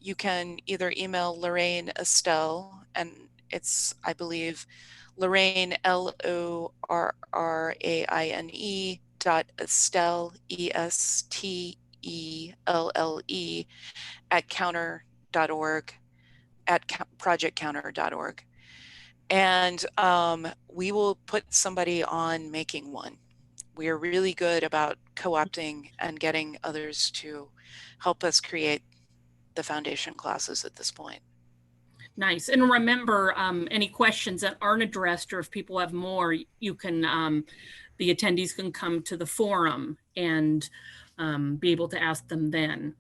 You can either email Lorraine Estelle, and it's, I believe, Lorraine, LORRAINE .Estelle, ESTELLE at counter.org, at projectcounter.org. And we will put somebody on making one. We are really good about co-opting and getting others to help us create the foundation classes at this point. Nice. And remember, any questions that aren't addressed, or if people have more, you can, the attendees can come to the forum and be able to ask them then.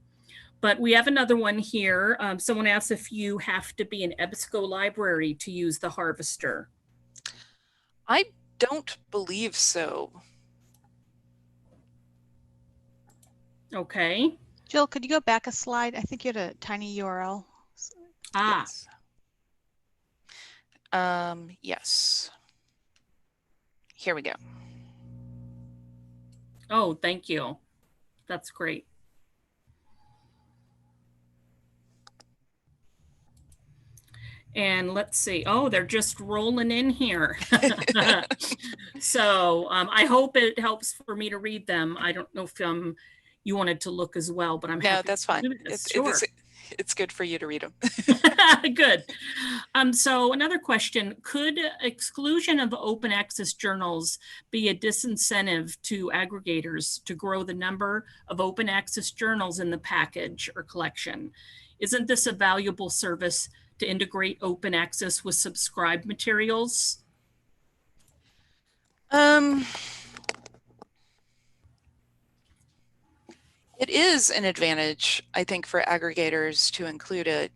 But we have another one here. Someone asks if you have to be an EBSCO library to use the harvester. I don't believe so. Okay. Jill, could you go back a slide? I think you had a tiny URL. Yes. Yes. Here we go. Oh, thank you. That's great. And let's see. Oh, they're just rolling in here. So I hope it helps for me to read them. I don't know if you wanted to look as well, but I'm happy. No, that's fine. It's good for you to read them. Good. So another question, could exclusion of open access journals be a disincentive to aggregators to grow the number of open access journals in the package or collection? Isn't this a valuable service to integrate open access with subscribed materials? It is an advantage, I think, for aggregators to include it.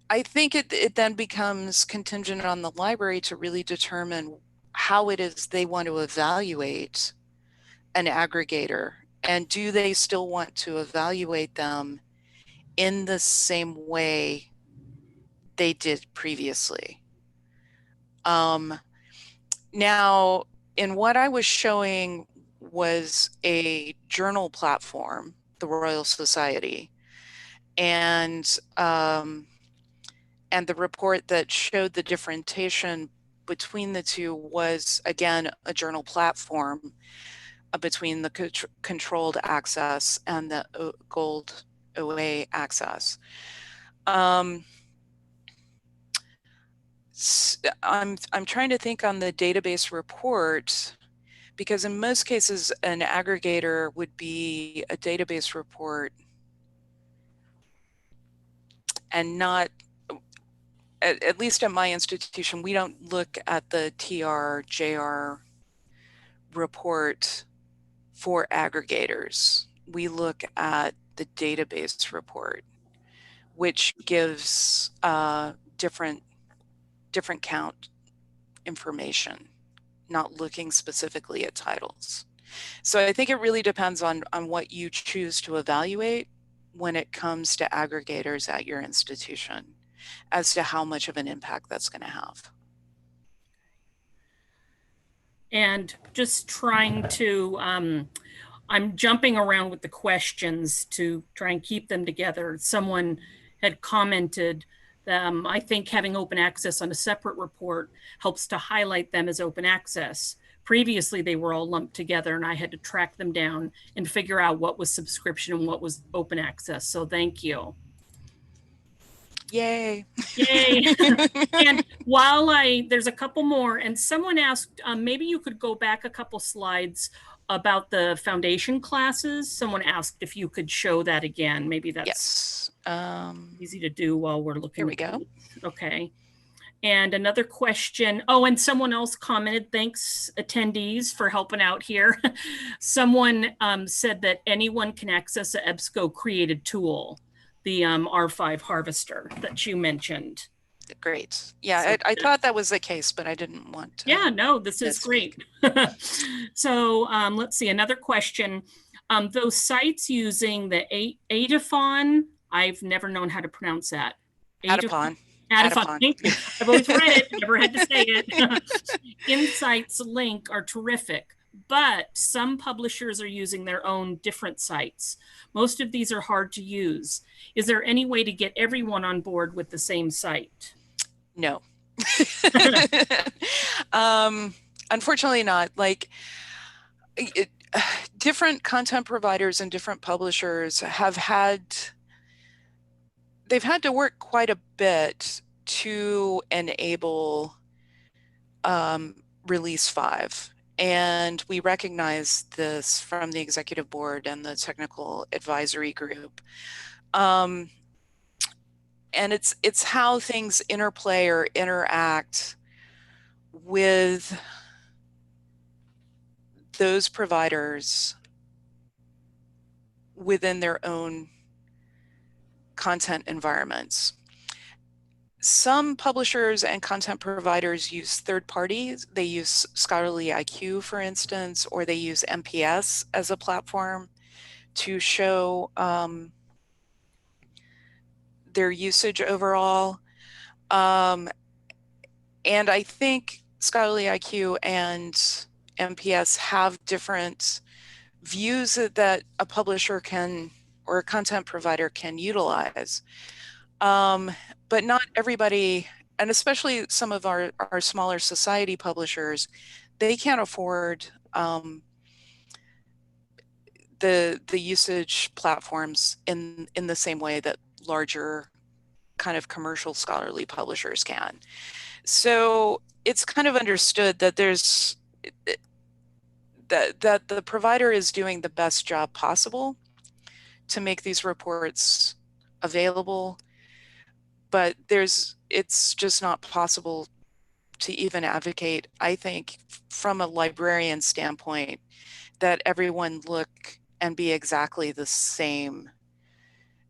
I think it then becomes contingent on the library to really determine how it is they want to evaluate an aggregator, and do they still want to evaluate them in the same way they did previously. Now, in what I was showing was a journal platform, the Royal Society, and the report that showed the differentiation between the two was, again, a journal platform between the controlled access and the gold OA access. I'm trying to think on the database report, because in most cases an aggregator would be a database report and not, at least at my institution, we don't look at the TR-JR report for aggregators. We look at the database report, which gives different count information, not looking specifically at titles. So I think it really depends on what you choose to evaluate when it comes to aggregators at your institution as to how much of an impact that's going to have. And just trying to, I'm jumping around with the questions to try and keep them together. Someone had commented that I think having open access on a separate report helps to highlight them as open access. Previously, they were all lumped together and I had to track them down and figure out what was subscription and what was open access. So thank you. Yay. Yay. And while there's a couple more, and someone asked, maybe you could go back a couple slides about the foundation classes. Someone asked if you could show that again. Maybe that's yes. Easy to do while we're looking. Here we go. Okay. And another question, oh, and someone else commented, thanks attendees for helping out here. Someone said that anyone can access a EBSCO created tool, the R5 harvester that you mentioned. Great. Yeah, I thought that was the case, but I didn't want to. Yeah, no, this is great. So let's see, another question. Those sites using the Adafon, I've never known how to pronounce that. Adafon. Adafon, thank you. I've always read it, never had to say it. Insights link are terrific, but some publishers are using their own different sites. Most of these are hard to use. Is there any way to get everyone on board with the same site? No. Unfortunately not. Like, different content providers and different publishers they've had to work quite a bit to enable release 5. And we recognize this from the executive board and the technical advisory group. And it's how things interplay or interact with those providers within their own content environments. Some publishers and content providers use third parties. They use Scholarly IQ, for instance, or they use MPS as a platform to show their usage overall. And I think Scholarly IQ and MPS have different views that a publisher can, or a content provider can utilize. But not everybody, and especially some of our smaller society publishers, they can't afford the usage platforms in the same way that larger kind of commercial scholarly publishers can. So it's kind of understood that there's that the provider is doing the best job possible to make these reports available, but it's just not possible to even advocate, I think, from a librarian standpoint, that everyone look and be exactly the same,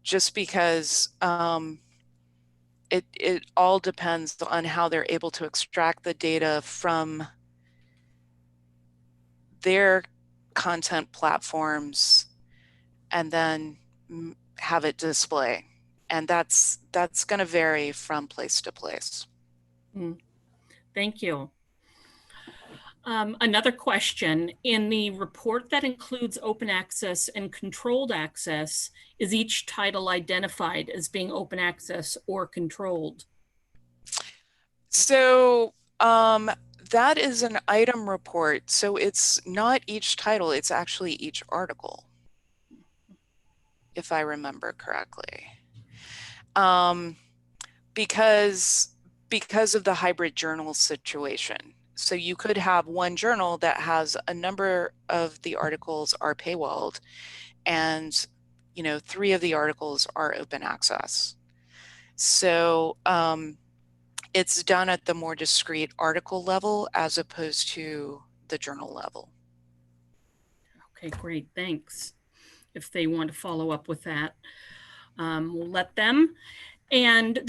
just because it all depends on how they're able to extract the data from their content platforms and then have it display. And that's going to vary from place to place. Thank you. Another question, in the report that includes open access and controlled access, is each title identified as being open access or controlled? So that is an item report. So it's not each title, it's actually each article, if I remember correctly. Because of the hybrid journal situation. So you could have one journal that has a number of the articles are paywalled, and 3 of the articles are open access. So it's done at the more discrete article level as opposed to the journal level. Okay, great, thanks. If they want to follow up with that, we'll let them. And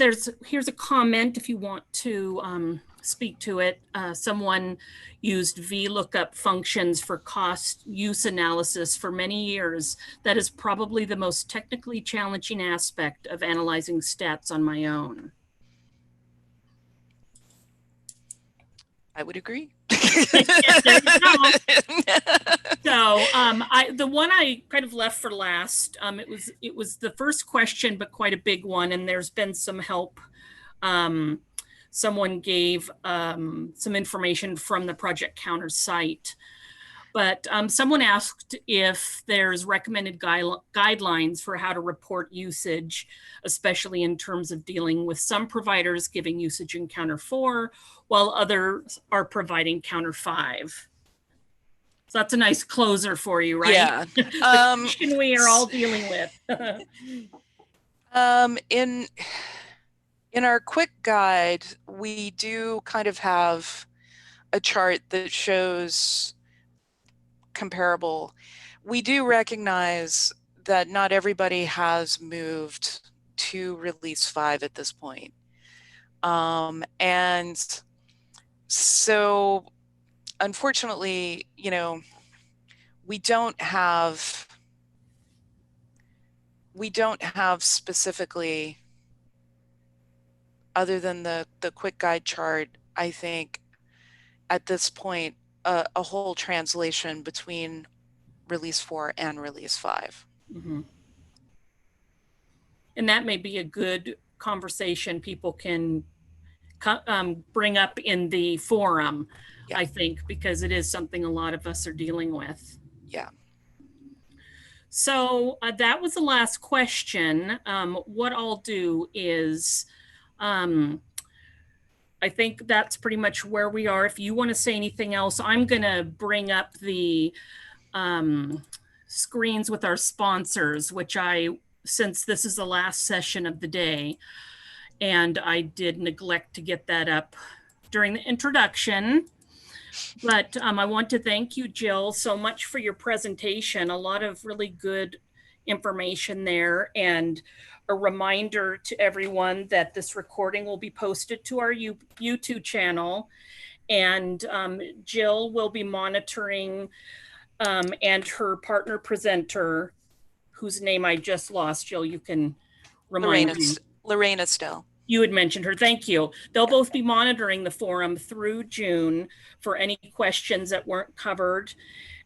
here's a comment if you want to speak to it. Someone used VLOOKUP functions for cost use analysis for many years. That is probably the most technically challenging aspect of analyzing stats on my own. I would agree. Yeah, there you go. So the one I kind of left for last, it was the first question, but quite a big one, and there's been some help. Someone gave some information from the Project Counter site, but someone asked if there's recommended guidelines for how to report usage, especially in terms of dealing with some providers giving usage in Counter 4, while others are providing Counter 5. So that's a nice closer for you, right? Yeah. The question we are all dealing with. In In our quick guide, we do kind of have a chart that shows comparable. We do recognize that not everybody has moved to release 5 at this point. And so unfortunately, you know, we don't have specifically, other than the quick guide chart, I think at this point, a whole translation between release 4 and release 5. Mm-hmm. And that may be a good conversation people can bring up in the forum, yeah. I think, because it is something a lot of us are dealing with. Yeah. So that was the last question. What I'll do is, I think that's pretty much where we are. If you want to say anything else, I'm going to bring up the screens with our sponsors, which since this is the last session of the day, and I did neglect to get that up during the introduction. But I want to thank you, Jill, so much for your presentation. A lot of really good information there, and a reminder to everyone that this recording will be posted to our YouTube channel, and Jill will be monitoring, and her partner presenter, whose name I just lost. Jill, you can remind me. Lorena Stell. You had mentioned her. Thank you. They'll both be monitoring the forum through June for any questions that weren't covered.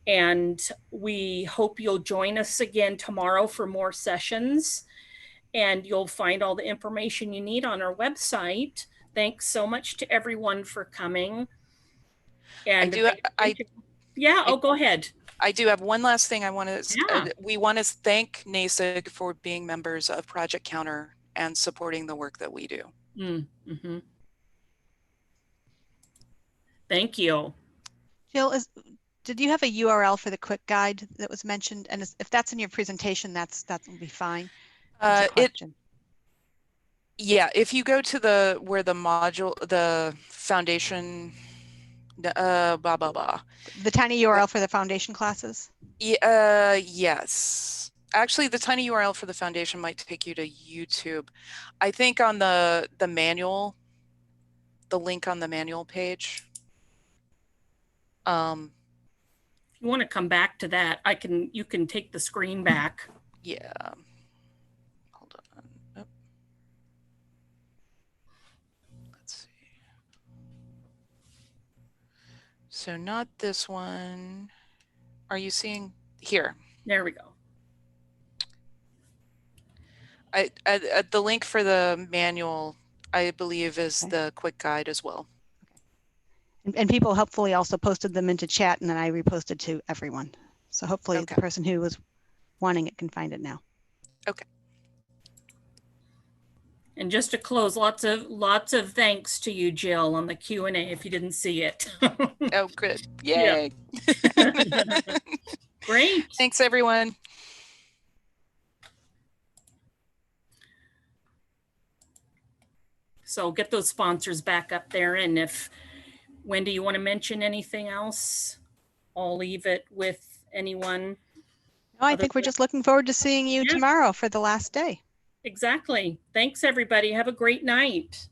And we hope you'll join us again tomorrow for more sessions. And you'll find all the information you need on our website. Thanks so much to everyone for coming. And go ahead. I do have one last thing I want to, we want to thank NASIG for being members of Project Counter and supporting the work that we do. Mm-hmm. Thank you. Jill, did you have a URL for the quick guide that was mentioned? And if that's in your presentation, that will be fine. Yeah, if you go to where the module, the foundation, the tiny URL for the foundation classes? Yes. Actually, the tiny URL for the foundation might take you to YouTube. I think on the manual, the link on the manual page. If you want to come back to that, you can take the screen back. Yeah. Hold on. Oh. Let's see. So not this one. Are you seeing here? There we go. The link for the manual, I believe, is the quick guide as well. And people hopefully also posted them into chat, and then I reposted to everyone. So hopefully the person who was wanting it can find it now. Okay. And just to close, lots of thanks to you, Jill, on the Q&A if you didn't see it. Oh, good. Yay. Yeah. Great. Thanks, everyone. So get those sponsors back up there. And Wendy, you want to mention anything else? I'll leave it with anyone. No, I think we're just looking forward to seeing you tomorrow for the last day. Exactly. Thanks, everybody. Have a great night.